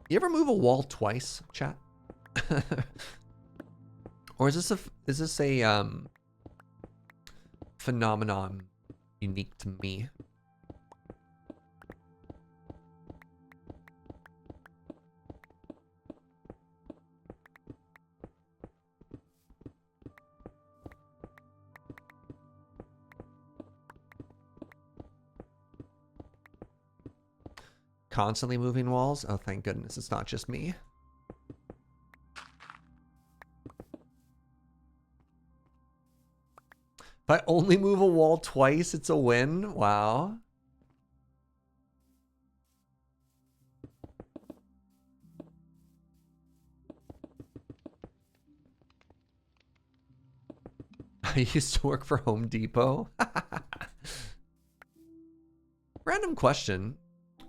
You ever move a wall twice, chat? Or is this a phenomenon unique to me? Constantly moving walls? Oh, thank goodness it's not just me. If I only move a wall twice, it's a win? Wow. I used to work for Home Depot. Random question.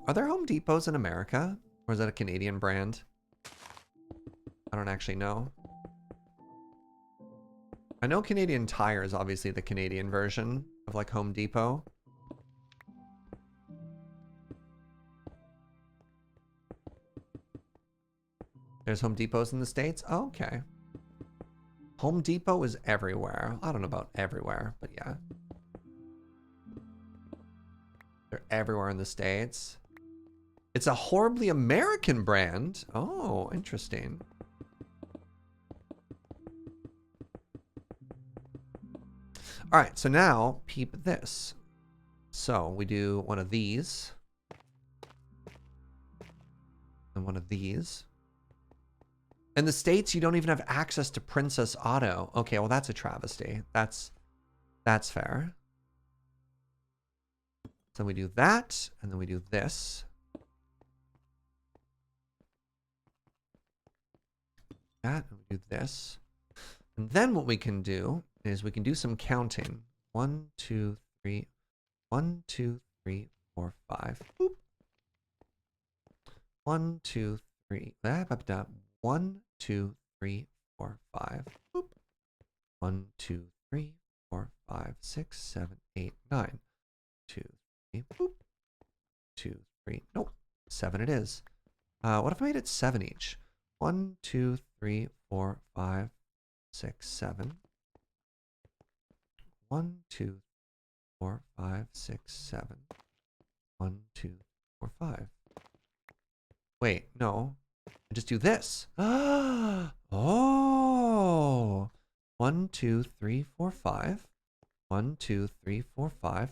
Are there Home Depots in America? Or is that a Canadian brand? I don't actually know. I know Canadian Tire is obviously the Canadian version of like Home Depot. There's Home Depots in the States? Oh, okay. Home Depot is everywhere. I don't know about everywhere, but yeah. They're everywhere in the States. It's a horribly American brand. Oh, interesting. All right, so now peep this. So we do one of these. And one of these. In the States, you don't even have access to Princess Auto. Okay, well, that's a travesty. That's fair. So we do that, and then we do this. That, and we do this. And then what we can do is we can do some counting. 1, 2, 3. 1, 2, 3, 4, 5. Boop. 1, 2, 3. 1, 2, 3, 4, 5. Boop. 1, 2, 3, 4, 5, 6, 7, 8, 9. 2, 3. Boop. 2, 3. Nope. 7 it is. What if I made it 7 each? 1, 2, 3, 4, 5, 6, 7. 1, 2, 4, 5, 6, 7. 1, 2, 4, 5. Wait, no. I just do this. Oh. 1, 2, 3, 4, 5. 1, 2, 3, 4, 5.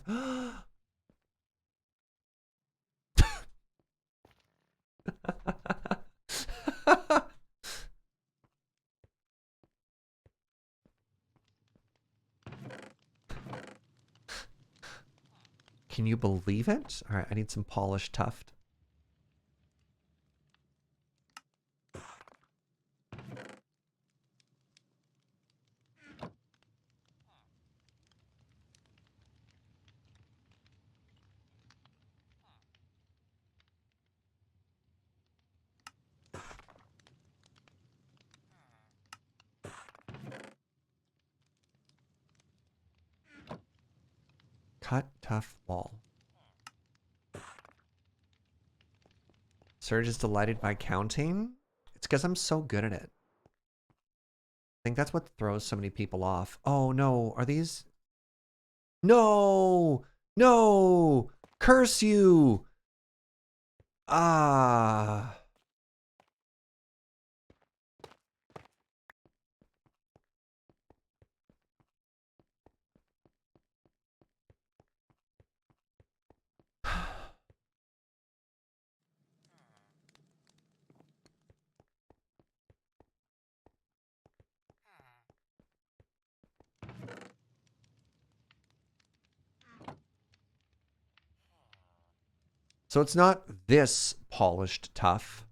Can you believe it? All right, I need some polished tuft. Cut tough wall. Surge is delighted by counting. It's because I'm so good at it. I think that's what throws so many people off. Oh no, are these? No! No! Curse you! Ah. So it's not this polished tough.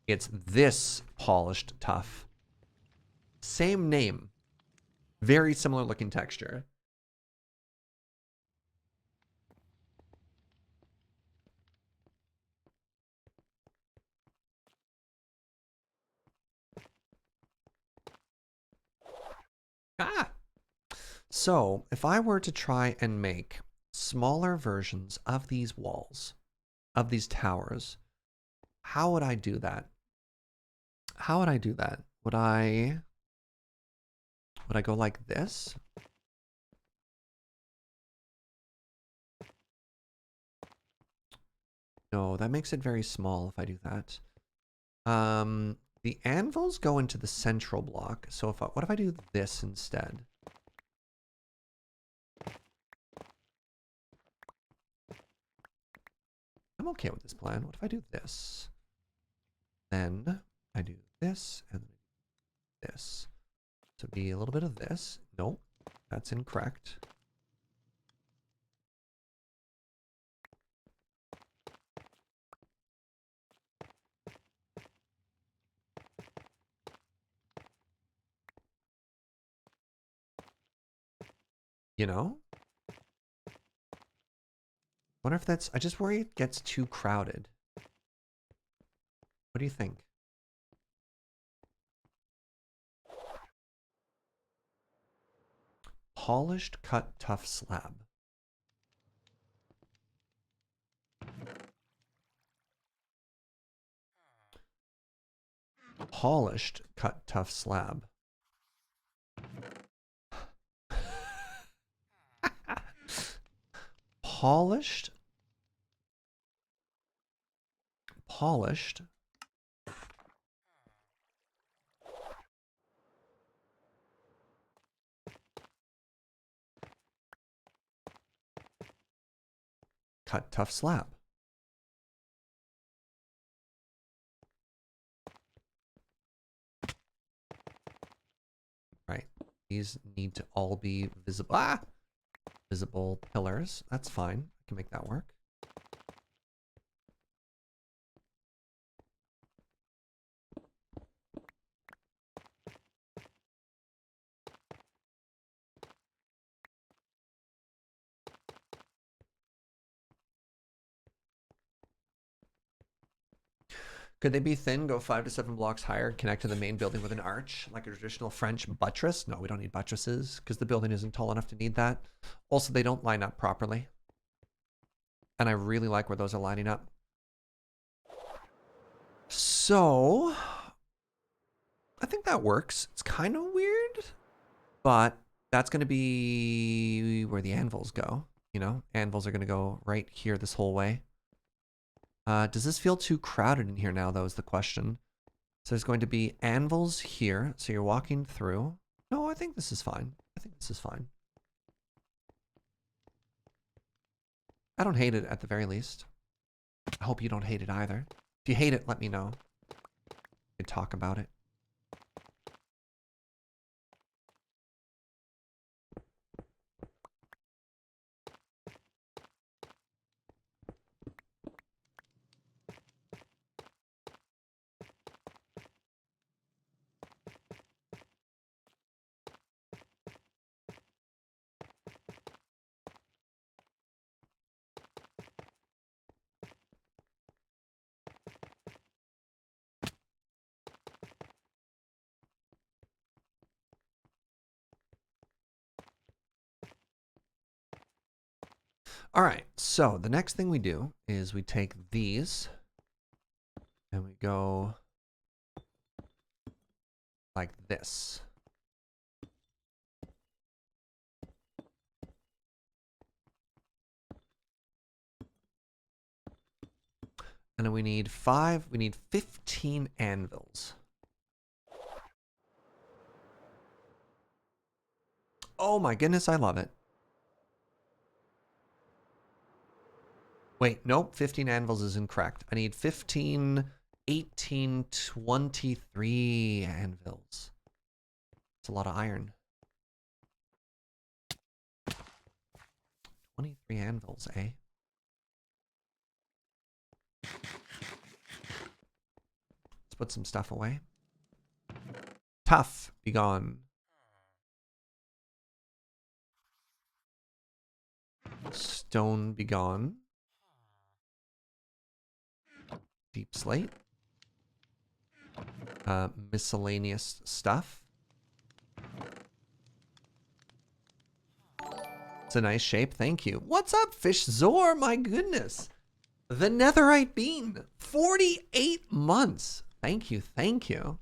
It's this polished tough. Same name. Very similar looking texture. Ah! So if I were to try and make smaller versions of these walls, of these towers, how would I do that? How would I do that? Would I go like this? No, that makes it very small if I do that. The anvils go into the central block. So what if I do this instead? I'm okay with this plan. What if I do this? Then I do this and this. So be a little bit of this. Nope, that's incorrect. You know? Wonder if that's, I just worry it gets too crowded. What do you think? Polished cut tough slab. Polished cut tough slab. Polished polished. Cut tough slab. Right. These need to all be visible. Ah! Visible pillars. That's fine. I can make that work. Could they be thin, go 5 to 7 blocks higher, connect to the main building with an arch, like a traditional French buttress? No, we don't need buttresses, because the building isn't tall enough to need that. Also, they don't line up properly. And I really like where those are lining up. So, I think that works. It's kind of weird, but that's going to be where the anvils go. You know, anvils are going to go right here this whole way. Does this feel too crowded in here now, though, is the question. So there's going to be anvils here. So you're walking through. No, I think this is fine. I think this is fine. I don't hate it at the very least. I hope you don't hate it either. If you hate it, let me know. We can talk about it. All right, so the next thing we do is we take these and we go like this. And then we need 15 anvils. Oh my goodness, I love it. Wait, nope, 15 anvils is incorrect. I need 15, 18, 23 anvils. It's a lot of iron. 23 anvils, eh? Let's put some stuff away. Tough, be gone. Stone, be gone. Deep slate. Miscellaneous stuff. It's a nice shape, thank you. What's up, Fish Zor? My goodness. The netherite bean. 48 months. Thank you, thank you.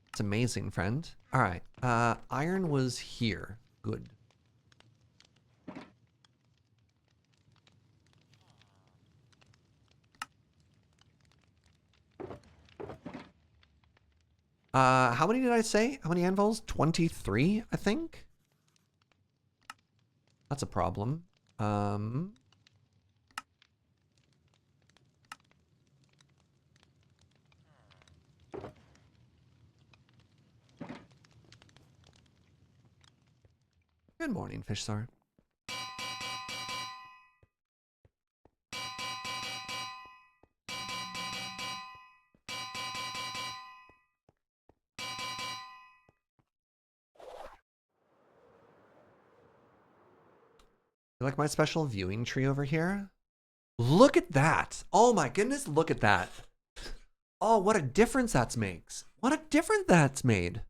It's amazing, friend. All right, iron was here. Good. How many did I say? How many anvils? 23, I think. That's a problem. Good morning, Fishstar. You like my special viewing tree over here? Look at that. Oh my goodness, look at that. Oh, what a difference that makes. What a difference that's made.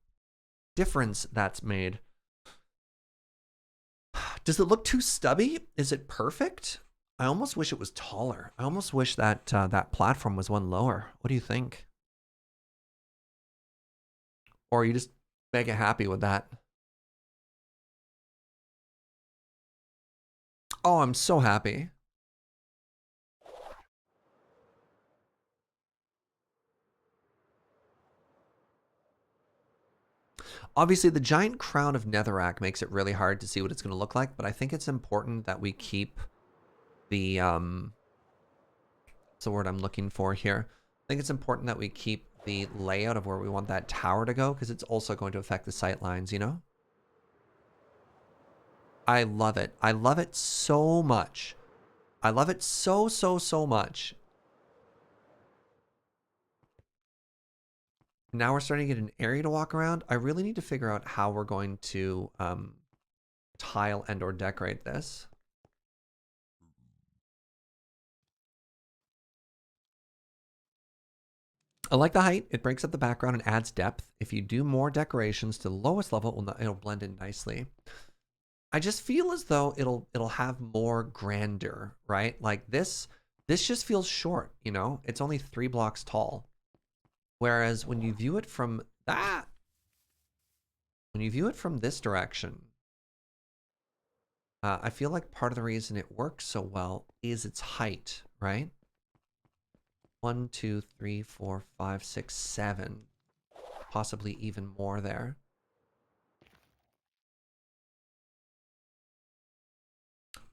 Does it look too stubby? Is it perfect? I almost wish it was taller. I almost wish that that platform was one lower. What do you think? Or are you just mega happy with that? Oh, I'm so happy. Obviously, the giant crown of netherrack makes it really hard to see what it's going to look like, but I think it's important that we keep the, what's the word I'm looking for here? I think it's important that we keep the layout of where we want that tower to go, because it's also going to affect the sight lines, you know? I love it. I love it so much. I love it so, so, so much. Now we're starting to get an area to walk around. I really need to figure out how we're going to tile and or decorate this. I like the height. It breaks up the background and adds depth. If you do more decorations to the lowest level, it'll blend in nicely. I just feel as though it'll have more grandeur, right? Like this just feels short, you know? It's only 3 blocks tall. Whereas when you view it from that, when you view it from this direction, I feel like part of the reason it works so well is its height, right? 1, 2, 3, 4, 5, 6, 7, possibly even more there.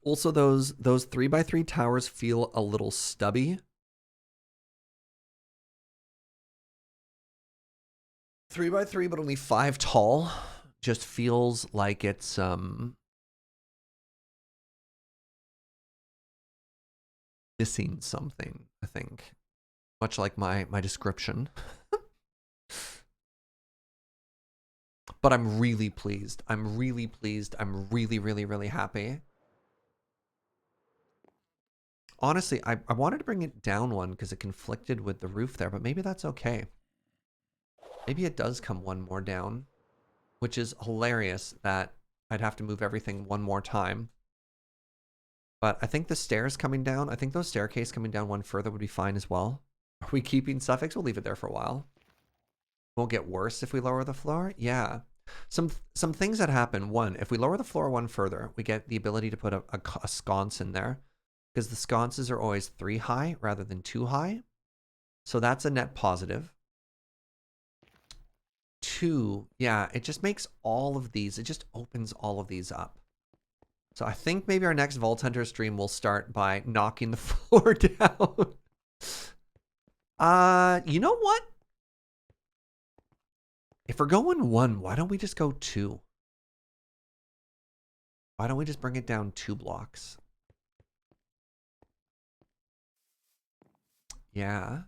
Also, those 3x3 towers feel a little stubby. 3x3, but only 5 tall, just feels like it's missing something, I think. Much like my description. But I'm really pleased. I'm really pleased. I'm really, really, really happy. Honestly, I wanted to bring it down one because it conflicted with the roof there, but maybe that's okay. Maybe it does come one more down, which is hilarious that I'd have to move everything one more time. But I think the stairs coming down, I think those staircase coming down one further would be fine as well. Are we keeping suffix? We'll leave it there for a while. Won't get worse if we lower the floor? Yeah. Some things that happen. One, if we lower the floor one further, we get the ability to put a sconce in there, because the sconces are always 3 high rather than 2 high. So that's a net positive. 2, yeah, it just makes all of these, it just opens all of these up. So I think maybe our next Vault Hunter stream will start by knocking the floor down. You know what? If we're going 1, why don't we just go 2? Why don't we just bring it down 2 blocks? Yeah.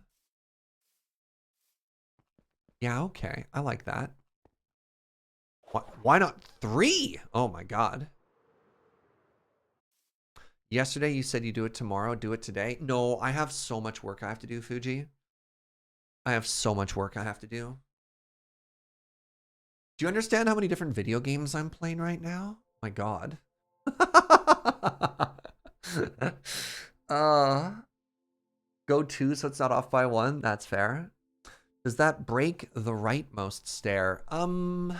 Yeah, okay. I like that. Why not 3? Oh my god. Yesterday you said you do it tomorrow. Do it today. No, I have so much work I have to do, Fugi. I have so much work I have to do. Do you understand how many different video games I'm playing right now? My god. Go 2 so it's not off by 1. That's fair. Does that break the rightmost stair? It'll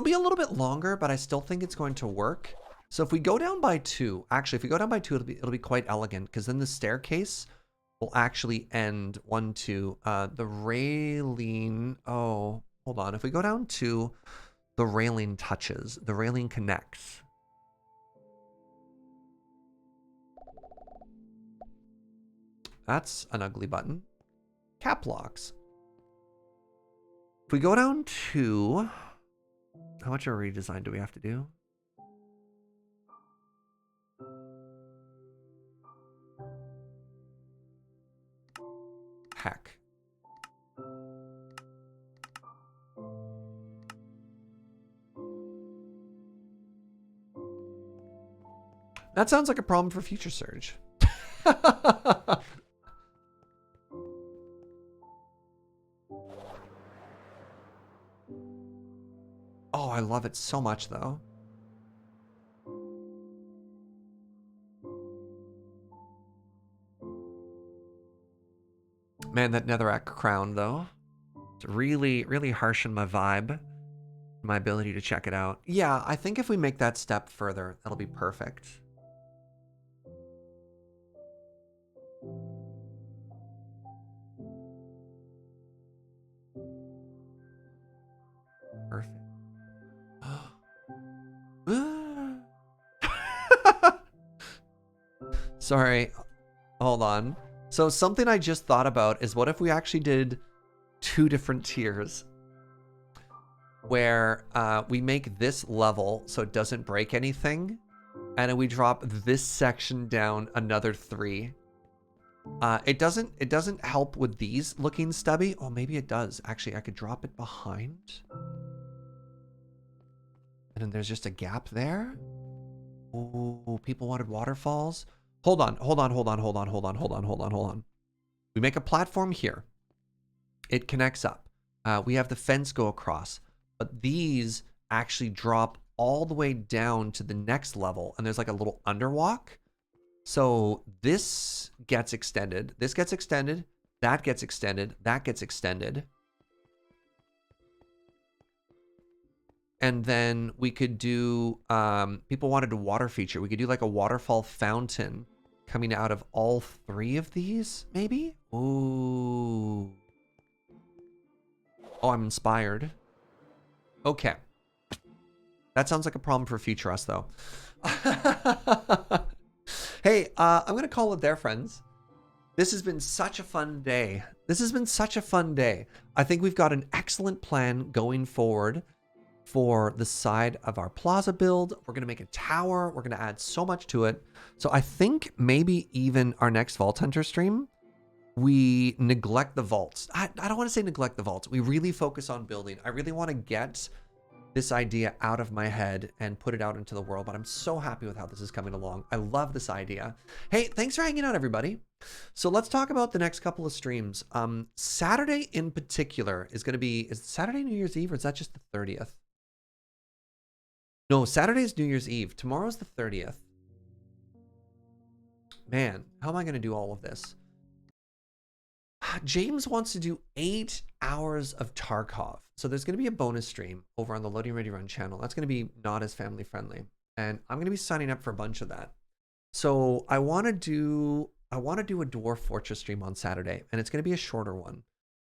be a little bit longer, but I still think it's going to work. So if we go down by 2, actually, if we go down by 2, it'll be quite elegant, because then the staircase will actually end 1, 2. The railing. Oh, hold on. If we go down 2, the railing touches. The railing connects. That's an ugly button. Cap locks. If we go down 2, how much of a redesign do we have to do? Heck. That sounds like a problem for Future Surge. Oh, I love it so much, though. Man, that netherrack crown, though. It's really, really harshing my vibe. My ability to check it out. Yeah, I think if we make that step further, that'll be perfect. Perfect. Sorry. Hold on. So something I just thought about is what if we actually did 2 different tiers where we make this level so it doesn't break anything, and then we drop this section down another 3. It doesn't help with these looking stubby. Oh, maybe it does. Actually, I could drop it behind. And then there's just a gap there. Oh, people wanted waterfalls. Hold on. We make a platform here. It connects up. We have the fence go across. But these actually drop all the way down to the next level. And there's like a little underwalk. So this gets extended. This gets extended. That gets extended. That gets extended. And then we could do, people wanted a water feature. We could do like a waterfall fountain coming out of all 3 of these, maybe? Ooh. Oh, I'm inspired. Okay. That sounds like a problem for future us, though. Hey, I'm going to call it there, friends. This has been such a fun day. I think we've got an excellent plan going forward for the side of our plaza build. We're going to make a tower. We're going to add so much to it. So I think maybe even our next Vault Hunter stream, we neglect the vaults. I don't want to say neglect the vaults. We really focus on building. I really want to get this idea out of my head and put it out into the world, but I'm so happy with how this is coming along. I love this idea. Hey, thanks for hanging out, everybody. So let's talk about the next couple of streams. Saturday in particular is going to be, is Saturday New Year's Eve or is that just the 30th? No, Saturday's New Year's Eve. Tomorrow's the 30th. Man, how am I going to do all of this? James wants to do 8 hours of Tarkov. So there's going to be a bonus stream over on the Loading Ready Run channel. That's going to be not as family friendly. And I'm going to be signing up for a bunch of that. So I want to do a Dwarf Fortress stream on Saturday, and it's going to be a shorter one.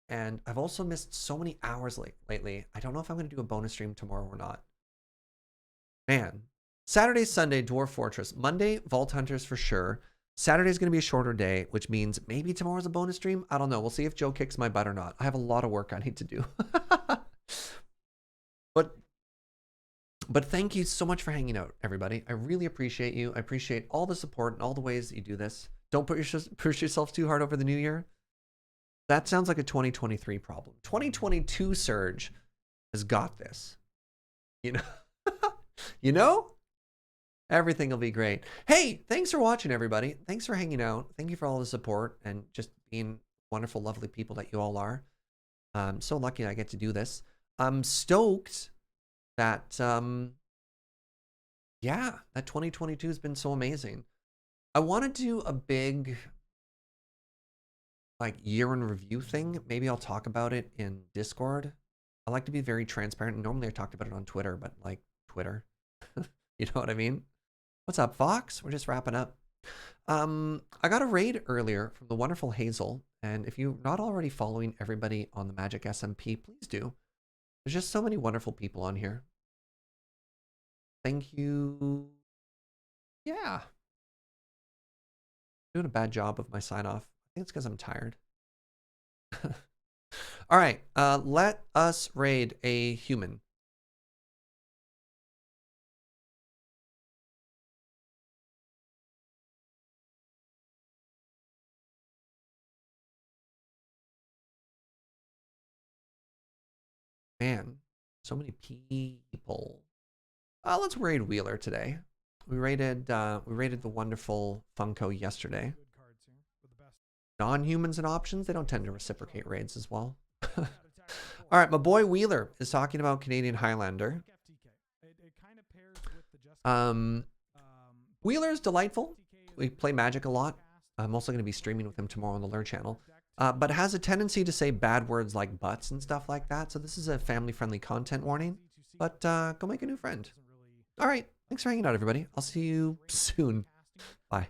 And I've also missed so many hours lately. I don't know if I'm going to do a bonus stream tomorrow or not. Man, Saturday, Sunday, Dwarf Fortress. Monday, Vault Hunters for sure. Saturday's going to be a shorter day, which means maybe tomorrow's a bonus stream. I don't know. We'll see if Joe kicks my butt or not. I have a lot of work I need to do. But thank you so much for hanging out, everybody. I really appreciate you. I appreciate all the support and all the ways that you do this. Don't push yourself too hard over the new year. That sounds like a 2023 problem. 2022 Surge has got this. You know? You know? Everything will be great. Hey, thanks for watching, everybody. Thanks for hanging out. Thank you for all the support and just being wonderful, lovely people that you all are. I'm so lucky I get to do this. I'm stoked that, yeah, that 2022 has been so amazing. I want to do a big, like, year in review thing. Maybe I'll talk about it in Discord. I like to be very transparent. Normally I talked about it on Twitter, but like Twitter, you know what I mean? What's up, Fox? We're just wrapping up. I got a raid earlier from the wonderful Hazel, and if you're not already following everybody on the Magic SMP, please do. There's just so many wonderful people on here. Thank you. Yeah. Doing a bad job of my sign off. I think it's because I'm tired. All right, let us raid a human. Man, so many people. Let's raid Wheeler today. We raided the wonderful Funko yesterday. Non-humans and options, they don't tend to reciprocate raids as well. All right, my boy Wheeler is talking about Canadian Highlander. Wheeler's delightful. We play Magic a lot. I'm also going to be streaming with him tomorrow on the Lure channel. But has a tendency to say bad words like butts and stuff like that. So this is a family-friendly content warning. But go make a new friend. All right. Thanks for hanging out, everybody. I'll see you soon. Bye.